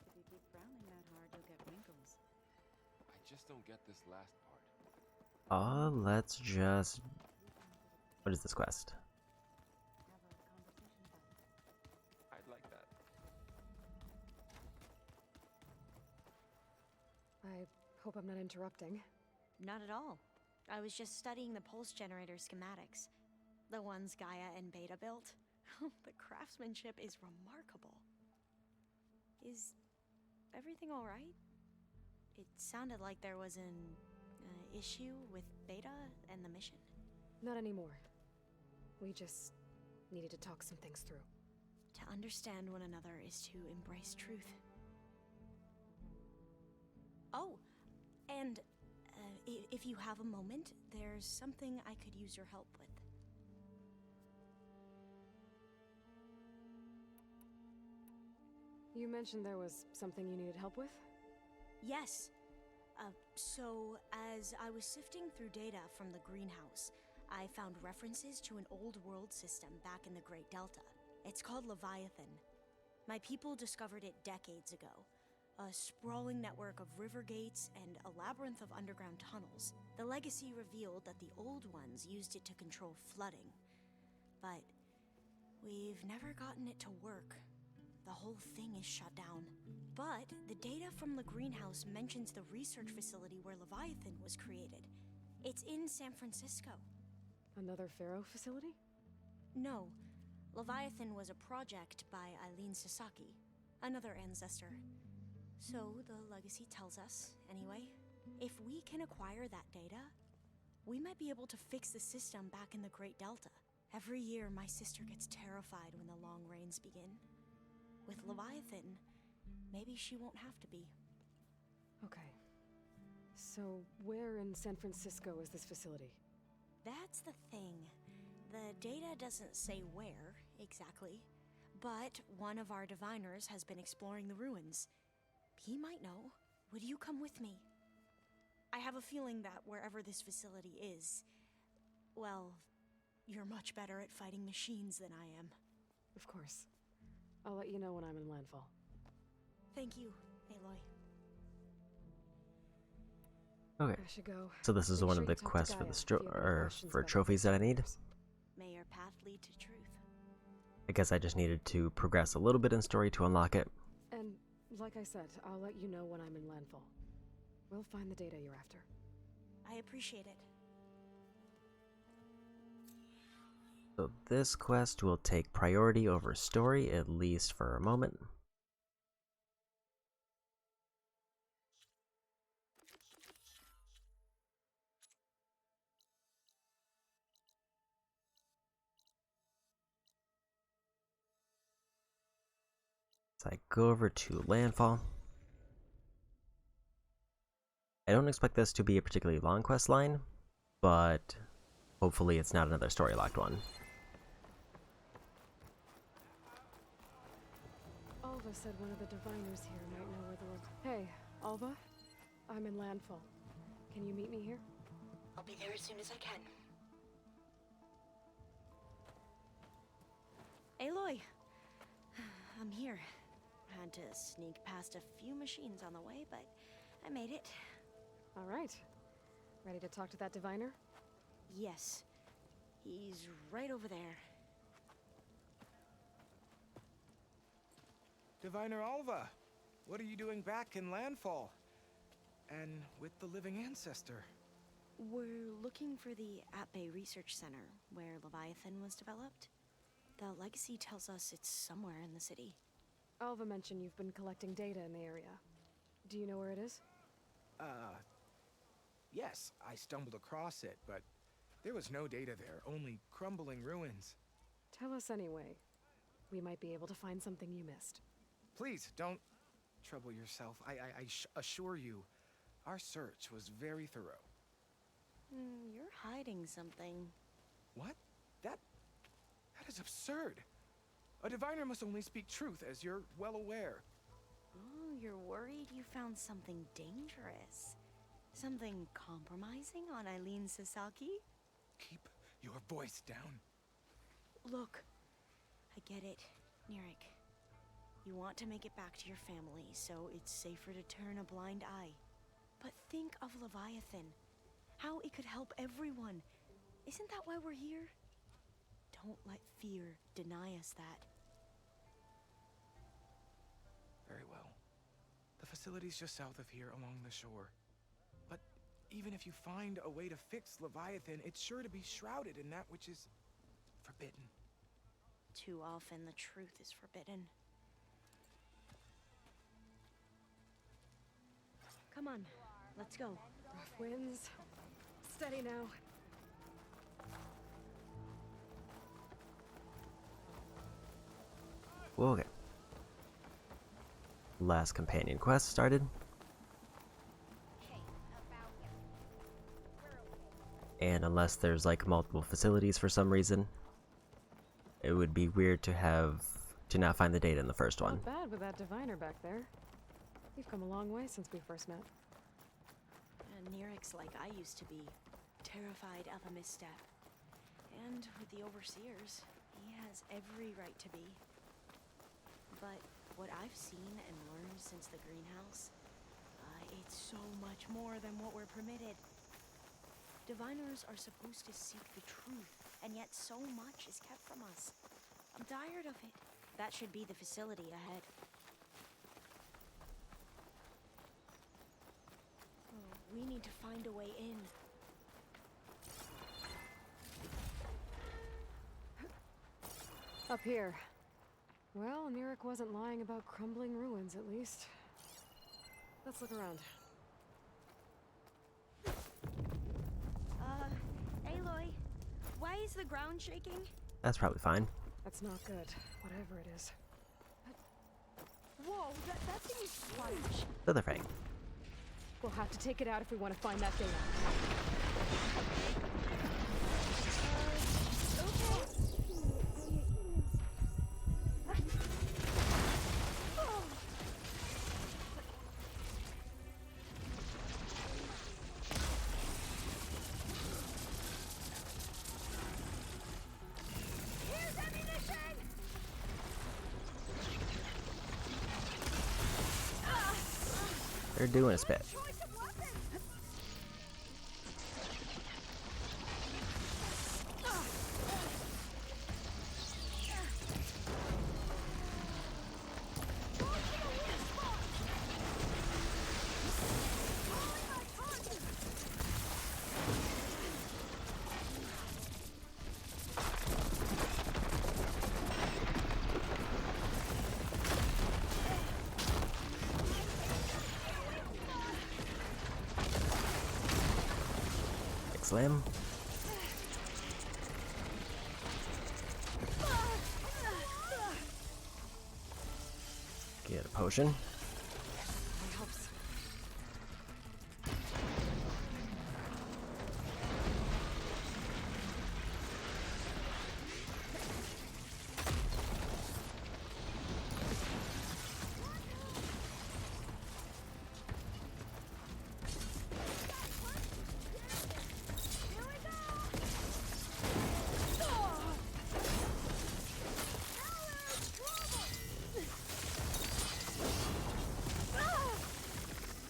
If you keep frowning that hard, you'll get wrinkles. I just don't get this last part. Let's just... What is this quest? I'd like that. I hope I'm not interrupting. Not at all. I was just studying the pulse generator schematics. The ones Gaia and Beta built. The craftsmanship is remarkable. Is everything all right? It sounded like there was an issue with Beta and the mission. Not anymore. We just needed to talk some things through. To understand one another is to embrace truth. Oh, and if you have a moment, there's something I could use your help with. You mentioned there was something you needed help with? Yes. So, as I was sifting through data from the greenhouse, I found references to an old world system back in the Great Delta. It's called Leviathan. My people discovered it decades ago. A sprawling network of river gates and a labyrinth of underground tunnels. The legacy revealed that the old ones used it to control flooding. But we've never gotten it to work. The whole thing is shut down. But the data from the greenhouse mentions the research facility where Leviathan was created. It's in San Francisco. Another Pharaoh facility? No. Leviathan was a project by Eileen Sasaki, another ancestor. So the legacy tells us, anyway, if we can acquire that data, we might be able to fix the system back in the Great Delta. Every year, my sister gets terrified when the long rains begin. With Leviathan, maybe she won't have to be. Okay. So, where in San Francisco is this facility? That's the thing. The data doesn't say where, exactly. But one of our diviners has been exploring the ruins. He might know. Would you come with me? I have a feeling that wherever this facility is, well, you're much better at fighting machines than I am. Of course. I'll let you know when I'm in landfall. Thank you, Aloy. Okay. I should go. So this is Make one sure of you the talk to quests for Gaia the if you have any questions for about trophies that I need. May your path lead to truth. I guess I just needed to progress a little bit in story to unlock it. And, like I said, I'll let you know when I'm in landfall. We'll find the data you're after. I appreciate it. So this quest will take priority over story, at least for a moment. So I go over to landfall. I don't expect this to be a particularly long quest line, but hopefully it's not another story locked one. Alva said one of the diviners here might know where the... Hey, Alva? I'm in landfall. Can you meet me here? I'll be there as soon as I can. Aloy! I'm here. Had to sneak past a few machines on the way, but I made it. All right. Ready to talk to that diviner? Yes. He's right over there. Diviner Alva, what are you doing back in landfall? And with the living ancestor? We're looking for the At-Bay Research Center, where Leviathan was developed. The legacy tells us it's somewhere in the city. Alva mentioned you've been collecting data in the area. Do you know where it is? Yes, I stumbled across it, but there was no data there, only crumbling ruins. Tell us anyway. We might be able to find something you missed. Please, don't trouble yourself. I assure you, our search was very thorough. You're hiding something. What? That is absurd. A diviner must only speak truth, as you're well aware. Oh, you're worried you found something dangerous. Something compromising on Eileen Sasaki? Keep your voice down. Look, I get it, Nirik. You want to make it back to your family, so it's safer to turn a blind eye. But think of Leviathan. How it could help everyone. Isn't that why we're here? Don't let fear deny us that. Very well. The facility's just south of here along the shore. But even if you find a way to fix Leviathan, it's sure to be shrouded in that which is forbidden. Too often the truth is forbidden. Come on, let's go. Rough winds. Steady now. Well, okay. Last companion quest started. And unless there's like multiple facilities for some reason, it would be weird to not find the data in the first one. Not bad with that diviner back there. You've come a long way since we first met. And Nirik's like I used to be, terrified of a misstep. And with the overseers, he has every right to be. But what I've seen and learned since the greenhouse, it's so much more than what we're permitted. Diviners are supposed to seek the truth, and yet so much is kept from us. I'm tired of it. That should be the facility ahead. Oh, we need to find a way in. Up here. Well, Nirik wasn't lying about crumbling ruins, at least. Let's look around. Aloy, why is the ground shaking? That's probably fine. That's not good, whatever it is. Whoa, that thing is huge. Featherfang. We'll have to take it out if we want to find that data. They're doing a spit. Slam. Get a potion.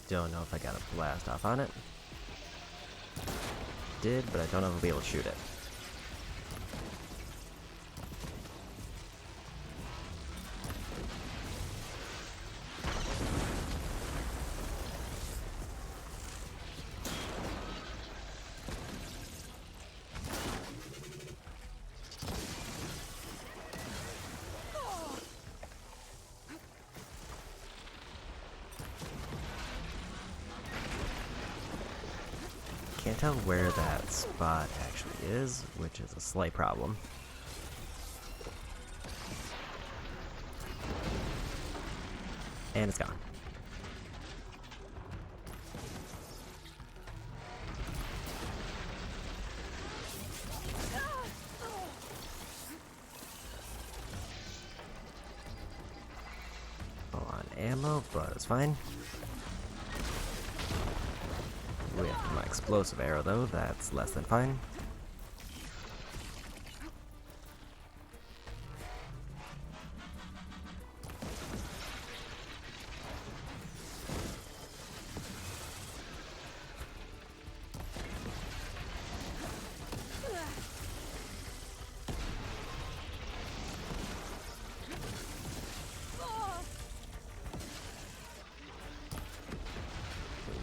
Don't know if I got a blast off on it. Did, but I don't know if I'll be able to shoot it. Can't tell where that spot actually is, which is a slight problem. And it's gone. Full on ammo, but it's fine. We have my explosive arrow though, that's less than fine.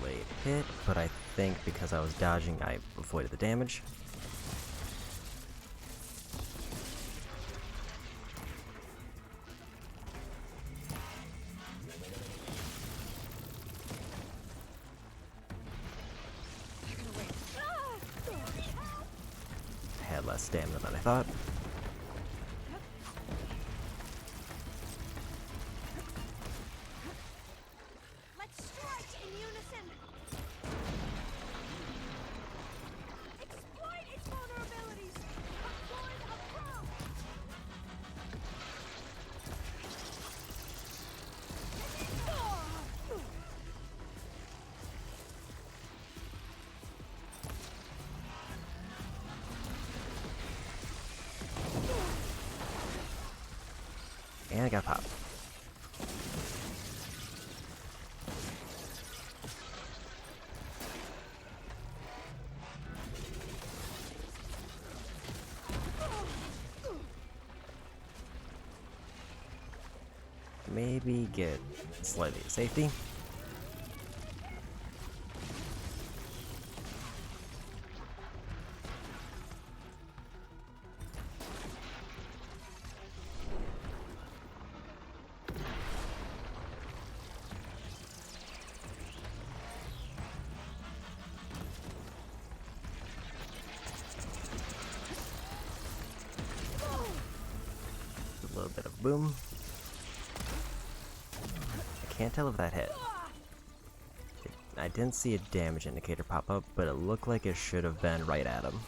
Late hit, but I think because I was dodging, I avoided the damage. I had less stamina than I thought. Let's strike in unison. Exploit its vulnerabilities. Avoid a pro. And I got popped. Maybe get slightly to safety. A little bit of boom. Can't tell if that hit. I didn't see a damage indicator pop up, but it looked like it should have been right at him.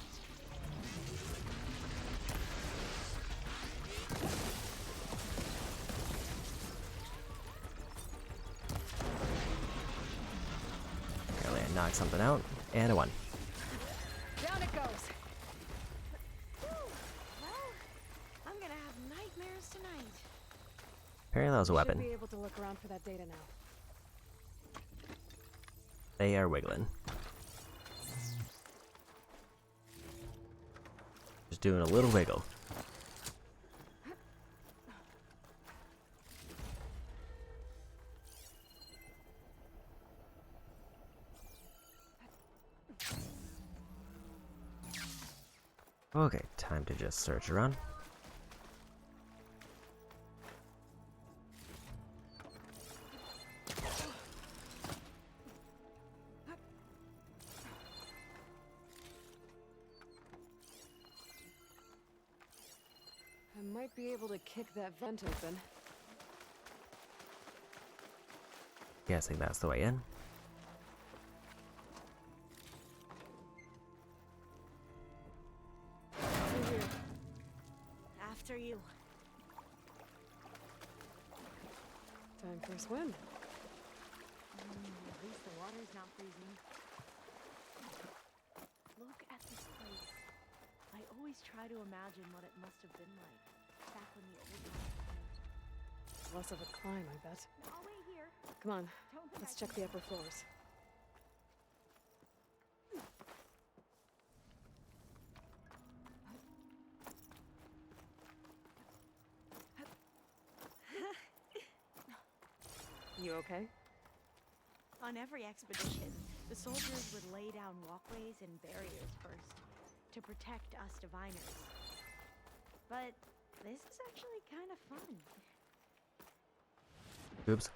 Apparently I knocked something out, and I won. Down it goes. Well, I'm gonna have nightmares tonight. Apparently that was a We weapon. should be able to look around for that data now. They are wiggling. Just doing a little wiggle. Okay, time to just search around. I might be able to kick that vent open. Guessing that's the way in. Through here. After you. Time for a swim. At least the water's not freezing. Look at this place. I always try to imagine what it must have been like back when the old ones lived. It's less of a climb, I bet. I'll wait here. Come on, Don't think let's I check can- the upper floors. You okay? On every expedition, the soldiers would lay down walkways and barriers first to protect us diviners. But this is actually kind of fun. Oops.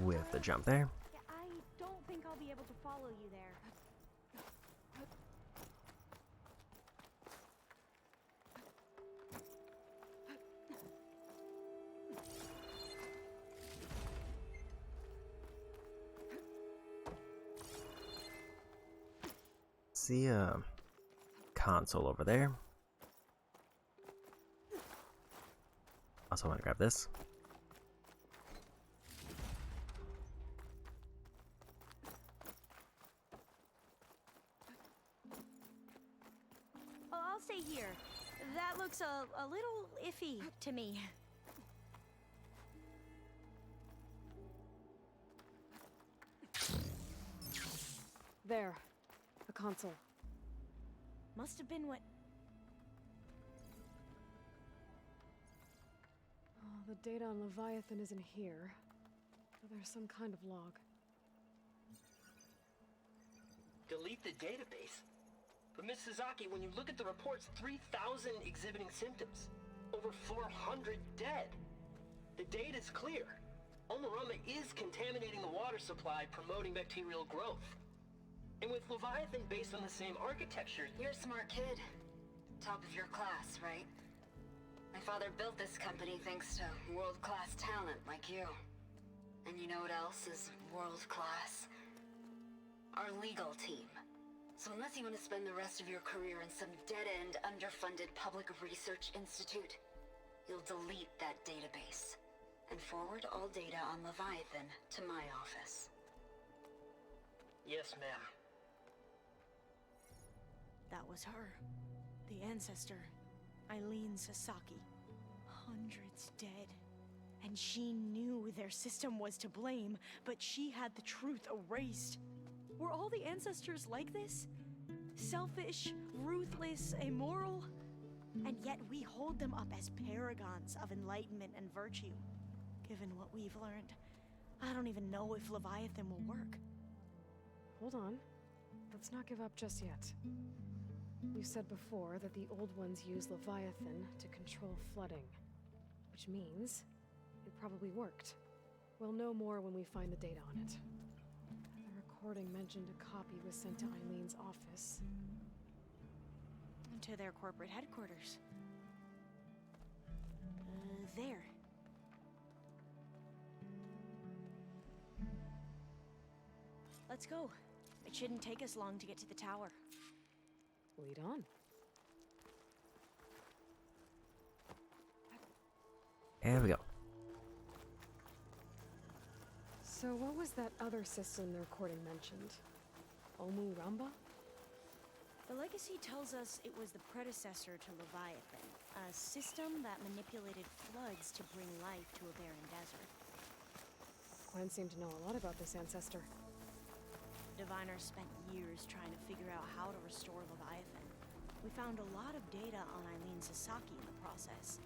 With the jump there. Yeah, I don't think I'll be able to follow you there. See a console over there. Also want to grab this. Oh, I'll stay here. That looks a little iffy to me. There. A console. Must have been what... Oh, the data on Leviathan isn't here. But there's some kind of log. Delete the database? But Miss Sasaki, when you look at the reports, 3,000 exhibiting symptoms. Over 400 dead. The data's clear. Omarama is contaminating the water supply, promoting bacterial growth. And with Leviathan based on the same architecture... You're a smart kid. Top of your class, right? My father built this company thanks to world-class talent like you. And you know what else is world-class? Our legal team. So unless you want to spend the rest of your career in some dead-end, underfunded public research institute, you'll delete that database and forward all data on Leviathan to my office. Yes, ma'am. That was her. The ancestor, Eileen Sasaki. Hundreds dead. And she knew their system was to blame, but she had the truth erased. Were all the ancestors like this? Selfish, ruthless, immoral? And yet we hold them up as paragons of enlightenment and virtue. Given what we've learned, I don't even know if Leviathan will work. Hold on. Let's not give up just yet. You said before that the old ones use Leviathan to control flooding. Which means it probably worked. We'll know more when we find the data on it. The recording mentioned a copy was sent to Eileen's office. To their corporate headquarters. there. Let's go. It shouldn't take us long to get to the tower. Lead on. There we go. So what was that other system the recording mentioned? Omu Ramba? The legacy tells us it was the predecessor to Leviathan, a system that manipulated floods to bring life to a barren desert. Gwen seemed to know a lot about this ancestor. Diviners spent years trying to figure out how to restore Leviathan. We found a lot of data on Eileen Sasaki in the process.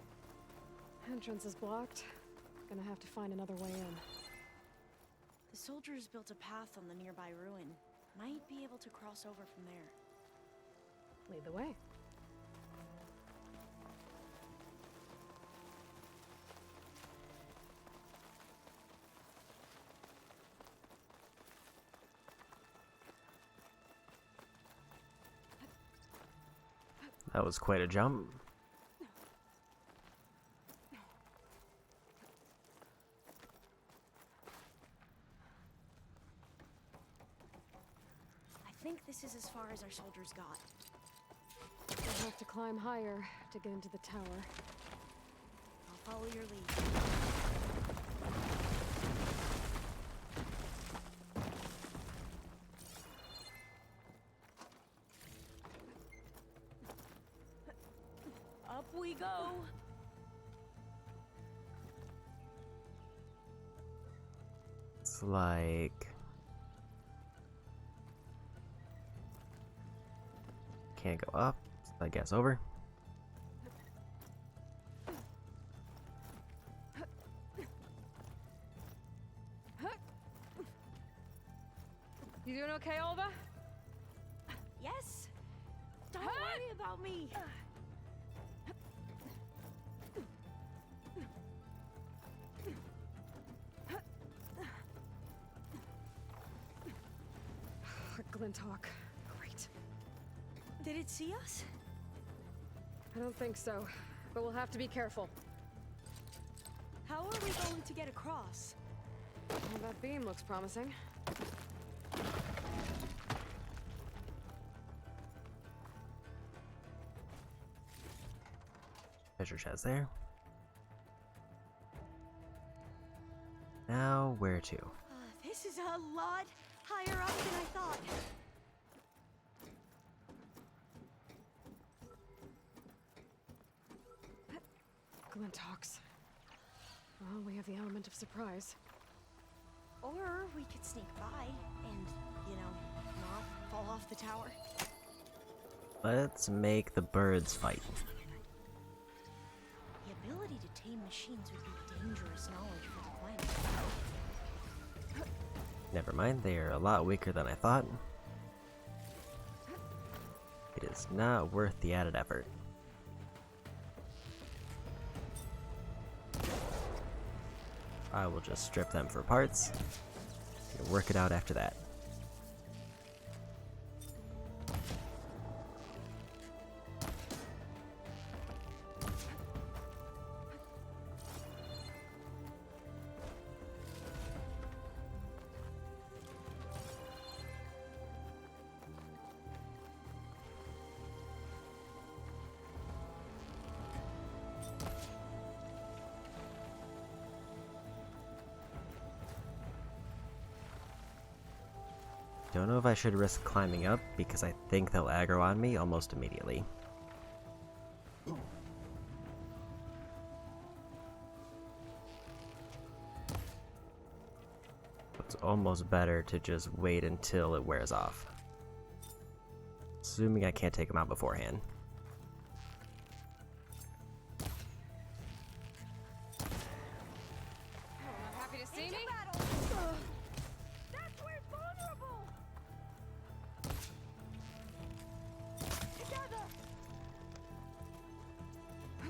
Entrance is blocked. Gonna have to find another way in. The soldiers built a path on the nearby ruin. Might be able to cross over from there. Lead the way. That was quite a jump. I think this is as far as our soldiers got. We'll have to climb higher to get into the tower. I'll follow your lead. Up we go! It's like... Can't go up, so I guess over. You doing okay, Olva? Yes! Don't worry about me! Glinthawk. Great. Did it see us? I don't think so, but we'll have to be careful. How are we going to get across? Well, that beam looks promising. Treasure chest there. Now, where to? This is a lot higher up than I thought. Glinthawks. Well, we have the element of surprise. Or we could sneak by and, you know, not fall off the tower. Let's make the birds fight. The ability to tame machines would be dangerous knowledge for the planet. Never mind, they are a lot weaker than I thought. It is not worth the added effort. I will just strip them for parts and work it out after that. Don't know if I should risk climbing up, because I think they'll aggro on me almost immediately. It's almost better to just wait until it wears off. Assuming I can't take them out beforehand. Happy to see me? That's where it's vulnerable! Together!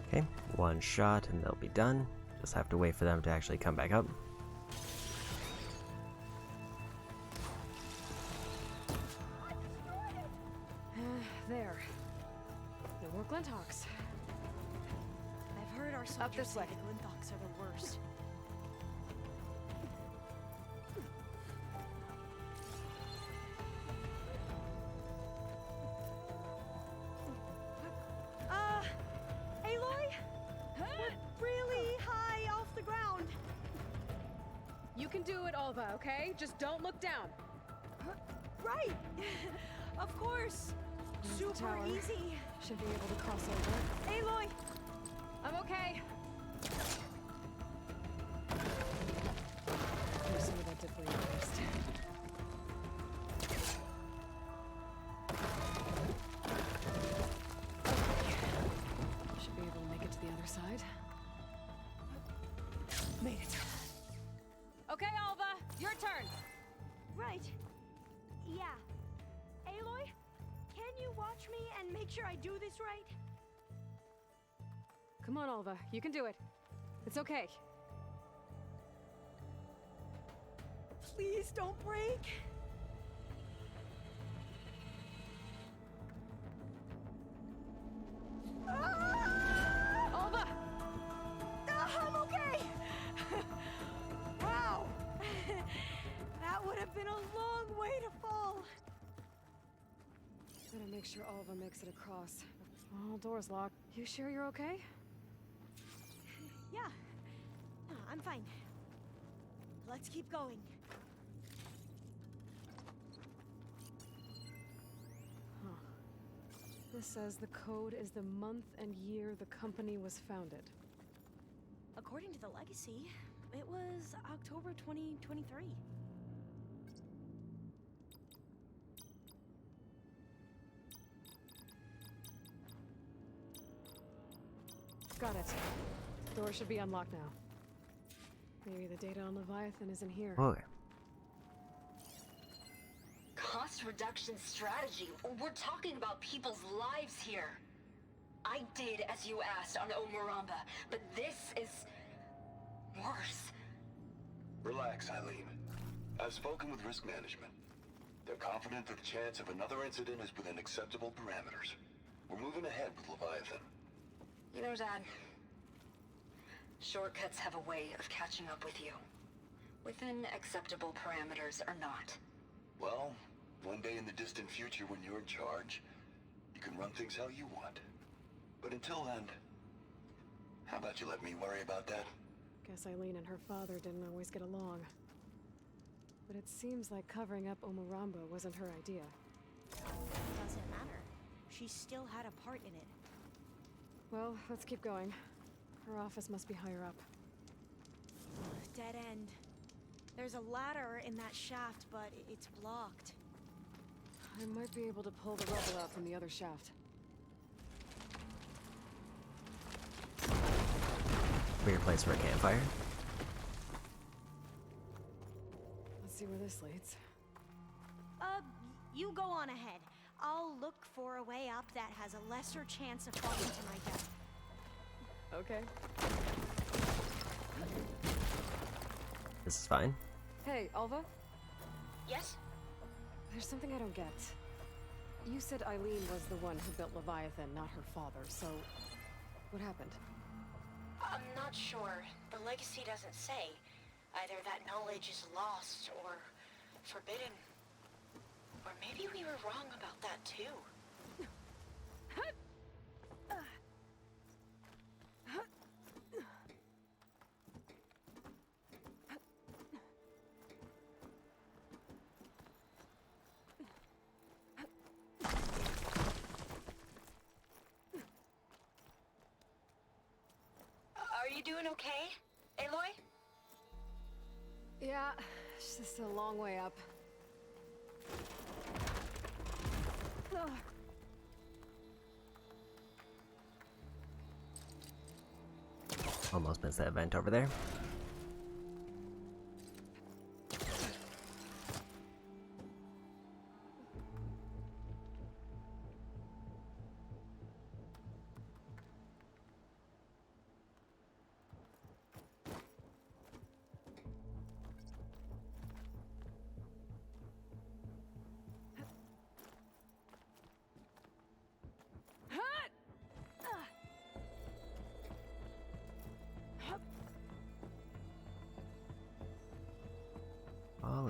Okay, one shot and they'll be done. Just have to wait for them to actually come back up. There. No more Glinthawks. I've I've heard our soldiers this say way. the Glinthawks are the worst. Aloy? We're really high off the ground. You can do it, Alva, okay? Just don't look down. Right. Of course. There's the Super tower. easy. Should be able to cross over. Aloy! I'm okay. Here's some of that debris first. Should be able to make it to the other side. Made it. Okay, Alva, your turn. Right. Yeah. Aloy, can you watch me and make sure I do this right? Come on, Alva, you can do it. It's okay. Please don't break. Alva! I'm okay! Wow! That would have been a long way to fall. Better make sure Alva makes it across. Oh, door's locked. You sure you're okay? Yeah. No, I'm fine. Let's keep going. Huh. This says the code is the month and year the company was founded. According to the legacy, it was October 2023. Got it. Door should be unlocked now. Maybe the data on Leviathan is in here. Okay. Cost reduction strategy. We're talking about people's lives here. I did as you asked on Omuramba, but this is worse. Relax, Eileen. I've spoken with risk management. They're confident that the chance of another incident is within acceptable parameters. We're moving ahead with Leviathan. You know, Dad, shortcuts have a way of catching up with you. Within acceptable parameters or not. Well, one day in the distant future when you're in charge, you can run things how you want. But until then, how about you let me worry about that? Guess Eileen and her father didn't always get along. But it seems like covering up Omuramba wasn't her idea. Doesn't matter. She still had a part in it. Well, let's keep going. Her office must be higher up. Dead end. There's a ladder in that shaft, but it's blocked. I might be able to pull the rubble out from the other shaft. Weird place for a campfire. Let's see where this leads. You go on ahead. I'll look for a way up that has a lesser chance of falling to my death. Okay. This is fine. Hey, Alva? Yes? There's something I don't get. You said Eileen was the one who built Leviathan, not her father, so... what happened? I'm not sure. The legacy doesn't say. Either that knowledge is lost or forbidden. Or maybe we were wrong about that too. Are you doing okay, Aloy? Yeah, it's just a long way up. Ugh. Almost missed that vent over there.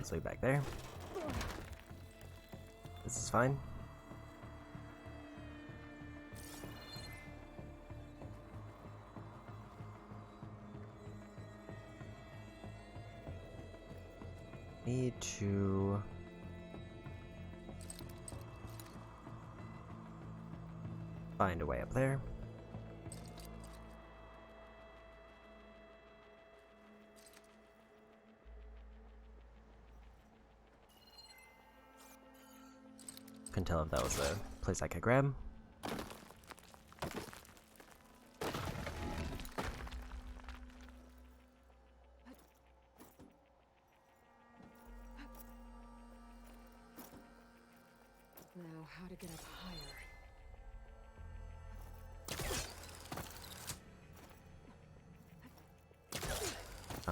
its way back there. This is fine. Need to find a way up there. Couldn't tell if that was a place I could grab. Now, how to get up higher?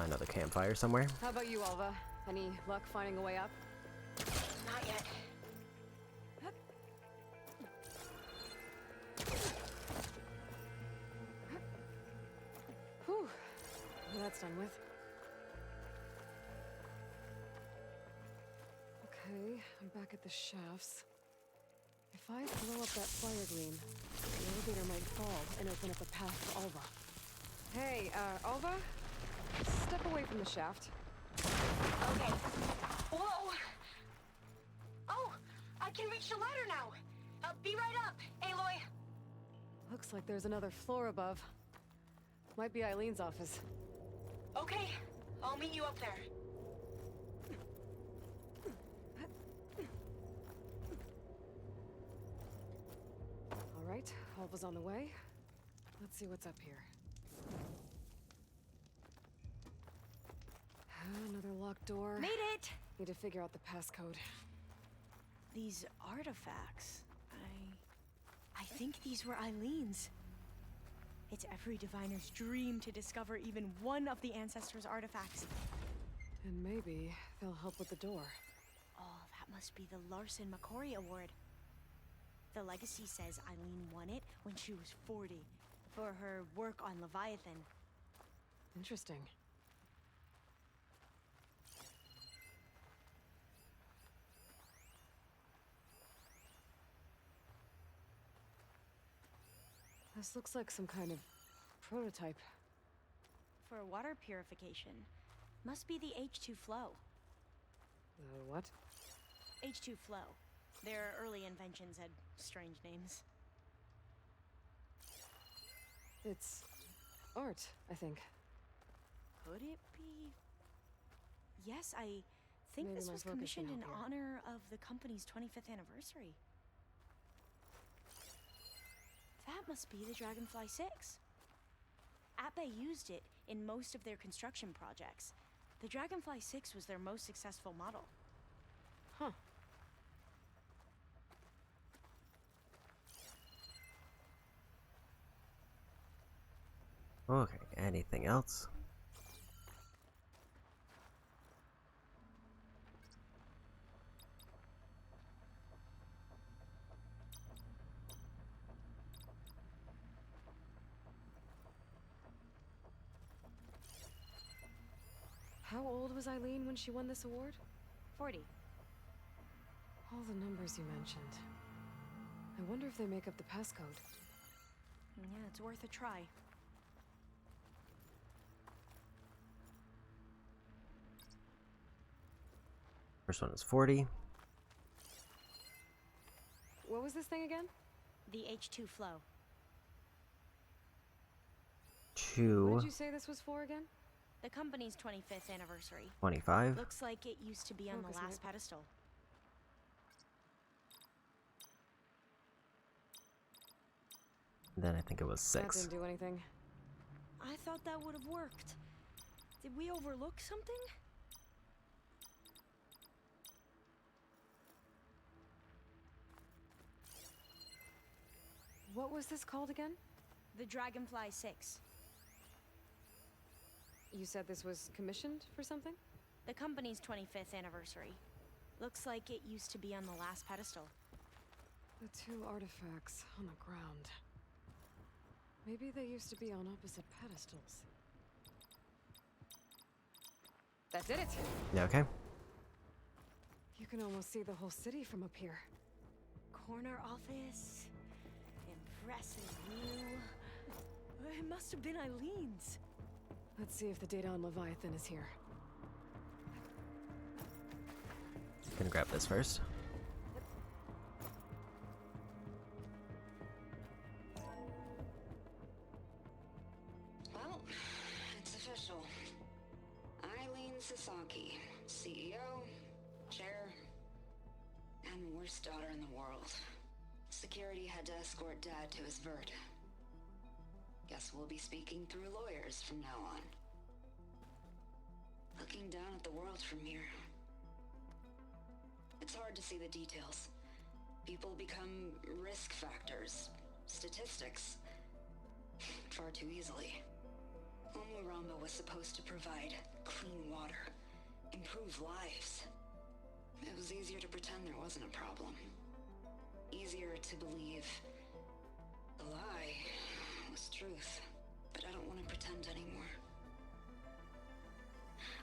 Another campfire somewhere. How about you, Alva? Any luck finding a way up? Not yet. Whew. That's done with. Okay, I'm back at the shafts. If I blow up that fire gleam, the elevator might fall and open up a path for Alva. Hey, Alva? Step away from the shaft. Okay. Whoa! Oh! I can reach the ladder now! Be right up, Aloy! Looks like there's another floor above. Might be Eileen's office. Okay, I'll meet you up there. Alright, Alva's on the way. Let's see what's up here. Another locked door. Made it! Need to figure out the passcode. These artifacts. I think these were Eileen's. It's every diviner's dream to discover even one of the ancestors' artifacts. And maybe they'll help with the door. Oh, that must be the Larson McCory Award. The legacy says Eileen won it when she was 40 for her work on Leviathan. Interesting. This looks like some kind of prototype. For water purification. Must be the H2 flow. What? H2 flow. Their early inventions had strange names. It's art, I think. Could it be? Yes, I think Maybe this my was focus can commissioned in help here. honor of the company's 25th anniversary. That must be the Dragonfly 6. Ape used it in most of their construction projects. The Dragonfly 6 was their most successful model. Huh. Okay, anything else? How old was Eileen when she won this award? 40. All the numbers you mentioned. I wonder if they make up the passcode. Yeah, it's worth a try. First one is 40. What was this thing again? The H2 flow. What 2. did you say this was for again? The company's 25th anniversary. 25. Looks like it used to be on the Focus, last mate. pedestal. Then I think it was That 6. didn't do anything. I thought that would have worked. Did we overlook something? What was this called again? The Dragonfly 6. You said this was commissioned for something? The company's 25th anniversary. Looks like it used to be on the last pedestal. The two artifacts on the ground. Maybe they used to be on opposite pedestals. That did it! Yeah, okay. You can almost see the whole city from up here. Corner office. Impressive view. It must have been Eileen's. Let's see if the data on Leviathan is here. Gonna grab this first. Well, it's official. Eileen Sasaki, CEO, chair, and worst daughter in the world. Security had to escort Dad to his vert. Guess we'll be speaking through lawyers from now on. Looking down at the world from here. It's hard to see the details. People become risk factors, statistics, far too easily. Omuramba was supposed to provide clean water, improve lives. It was easier to pretend there wasn't a problem. Easier to believe the lie was truth. But I don't want to pretend anymore.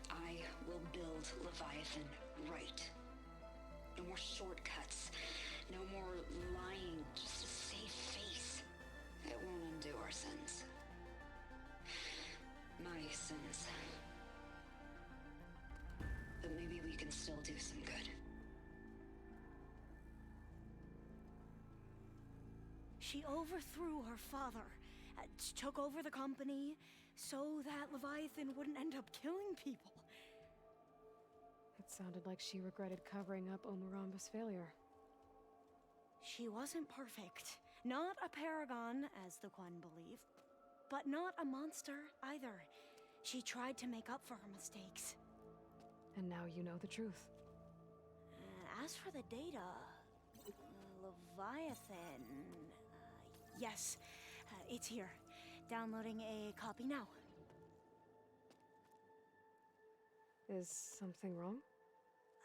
I will build Leviathan right. No more shortcuts. No more lying just to save face. It won't undo our sins. My sins. But maybe we can still do some good. She overthrew her father, took over the company, so that Leviathan wouldn't end up killing people. It sounded like she regretted covering up Omuramba's failure. She wasn't perfect. Not a paragon, as the Quan believe, but not a monster either. She tried to make up for her mistakes. And now you know the truth. As for the data, Leviathan... yes, it's here. Downloading a copy now. Is something wrong?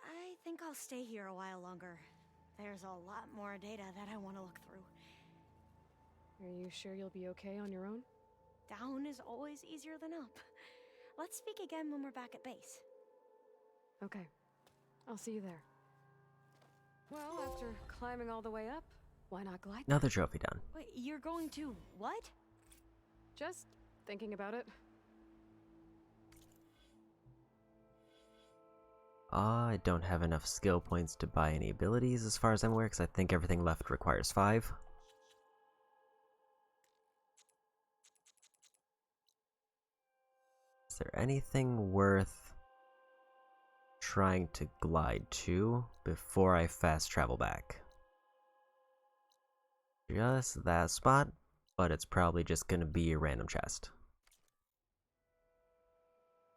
I think I'll stay here a while longer. There's a lot more data that I want to look through. Are you sure you'll be okay on your own? Down is always easier than up. Let's speak again when we're back at base. Okay. I'll see you there. Well, after climbing all the way up, why not glide? Another trophy done. Wait, you're going to what? Just thinking about it. I don't have enough skill points to buy any abilities as far as I'm aware, because I think everything left requires 5. Is there anything worth trying to glide to before I fast travel back? Just that spot, but it's probably just gonna be a random chest.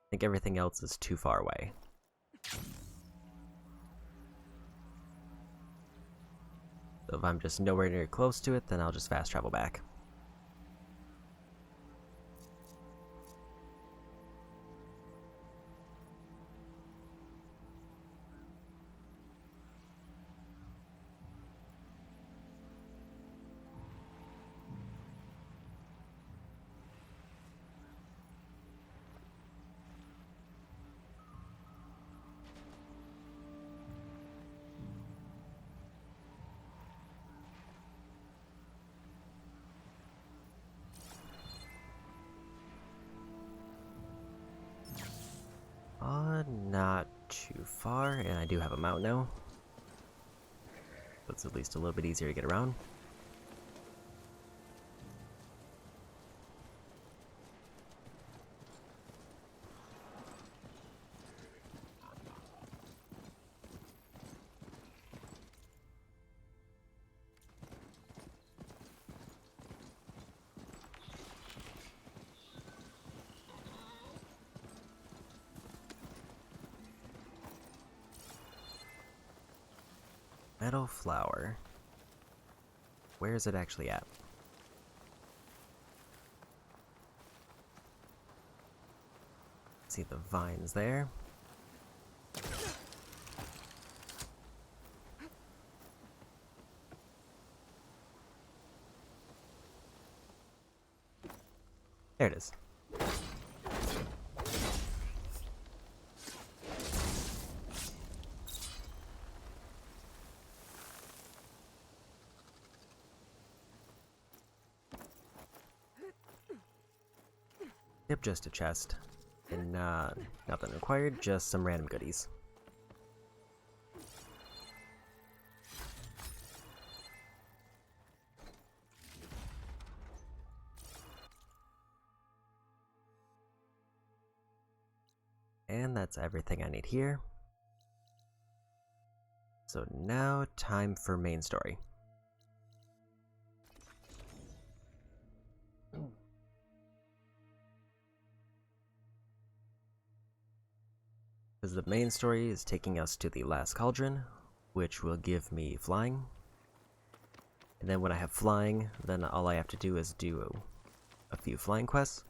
I think everything else is too far away. So if I'm just nowhere near close to it, then I'll just fast travel back. Not too far, and I do have a mount now. So it's at least a little bit easier to get around. Meadow flower. Where is it actually at? See the vines there. There it is. Yep, just a chest. And nothing required, just some random goodies. And that's everything I need here. So now, time for main story. Because the main story is taking us to the last cauldron, which will give me flying. And then when I have flying, then all I have to do is do a few flying quests.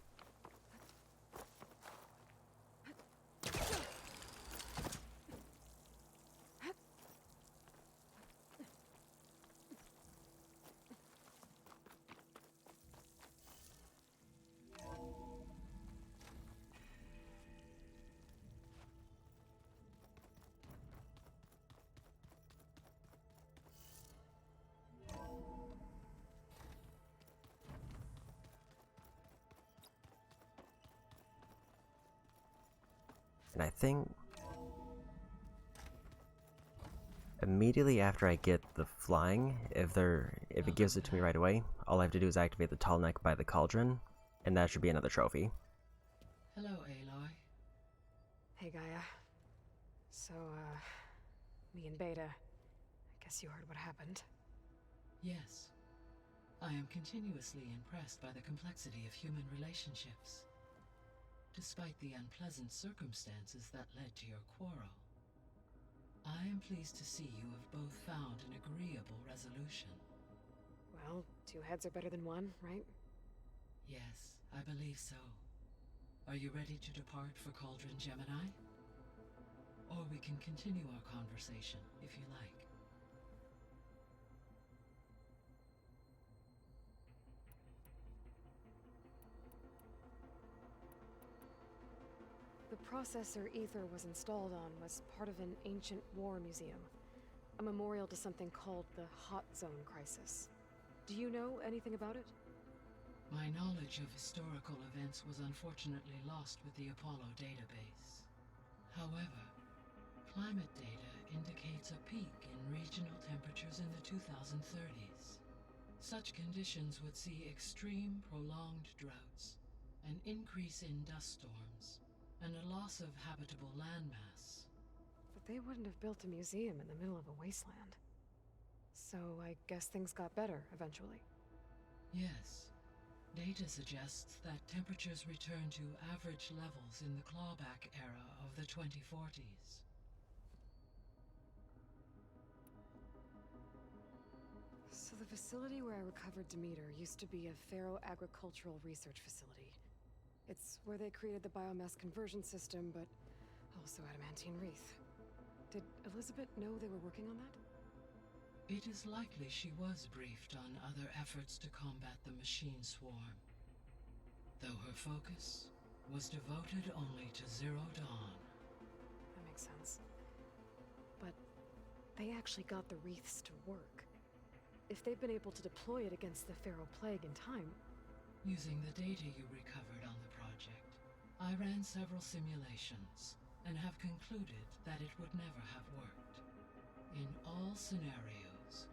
And I think immediately after I get the flying, if it gives it to me right away, all I have to do is activate the tall neck by the cauldron, and that should be another trophy. Hello, Aloy. Hey, Gaia. So, me and Beta, I guess you heard what happened. Yes. I am continuously impressed by the complexity of human relationships. Despite the unpleasant circumstances that led to your quarrel, I am pleased to see you have both found an agreeable resolution. Well, two heads are better than one, right? Yes, I believe so. Are you ready to depart for Cauldron Gemini? Or we can continue our conversation, if you like. The processor Ether was installed on was part of an ancient war museum. A memorial to something called the Hot Zone Crisis. Do you know anything about it? My knowledge of historical events was unfortunately lost with the Apollo database. However, climate data indicates a peak in regional temperatures in the 2030s. Such conditions would see extreme, prolonged droughts, an increase in dust storms, and a loss of habitable landmass. But they wouldn't have built a museum in the middle of a wasteland. So I guess things got better eventually. Yes. Data suggests that temperatures return to average levels in the clawback era of the 2040s. So the facility where I recovered Demeter used to be a Pharaoh agricultural research facility. It's where they created the biomass conversion system, but also adamantine wreath. Did Elizabeth know they were working on that? It is likely she was briefed on other efforts to combat the machine swarm, though her focus was devoted only to Zero Dawn. That makes sense. But they actually got the wreaths to work. If they've been able to deploy it against the Pharaoh Plague in time... Using the data you recovered on the project, I ran several simulations and have concluded that it would never have worked. In all scenarios,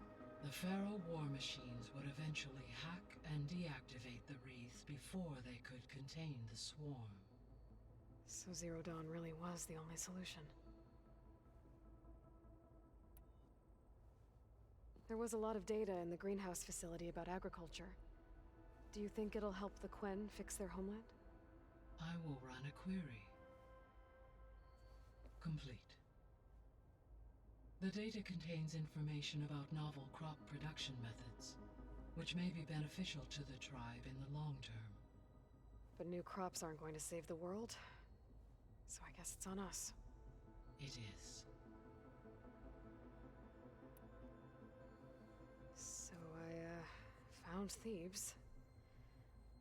the Pharaoh war machines would eventually hack and deactivate the wreath before they could contain the swarm. So Zero Dawn really was the only solution. There was a lot of data in the greenhouse facility about agriculture. Do you think it'll help the Quen fix their homeland? I will run a query. Complete. The data contains information about novel crop production methods, which may be beneficial to the tribe in the long term. But new crops aren't going to save the world, so I guess it's on us. It is. So I, found Thebes.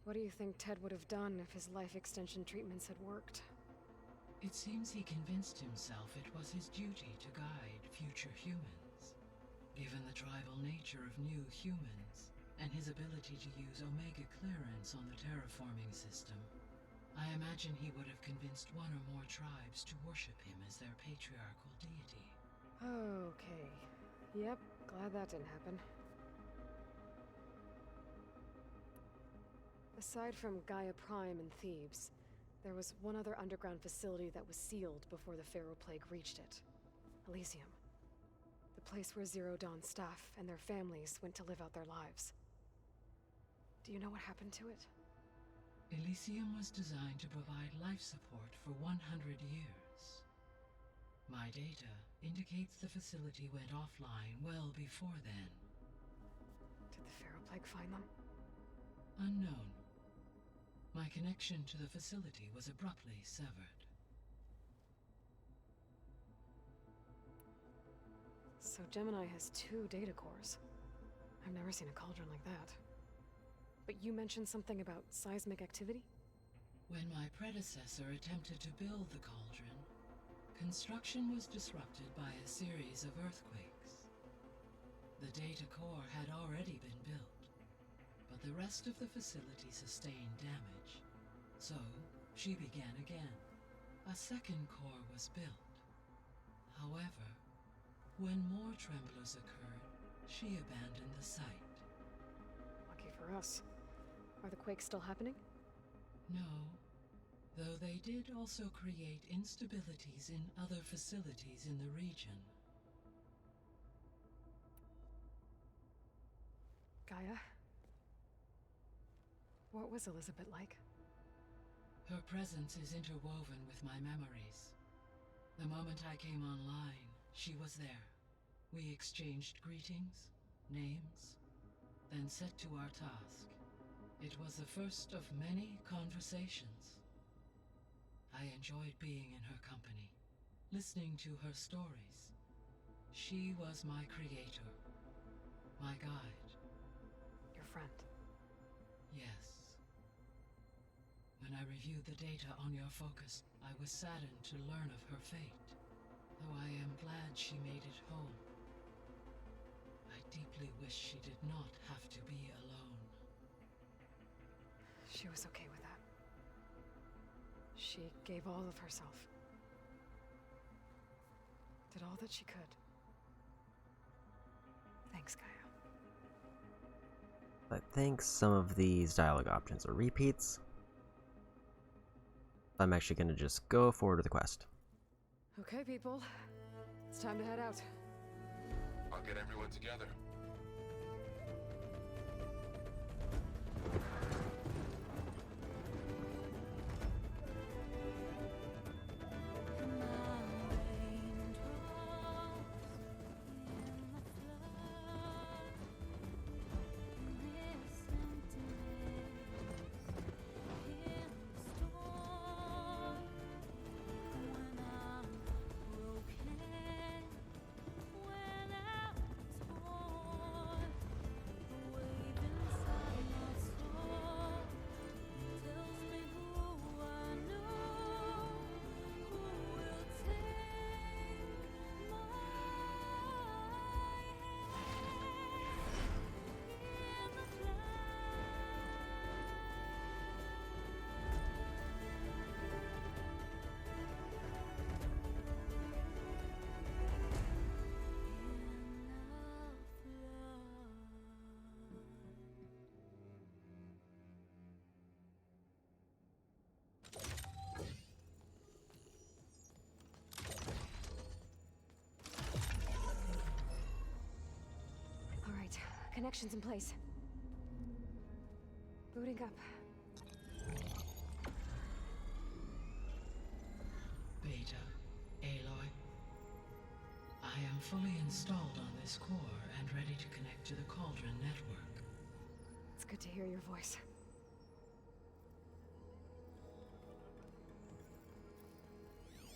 What do you think Ted would have done if his life extension treatments had worked? It seems he convinced himself it was his duty to guide future humans. Given the tribal nature of new humans, and his ability to use Omega clearance on the terraforming system, I imagine he would have convinced one or more tribes to worship him as their patriarchal deity. Okay. Yep, glad that didn't happen. Aside from Gaia Prime and Thebes, there was one other underground facility that was sealed before the Pharaoh Plague reached it. Elysium. The place where Zero Dawn staff and their families went to live out their lives. Do you know what happened to it? Elysium was designed to provide life support for 100 years. My data indicates the facility went offline well before then. Did the Pharaoh Plague find them? Unknown. My connection to the facility was abruptly severed. So Gemini has 2 data cores. I've never seen a cauldron like that. But you mentioned something about seismic activity? When my predecessor attempted to build the cauldron, construction was disrupted by a series of earthquakes. The data core had already been built, but the rest of the facility sustained damage. So, she began again. A second core was built. However, when more tremblers occurred, she abandoned the site. Lucky for us. Are the quakes still happening? No, though they did also create instabilities in other facilities in the region. Gaia? What was Elizabeth like? Her presence is interwoven with my memories. The moment I came online, she was there. We exchanged greetings, names, then set to our task. It was the first of many conversations. I enjoyed being in her company, listening to her stories. She was my creator, my guide. Your friend? Yes. When I reviewed the data on your focus, I was saddened to learn of her fate, though I am glad she made it home. I deeply wish she did not have to be alone. She was okay with that. She gave all of herself. Did all that she could. Thanks, Gaia. I think some of these dialogue options are repeats. I'm actually going to just go forward to the quest. Okay, people. It's time to head out. I'll get everyone together. All right, connections in place. Booting up. Beta, Aloy. I am fully installed on this core and ready to connect to the Cauldron network. It's good to hear your voice.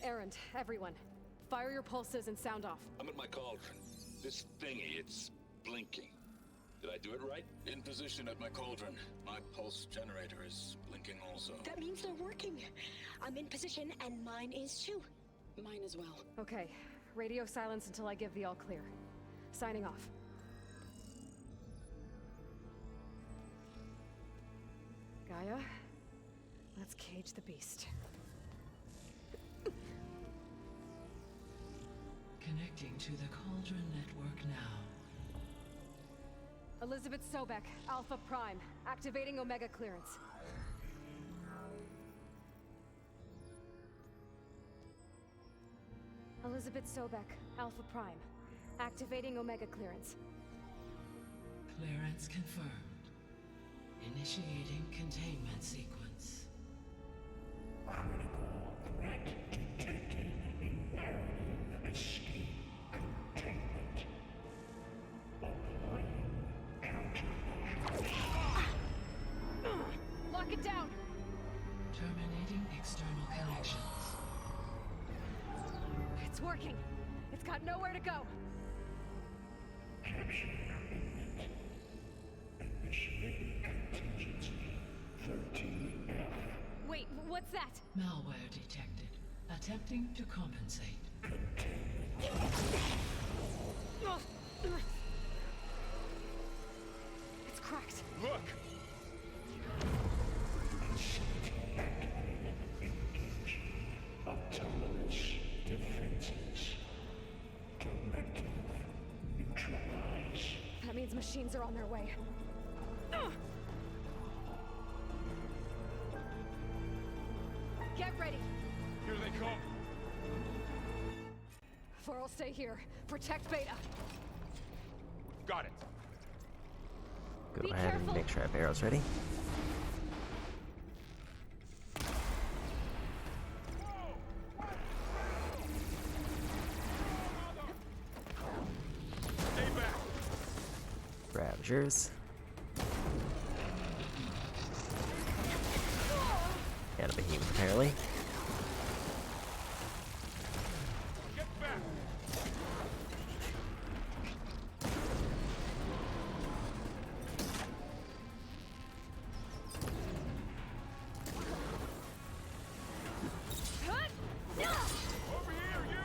Errand, everyone. Fire your pulses and sound off. I'm at my cauldron. This thingy, it's blinking. Did I do it right? In position at my cauldron. My pulse generator is blinking also. That means they're working. I'm in position, and mine is too. Mine as well. Okay, radio silence until I give the all clear. Signing off. Gaia, Let's cage the beast. Connecting to the Cauldron network now. Elizabeth Sobek, Alpha Prime. Activating Omega clearance. Elizabeth Sobek, Alpha Prime. Activating Omega clearance. Clearance confirmed. Initiating containment sequence. Critical threat detected. Imperative escape containment. Applying countermeasures. Lock it down! Terminating external connections. It's working. It's got nowhere to go. Capture imminent. Initiating contingency 13F. Wait, what's that? Malware detected. Attempting to compensate. It's cracked. Look! Autonomous defenses. Directive neutralize. That means machines are on their way. Get ready! Here they come! Thor will stay here. Protect Beta. Got it. Go Be ahead careful. and make sure I have arrows ready. Stay back! Ravagers. And a behemoth, apparently. Get back! Over here, you!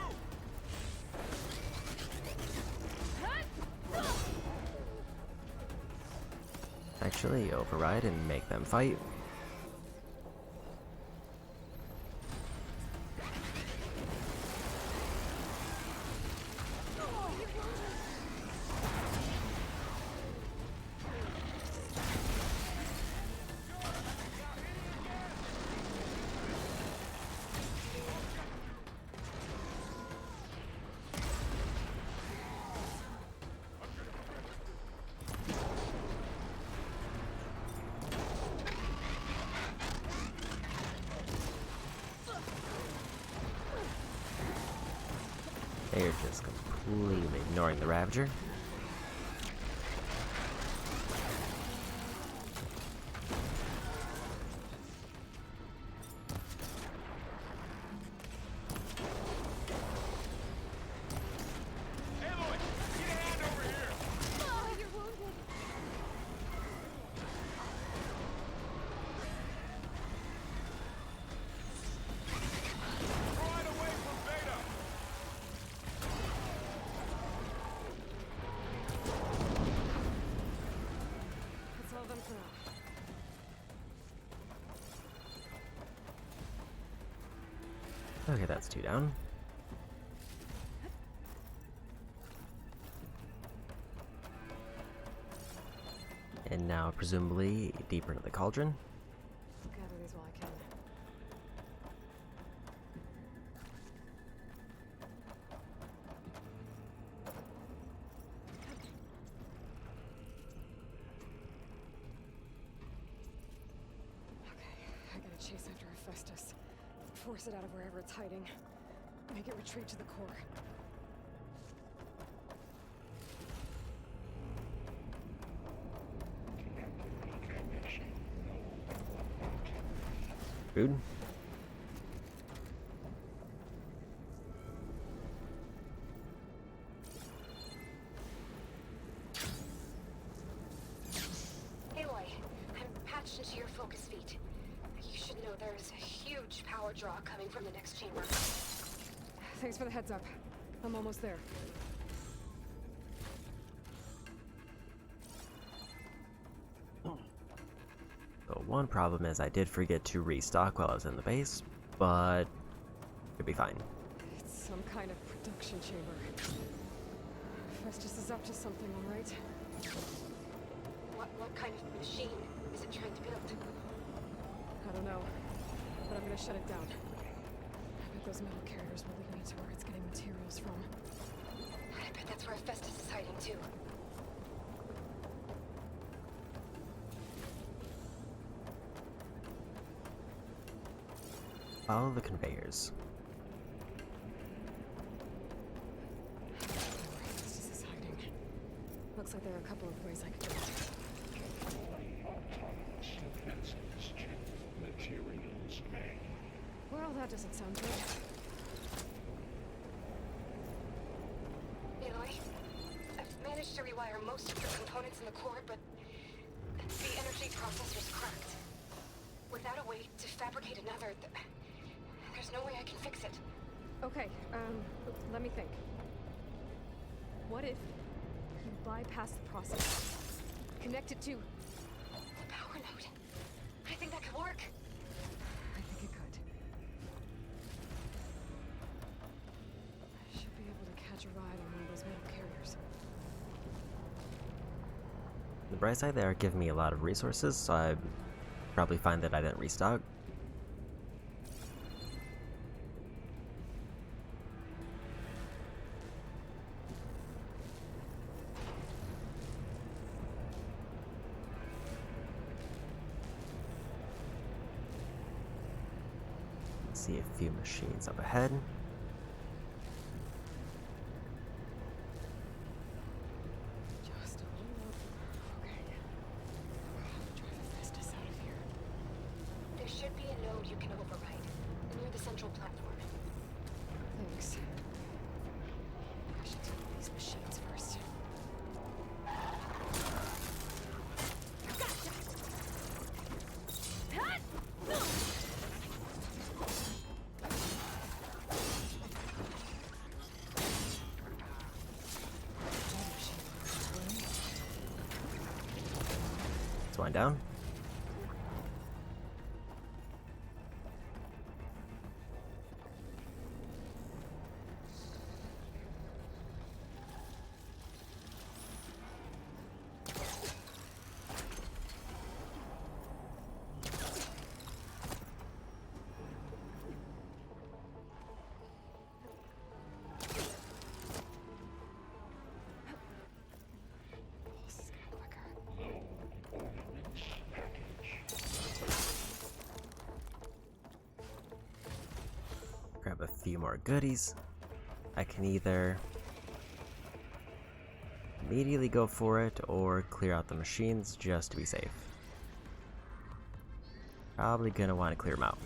Actually, override and make them fight. They're just completely ignoring the Ravager. Aloy! Get a hand over here! Oh, you're wounded. Right away from Beta! That's all of them for now. Okay, that's two down. And now, presumably, deeper into the cauldron. I'll gather these while I can. Okay, I gotta chase after Hephaestus. Force it out of wherever it's hiding. Make it retreat to the core. Food. Aloy, I'm patched into your focus feet. You should know there is a huge power draw coming from the next chamber. Thanks for the heads up. I'm almost there. So one problem is I did forget to restock while I was in the base, but it'll be fine. It's some kind of production chamber. Festus is up to something, all right? What kind of machine is it trying to build? I don't know, but I'm gonna shut it down. I bet those metal carriers will lead me to where it's getting materials from. I bet that's where Festus is hiding too. Follow the conveyors. Festus is hiding. Looks like there are a couple of ways I could go. Materials made. Well, that doesn't sound good. Aloy, I've managed to rewire most of the components in the core, but the energy processor's cracked. Without a way to fabricate another, there's no way I can fix it. Okay, let me think. What if you bypass the process? Connect it to... The power node. I think that could work. I think it could. I should be able to catch a ride on one of those metal carriers. The bright side, they are giving me a lot of resources, so I probably find that I didn't restock. See a few machines up ahead. Just a little up. Okay. Drive Festus out of here. There should be a node you can override near the central platform. Thanks. I should deal with these machines first. Let's wind down. Grab a few more goodies. I can either immediately go for it or clear out the machines just to be safe. Probably gonna want to clear them out.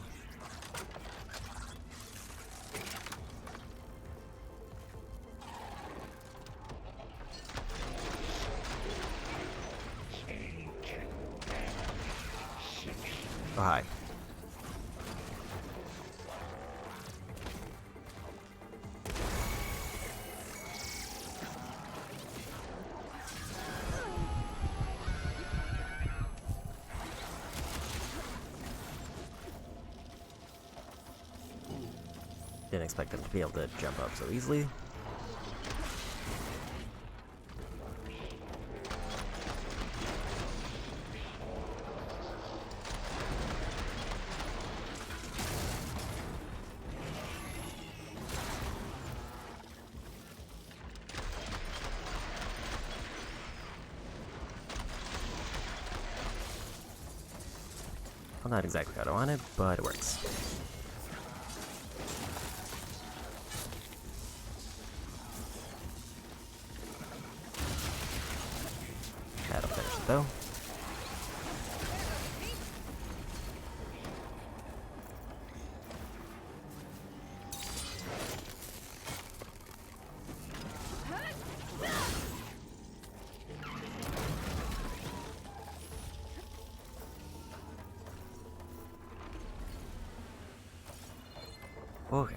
Oh, hi. Didn't expect them to be able to jump up so easily. Well, not exactly what I wanted, but it works. That'll finish it though. Okay.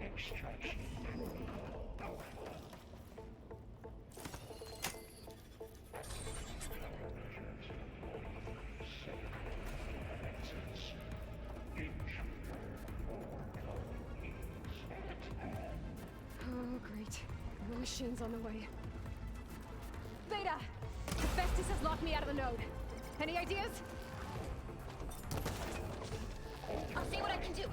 Extraction protocol. machines on the way. Theta! Hephaestus has locked me out of the node. Any ideas? I'll see what I can do.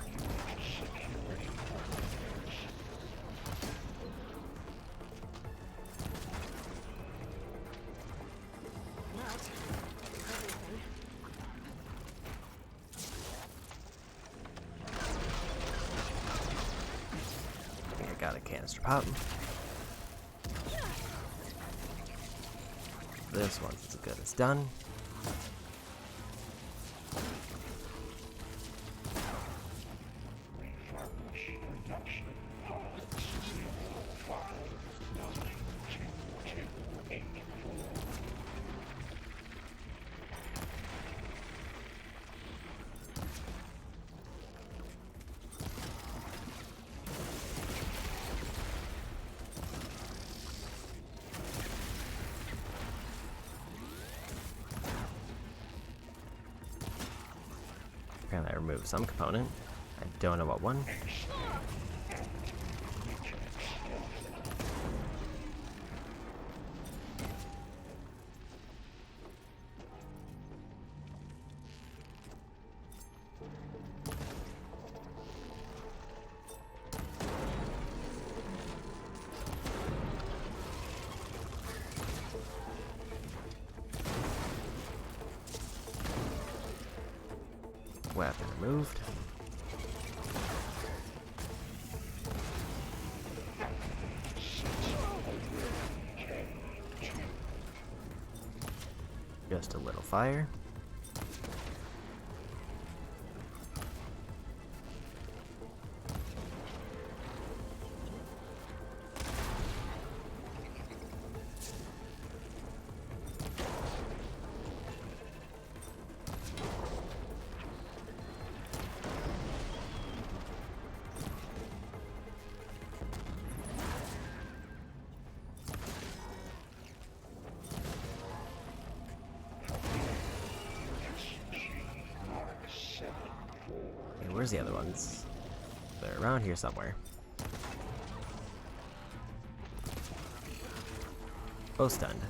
Not everything. I think I got a canister pop. This one's as good as done. Apparently I removed some component. I don't know what one. Weapon removed. Just a little fire. Hey, where's the other ones? They're around here somewhere. Both stunned.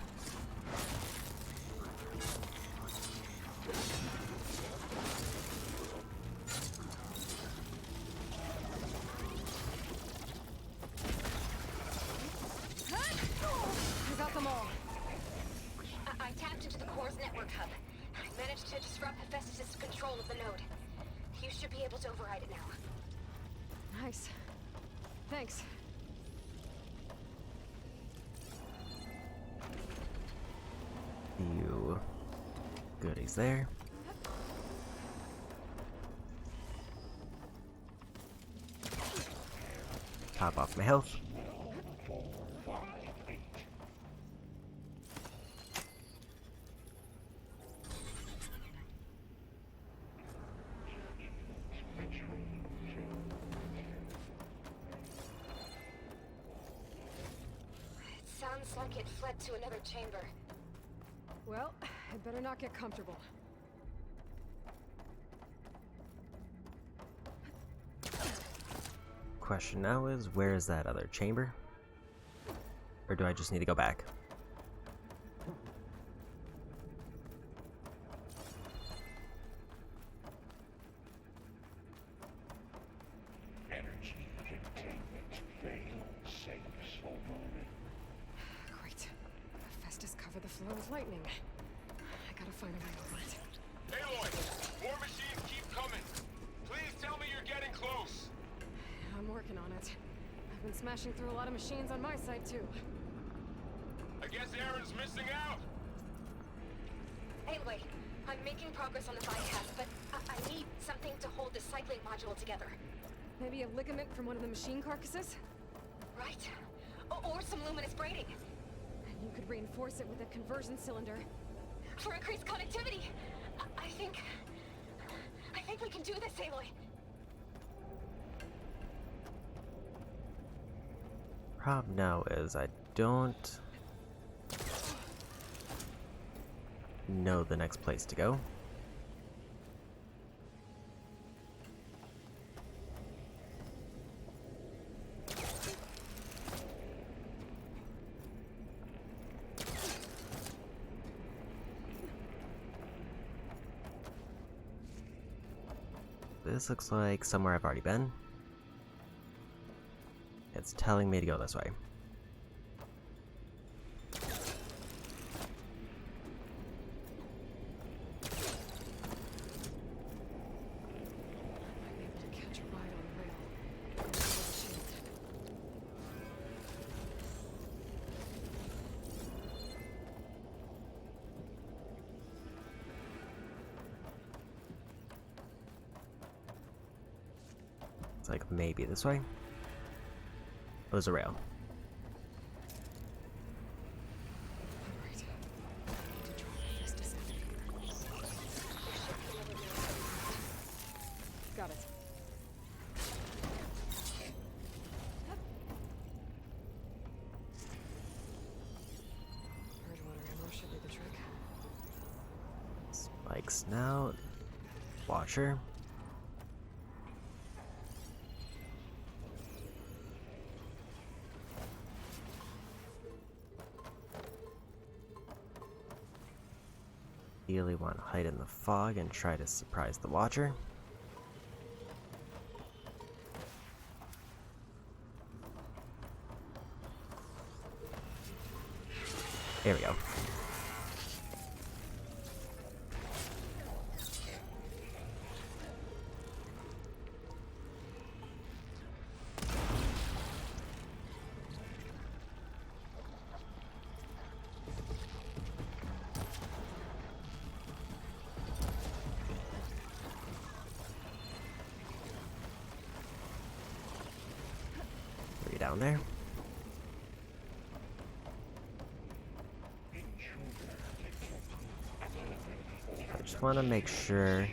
I got them all. I tapped into the core's network hub. I managed to disrupt Hephaestus' control of the node. You should be able to override it now. Nice. Thanks. Few goodies there. Top off my health. Sounds like it fled to another chamber. Well, I better not get comfortable. Question now is, where is that other chamber? Or do I just need to go back? Energy containment fail-safe moment. Great. Hephaestus covered the floor with lightning. I gotta find a way to open it. Aloy, more machines keep coming. Please tell me you're getting close. I'm working on it. I've been smashing through a lot of machines on my side, too. I guess Aaron's missing out. Anyway, I'm making progress on the bypass, but I need something to hold the cycling module together. Maybe a ligament from one of the machine carcasses? Right. Or some luminous braiding. And you could reinforce it with a conversion cylinder. For increased connectivity. I think we can do this, Aloy. Problem now is I don't know the next place to go. This looks like somewhere I've already been. It's telling me to go this way. It's like maybe this way. Oh, there's a rail. Got it. Purge water ammo should be the trick. Spike snout. Watcher. Ideally want to hide in the fog and try to surprise the Watcher. There we go. Are you down there? I just want to make sure.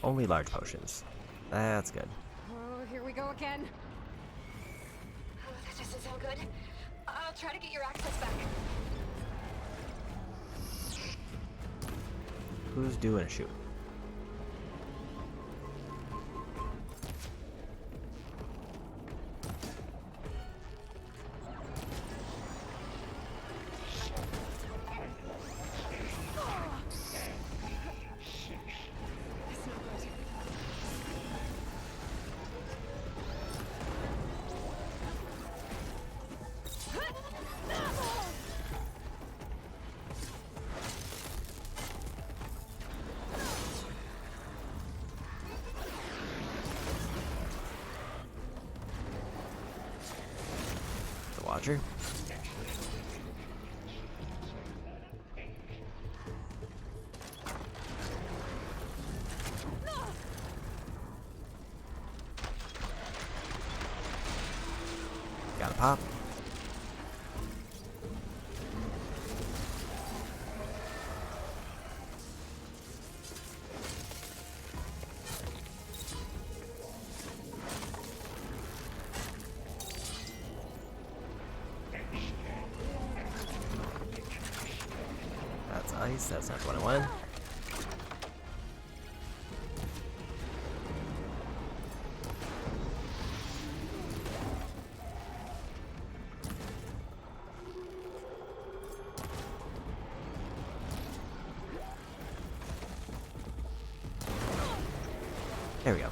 Only large potions. That's good. Oh, here we go again. Oh, that doesn't sound good. I'll try to get your access back. Who's doing a shoot? Watcher. Got a pop. That's ice, that's not what I want. There we go.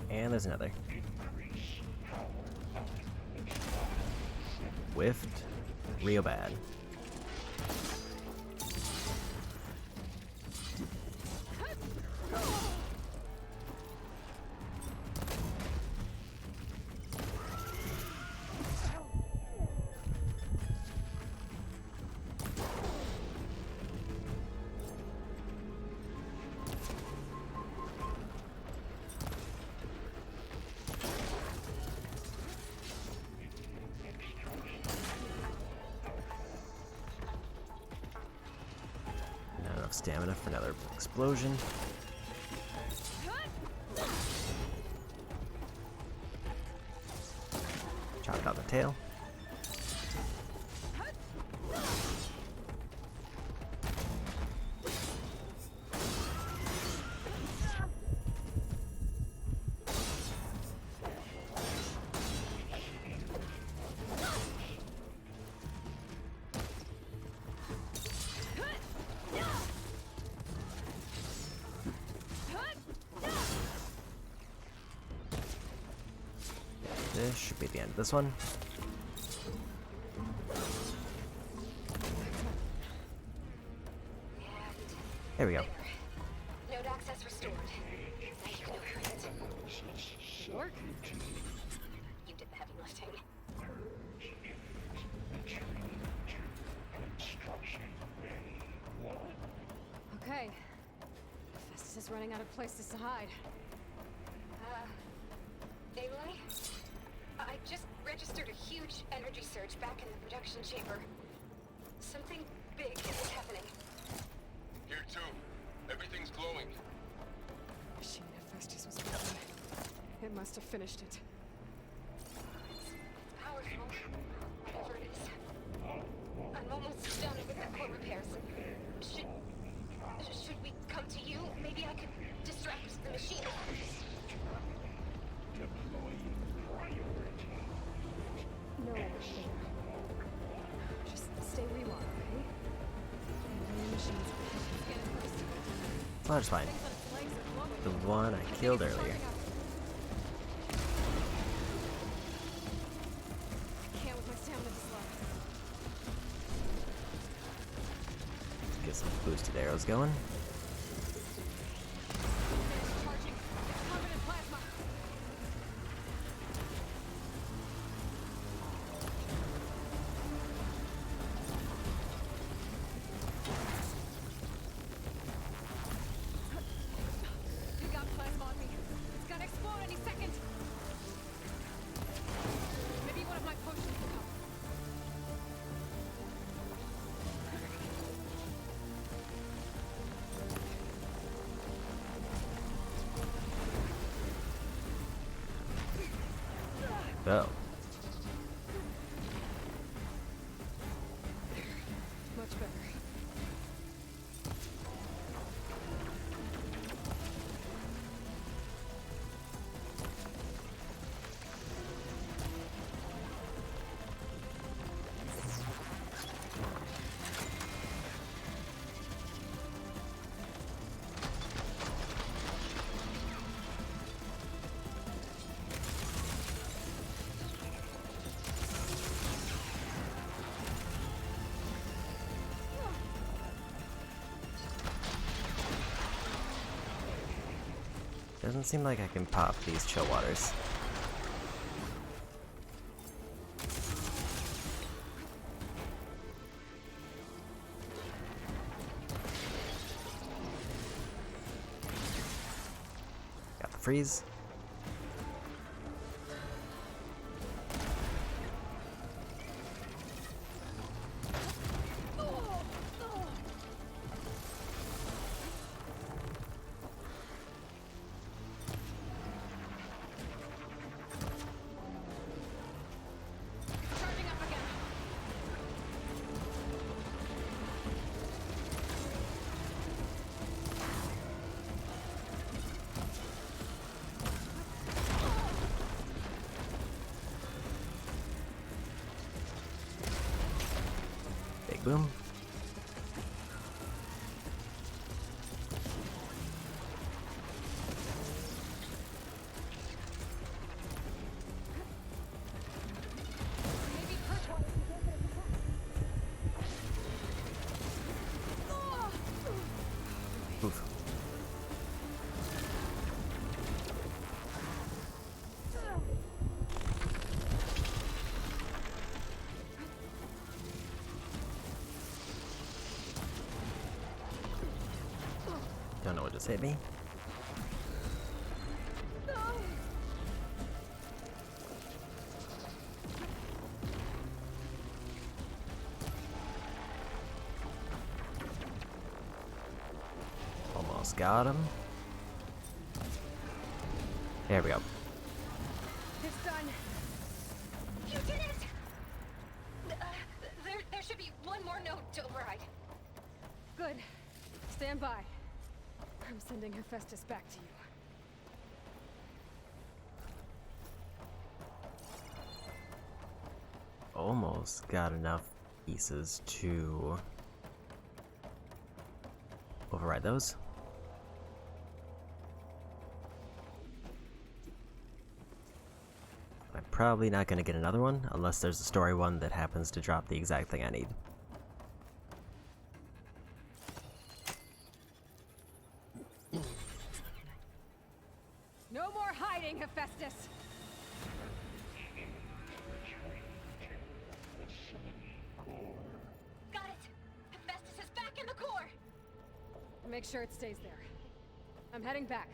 And there's another. Whiffed real bad. Not enough stamina for another explosion. Chopped out the tail. This should be the end of this one. There we go. Node access restored. Now you can open it. Work? You did the heavy lifting. Okay. Festus is running out of places to hide. Aloy? I just registered a huge energy surge back in the production chamber. Something big is happening. Here too. Everything's glowing. The machine that Festus was building. It must have finished it. It's powerful. Whatever it is. I'm almost done with the core repairs. Should we come to you? Maybe I could distract the machine. No, just stay where you are, okay? The machine's get it first. Oh, that's fine. The one I killed earlier. I can't with my stamina this low. Let's get some boosted arrows going. Charging. It's covered in plasma. You got plasma on me. It's gonna explode any second. Maybe one of my potions will help. Oh. Much better. Doesn't seem like I can pop these chill waters. Got the freeze. Charging up again. Big boom. Maybe perch water can get it. Oof. Don't know what just hit me. Almost got him. There we go. It's done. You did it! There should be one more node to override. Good. Stand by. I'm sending Hephaestus back to you. Almost got enough pieces to override those. My Probably not going to get another one, unless there's a story one that happens to drop the exact thing I need. No more hiding, Hephaestus! Got it! Hephaestus is back in the core! Make sure it stays there. I'm heading back.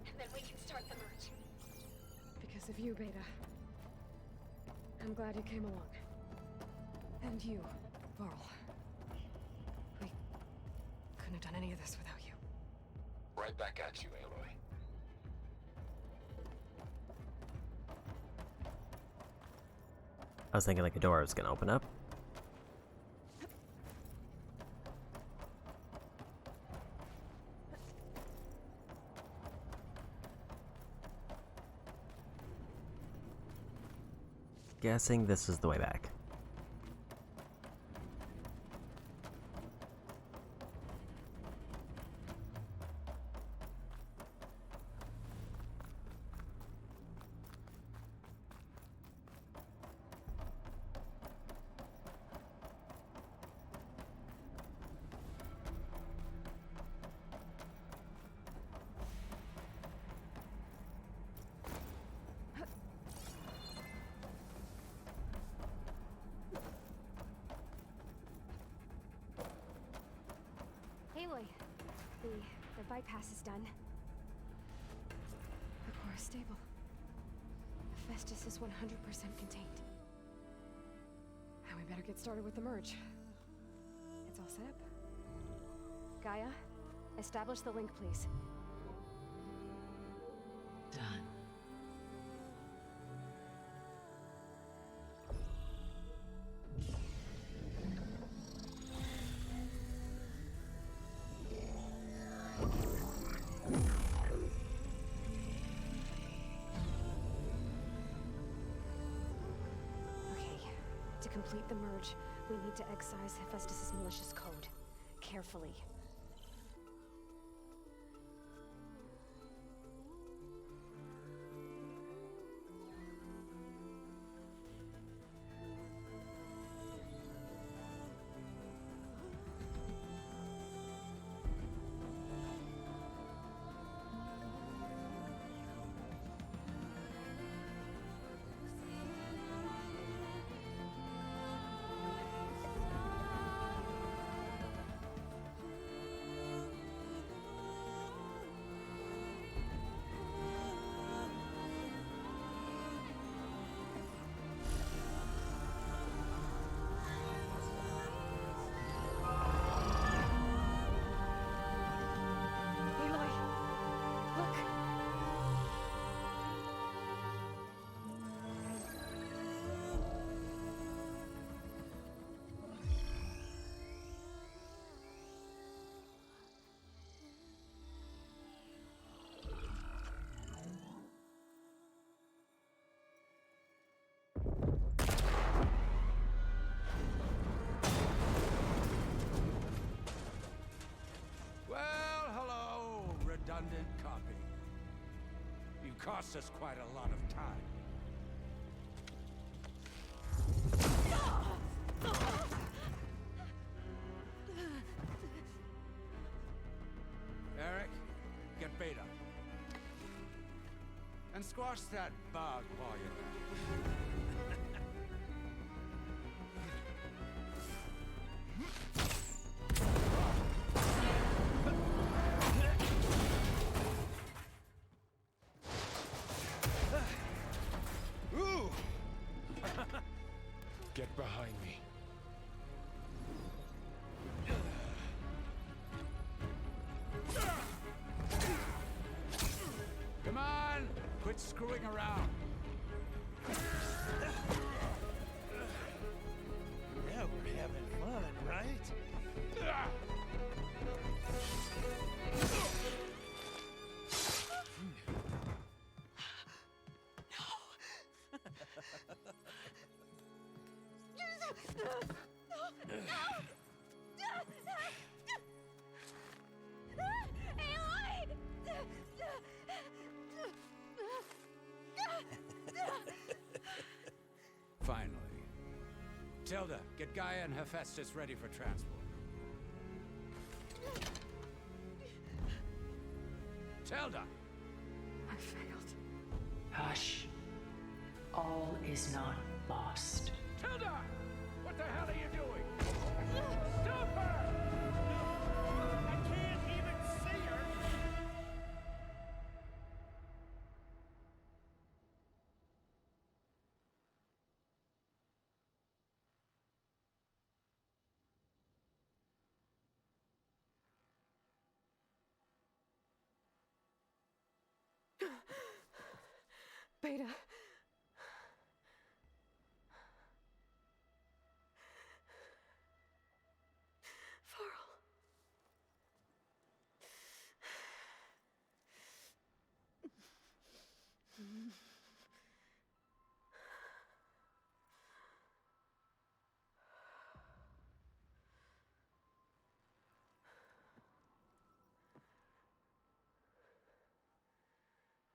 And then we can start the merge. Because of you, Beta. I'm glad you came along. And you, Varl. We couldn't have done any of this without you. Right back at you, Aloy. I was thinking like a door was going to open up. Guessing this is the way back. Aloy, the bypass is done. The core is stable. Hephaestus is 100% contained. Now we better get started with the merge. It's all set up. Gaia, establish the link, please. Done. To complete the merge, we need to excise Hephaestus' malicious code. Carefully. redundant copy. You cost us quite a lot of time. Eric, get Beta. And squash that bug while you're at it. Get behind me. Come on! Quit screwing around. Now we're having fun, right? Aloy! Tilda, get Gaia and Hephaestus ready for transport. Tilda! I failed. Hush. All is not lost. Tilda! What the hell are you doing? Stop her! I can't even see her! Beta. Farrell.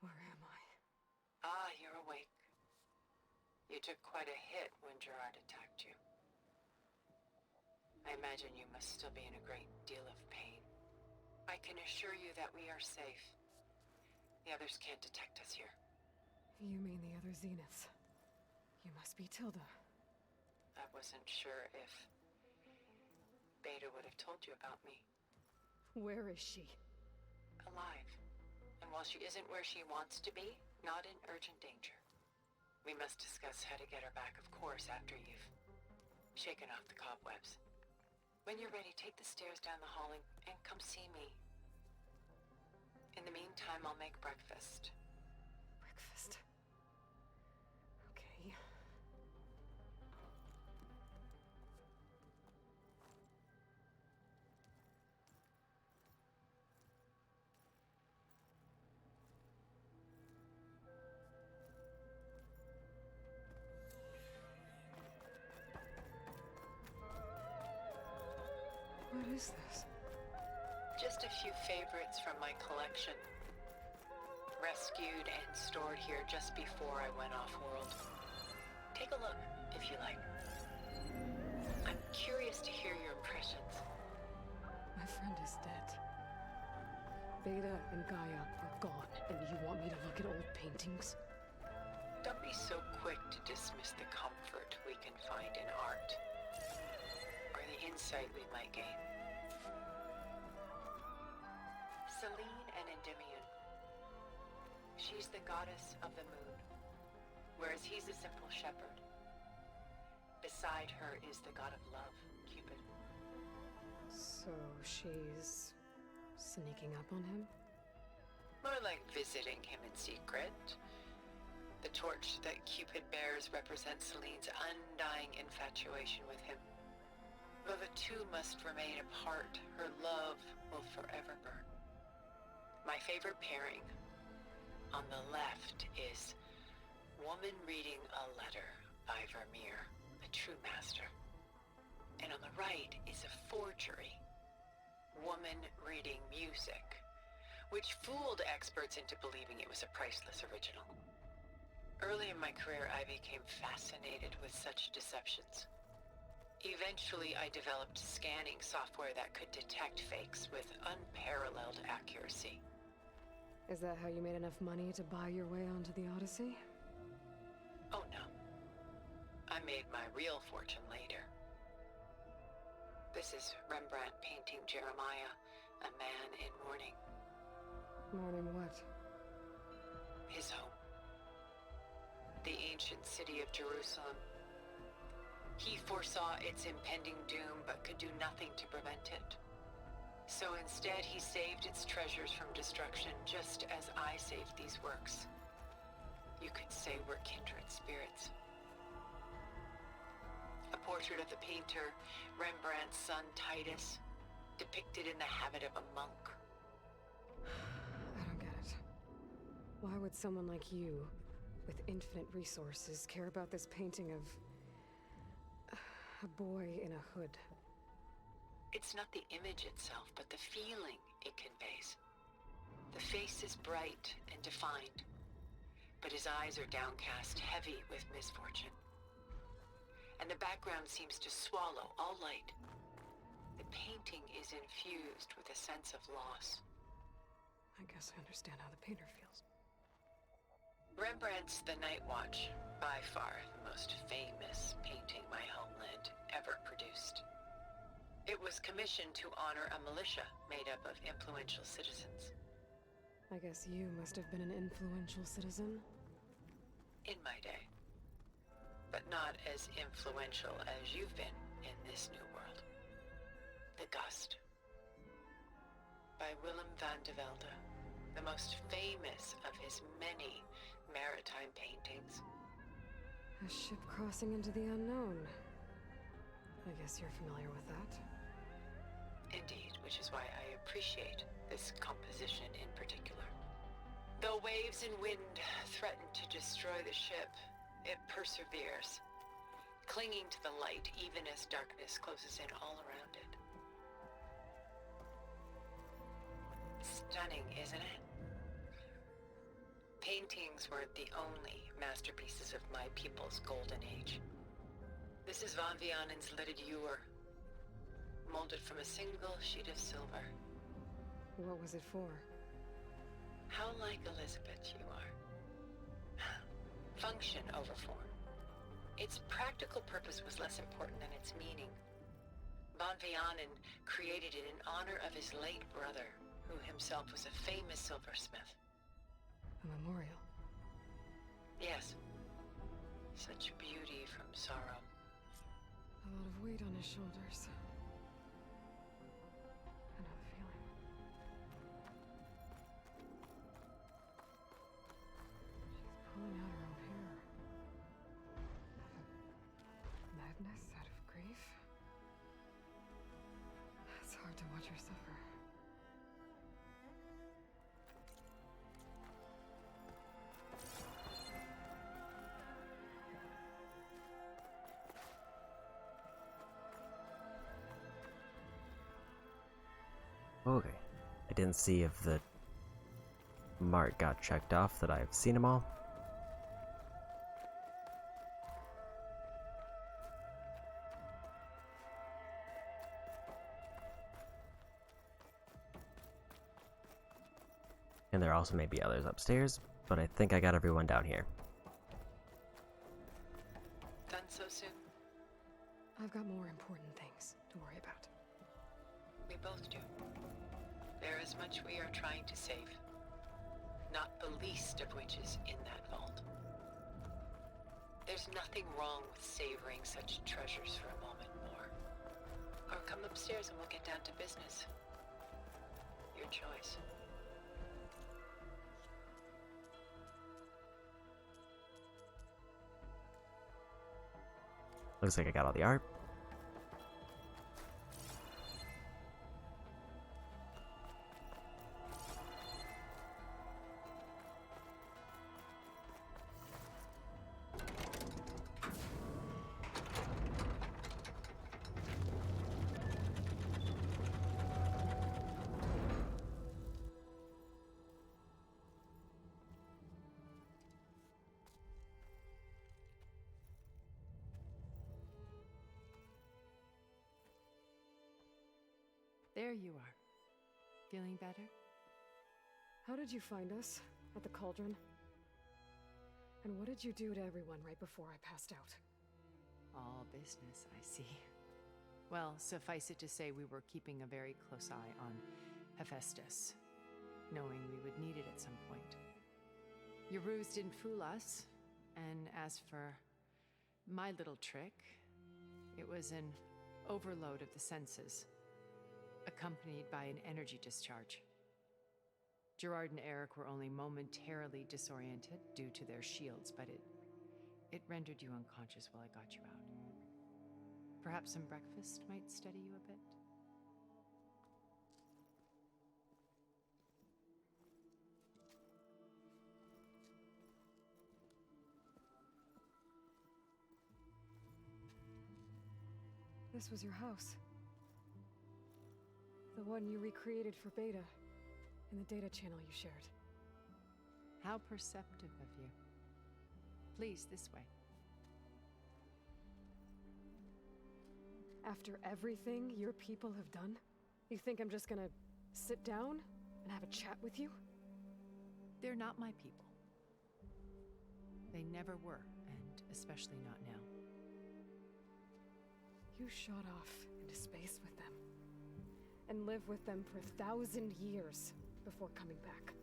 Where am I? Ah, you're awake. You took quite a hit when Gerard attacked you. I imagine you must still be in a great deal of pain. I can assure you that we are safe. The others can't detect us here. You mean the other Zeniths? You must be Tilda. I wasn't sure if Beta would have told you about me. Where is she? Alive. And while she isn't where she wants to be, not in urgent danger. We must discuss how to get her back, of course, after you've shaken off the cobwebs. When you're ready, take the stairs down the hall and come see me. In the meantime, I'll make breakfast. Breakfast. Okay. What is this? Just a few favorites from my collection. Rescued and stored here just before I went off-world. Take a look, if you like. I'm curious to hear your impressions. My friend is dead. Beta and Gaia are gone, and you want me to look at old paintings? Don't be so quick to dismiss the comfort we can find in art. Or the insight we might gain. Selene and Endymion. She's the goddess of the moon, whereas he's a simple shepherd. Beside her is the god of love, Cupid. So she's sneaking up on him? More like visiting him in secret. The torch that Cupid bears represents Selene's undying infatuation with him. Though the two must remain apart, her love will forever burn. My favorite pairing on the left is woman reading a letter by Vermeer, a true master. And on the right is a forgery, woman reading music, which fooled experts into believing it was a priceless original. Early in my career, I became fascinated with such deceptions. Eventually, I developed scanning software that could detect fakes with unparalleled accuracy. Is that how you made enough money to buy your way onto the Odyssey? Oh no. I made my real fortune later. This is Rembrandt painting Jeremiah, a man in mourning. Mourning what? His home. The ancient city of Jerusalem. He foresaw its impending doom, but could do nothing to prevent it. So instead, he saved its treasures from destruction, just as I saved these works. You could say we're kindred spirits. A portrait of the painter, Rembrandt's son Titus, depicted in the habit of a monk. I don't get it. Why would someone like you, with infinite resources, care about this painting of a boy in a hood? It's not the image itself, but the feeling it conveys. The face is bright and defined, but his eyes are downcast, heavy with misfortune. and the background seems to swallow all light. The painting is infused with a sense of loss. I guess I understand how the painter feels. Rembrandt's The Night Watch, by far the most famous painting my homeland ever produced. It was commissioned to honor a militia made up of influential citizens. I guess you must have been an influential citizen. In my day. But not as influential as you've been in this new world. The Gust. By Willem van de Velde, the most famous of his many maritime paintings. A ship crossing into the unknown. I guess you're familiar with that. Indeed, which is why I appreciate this composition in particular. Though waves and wind threaten to destroy the ship, it perseveres, clinging to the light even as darkness closes in all around it. Stunning, isn't it? Paintings weren't the only masterpieces of my people's golden age. This is Van Vianen's lidded ewer, molded from a single sheet of silver. What was it for? How like Elizabeth you are. Function over form. Its practical purpose was less important than its meaning. Van Vianen created it in honor of his late brother, who himself was a famous silversmith. A memorial. Yes. Such beauty from sorrow. A lot of weight on his shoulders. I know the feeling. She's pulling out her own hair. Out of madness, out of grief. It's hard to watch her suffer. Okay. I didn't see if the mark got checked off that I've seen them all. And there also may be others upstairs, but I think I got everyone down here. Done so soon? I've got more important things to worry about. We both do. There is much we are trying to save. Not the least of which is in that vault. There's nothing wrong with savoring such treasures for a moment more. Or come upstairs and we'll get down to business. Your choice. Looks like I got all the art. There you are. Feeling better? How did you find us? At the cauldron? And what did you do to everyone right before I passed out? All business, I see. Well, suffice it to say we were keeping a very close eye on Hephaestus, knowing we would need it at some point. Your ruse didn't fool us, and as for my little trick, it was an overload of the senses, accompanied by an energy discharge. Gerard and Eric were only momentarily disoriented due to their shields, but it rendered you unconscious while I got you out. Perhaps some breakfast might steady you a bit? This was your house. The one you recreated for Beta, in the data channel you shared. How perceptive of you. Please, this way. After everything your people have done? You think I'm just gonna sit down and have a chat with you? They're not my people. They never were, and especially not now. You shot off into space with them, and lived with them for 1,000 years before coming back.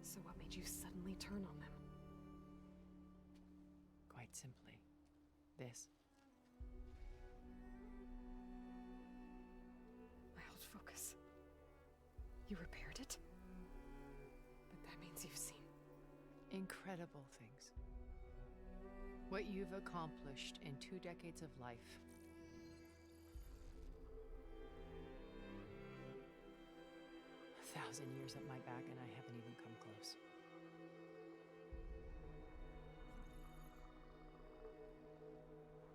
So what made you suddenly turn on them? Quite simply, this. My old focus. You repaired it? But that means you've seen incredible things. What you've accomplished in 2 decades of life. A 1,000 years at my back, and I haven't even come close.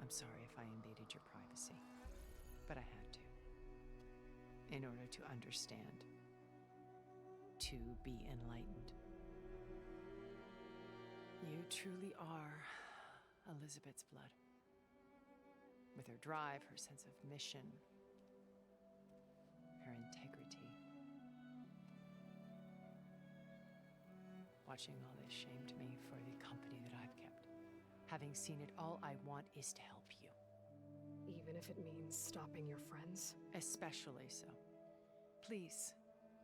I'm sorry if I invaded your privacy, but I had to. In order to understand. To be enlightened. You truly are Elizabeth's blood. With her drive, her sense of mission, her integrity. Watching all this shamed me for the company that I've kept. Having seen it, all I want is to help you. even if it means stopping your friends? Especially so. Please,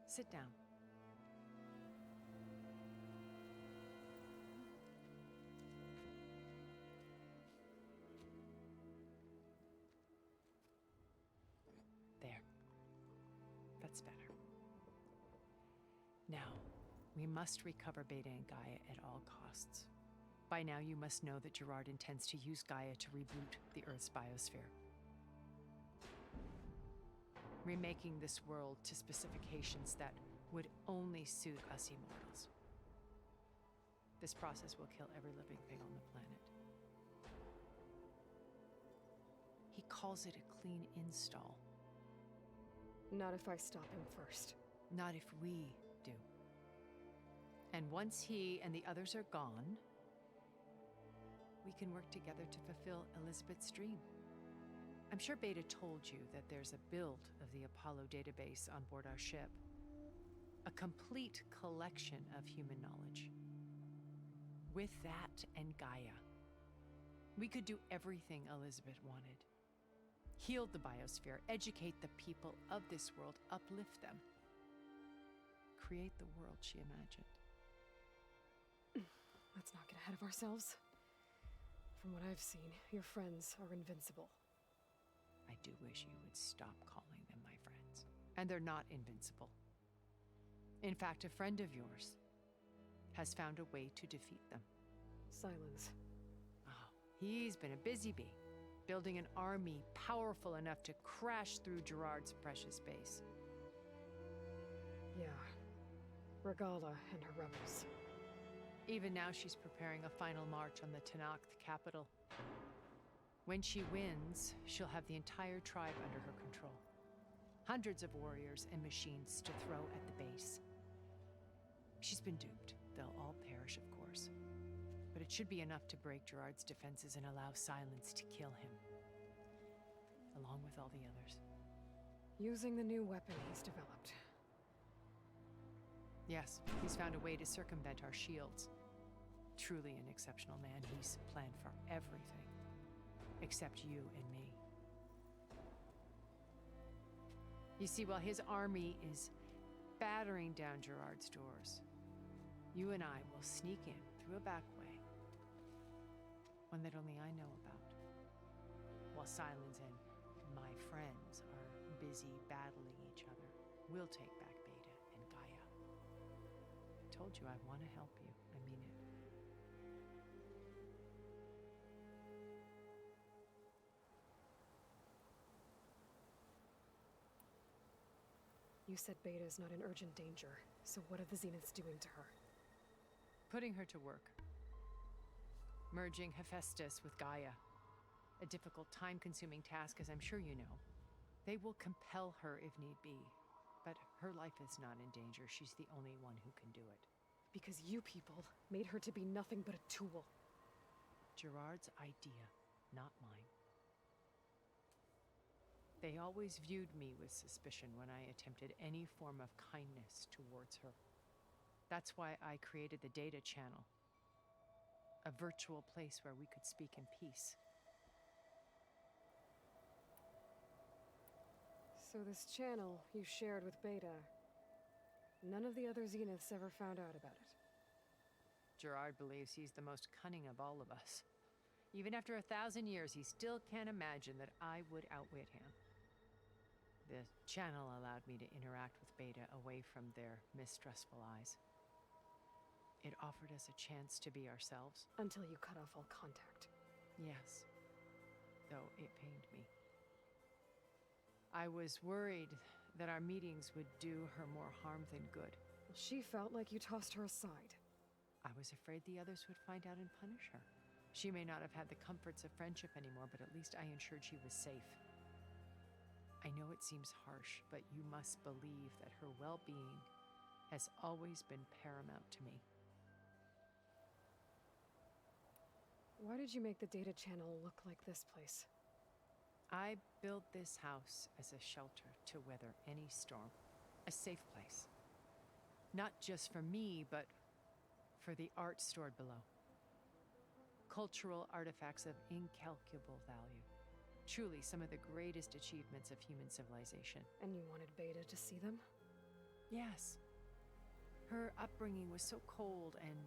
sit down. There. That's better. Now, we must recover Beta and Gaia at all costs. By now, you must know that Gerard intends to use Gaia to reboot the Earth's biosphere. Remaking this world to specifications that would only suit us immortals. This process will kill every living thing on the planet. He calls it a clean install. Not if I stop him first. Not if we do. And once he and the others are gone, we can work together to fulfill Elizabeth's dream. I'm sure Beta told you that there's a build of the Apollo database on board our ship. A complete collection of human knowledge. With that and Gaia, we could do everything Elizabeth wanted. Heal the biosphere, educate the people of this world, uplift them. Create the world she imagined. Let's not get ahead of ourselves. From what I've seen, your friends are invincible. I do wish you would stop calling them my friends. And they're not invincible. In fact, a friend of yours has found a way to defeat them. Silence. Oh, he's been a busy bee, building an army powerful enough to crash through Gerard's precious base. Yeah. Regala and her rebels. Even now, she's preparing a final march on the Tenakth capital. When she wins, she'll have the entire tribe under her control. Hundreds of warriors and machines to throw at the base. She's been duped. They'll all perish, of course. But it should be enough to break Gerard's defenses and allow Silence to kill him. Along with all the others. Using the new weapon he's developed. Yes, he's found a way to circumvent our shields. Truly an exceptional man. He's planned for everything. Except you and me. You see, while his army is battering down Gerard's doors, you and I will sneak in through a back way. One that only I know about. While Silence and my friends are busy battling each other, we'll take back Beta and Gaia. I told you I want to help you. I mean it. You said Beta is not in urgent danger, so what are the Zeniths doing to her? Putting her to work. Merging Hephaestus with Gaia. A difficult, time-consuming task, as I'm sure you know. They will compel her if need be, but her life is not in danger. She's the only one who can do it. Because you people made her to be nothing but a tool. Gerard's idea, not mine. They always viewed me with suspicion when I attempted any form of kindness towards her. That's why I created the data channel, a virtual place where we could speak in peace. So this channel you shared with Beta, none of the other Zeniths ever found out about it? Gerard believes he's the most cunning of all of us. Even after 1,000 years, he still can't imagine that I would outwit him. The channel allowed me to interact with Beta away from their mistrustful eyes. It offered us a chance to be ourselves. Until you cut off all contact. Yes, though it pained me. I was worried that our meetings would do her more harm than good. She felt like you tossed her aside. I was afraid the others would find out and punish her. She may not have had the comforts of friendship anymore, but at least I ensured she was safe. I know it seems harsh, but you must believe that her well-being has always been paramount to me. Why did you make the data channel look like this place? I built this house as a shelter to weather any storm, a safe place. Not just for me, but for the art stored below. Cultural artifacts of incalculable value. Truly some of the greatest achievements of human civilization. And you wanted Beta to see them? Yes. Her upbringing was so cold and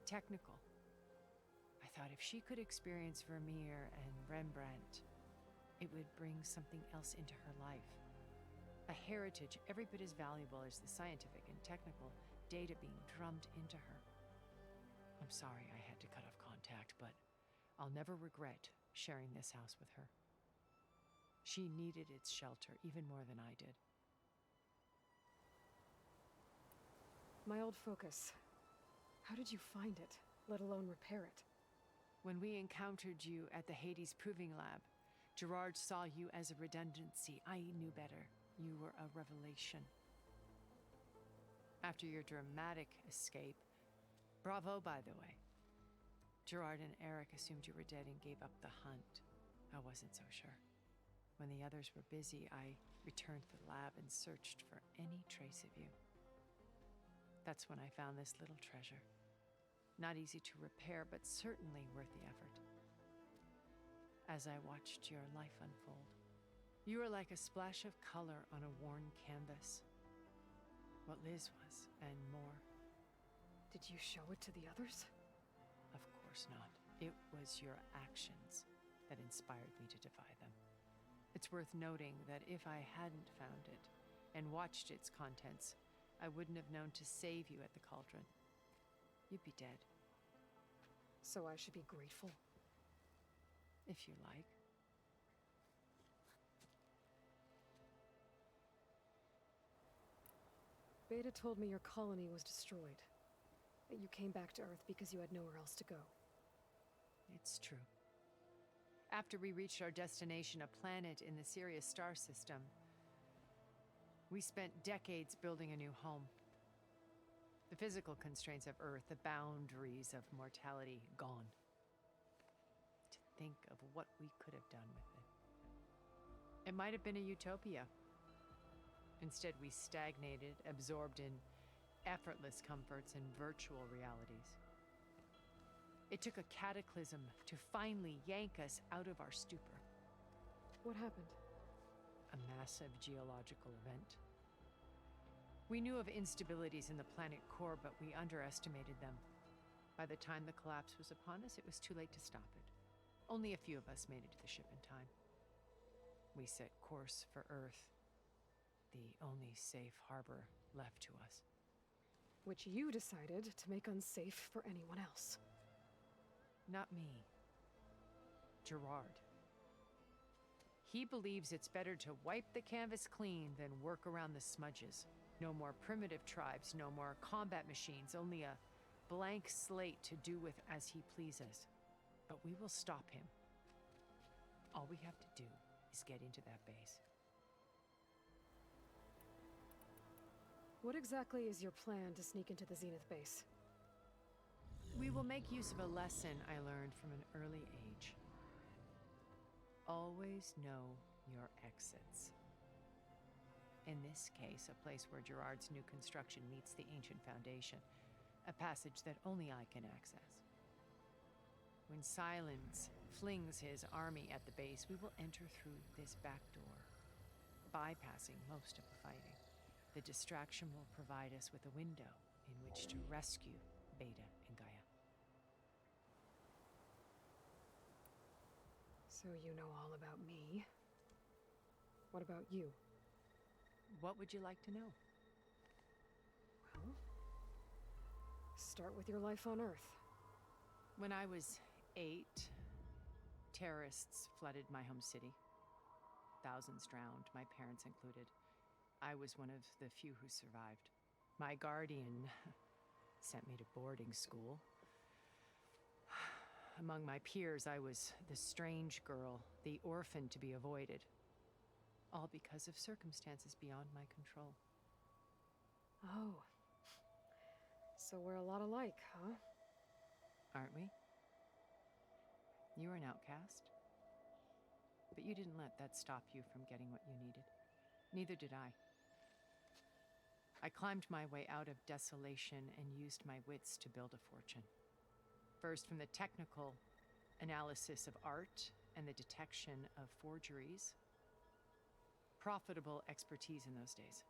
technical. I thought if she could experience Vermeer and Rembrandt, it would bring something else into her life. A heritage every bit as valuable as the scientific and technical data being drummed into her. I'm sorry I had to cut off contact, but I'll never regret sharing this house with her. She needed its shelter even more than I did. My old focus. How did you find it, let alone repair it? When we encountered you at the Hades Proving Lab, Gerard saw you as a redundancy. I knew better. You were a revelation. After your dramatic escape, bravo, by the way. Gerard and Eric assumed you were dead and gave up the hunt. I wasn't so sure. When the others were busy, I returned to the lab and searched for any trace of you. That's when I found this little treasure. Not easy to repair, but certainly worth the effort. As I watched your life unfold, you were like a splash of color on a worn canvas. What Liz was, and more. Did you show it to the others? Of course not. It was your actions that inspired me to defy them. It's worth noting that if I hadn't found it and watched its contents, I wouldn't have known to save you at the cauldron. You'd be dead. So I should be grateful? If you like. Beta told me your colony was destroyed. That you came back to Earth because you had nowhere else to go. It's true. After we reached our destination, a planet in the Sirius star system, we spent decades building a new home. The physical constraints of Earth, the boundaries of mortality, gone. To think of what we could have done with it. It might have been a utopia. Instead, we stagnated, absorbed in effortless comforts and virtual realities. It took a cataclysm to finally yank us out of our stupor. What happened? A massive geological event. We knew of instabilities in the planet core, but we underestimated them. By the time the collapse was upon us, it was too late to stop it. Only a few of us made it to the ship in time. We set course for Earth, the only safe harbor left to us. Which you decided to make unsafe for anyone else. Not me. Gerard. He believes it's better to wipe the canvas clean than work around the smudges. No more primitive tribes, no more combat machines, only a blank slate to do with as he pleases. But we will stop him. All we have to do is get into that base. What exactly is your plan to sneak into the Zenith base? We will make use of a lesson I learned from an early age. Always know your exits. In this case, a place where Gerard's new construction meets the ancient foundation, a passage that only I can access. When Silence flings his army at the base, we will enter through this back door, bypassing most of the fighting. The distraction will provide us with a window in which to rescue Beta and Gaia. So you know all about me. What about you? What would you like to know? Well, start with your life on Earth. When I was 8, terrorists flooded my home city. Thousands drowned, my parents included. I was one of the few who survived. My guardian sent me to boarding school. Among my peers, I was the strange girl, the orphan to be avoided. All because of circumstances beyond my control. Oh. So we're a lot alike, huh? Aren't we? You were an outcast. But you didn't let that stop you from getting what you needed. Neither did I. I climbed my way out of desolation and used my wits to build a fortune. First, from the technical analysis of art and the detection of forgeries. Profitable expertise in those days.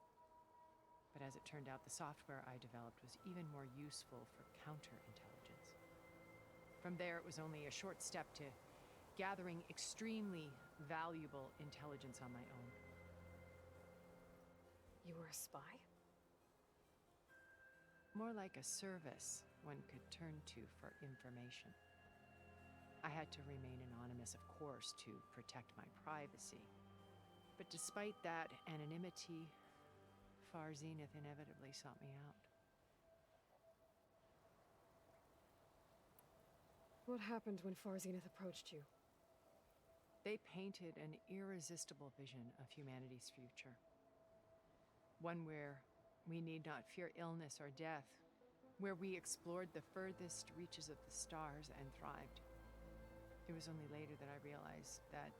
But as it turned out, the software I developed was even more useful for counterintelligence. From there, it was only a short step to gathering extremely valuable intelligence on my own. You were a spy? More like a service one could turn to for information. I had to remain anonymous, of course, to protect my privacy. But despite that anonymity, Far Zenith inevitably sought me out. What happened when Far Zenith approached you? They painted an irresistible vision of humanity's future. One where we need not fear illness or death, where we explored the furthest reaches of the stars and thrived. It was only later that I realized that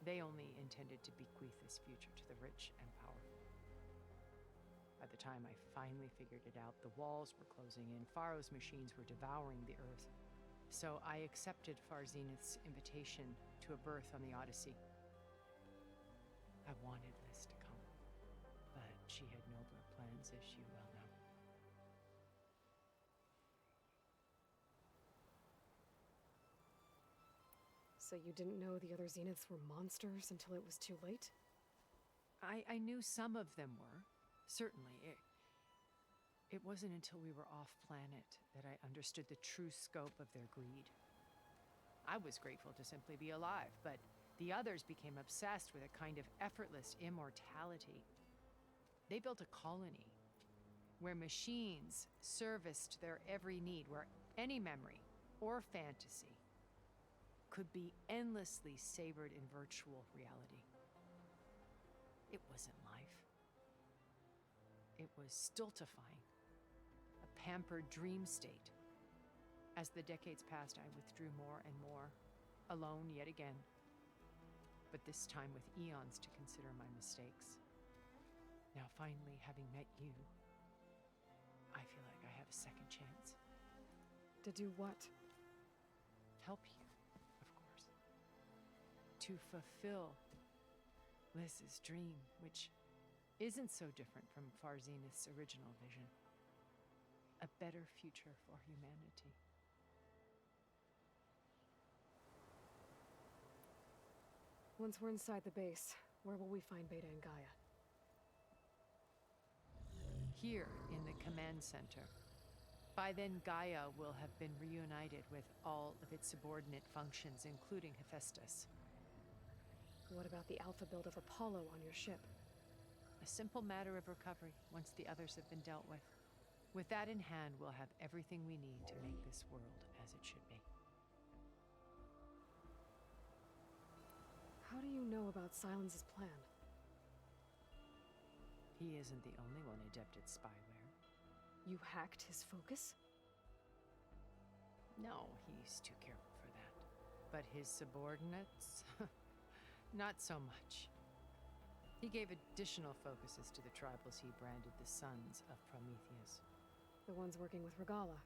they only intended to bequeath this future to the rich and powerful. By the time I finally figured it out, the walls were closing in, Pharaoh's machines were devouring the earth. So I accepted Far Zenith's invitation to a berth on the Odyssey. I wanted Liz to come, but she had nobler plans, as you well know. So you didn't know the other Zeniths were monsters until it was too late? I knew some of them were, certainly. It wasn't until we were off-planet that I understood the true scope of their greed. I was grateful to simply be alive, but the others became obsessed with a kind of effortless immortality. They built a colony where machines serviced their every need, where any memory or fantasy could be endlessly savored in virtual reality. It wasn't life. It was stultifying, a pampered dream state. As the decades passed, I withdrew more and more, alone yet again, but this time with eons to consider my mistakes. Now finally, having met you, I feel like I have a second chance. To do what? Help you, of course. To fulfill Liz's dream, which isn't so different from Far Zenith's original vision. A better future for humanity. Once we're inside the base, where will we find Beta and Gaia? Here in the command center. By then, Gaia will have been reunited with all of its subordinate functions, including Hephaestus. What about the alpha build of Apollo on your ship? A simple matter of recovery once the others have been dealt with. With that in hand, we'll have everything we need to make this world as it should be. How do you know about Silence's plan? He isn't the only one adept at spyware. You hacked his focus? No, he's too careful for that. But his subordinates? Not so much. He gave additional focuses to the tribals he branded the Sons of Prometheus. The ones working with Regala.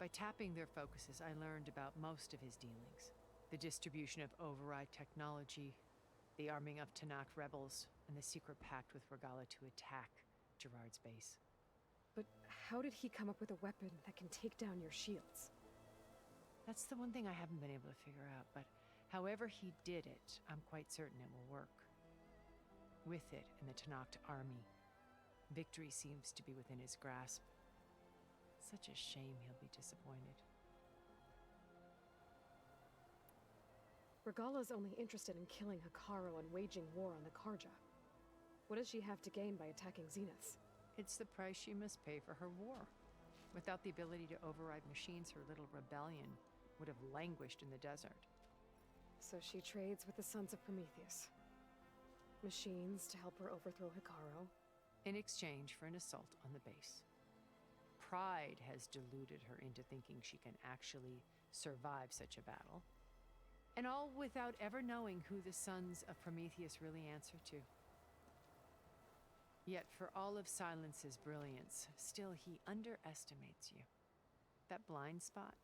By tapping their focuses, I learned about most of his dealings. The distribution of override technology, the arming of Tanakh rebels, and the secret pact with Regala to attack Gerard's base. But how did he come up with a weapon that can take down your shields? That's the one thing I haven't been able to figure out, but however he did it, I'm quite certain it will work. With it and the Tanakh army, victory seems to be within his grasp. Such a shame he'll be disappointed. Regala's only interested in killing Hekarro and waging war on the Karja. What does she have to gain by attacking Zeniths? It's the price she must pay for her war. Without the ability to override machines, her little rebellion would have languished in the desert. So she trades with the Sons of Prometheus. Machines to help her overthrow Hekarro. In exchange for an assault on the base. Pride has deluded her into thinking she can actually survive such a battle. And all without ever knowing who the Sons of Prometheus really answer to. Yet for all of Silence's brilliance, still he underestimates you. That blind spot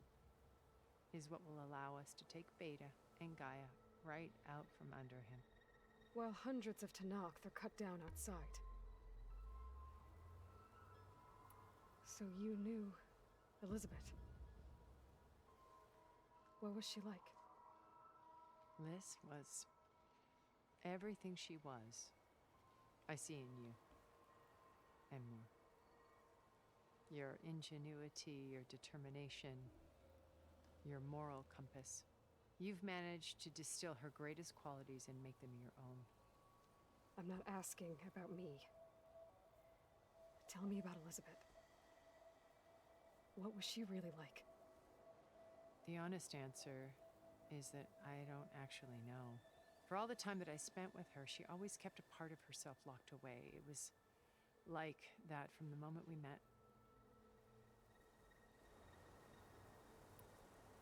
is what will allow us to take Beta and Gaia right out from under him. While hundreds of Tanakh are cut down outside. So you knew Elizabeth. What was she like? Liz was everything she was. I see in you. And more. Your ingenuity, your determination, your moral compass. You've managed to distill her greatest qualities and make them your own. I'm not asking about me. Tell me about Elizabeth. What was she really like? The honest answer is that I don't actually know. For all the time that I spent with her, she always kept a part of herself locked away. It was like that from the moment we met.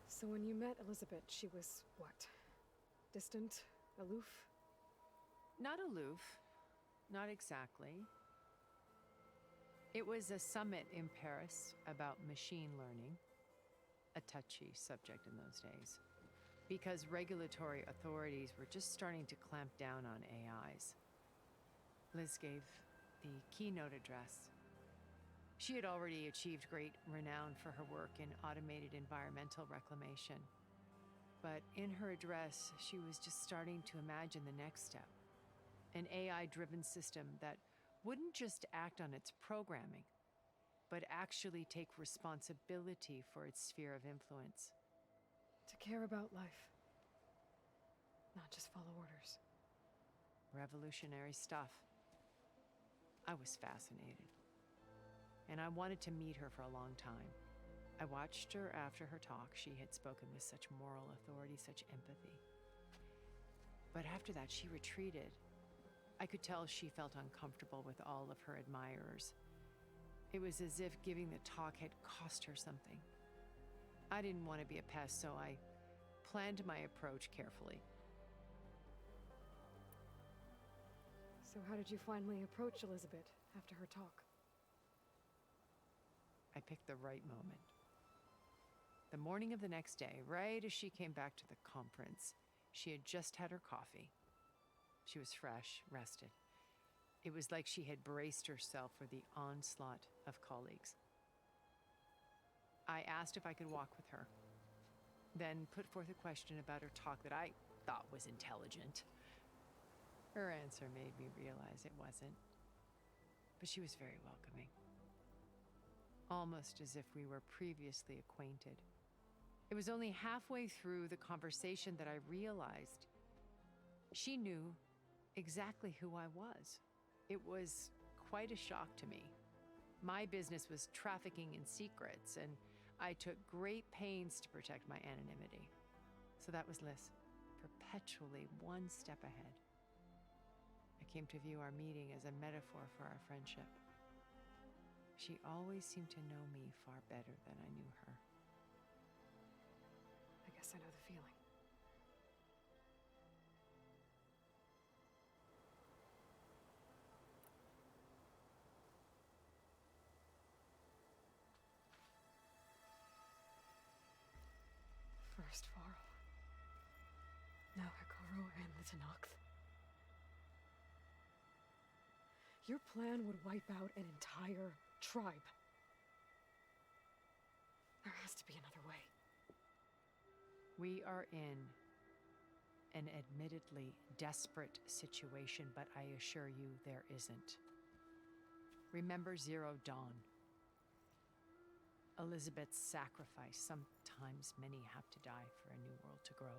So when you met Elizabeth, she was what? Distant? Aloof? Not aloof. Not exactly. It was a summit in Paris about machine learning. A touchy subject in those days. Because regulatory authorities were just starting to clamp down on AIs. Liz gave the keynote address. She had already achieved great renown for her work in automated environmental reclamation. But in her address, she was just starting to imagine the next step. An AI-driven system that wouldn't just act on its programming, but actually take responsibility for its sphere of influence. To care about life. Not just follow orders. Revolutionary stuff. I was fascinated. And I wanted to meet her for a long time. I watched her after her talk. She had spoken with such moral authority, such empathy. But after that, she retreated. I could tell she felt uncomfortable with all of her admirers. It was as if giving the talk had cost her something. I didn't want to be a pest, so I planned my approach carefully. So how did you finally approach Elizabeth after her talk? I picked the right moment. The morning of the next day, right as she came back to the conference, she had just had her coffee. She was fresh, rested. It was like she had braced herself for the onslaught of colleagues. I asked if I could walk with her, then put forth a question about her talk that I thought was intelligent. Her answer made me realize it wasn't, but she was very welcoming. Almost as if we were previously acquainted. It was only halfway through the conversation that I realized she knew exactly who I was. It was quite a shock to me. My business was trafficking in secrets, and I took great pains to protect my anonymity. So that was Liz, perpetually one step ahead. I came to view our meeting as a metaphor for our friendship. She always seemed to know me far better than I knew her. I guess I know the feeling. Now Hikaru and the Tenakth. Your plan would wipe out an entire tribe. There has to be another way. We are in an admittedly desperate situation, but I assure you there isn't. Remember Zero Dawn. Elizabeth's sacrifice. Sometimes many have to die for a new world to grow.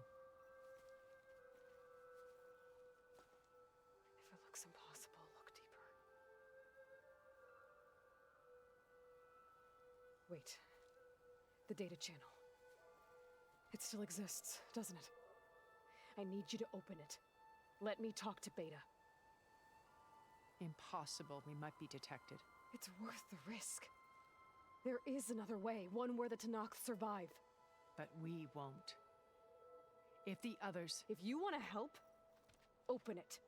If it looks impossible, look deeper. Wait. The data channel. It still exists, doesn't it? I need you to open it. Let me talk to Beta. Impossible. We might be detected. It's worth the risk. There is another way, one where the Tenakth survive. But we won't. If the others... If you want to help, open it.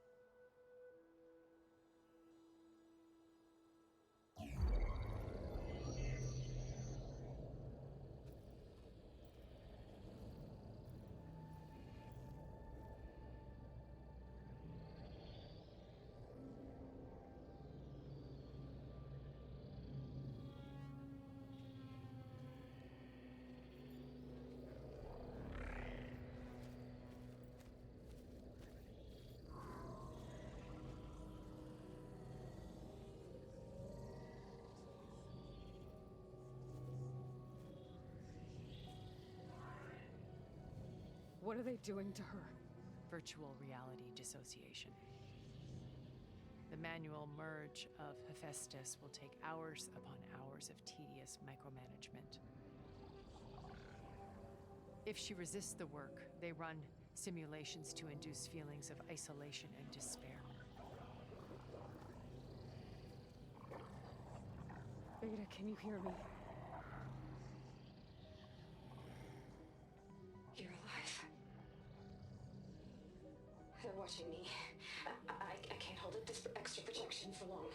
What are they doing to her? Virtual reality dissociation. The manual merge of Hephaestus will take hours upon hours of tedious micromanagement. If she resists the work, they run simulations to induce feelings of isolation and despair. Beta, can you hear me? You're alive. They're watching me. I can't hold up this extra protection for long.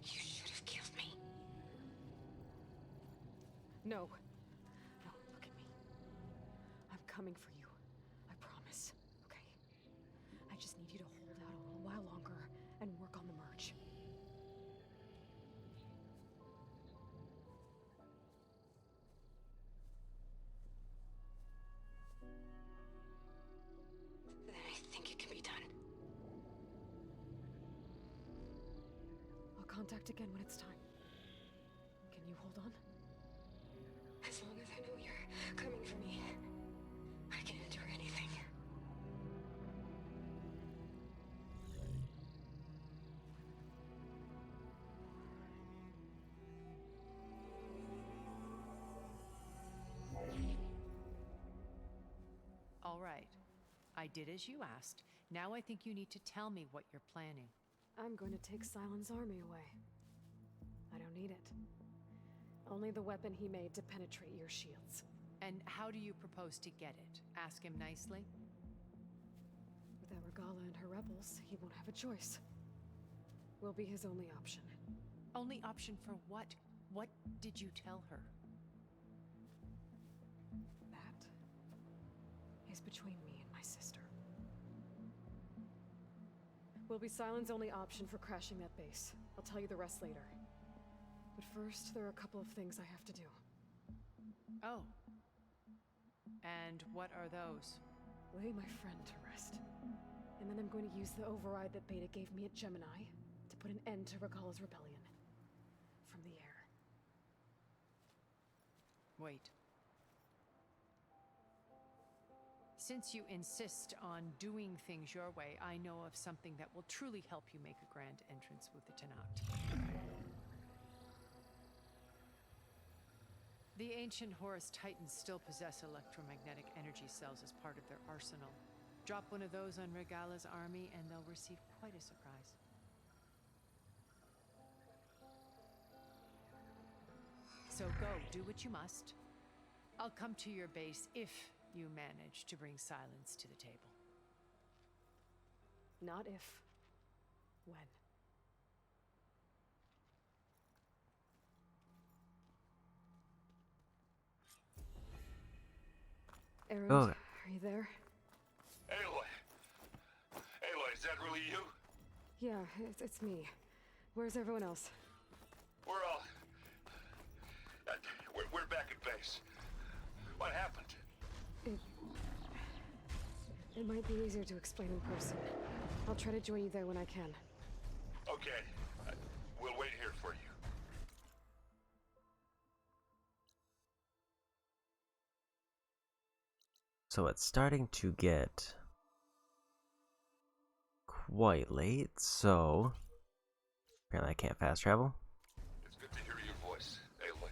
You should have killed me. No. No, look at me. I'm coming for you. I promise. Okay? I just need you to hold out a little while longer and work on the merge. Then I think it can be done. I'll contact again when it's time. Can you hold on? As long as I know you're coming for me, I can endure anything. All right. I did as you asked. Now I think you need to tell me what you're planning. I'm going to take Silent's army away. I don't need it. Only the weapon he made to penetrate your shields. And how do you propose to get it? Ask him nicely? Without Regala and her rebels, he won't have a choice. We'll be his only option. Only option for what? What did you tell her? That is between me and my sister. Will be Silent's only option for crashing that base. I'll tell you the rest later. But first, there are a couple of things I have to do. Oh. And what are those? Lay my friend to rest. And then I'm going to use the override that Beta gave me at Gemini to put an end to Regala's rebellion. From the air. Wait. Since you insist on doing things your way, I know of something that will truly help you make a grand entrance with the Tenakth. The ancient Horus Titans still possess electromagnetic energy cells as part of their arsenal. Drop one of those on Regala's army and they'll receive quite a surprise. So go, do what you must. I'll come to your base if you manage to bring Silence to the table. Not if. When. Erend, Oh. are you there? Aloy! Aloy, is that really you? Yeah, it's me. Where's everyone else? We're all... we're back at base. What happened? It might be easier to explain in person. I'll try to join you there when I can. Okay. We'll wait here for you. So it's starting to get quite late, so apparently I can't fast travel. It's good to hear your voice, Aloy.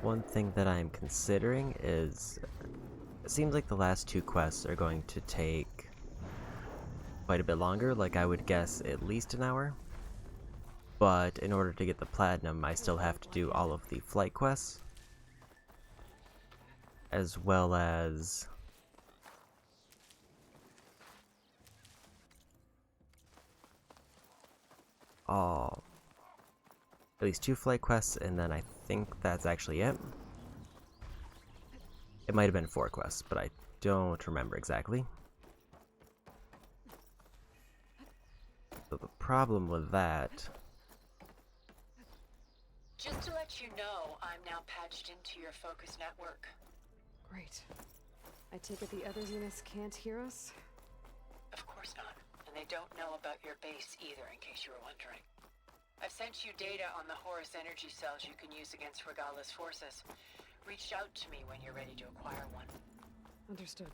One thing that I'm considering is, it seems like the last two quests are going to take quite a bit longer, like I would guess at least an hour. But in order to get the platinum, I still have to do all of the flight quests, as well as at least 2 flight quests, and then I think that's actually it. It might have been 4 quests, but I don't remember exactly. So the problem with that... Just to let you know, I'm now patched into your focus network. Great. I take it the other Zeniths can't hear us? Of course not. And they don't know about your base either, in case you were wondering. I've sent you data on the Horus energy cells you can use against Regala's forces. Reach out to me when you're ready to acquire one. Understood.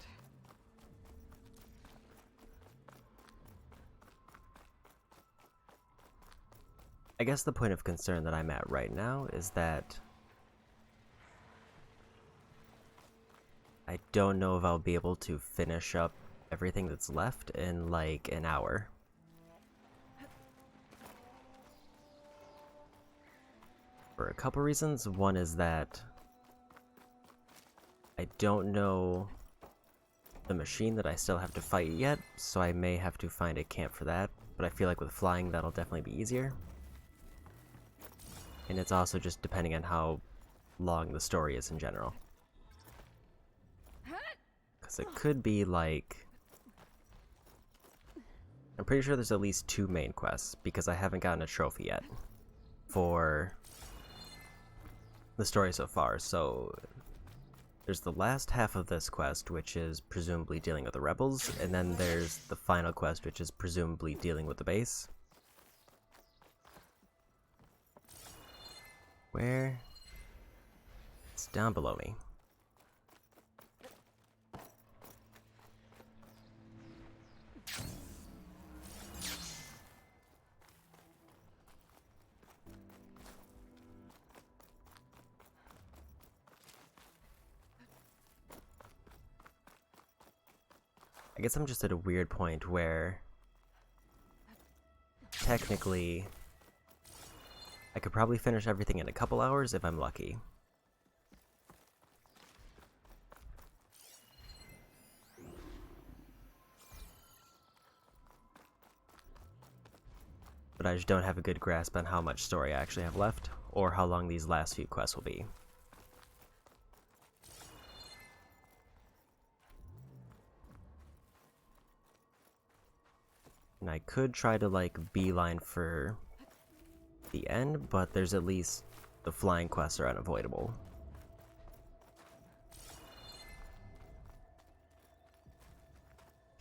I guess the point of concern that I'm at right now is that I don't know if I'll be able to finish up everything that's left in like an hour. For a couple reasons. One is that I don't know the machine that I still have to fight yet, so I may have to find a camp for that, but I feel like with flying that'll definitely be easier. And it's also just depending on how long the story is in general. Because it could be like... I'm pretty sure there's at least 2 main quests, because I haven't gotten a trophy yet for the story so far. So there's the last half of this quest, which is presumably dealing with the rebels, and then there's the final quest, which is presumably dealing with the base. Where? It's down below me. I guess I'm just at a weird point where technically I could probably finish everything in a couple hours if I'm lucky. But I just don't have a good grasp on how much story I actually have left, or how long these last few quests will be. And I could try to like beeline for the end, but there's at least the flying quests are unavoidable.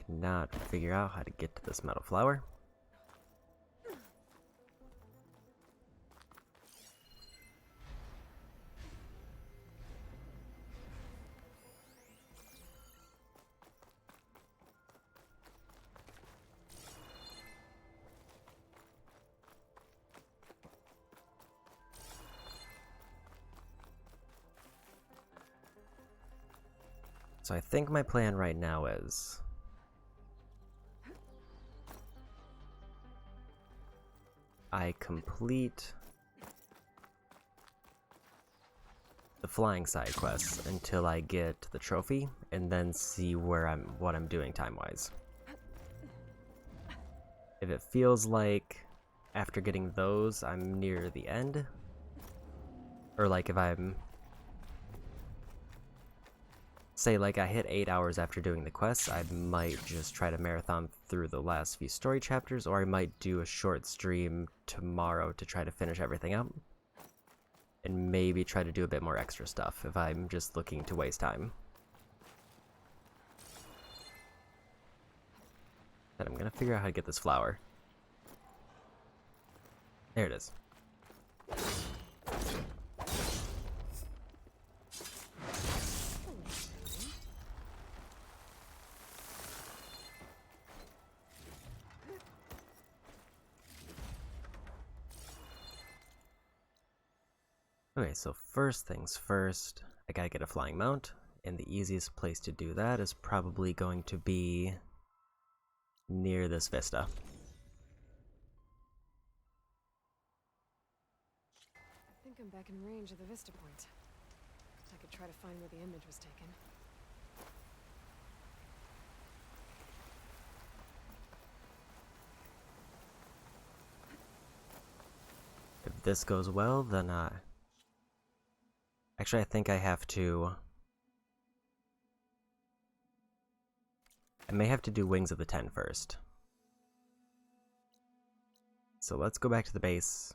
Cannot figure out how to get to this metal flower. So I think my plan right now is I complete the flying side quests until I get the trophy, and then see what I'm doing time-wise. If it feels like after getting those I'm near the end, Or like if I'm... Say like I hit 8 hours after doing the quests, I might just try to marathon through the last few story chapters, or I might do a short stream tomorrow to try to finish everything up. And maybe try to do a bit more extra stuff if I'm just looking to waste time. Then I'm gonna figure out how to get this flower. There it is. Okay, so first things first, I gotta get a flying mount, and the easiest place to do that is probably going to be near this vista. I think I'm back in range of the vista point. I could try to find where the image was taken. If this goes well, then actually I think I have to... I may have to do Wings of the Ten first. So let's go back to the base.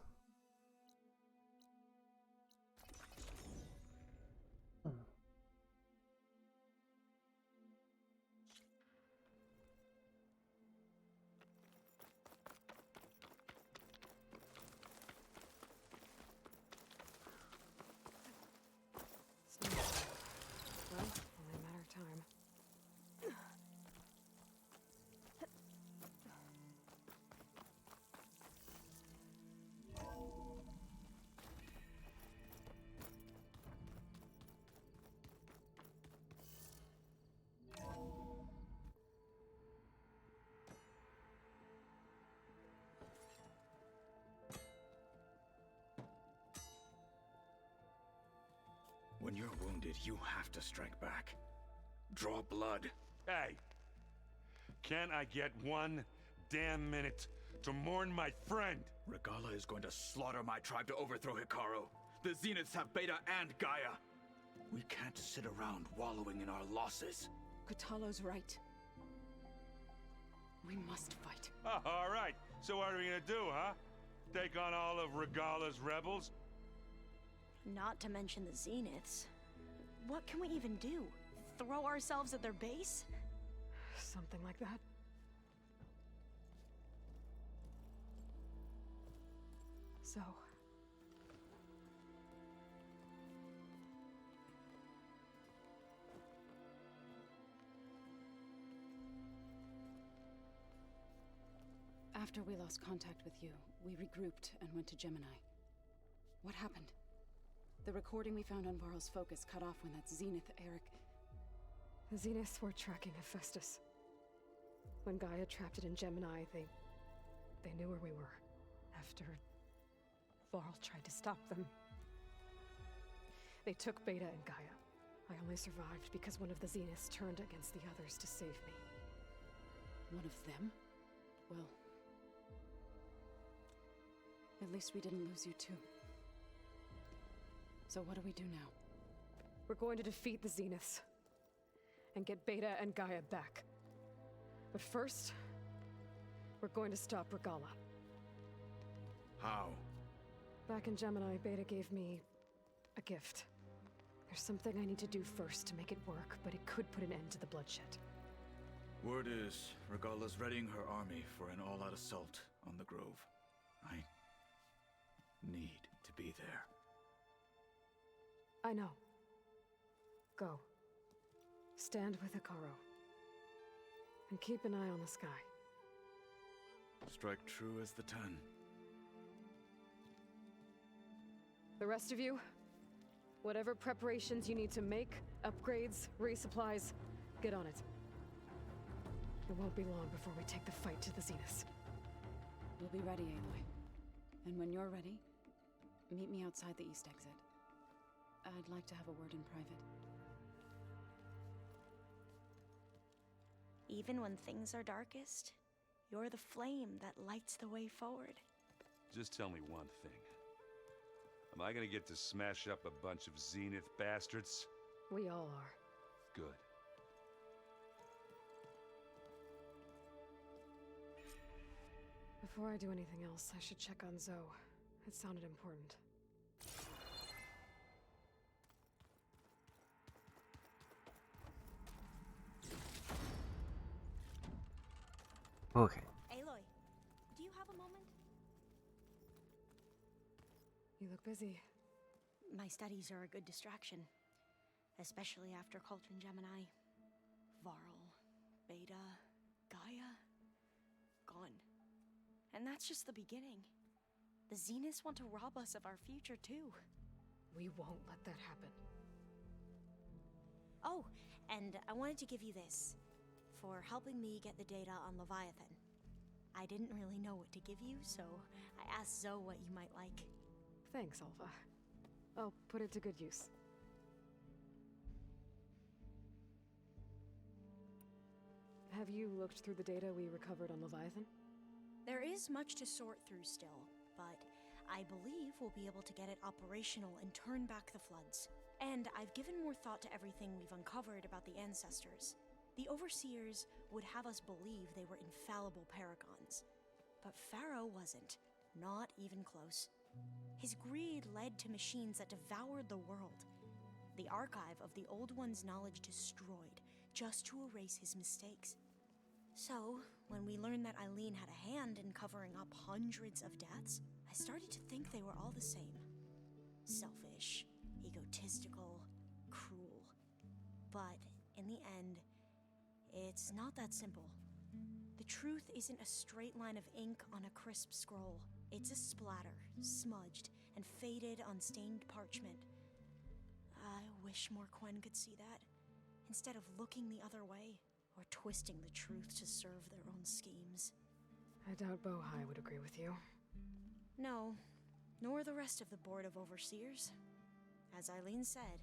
Well, only a matter of time. When you're wounded, you have to strike back. Draw blood. Hey! Can't I get one damn minute to mourn my friend? Regala is going to slaughter my tribe to overthrow Hikaru. The Zeniths have Beta and Gaia. We can't sit around wallowing in our losses. Kutalo's right. We must fight. Oh, all right. So what are we gonna do, huh? Take on all of Regala's rebels? Not to mention the Zeniths. What can we even do? Throw ourselves at their base? Something like that. So... After we lost contact with you, we regrouped and went to Gemini. What happened? The recording we found on Varl's focus cut off when that Zenith Eric... The Zeniths were tracking Hephaestus. When Gaia trapped it in Gemini, they knew where we were. After Varl tried to stop them. They took Beta and Gaia. I only survived because one of the Zeniths turned against the others to save me. One of them? Well... at least we didn't lose you too. So what do we do now? We're going to defeat the Zeniths. And get Beta and Gaia back. But first... we're going to stop Regala. How? Back in Gemini, Beta gave me... a gift. There's something I need to do first to make it work, but it could put an end to the bloodshed. Word is, Regala's readying her army for an all-out assault on the Grove. I need to be there. I know. Go. Stand with Hikaru. And keep an eye on the sky. Strike true as the 10. The rest of you, whatever preparations you need to make, upgrades, resupplies, get on it. It won't be long before we take the fight to the Zeniths. We'll be ready, Aloy. And when you're ready, meet me outside the east exit. I'd like to have a word in private. Even when things are darkest, you're the flame that lights the way forward. Just tell me one thing. Am I gonna get to smash up a bunch of Zenith bastards? We all are. Good. Before I do anything else, I should check on Zoe. It sounded important. Okay. Aloy, do you have a moment? You look busy. My studies are a good distraction, especially after Cauldron Gemini. Varl, Beta, Gaia, gone. And that's just the beginning. The Zeniths want to rob us of our future, too. We won't let that happen. Oh, and I wanted to give you this, for helping me get the data on Leviathan. I didn't really know what to give you, so I asked Zoe what you might like. Thanks, Alpha. I'll put it to good use. Have you looked through the data we recovered on Leviathan? There is much to sort through still, but I believe we'll be able to get it operational and turn back the floods. And I've given more thought to everything we've uncovered about the ancestors. The Overseers would have us believe they were infallible paragons. But Pharaoh wasn't. Not even close. His greed led to machines that devoured the world. The archive of the Old One's knowledge destroyed, just to erase his mistakes. So, when we learned that Eileen had a hand in covering up hundreds of deaths, I started to think they were all the same. Selfish, egotistical, cruel. But, in the end, it's not that simple. The truth isn't a straight line of ink on a crisp scroll. It's a splatter, smudged, and faded on stained parchment. I wish more Quen could see that, instead of looking the other way, or twisting the truth to serve their own schemes. I doubt Bohai would agree with you. No, nor the rest of the Board of Overseers. As Eileen said,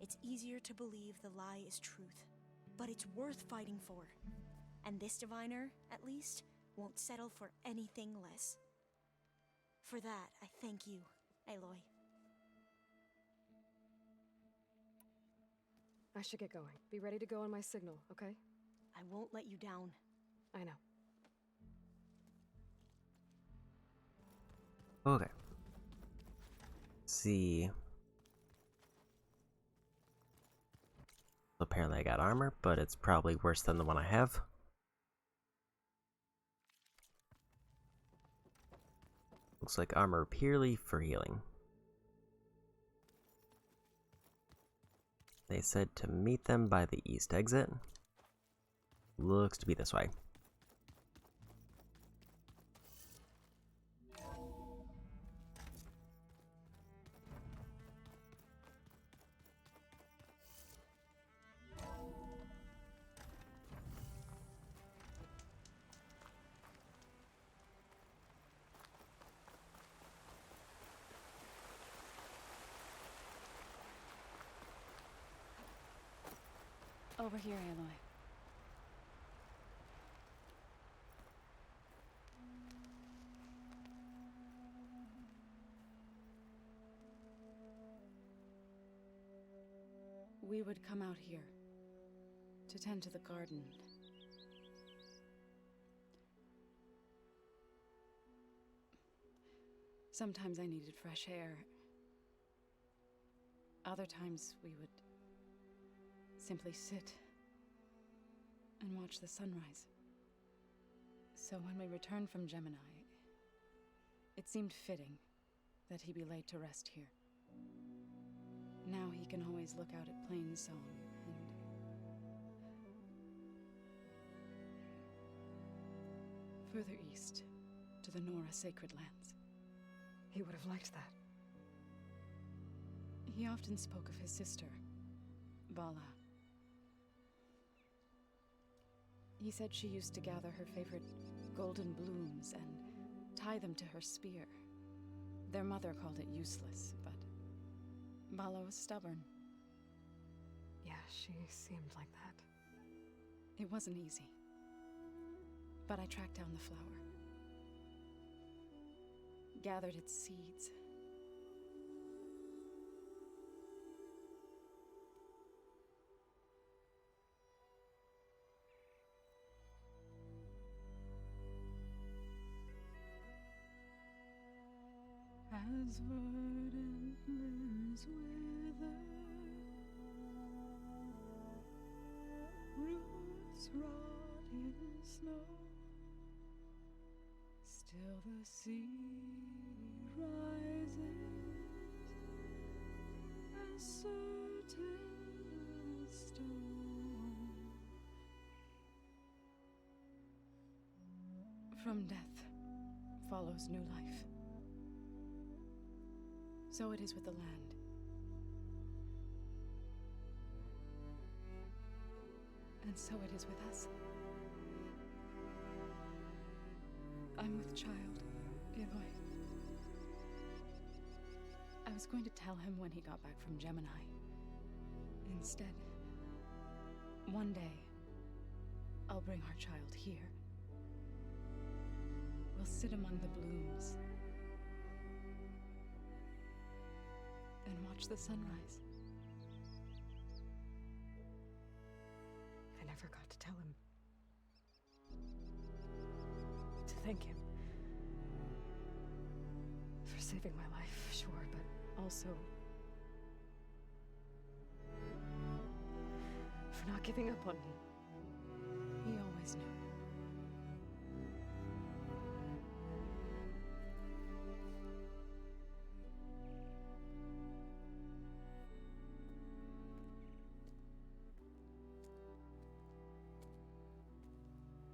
it's easier to believe the lie is truth, but it's worth fighting for. And this diviner, at least, won't settle for anything less. For that, I thank you, Aloy. I should get going. Be ready to go on my signal, okay? I won't let you down. I know. Okay. See. Apparently I got armor, but it's probably worse than the one I have. Looks like armor purely for healing. They said to meet them by the east exit. Looks to be this way. Over here, Aloy. We would come out here to tend to the garden. Sometimes I needed fresh air. Other times we would simply sit and watch the sunrise. So when we returned from Gemini, it seemed fitting that he be laid to rest here. Now he can always look out at Plainsong and further east to the Nora Sacred Lands. He would have liked that. He often spoke of his sister, Vala. He said she used to gather her favorite golden blooms and tie them to her spear. Their mother called it useless, but Vala was stubborn. Yeah, she seemed like that. It wasn't easy. But I tracked down the flower. Gathered its seeds. As verdant limbs wither, roots rot in snow, still the sea rises, as certain as stone. From death follows new life. So it is with the land. And so it is with us. I'm with child, Aloy. I was going to tell him when he got back from Gemini. Instead, one day, I'll bring our child here. We'll sit among the blooms and watch the sunrise. I never got to tell him. To thank him. For saving my life, sure, but also for not giving up on me. He always knew.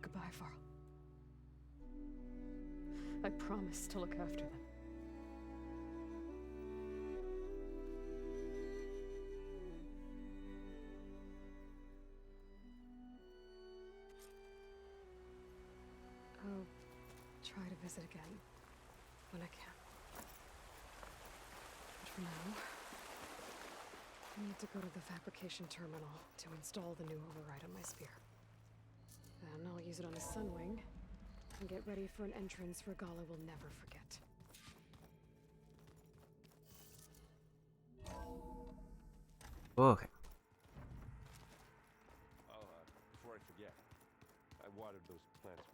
Goodbye, Varl. I promise to look after them. I'll try to visit again when I can. But for now, I need to go to the fabrication terminal to install the new override on my spear. Then I'll use it on a sunwing and get ready for an entrance Regala will never forget. Okay. Before I forget, I watered those plants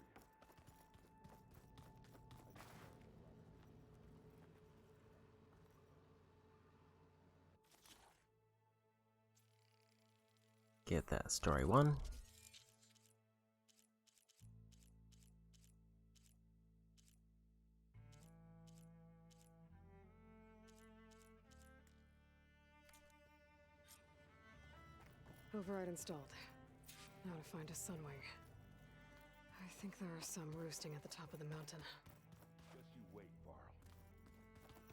for you. Get that story 1. Override installed. Now to find a sunwing. I think there are some roosting at the top of the mountain. Just you wait, Varl.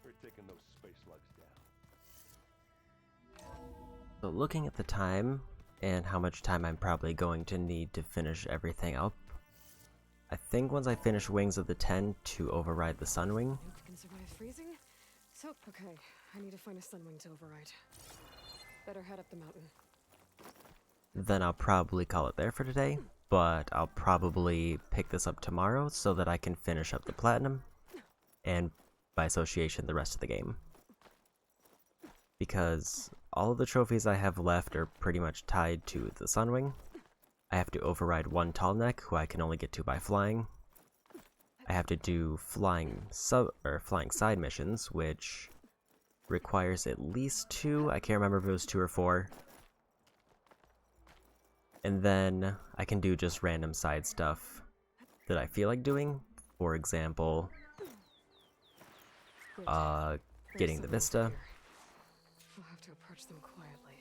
We're taking those space slugs down. So looking at the time, and how much time I'm probably going to need to finish everything up, I think once I finish Wings of the Ten to override the Sunwing. Think we can survive freezing? So, okay, I need to find a sunwing to override. Better head up the mountain. Then I'll probably call it there for today, but I'll probably pick this up tomorrow so that I can finish up the Platinum, and by association the rest of the game. Because all of the trophies I have left are pretty much tied to the Sunwing. I have to override one Tallneck, who I can only get to by flying. I have to do flying side missions, which requires at least 2. I can't remember if it was 2 or 4. And then I can do just random side stuff that I feel like doing. For example, getting the Vista. We'll have to approach them quietly.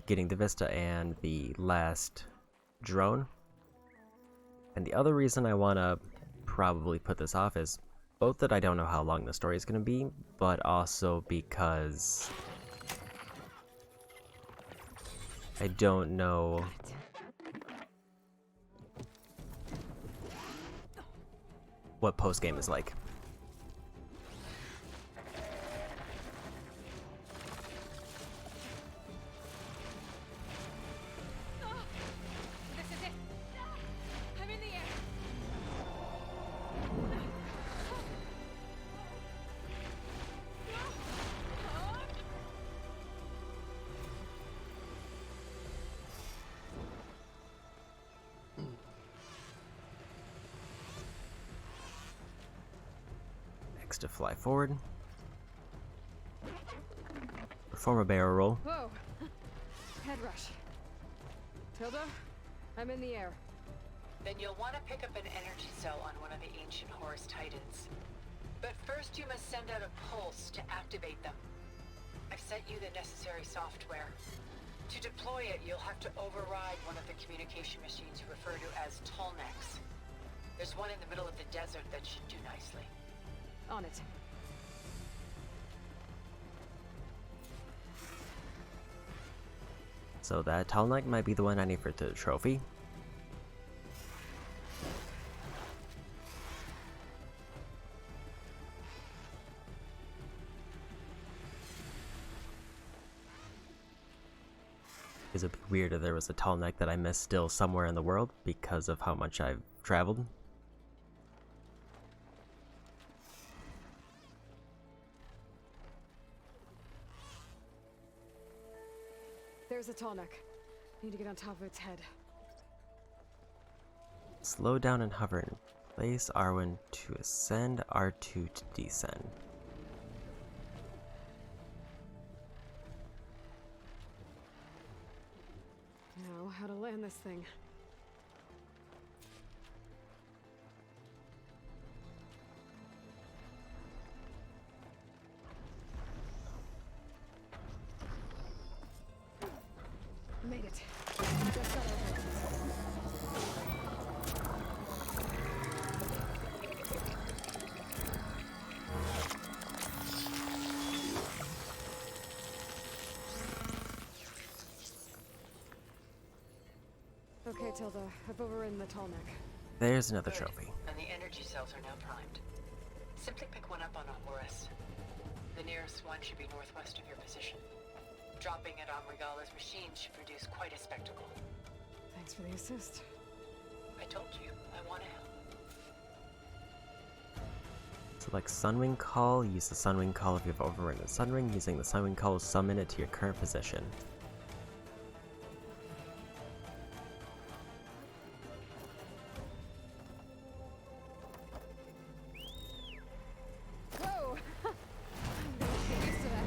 Getting the Vista and the last drone. And the other reason I want to probably put this off is both that I don't know how long the story is going to be, but also because I don't know what post-game is like. This is it. I'm in the air. X to fly forward. Perform a barrel roll. Whoa! Head rush. Tilda, I'm in the air. Then you'll want to pick up an energy cell on one of the ancient Horus Titans. But first you must send out a pulse to activate them. I've sent you the necessary software. To deploy it, you'll have to override one of the communication machines you refer to as Tallnecks. There's one in the middle of the desert that should do nicely. On it. So that Tallneck might be the one I need for the trophy. It's a bit weird if there was a Tallneck that I missed still somewhere in the world because of how much I've traveled. There's a tall neck. Need to get on top of its head. Slow down and hover in place. R1 to ascend, R2 to descend. Now, how to land this thing. Made it. Just got over. Okay, Tilda. I've overridden the tall neck. There's another Good. trophy. And the energy cells are now primed. Simply pick one up on a Horus. The nearest one should be northwest of your position. Dropping it on Regala's machine should produce quite a spectacle. Thanks for the assist. I told you, I want to help. Select Sunwing Call. Use the Sunwing Call if you've overridden the Sunwing. Using the Sunwing Call, summon it to your current position. Whoa! I'm gonna get used to that.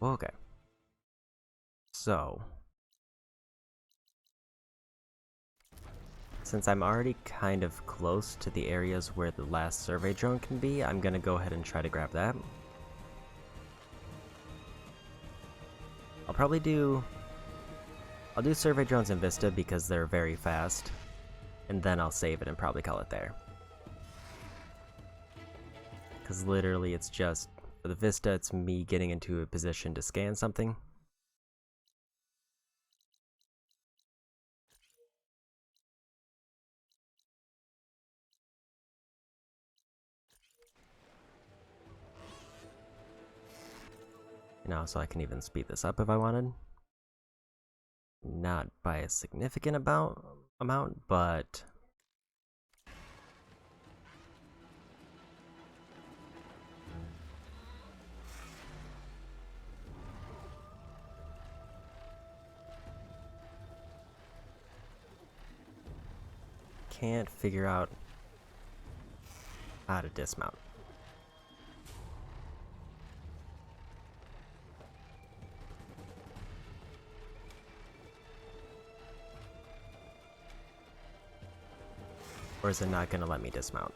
Okay. So, since I'm already kind of close to the areas where the last survey drone can be, I'm gonna go ahead and try to grab that. I'll do survey drones in Vista because they're very fast, and then I'll save it and probably call it there. Because literally it's just, for the Vista, it's me getting into a position to scan something. And also I can even speed this up if I wanted. Not by a significant amount, but can't figure out how to dismount. Or is it not going to let me dismount?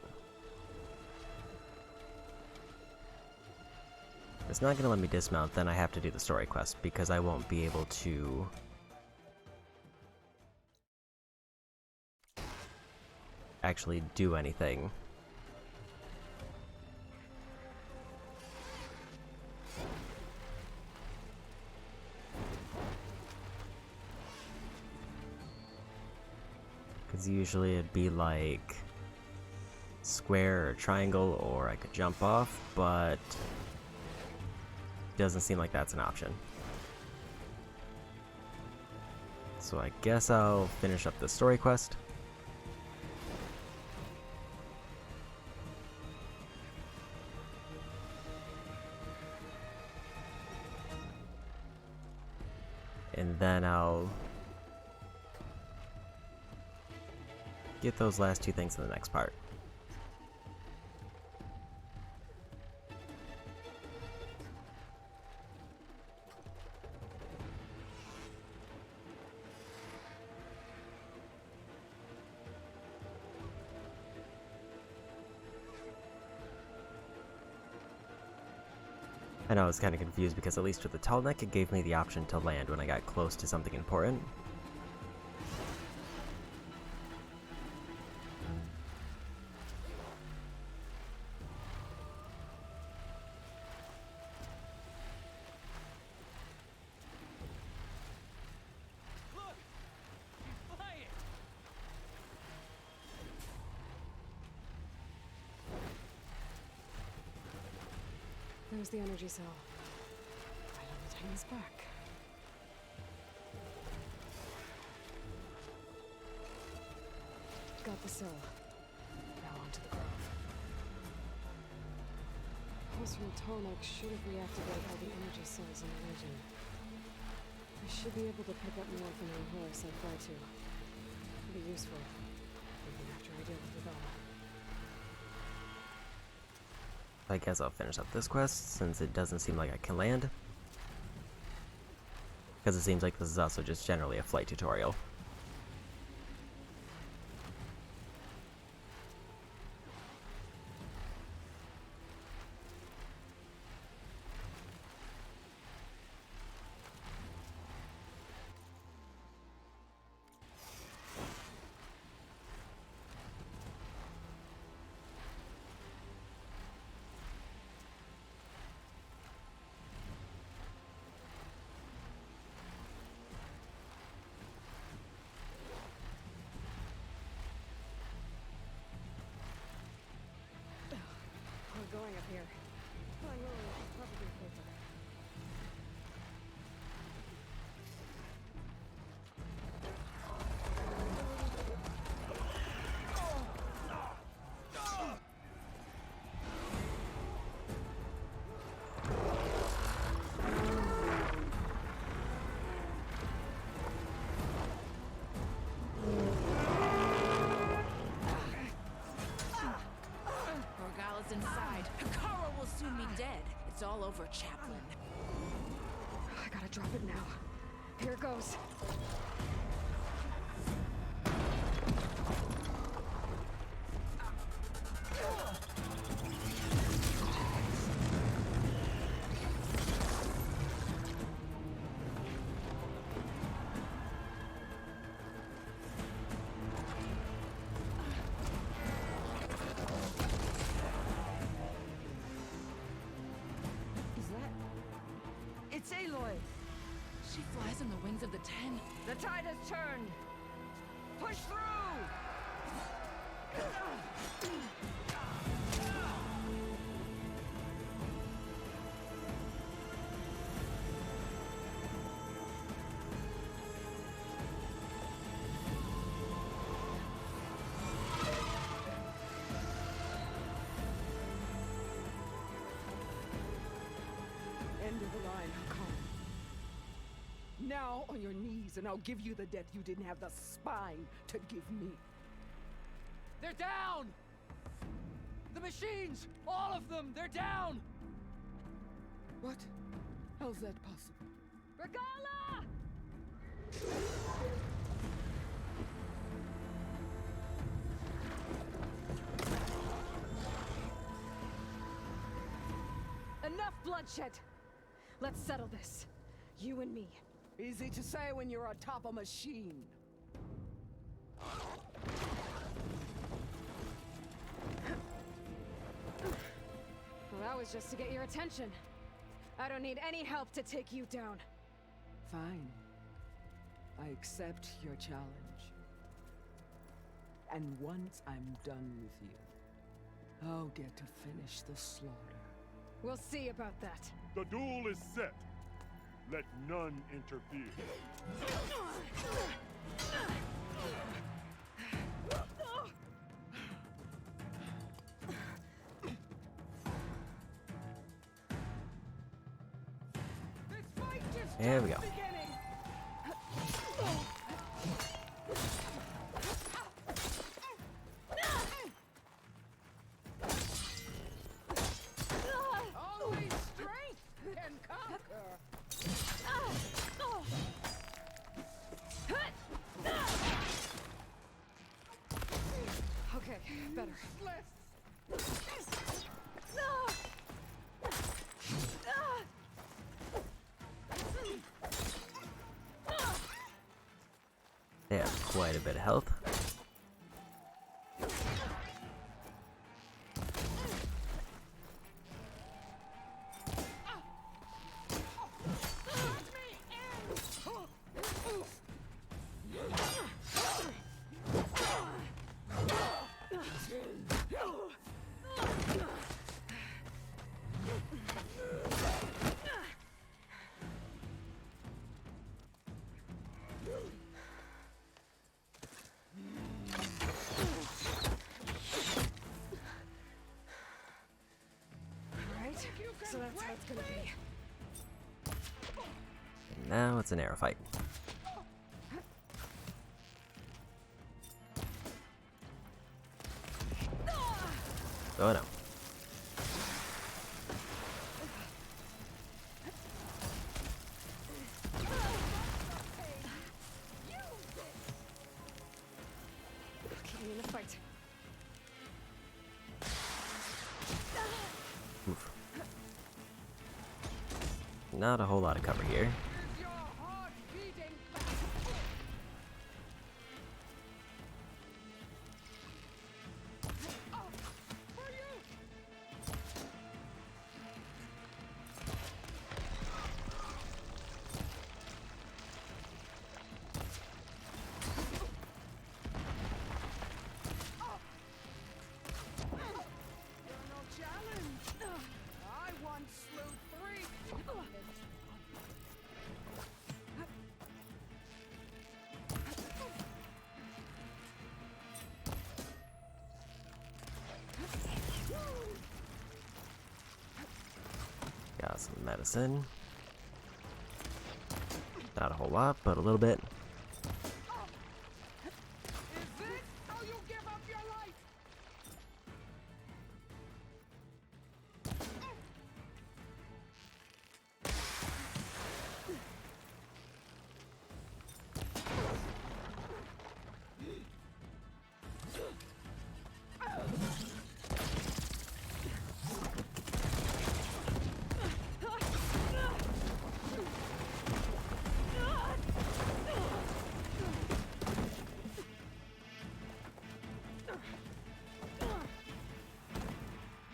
If it's not going to let me dismount, then I have to do the story quest because I won't be able to actually do anything. Because usually it'd be like square or triangle, or I could jump off, but it doesn't seem like that's an option. So I guess I'll finish up the story quest. And then I'll get those last two things in the next part. I know I was kind of confused because at least with the tall neck it gave me the option to land when I got close to something important. There's the energy cell. Right on the Titan's back. Got the cell. Now onto the grove. Pulse from the Tolnek should have reactivated all the energy cells in the region. I should be able to pick up more from the horse I fly to. It'll be useful, even after I deal with it all. I guess I'll finish up this quest, since it doesn't seem like I can land. Because it seems like this is also just generally a flight tutorial. We're going up here. Flying lower is probably safer. Inside. Hikaru will soon be dead. It's all over, Chaplain. I gotta drop it now. Here it goes. It's Aloy! She flies on the wings of the Ten. The tide has turned! Push through! End of the line, Hikaru. Now on your knees, and I'll give you the death you didn't have the spine to give me. They're down! The machines! All of them! They're down! What? How's that possible? Regala! Enough bloodshed! Let's settle this. You and me. Easy to say when you're atop a machine. Well, that was just to get your attention. I don't need any help to take you down. Fine. I accept your challenge. And once I'm done with you, I'll get to finish the slaughter. We'll see about that. The duel is set. Let none interfere. There we go. better. They have quite a bit of health. Alright, so that's how it's gonna be. And now it's an arrow fight. Oh no. Keep me in the fight. Oof. Not a whole lot of cover here. Got some medicine. Not a whole lot, but a little bit.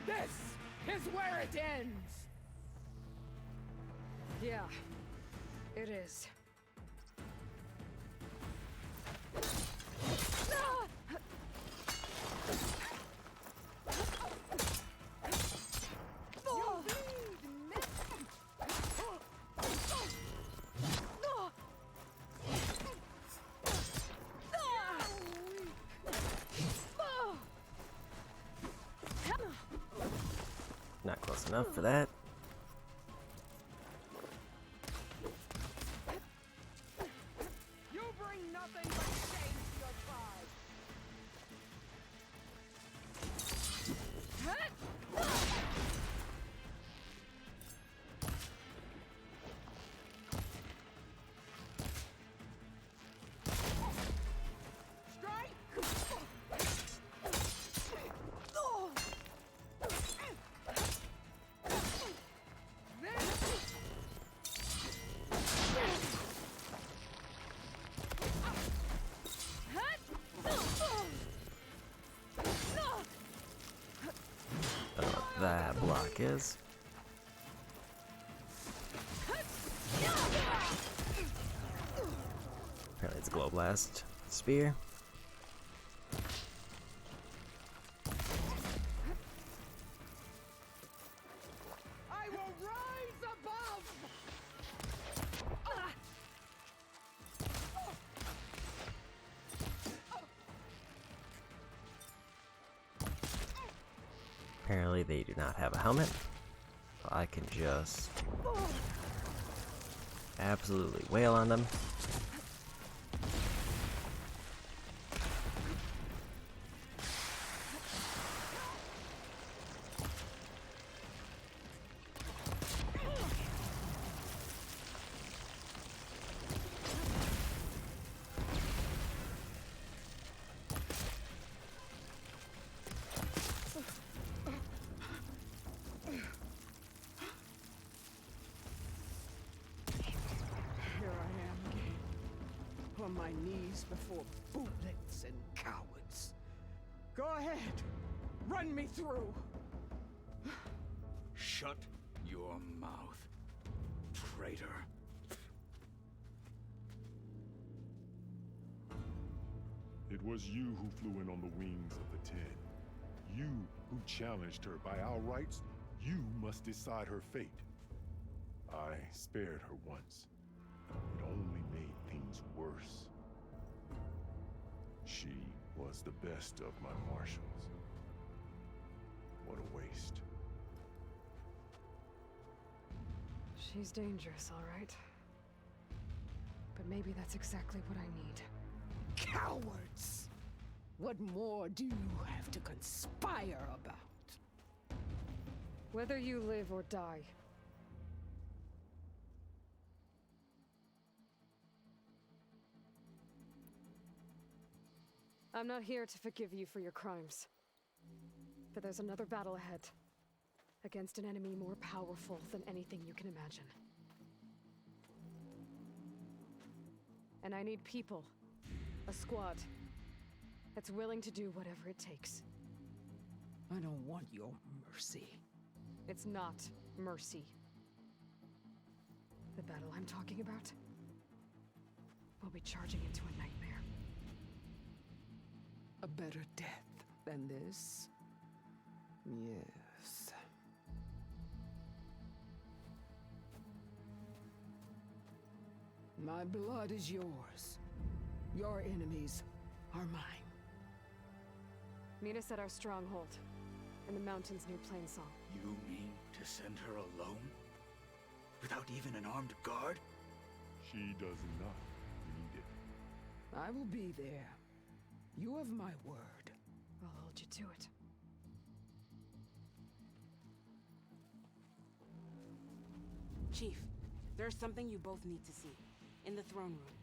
This is where it ends! Yeah, it is. Not close enough for that. You bring nothing but shame to your tribe! Don't know what that block is. Apparently it's a glow blast spear. I will rise above! Apparently they do not have a helmet. So I can just absolutely wail on them. my knees before bootlets and cowards. Go ahead. Run me through. Shut your mouth, traitor. It was you who flew in on the wings of the Ten. You who challenged her. By our rights, you must decide her fate. I spared her once. It only made things worse. She was the best of my marshals. What a waste. She's dangerous, all right. But maybe that's exactly what I need. Cowards! What more do you have to conspire about? Whether you live or die. I'm not here to forgive you for your crimes. But there's another battle ahead. Against an enemy more powerful than anything you can imagine. And I need people. A squad. That's willing to do whatever it takes. I don't want your mercy. It's not mercy. The battle I'm talking about will be charging into a nightmare. A better death than this? Yes. My blood is yours. Your enemies are mine. Meet us at our stronghold, in the mountains near Plainsong. You mean to send her alone? Without even an armed guard? She does not need it. I will be there. You have my word. I'll hold you to it. Chief, there's something you both need to see. In the throne room.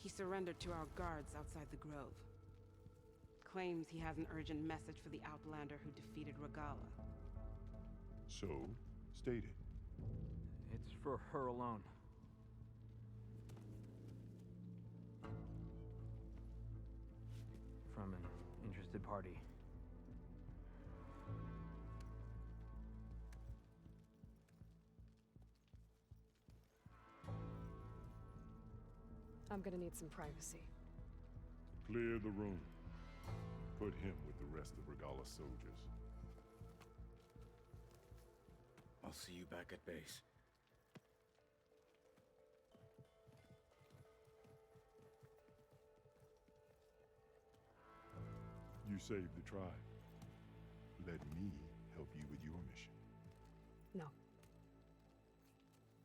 He surrendered to our guards outside the grove. Claims he has an urgent message for the Outlander who defeated Regala. So, state it. It's for her alone. From an interested party. I'm gonna need some privacy. Clear the room. Put him with the rest of Regala's soldiers. I'll see you back at base. You saved the tribe. Let me help you with your mission. No.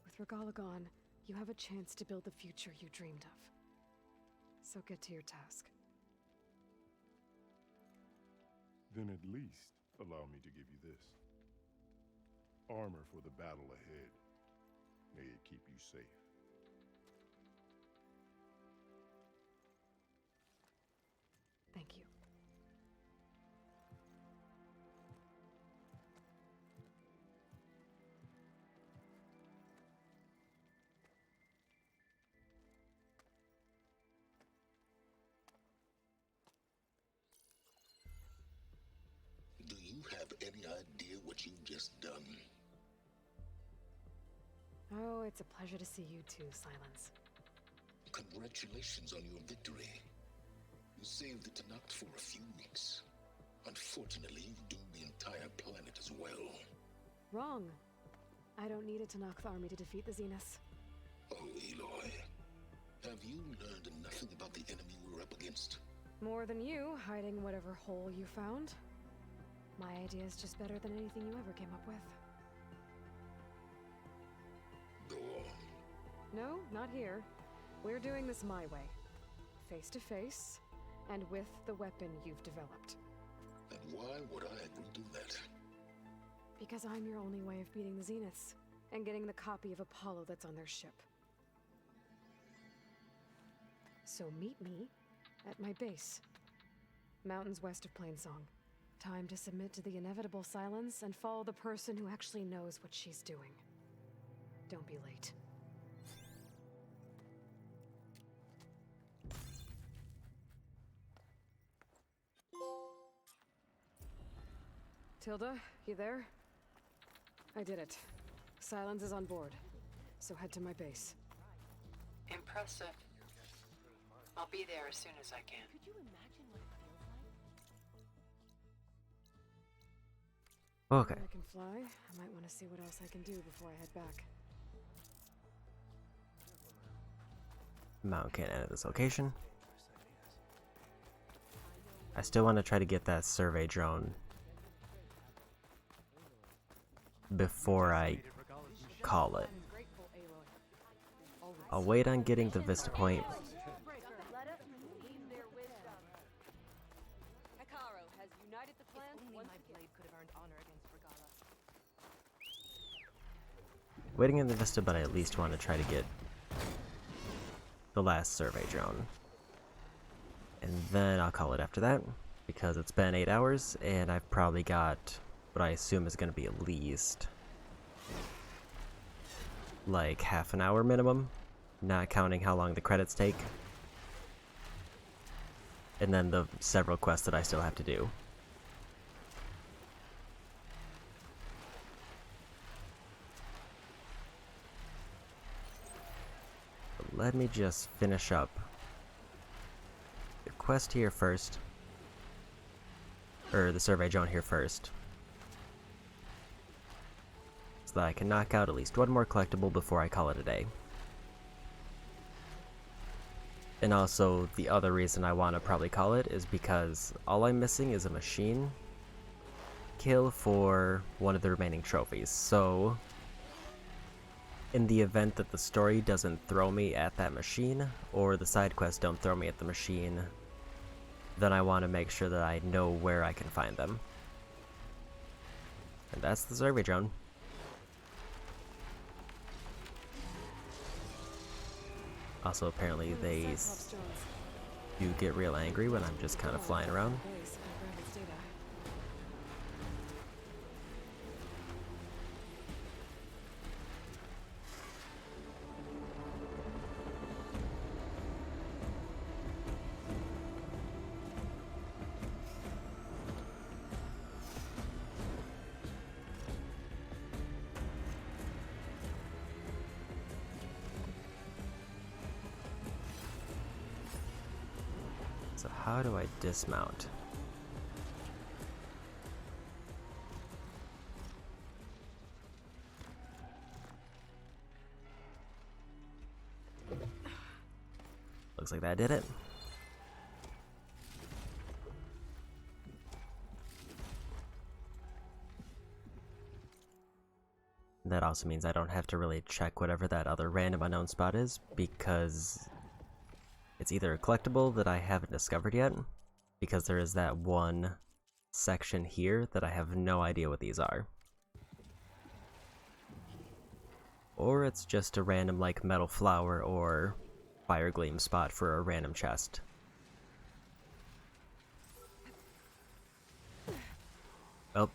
With Regala gone, you have a chance to build the future you dreamed of. So get to your task. Then at least allow me to give you this. Armor for the battle ahead. May it keep you safe. Thank you. Do you have any idea what you've just done? Oh, it's a pleasure to see you too, Silence. Congratulations on your victory. You saved the Tanakh for a few weeks. Unfortunately, you've doomed the entire planet as well. Wrong. I don't need a Tanakh army to defeat the Zeniths. Oh, Aloy. Have you learned nothing about the enemy we're up against? More than you, hiding whatever hole you found. My idea is just better than anything you ever came up with. Go on. No, not here. We're doing this my way. Face to face, and with the weapon you've developed. And why would I agree to that? Because I'm your only way of beating the Zeniths. and getting the copy of Apollo that's on their ship. So meet me at my base. Mountains west of Plainsong. Time to submit to the inevitable silence and follow the person who actually knows what she's doing. Don't be late. Tilda, you there? I did it. Silence is on board, so head to my base. Impressive. I'll be there as soon as I can. Could you imagine what it feels like? Okay. If I can fly, I might want to see what else I can do before I head back. Mount can't enter this location. I still want to try to get that survey drone before I call it. I'll wait on getting the Vista Point. Waiting in the Vista, but I at least want to try to get the last survey drone. And then I'll call it after that, because it's been 8 hours, and I've probably got what I assume is going to be at least like half an hour minimum, not counting how long the credits take. And then the several quests that I still have to do. But let me just finish up the quest here first. Or the survey drone here first. So that I can knock out at least one more collectible before I call it a day. And also, the other reason I want to probably call it is because all I'm missing is a machine kill for one of the remaining trophies. So, in the event that the story doesn't throw me at that machine, or the side quests don't throw me at the machine, then I want to make sure that I know where I can find them. And that's the survey drone. Also, apparently they do get real angry when I'm just kind of flying around. So how do I dismount? Looks like that did it. That also means I don't have to really check whatever that other random unknown spot is, because it's either a collectible that I haven't discovered yet, because there is that one section here that I have no idea what these are. Or it's just a random like metal flower or fire gleam spot for a random chest. Oh.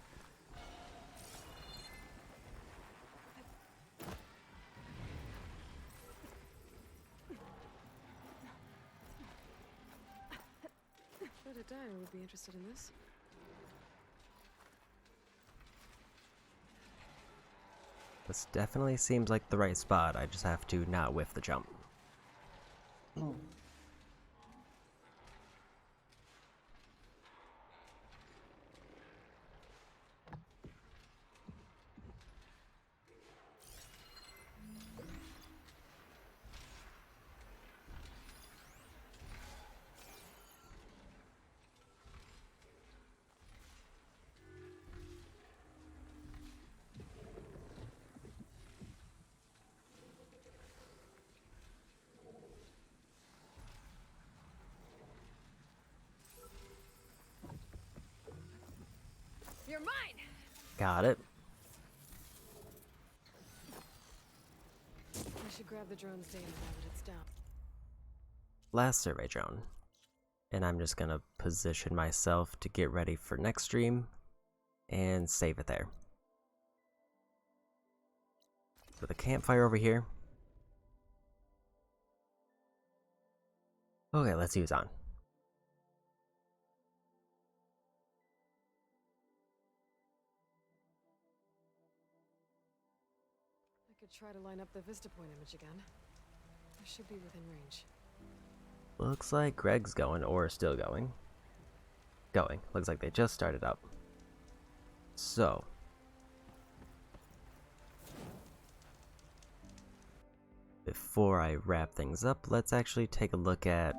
Bet a dyer would be interested in this. This definitely seems like the right spot. I just have to not whiff the jump. You're mine! Got it. have the drone stay in now that it's down. Last survey drone. And I'm just gonna position myself to get ready for next stream and save it there. So the campfire over here. Okay, let's see who's on. I could try to line up the Vista Point image again. I should be within range. Looks like Greg's going, or still going. Going. Looks like they just started up. So. Before I wrap things up, let's actually take a look at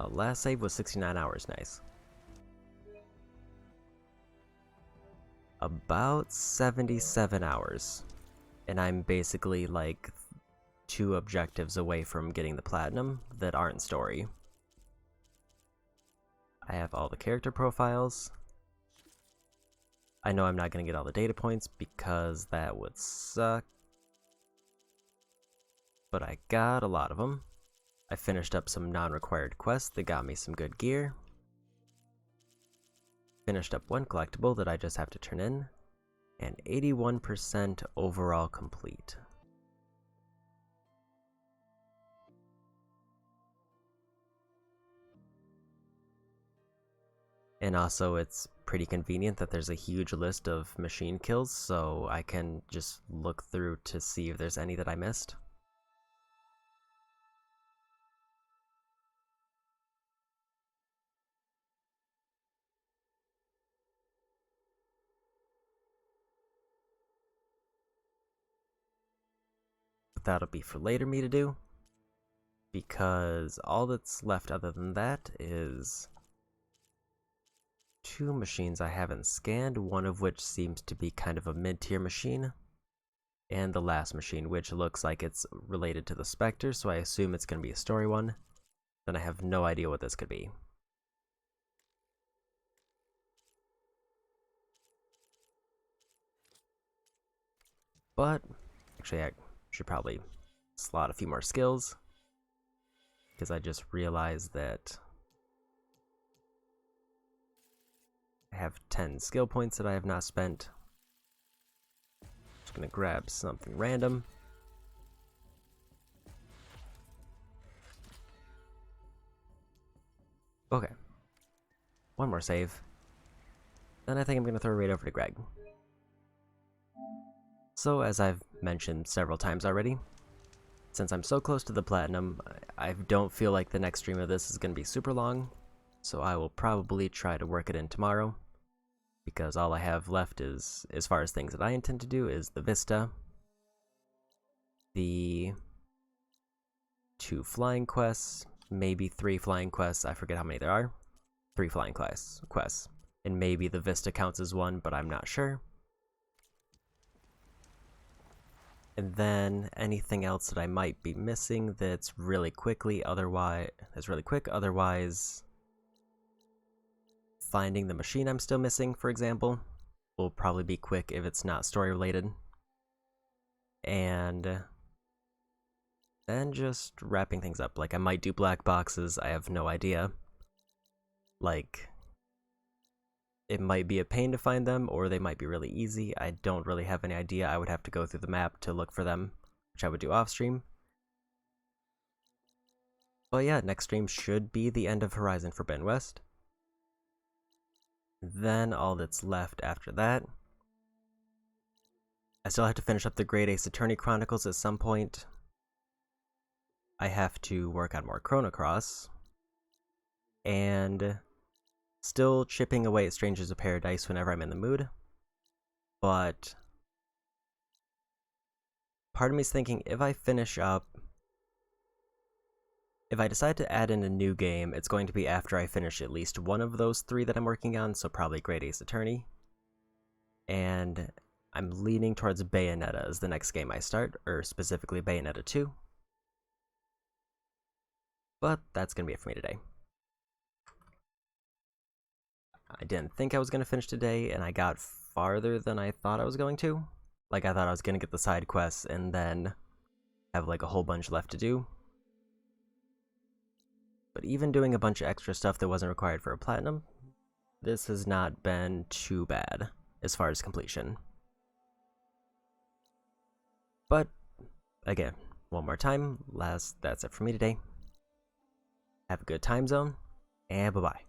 last save was 69 hours, nice. About 77 hours. And I'm basically like 2 objectives away from getting the platinum that aren't story. I have all the character profiles. I know I'm not going to get all the data points because that would suck. But I got a lot of them. I finished up some non-required quests that got me some good gear. Finished up one collectible that I just have to turn in. And 81% overall complete. And also it's pretty convenient that there's a huge list of machine kills, so I can just look through to see if there's any that I missed. But that'll be for later me to do, because all that's left other than that is 2 machines I haven't scanned, one of which seems to be kind of a mid-tier machine, and the last machine, which looks like it's related to the Spectre, so I assume it's going to be a story one. Then I have no idea what this could be. But, actually I should probably slot a few more skills, because I just realized that I have 10 skill points that I have not spent. Just gonna grab something random. Okay. One more save. Then I think I'm gonna throw it right over to Greg. So, as I've mentioned several times already, since I'm so close to the platinum, I don't feel like the next stream of this is gonna be super long, so I will probably try to work it in tomorrow, because all I have left is, as far as things that I intend to do, is the Vista, the 2 flying quests, maybe 3 flying quests, I forget how many there are, 3 flying quests, and maybe the Vista counts as one, but I'm not sure. And then anything else that I might be missing that's really quick, otherwise finding the machine I'm still missing, for example, will probably be quick if it's not story related. And then just wrapping things up. Like, I might do black boxes, I have no idea. Like, it might be a pain to find them, or they might be really easy. I don't really have any idea. I would have to go through the map to look for them, which I would do off stream. But yeah, next stream should be the end of Horizon Forbidden West. Then all that's left after that, I still have to finish up the Great Ace Attorney Chronicles at some point. I have to work on more Chrono Cross, and still chipping away at Strangers of Paradise whenever I'm in the mood. But part of me is thinking, if I decide to add in a new game, it's going to be after I finish at least one of those 3 that I'm working on, so probably Great Ace Attorney. And I'm leaning towards Bayonetta as the next game I start, or specifically Bayonetta 2. But that's going to be it for me today. I didn't think I was going to finish today, and I got farther than I thought I was going to. Like, I thought I was gonna get the side quests and then have like a whole bunch left to do. But even doing a bunch of extra stuff that wasn't required for a platinum, this has not been too bad as far as completion. But again, one more time, that's it for me today. Have a good time zone, and bye-bye.